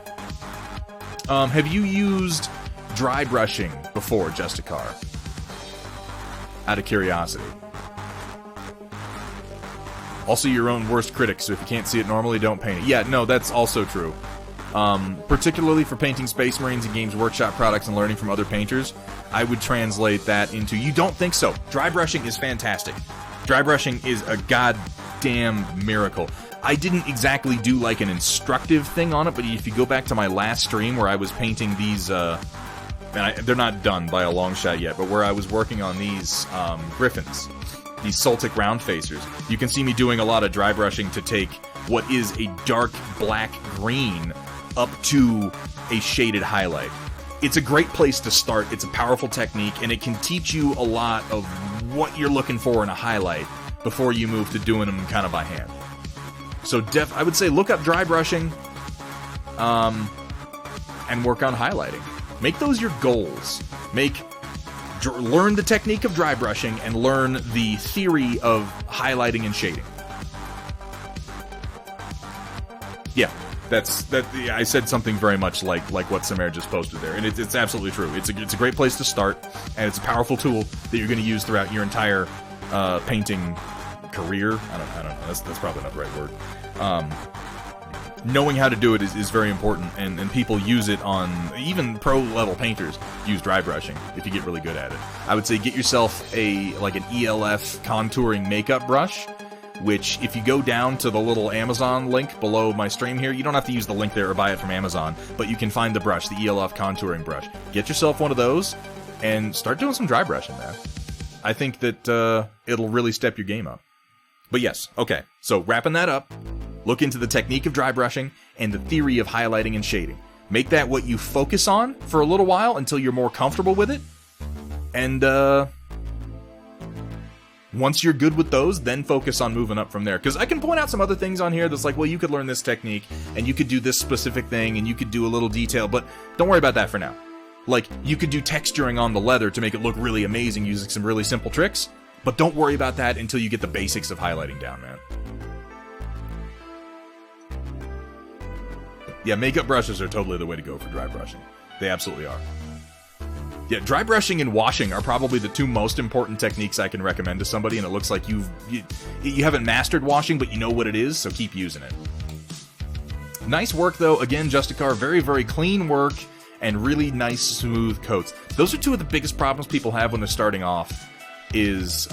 Have you used dry brushing before, Justicar? Out of curiosity. Also your own worst critic, so if you can't see it normally, don't paint it. Yeah, no, that's also true. Particularly for painting Space Marines and Games Workshop products and learning from other painters, I would translate that into, you don't think so. Dry brushing is fantastic. Dry brushing is a goddamn miracle. I didn't exactly do like an instructive thing on it, but if you go back to my last stream where I was painting these, they're not done by a long shot yet, but where I was working on these Griffins, these Sultic round facers, you can see me doing a lot of dry brushing to take what is a dark black green up to a shaded highlight. It's a great place to start. It's a powerful technique, and it can teach you a lot of what you're looking for in a highlight before you move to doing them kind of by hand. So I would say look up dry brushing and work on highlighting. Make those your goals. Learn the technique of dry brushing and learn the theory of highlighting and shading. Yeah, I said something very much like what Samara just posted there, and it's absolutely true. It's a great place to start, and it's a powerful tool that you're going to use throughout your entire painting career. I don't know. That's probably not the right word. Knowing how to do it is very important, and people use it on, even pro-level painters use dry brushing if you get really good at it. I would say get yourself an ELF contouring makeup brush, which if you go down to the little Amazon link below my stream here, you don't have to use the link there or buy it from Amazon, but you can find the brush, the ELF contouring brush. Get yourself one of those and start doing some dry brushing, man. I think that it'll really step your game up. But yes, okay, so wrapping that up, look into the technique of dry brushing and the theory of highlighting and shading. Make that what you focus on for a little while until you're more comfortable with it. And once you're good with those, then focus on moving up from there. Because I can point out some other things on here that's like, well, you could learn this technique, and you could do this specific thing, and you could do a little detail, but don't worry about that for now. Like, you could do texturing on the leather to make it look really amazing using some really simple tricks, but don't worry about that until you get the basics of highlighting down, man. Yeah, makeup brushes are totally the way to go for dry brushing. They absolutely are. Yeah, dry brushing and washing are probably the two most important techniques I can recommend to somebody, and it looks like you haven't mastered washing, but you know what it is, so keep using it. Nice work, though. Again, Justicar, very, very clean work, and really nice, smooth coats. Those are two of the biggest problems people have when they're starting off, is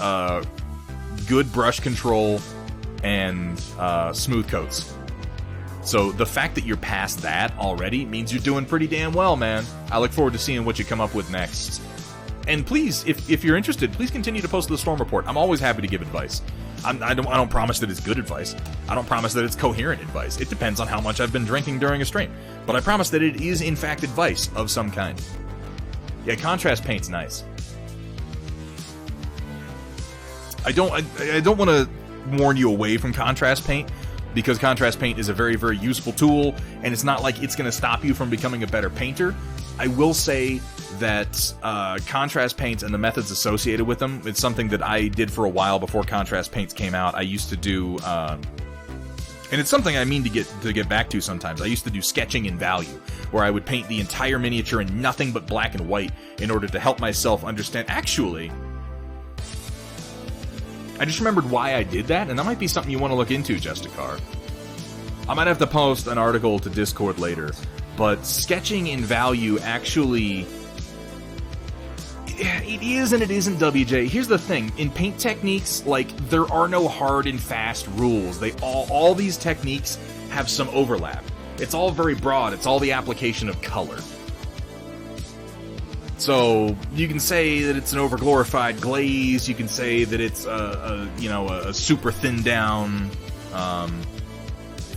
good brush control and smooth coats. So the fact that you're past that already means you're doing pretty damn well, man. I look forward to seeing what you come up with next. And please, if you're interested, please continue to post the Storm Report. I'm always happy to give advice. I don't promise that it's good advice. I don't promise that it's coherent advice. It depends on how much I've been drinking during a stream. But I promise that it is, in fact, advice of some kind. Yeah, contrast paint's nice. I don't want to warn you away from contrast paint, because contrast paint is a very, very useful tool, and it's not like it's going to stop you from becoming a better painter. I will say that contrast paints and the methods associated with them, it's something that I did for a while before contrast paints came out. I used to do, and it's something I mean to get back to sometimes. I used to do sketching in value, where I would paint the entire miniature in nothing but black and white in order to help myself understand. Actually, I just remembered why I did that, and that might be something you want to look into, Justicar. I might have to post an article to Discord later, but sketching in value actually... It is and it isn't, WJ. Here's the thing. In paint techniques, like, there are no hard and fast rules. They all these techniques have some overlap. It's all very broad. It's all the application of color. So you can say that it's an overglorified glaze. You can say that it's a super thin down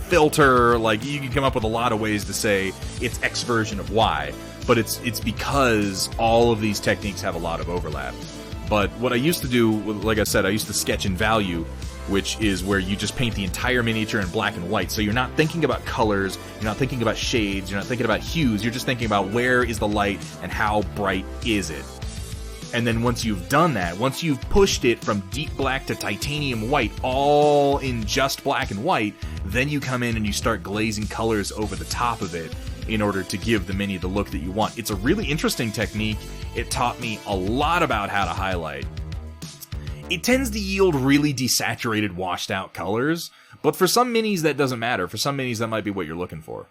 filter. Like, you can come up with a lot of ways to say it's X version of Y. But it's because all of these techniques have a lot of overlap. But what I used to do, like I said, I used to sketch in value, which is where you just paint the entire miniature in black and white. So you're not thinking about colors, you're not thinking about shades, you're not thinking about hues, you're just thinking about where is the light and how bright is it. And then once you've done that, once you've pushed it from deep black to titanium white, all in just black and white, then you come in and you start glazing colors over the top of it in order to give the mini the look that you want. It's a really interesting technique. It taught me a lot about how to highlight. It tends to yield really desaturated, washed out colors, but for some minis that doesn't matter. For some minis that might be what you're looking for.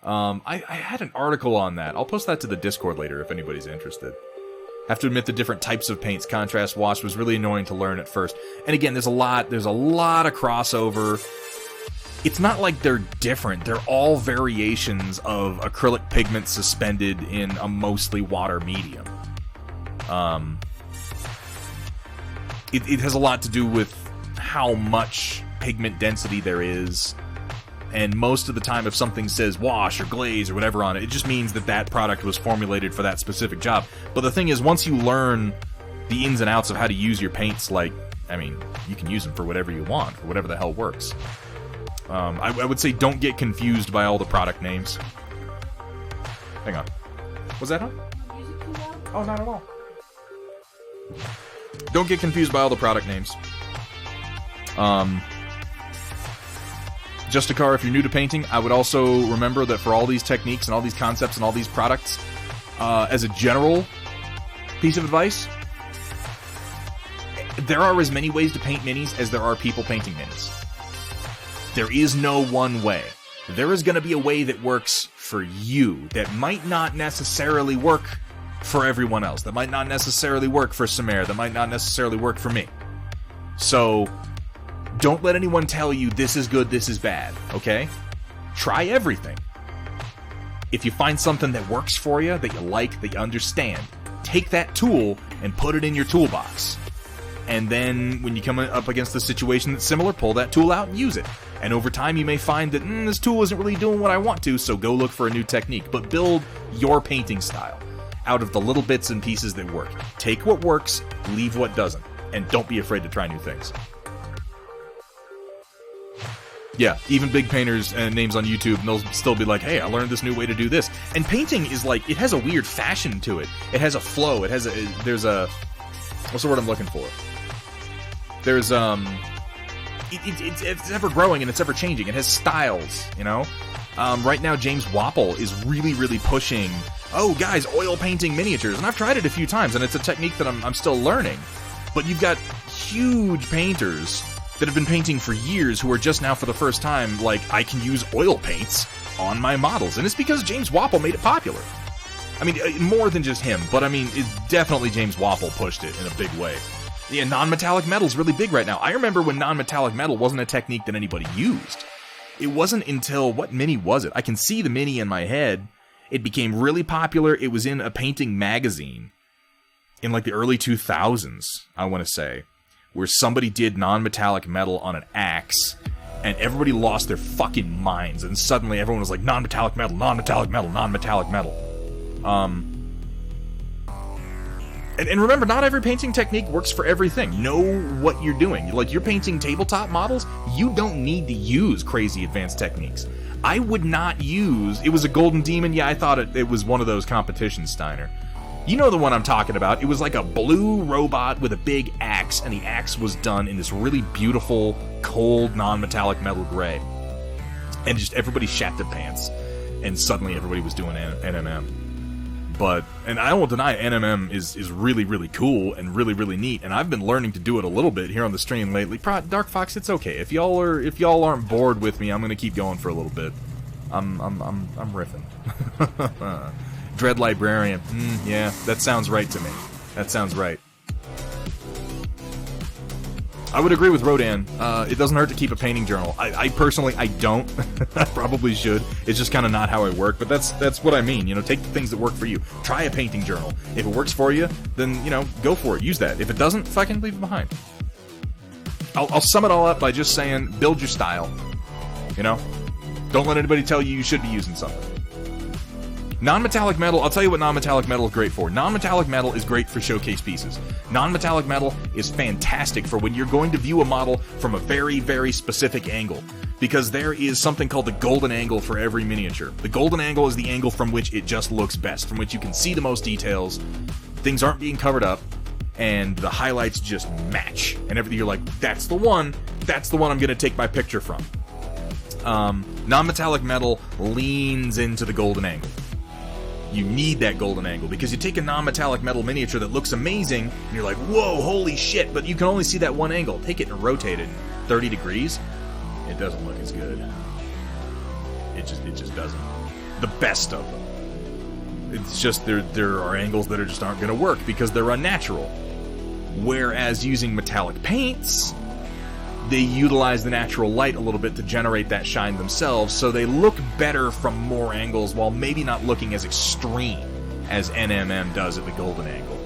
I had an article on that. I'll post that to the Discord later if anybody's interested. I have to admit the different types of paints contrast wash was really annoying to learn at first. And again, there's a lot of crossover. It's not like they're different. They're all variations of acrylic pigment suspended in a mostly water medium. It has a lot to do with how much pigment density there is. And most of the time, if something says wash or glaze or whatever on it, it just means that that product was formulated for that specific job. But the thing is, once you learn the ins and outs of how to use your paints, like, I mean, you can use them for whatever you want, for whatever the hell works. I would say don't get confused by all the product names. Hang on. Was that on? Oh, not at all. Don't get confused by all the product names. Justicar, if you're new to painting, I would also remember that for all these techniques and all these concepts and all these products, as a general piece of advice, there are as many ways to paint minis as there are people painting minis. There is no one way. There is going to be a way that works for you that might not necessarily work for everyone else. That might not necessarily work for Samir. That might not necessarily work for me. So, don't let anyone tell you this is good, this is bad, okay? Try everything. If you find something that works for you, that you like, that you understand, take that tool and put it in your toolbox. And then, when you come up against a situation that's similar, pull that tool out and use it. And over time, you may find that, this tool isn't really doing what I want to, so go look for a new technique. But build your painting style out of the little bits and pieces that work. Take what works, leave what doesn't. And don't be afraid to try new things. Yeah, even big painters and names on YouTube, and they'll still be like, hey, I learned this new way to do this. And painting is like, it has a weird fashion to it. It has a flow. It has there's a, what's the word I'm looking for? There's, it's ever growing and it's ever changing. It has styles, you know? Right now, James Wapple is really, really pushing, oh, guys, oil painting miniatures. And I've tried it a few times, and it's a technique that I'm still learning. But you've got huge painters that have been painting for years who are just now for the first time like, I can use oil paints on my models. And it's because James Wapple made it popular. I mean, more than just him, but I mean, it's definitely James Wapple pushed it in a big way. Yeah, non-metallic metal's really big right now. I remember when non-metallic metal wasn't a technique that anybody used. It wasn't until, what mini was it? I can see the mini in my head. It became really popular. It was in a painting magazine in like the early 2000s, I want to say, where somebody did non-metallic metal on an axe, and everybody lost their fucking minds, and suddenly everyone was like, non-metallic metal, non-metallic metal, non-metallic metal. And remember, not every painting technique works for everything. Know what you're doing. Like, you're painting tabletop models, you don't need to use crazy advanced techniques. I would not use... It was a golden demon? Yeah, I thought it was one of those competitions, Steiner. You know the one I'm talking about. It was like a blue robot with a big axe, and the axe was done in this really beautiful, cold, non-metallic metal gray. And just everybody shat their pants. And suddenly everybody was doing NMM. And I won't deny NMM is really, really cool and really, really neat, and I've been learning to do it a little bit here on the stream lately. Dark Fox, it's okay. If y'all aren't bored with me, I'm gonna keep going for a little bit. I'm riffing. Dread Librarian. Yeah, that sounds right to me. That sounds right. I would agree with Rodan. It doesn't hurt to keep a painting journal. I personally, I don't. I probably should. It's just kind of not how I work, but that's what I mean. You know, take the things that work for you. Try a painting journal. If it works for you, then, you know, go for it. Use that. If it doesn't, fucking leave it behind. I'll sum it all up by just saying, build your style. You know? Don't let anybody tell you should be using something. Non-metallic metal, I'll tell you what non-metallic metal is great for. Non-metallic metal is great for showcase pieces. Non-metallic metal is fantastic for when you're going to view a model from a very, very specific angle. Because there is something called the golden angle for every miniature. The golden angle is the angle from which it just looks best, from which you can see the most details, things aren't being covered up, and the highlights just match. And everything, you're like, that's the one I'm going to take my picture from. Non-metallic metal leans into the golden angle. You need that golden angle, because you take a non-metallic metal miniature that looks amazing, and you're like, whoa, holy shit, but you can only see that one angle. Take it and rotate it 30 degrees, it doesn't look as good. It just doesn't. The best of them. It's just, there are angles that just aren't going to work, because they're unnatural. Whereas using metallic paints, they utilize the natural light a little bit to generate that shine themselves, so they look better from more angles while maybe not looking as extreme as NMM does at the golden angle.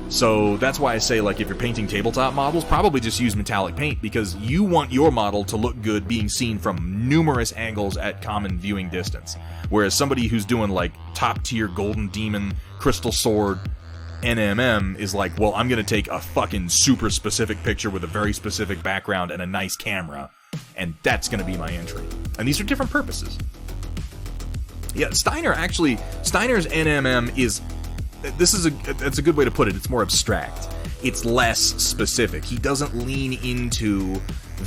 So that's why I say, like, if you're painting tabletop models, probably just use metallic paint, because you want your model to look good being seen from numerous angles at common viewing distance. Whereas somebody who's doing, like, top-tier golden demon, crystal sword, NMM is like, well, I'm going to take a fucking super specific picture with a very specific background and a nice camera, and that's going to be my entry. And these are different purposes. Yeah, Steiner's NMM is... That's a good way to put it. It's more abstract. It's less specific. He doesn't lean into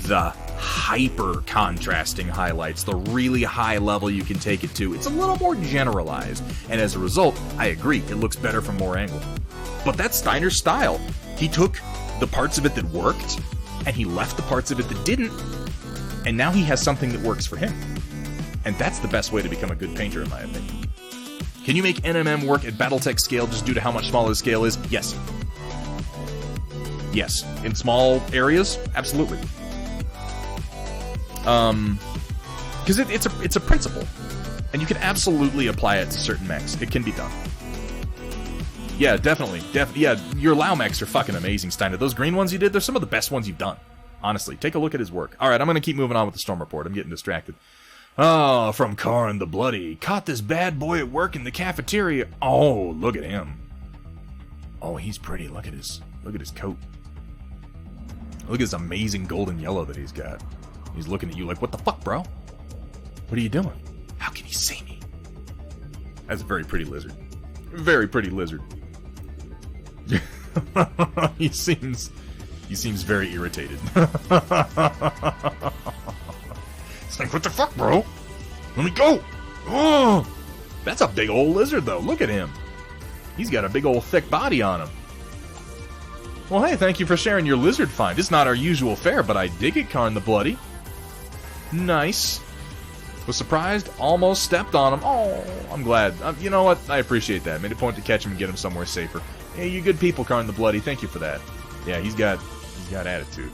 the hyper contrasting highlights, the really high level you can take it to. It's a little more generalized, and as a result, I agree, it looks better from more angles. But that's Steiner's style. He took the parts of it that worked, and he left the parts of it that didn't, and now he has something that works for him. And that's the best way to become a good painter, in my opinion. Can you make NMM work at Battletech scale just due to how much smaller the scale is? Yes. Yes. In small areas? Absolutely. Because it's a principle, and you can absolutely apply it to certain mechs. It can be done. Yeah, definitely. Yeah, your Lao mechs are fucking amazing, Steiner. Those green ones you did, they're some of the best ones you've done. Honestly, take a look at his work. Alright, I'm gonna keep moving on with the Storm Report. I'm getting distracted. Oh, from Karn the Bloody. Caught this bad boy at work in the cafeteria. Oh, look at him. Oh, he's pretty. Look at his coat. Look at his amazing golden yellow that he's got. He's looking at you like, what the fuck, bro? What are you doing? How can he see me? That's a very pretty lizard. Very pretty lizard. He seems very irritated. It's like, what the fuck, bro? Let me go! Oh! That's a big old lizard, though. Look at him. He's got a big old thick body on him. Well, hey, thank you for sharing your lizard find. It's not our usual fare, but I dig it, Karn the Bloody. Nice. Was surprised, almost stepped on him. Oh, I'm glad. You know what? I appreciate that. Made a point to catch him and get him somewhere safer. Hey, you good people, Karn the Bloody. Thank you for that. Yeah, he's got attitude.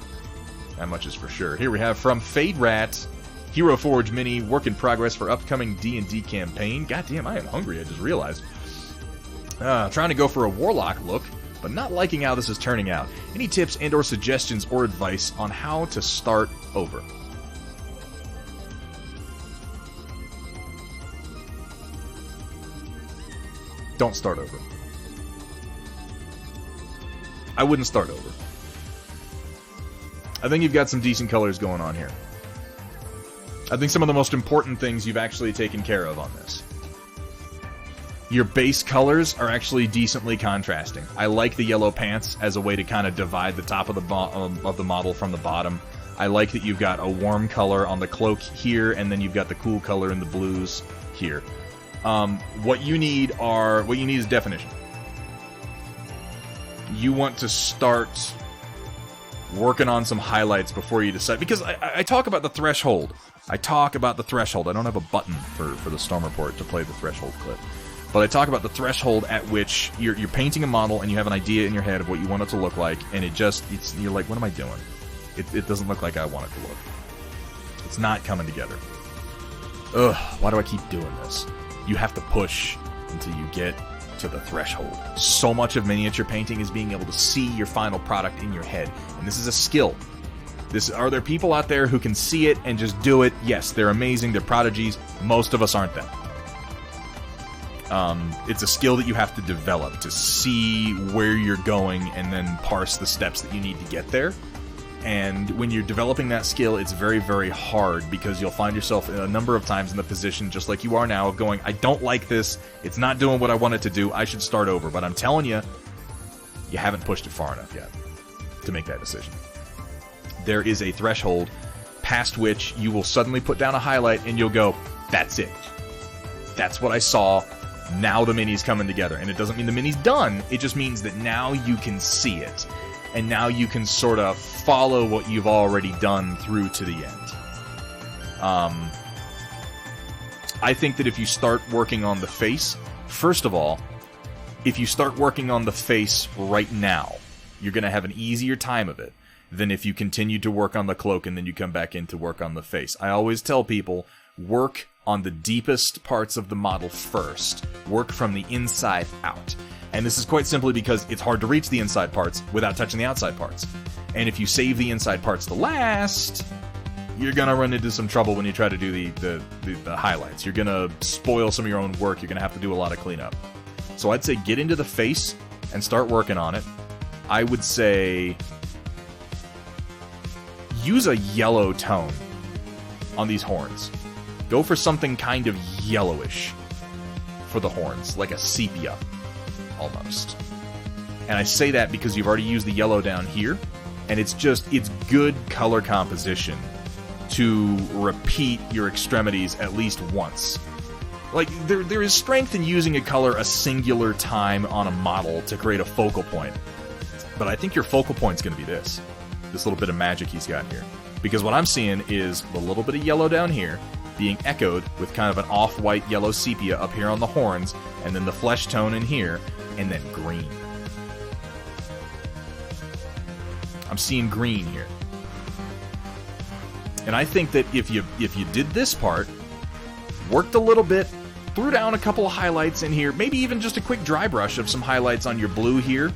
That much is for sure. Here we have from Fade Rat, Hero Forge Mini, work in progress for upcoming D&D campaign. Goddamn, I am hungry, I just realized. Trying to go for a Warlock look, but not liking how this is turning out. Any tips and or suggestions or advice on how to start over? Don't start over. I wouldn't start over. I think you've got some decent colors going on here. I think some of the most important things you've actually taken care of on this. Your base colors are actually decently contrasting. I like the yellow pants as a way to kind of divide the top of the model from the bottom. I like that you've got a warm color on the cloak here, and then you've got the cool color in the blues here. What you need is definition. You want to start working on some highlights before you decide, because I talk about the threshold. I talk about the threshold. I don't have a button for the Storm Report to play the threshold clip. But I talk about the threshold at which you're painting a model and you have an idea in your head of what you want it to look like, and you're like, what am I doing? It doesn't look like I want it to look. It's not coming together. Ugh, why do I keep doing this? You have to push until you get to the threshold. So much of miniature painting is being able to see your final product in your head, and this is a skill. Are there people out there who can see it and just do it? Yes, they're amazing, they're prodigies. Most of us aren't them. It's a skill that you have to develop to see where you're going and then parse the steps that you need to get there. And when you're developing that skill, it's very, very hard, because you'll find yourself a number of times in the position, just like you are now, of going, I don't like this, it's not doing what I want it to do, I should start over. But I'm telling you, you haven't pushed it far enough yet to make that decision. There is a threshold past which you will suddenly put down a highlight and you'll go, that's it. That's what I saw. Now the mini's coming together. And it doesn't mean the mini's done, it just means that now you can see it. And now you can sort of follow what you've already done through to the end. I think that if you start working on the face, first of all, if you start working on the face right now, you're going to have an easier time of it than if you continue to work on the cloak and then you come back in to work on the face. I always tell people, work on the deepest parts of the model first. Work from the inside out. And this is quite simply because it's hard to reach the inside parts without touching the outside parts. And if you save the inside parts to last, you're going to run into some trouble when you try to do the highlights. You're going to spoil some of your own work. You're going to have to do a lot of cleanup. So I'd say get into the face and start working on it. I would say use a yellow tone on these horns. Go for something kind of yellowish for the horns, like a sepia, almost. And I say that because you've already used the yellow down here, and it's good color composition to repeat your extremities at least once. Like, there is strength in using a color a singular time on a model to create a focal point. But I think your focal point's going to be this little bit of magic he's got here. Because what I'm seeing is a little bit of yellow down here being echoed with kind of an off-white yellow sepia up here on the horns, and then the flesh tone in here, and then green. I'm seeing green here. And I think that if you did this part, worked a little bit, threw down a couple of highlights in here, maybe even just a quick dry brush of some highlights on your blue here,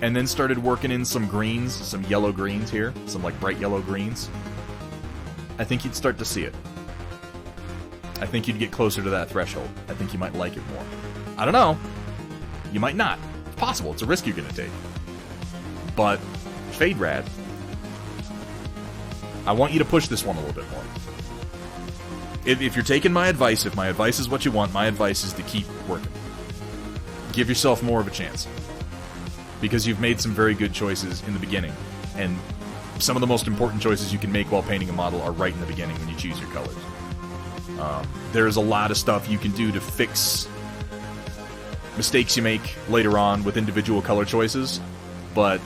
and then started working in some greens, some yellow greens here, some like bright yellow greens, I think you'd start to see it. I think you'd get closer to that threshold. I think you might like it more. I don't know. You might not. It's possible. It's a risk you're going to take. But, Fade Rad, I want you to push this one a little bit more. If you're taking my advice, if my advice is what you want, my advice is to keep working. Give yourself more of a chance. Because you've made some very good choices in the beginning. And some of the most important choices you can make while painting a model are right in the beginning when you choose your colors. There's a lot of stuff you can do to fix mistakes you make later on with individual color choices, but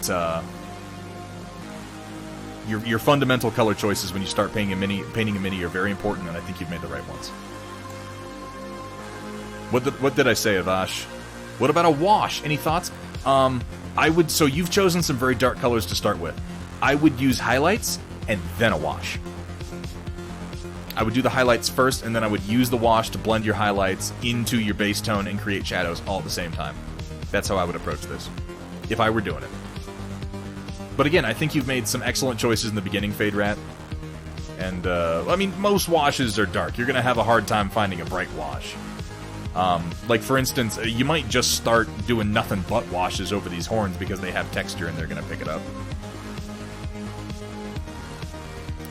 your fundamental color choices when you start painting a mini are very important, and I think you've made the right ones. What did I say, Avash? What about a wash? Any thoughts? So you've chosen some very dark colors to start with. I would use highlights and then a wash. I would do the highlights first, and then I would use the wash to blend your highlights into your base tone and create shadows all at the same time. That's how I would approach this, if I were doing it. But again, I think you've made some excellent choices in the beginning, Fade Rat. And, I mean, most washes are dark. You're going to have a hard time finding a bright wash. Like, for instance, you might just start doing nothing but washes over these horns because they have texture and they're going to pick it up.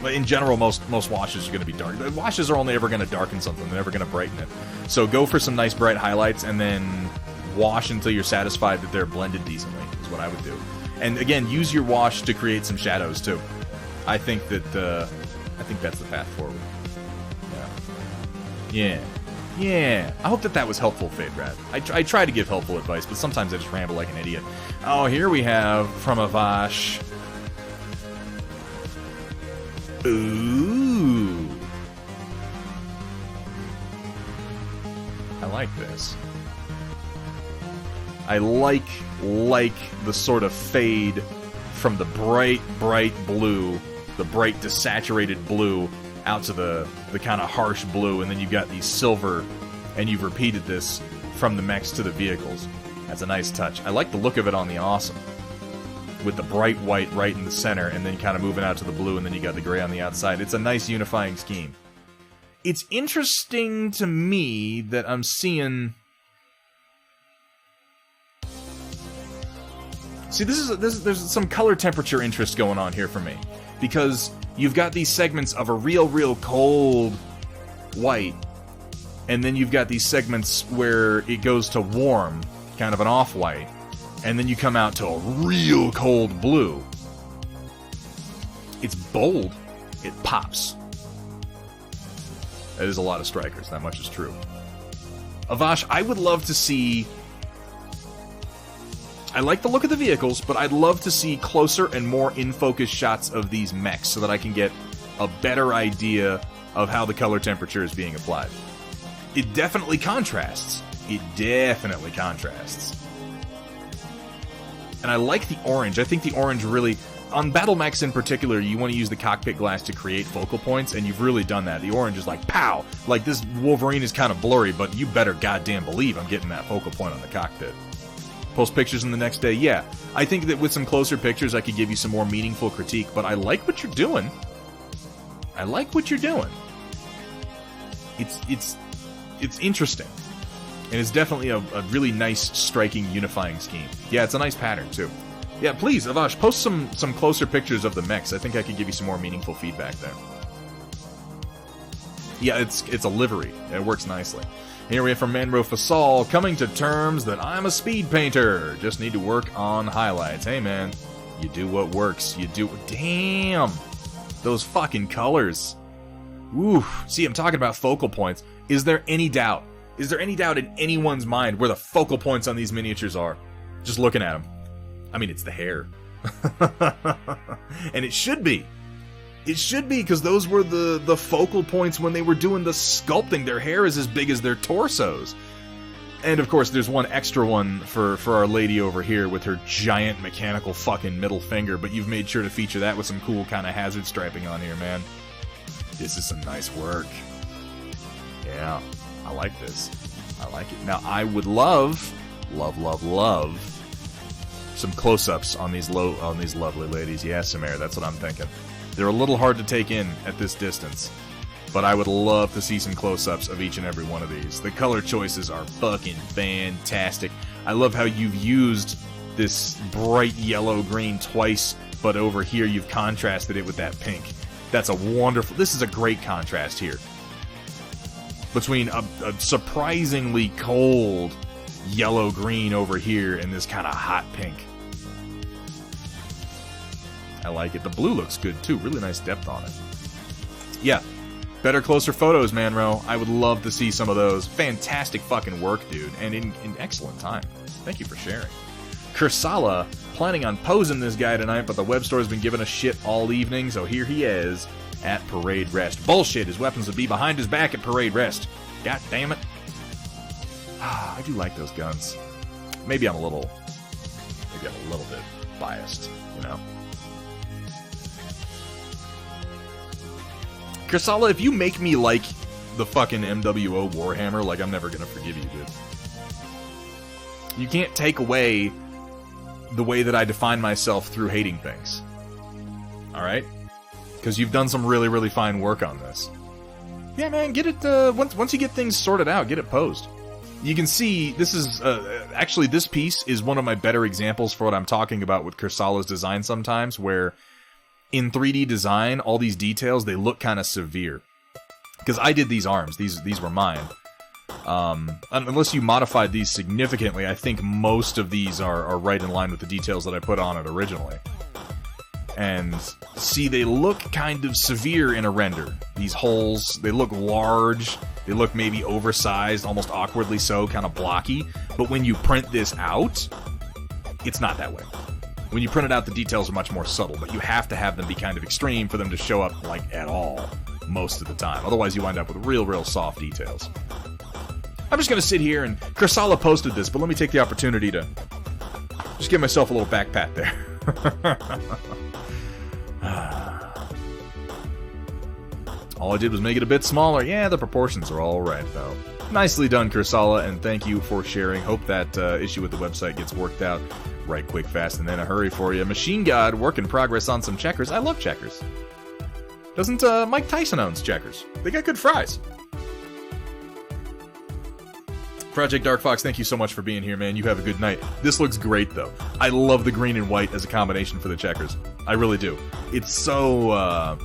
But in general, most washes are going to be dark. Washes are only ever going to darken something. They're never going to brighten it. So go for some nice bright highlights and then wash until you're satisfied that they're blended decently, is what I would do. And again, use your wash to create some shadows, too. I think that's the path forward. Yeah. Yeah. I hope that was helpful, Fade Rat. I try to give helpful advice, but sometimes I just ramble like an idiot. Oh, here we have from Avash. Ooh. I like this. I like the sort of fade from the bright blue, the bright desaturated blue, out to the kind of harsh blue, and then you've got these silver, and you've repeated this from the mechs to the vehicles. That's a nice touch. I like the look of it on the Awesome, with the bright white right in the center, and then kind of moving out to the blue, and then you got the gray on the outside. It's a nice unifying scheme. It's interesting to me that I'm seeing... See, there's some color temperature interest going on here for me, because you've got these segments of a real cold white, and then you've got these segments where it goes to warm, kind of an off-white, and then you come out to a real cold blue. It's bold. It pops. That is a lot of strikers. That much is true. Avash, I would love to see... I like the look of the vehicles, but I'd love to see closer and more in-focus shots of these mechs so that I can get a better idea of how the color temperature is being applied. It definitely contrasts. It definitely contrasts. And I like the orange. I think the orange really... On battle mechs in particular, you want to use the cockpit glass to create focal points, and you've really done that. The orange is like, pow! Like, this Wolverine is kind of blurry, but you better goddamn believe I'm getting that focal point on the cockpit. Post pictures in the next day, yeah. I think that with some closer pictures, I could give you some more meaningful critique, but I like what you're doing. I like what you're doing. It's interesting. And it's definitely a really nice, striking, unifying scheme. Yeah, it's a nice pattern, too. Yeah, please, Avash, post some closer pictures of the mechs. I think I could give you some more meaningful feedback there. Yeah, it's a livery. It works nicely. Here we have from Manro Fasal, coming to terms that I'm a speed painter. Just need to work on highlights. Hey, man, you do what works. You do... Damn! Those fucking colors. Ooh. See, I'm talking about focal points. Is there any doubt? Is there any doubt in anyone's mind where the focal points on these miniatures are? Just looking at them. I mean, it's the hair. And it should be. It should be, because those were the focal points when they were doing the sculpting. Their hair is as big as their torsos. And, of course, there's one extra one for our lady over here with her giant mechanical fucking middle finger, but you've made sure to feature that with some cool kind of hazard striping on here, man. This is some nice work. Yeah, I like this. I like it. Now, I would love some close-ups on these lovely ladies. Yeah, Samara, that's what I'm thinking. They're a little hard to take in at this distance, but I would love to see some close-ups of each and every one of these. The color choices are fucking fantastic. I love how you've used this bright yellow-green twice, but over here you've contrasted it with that pink. That's a wonderful... This is a great contrast here. Between a surprisingly cold yellow-green over here and this kind of hot pink. I like it. The blue looks good, too. Really nice depth on it. Yeah. Better, closer photos, Manro. I would love to see some of those. Fantastic fucking work, dude. And in excellent time. Thank you for sharing. Kursala, planning on posing this guy tonight, but the web store has been giving us shit all evening, so here he is at Parade Rest. Bullshit. His weapons would be behind his back at Parade Rest. God damn it. I do like those guns. Maybe I'm a little bit biased, you know? Kursala, if you make me like the fucking MWO Warhammer, like, I'm never gonna forgive you, dude. You can't take away the way that I define myself through hating things. Alright? Because you've done some really, really fine work on this. Yeah, man, get it, once you get things sorted out, get it posed. you can see this is actually this piece is one of my better examples for what I'm talking about with Kursala's design sometimes, where in 3D design, all these details, they look kind of severe. Because I did these arms. These were mine. Unless you modified these significantly, I think most of these are right in line with the details that I put on it originally. And see, they look kind of severe in a render. These holes, they look large, they look maybe oversized, almost awkwardly so, kind of blocky. But when you print this out, it's not that way. When you print it out, the details are much more subtle, but you have to have them be kind of extreme for them to show up, like, at all, most of the time. Otherwise, you wind up with real soft details. I'm just going to sit here, and Kursala posted this, but let me take the opportunity to just give myself a little back pat there. All I did was make it a bit smaller. Yeah, the proportions are all right, though. Nicely done, Kursala, and thank you for sharing. Hope that issue with the website gets worked out right quick, fast, and in a hurry for you. Machine God, work in progress on some checkers. I love checkers. Doesn't Mike Tyson owns checkers? They got good fries. Project Dark Fox, thank you so much for being here, man. You have a good night. This looks great, though. I love the green and white as a combination for the checkers. I really do. It's so,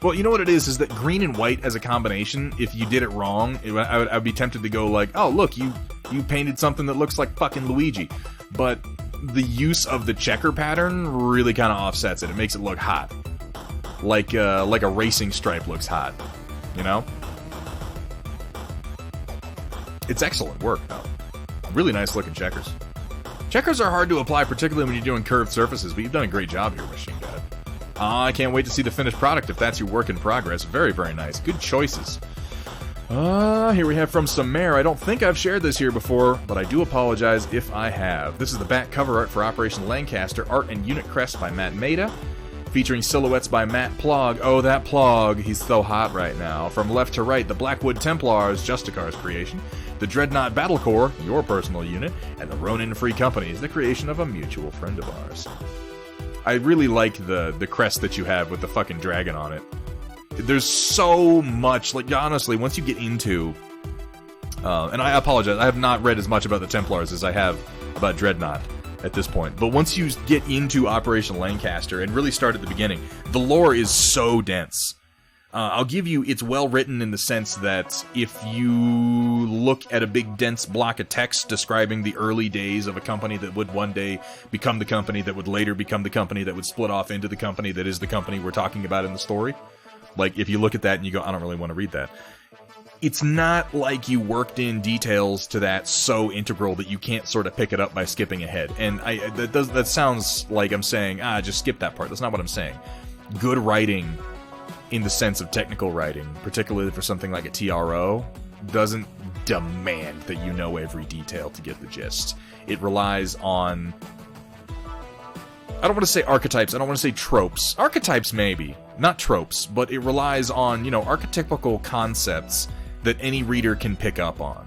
Well, you know what it is that green and white as a combination, if you did it wrong, I'd be tempted to go like, oh, look, you painted something that looks like fucking Luigi. But the use of the checker pattern really kind of offsets it. It makes it look hot. Like a racing stripe looks hot. You know? It's excellent work, though. Really nice looking checkers. Checkers are hard to apply, particularly when you're doing curved surfaces, but you've done a great job here, Machine God. I can't wait to see the finished product if that's your work in progress. Very, very nice. Good choices. Here we have from Samare. I don't think I've shared this here before, but I do apologize if I have. This is the back cover art for Operation Lancaster, art and unit crest by Matt Maida, featuring silhouettes by Matt Plog. Oh, that Plog. He's so hot right now. From left to right, the Blackwood Templars, Justicar's creation, the Dreadnought Battle Corps, your personal unit, and the Ronin Free Companies, the creation of a mutual friend of ours. I really like the crest that you have with the fucking dragon on it. There's so much, like, honestly, once you get into... and I apologize, I have not read as much about the Templars as I have about Dreadnought at this point. But once you get into Operation Lancaster and really start at the beginning, the lore is so dense. I'll give you, it's well written in the sense that if you look at a big dense block of text describing the early days of a company that would one day become the company that would later become the company that would split off into the company that is the company we're talking about in the story, like if you look at that and you go, I don't really want to read that. It's not like you worked in details to that so integral that you can't sort of pick it up by skipping ahead. And that sounds like I'm saying, just skip that part. That's not what I'm saying. Good writing, in the sense of technical writing, particularly for something like a TRO, doesn't demand that you know every detail to get the gist. It relies on... I don't want to say archetypes, I don't want to say tropes. Archetypes maybe, not tropes, but it relies on, you know, archetypical concepts that any reader can pick up on.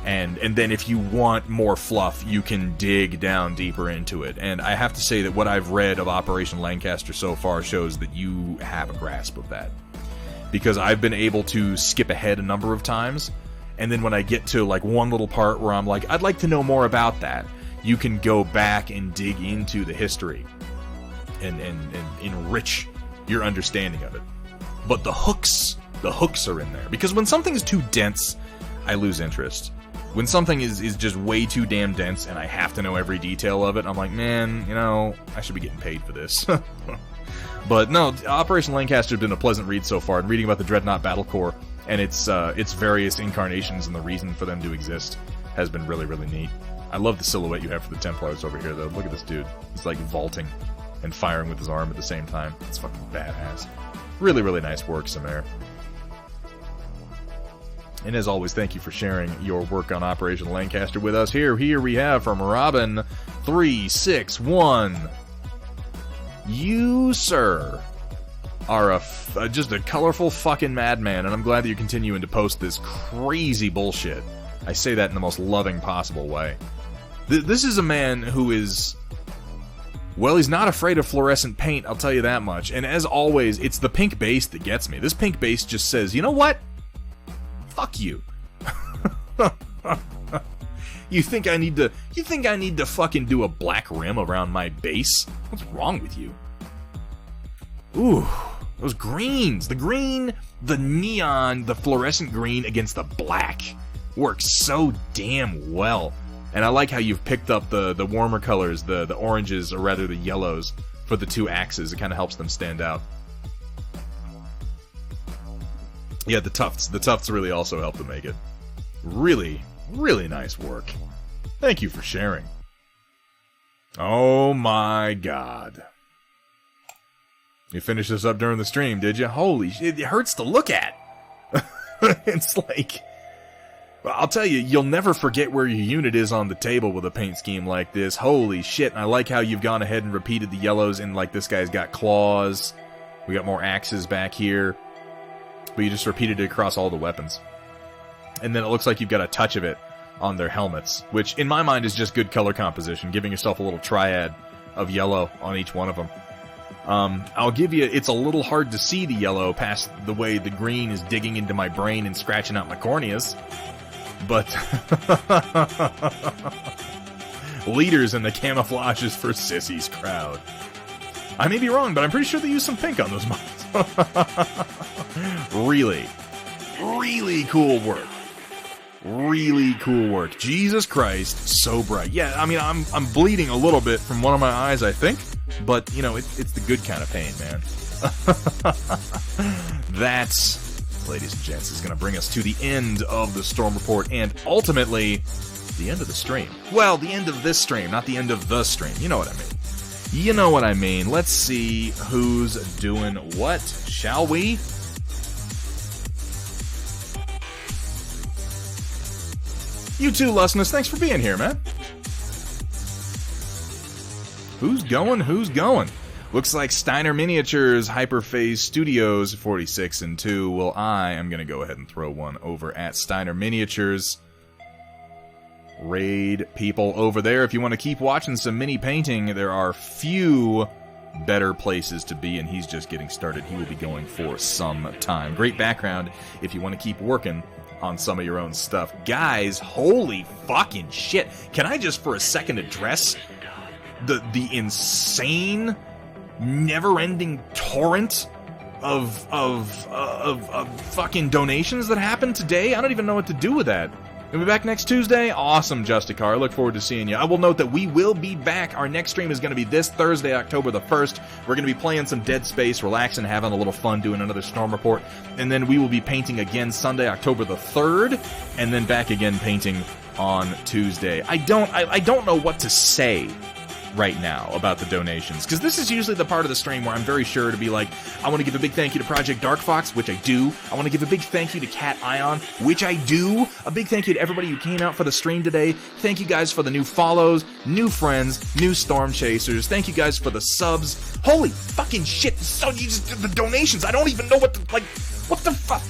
And then if you want more fluff, you can dig down deeper into it. And I have to say that what I've read of Operation Lancaster so far shows that you have a grasp of that. Because I've been able to skip ahead a number of times, and then when I get to like one little part where I'm like, I'd like to know more about that, you can go back and dig into the history and enrich your understanding of it. But the hooks are in there. Because when something is too dense, I lose interest. When something is just way too damn dense and I have to know every detail of it, I'm like, man, you know, I should be getting paid for this. But no, Operation Lancaster has been a pleasant read so far, and reading about the Dreadnought Battle Corps and its various incarnations and the reason for them to exist has been really, really neat. I love the silhouette you have for the Templars over here, though. Look at this dude. He's like vaulting and firing with his arm at the same time. It's fucking badass. Really, really nice work, Samare. And as always, thank you for sharing your work on Operation Lancaster with us. Here we have from Robin361. You, sir, are just a colorful fucking madman, and I'm glad that you're continuing to post this crazy bullshit. I say that in the most loving possible way. This is a man who is... Well, he's not afraid of fluorescent paint, I'll tell you that much. And as always, it's the pink base that gets me. This pink base just says, you know what? Fuck you. You think I need to fucking do a black rim around my base? What's wrong with you? Ooh, those greens. The green, the neon, the fluorescent green against the black works so damn well. And I like how you've picked up the warmer colors, the oranges, or rather the yellows, for the two axes. It kind of helps them stand out. Yeah, the tufts really also help to make it. Really, really nice work. Thank you for sharing. Oh my god. You finished this up during the stream, did you? Holy shit, it hurts to look at. It's like... I'll tell you, you'll never forget where your unit is on the table with a paint scheme like this. Holy shit, and I like how you've gone ahead and repeated the yellows, and like this guy's got claws. We got more axes back here. But you just repeated it across all the weapons. And then it looks like you've got a touch of it on their helmets, which in my mind is just good color composition, giving yourself a little triad of yellow on each one of them. I'll give you, it's a little hard to see the yellow past the way the green is digging into my brain and scratching out my corneas. But leaders in the camouflages for sissies crowd. I may be wrong, but I'm pretty sure they use some pink on those models. Really, really cool work. Really cool work. Jesus Christ, so bright. Yeah, I mean, I'm bleeding a little bit from one of my eyes, I think. But, you know, it's the good kind of pain, man. That's, ladies and gents, is going to bring us to the end of the Storm Report, and ultimately, the end of the stream. Well, the end of this stream, not the end of the stream. You know what I mean. You know what I mean. Let's see who's doing what, shall we? You too, Lustness. Thanks for being here, man. Who's going? Who's going? Looks like Steiner Miniatures, Hyperphase Studios, 46 and 2. Well, I am going to go ahead and throw one over at Steiner Miniatures. Raid people over there. If you want to keep watching some mini painting, there are few better places to be, and he's just getting started. He will be going for some time. Great background if you want to keep working on some of your own stuff. Guys, holy fucking shit. Can I just for a second address the insane, never-ending torrent of fucking donations that happened today? I don't even know what to do with that. We'll be back next Tuesday? Awesome, Justicar. I look forward to seeing you. I will note that we will be back. Our next stream is going to be this Thursday, October the 1st. We're going to be playing some Dead Space, relaxing, having a little fun, doing another Storm Report. And then we will be painting again Sunday, October the 3rd. And then back again painting on Tuesday. I don't know what to say right now about the donations, because this is usually the part of the stream where I'm very sure to be like, I want to give a big thank you to Project Dark Fox, which I do. I want to give a big thank you to Cat Ion, which I do. A big thank you to everybody who came out for the stream today. Thank you guys for the new follows, new friends, new Storm Chasers. Thank you guys for the subs. Holy fucking shit! So you just the donations. I don't even know what the what the fuck.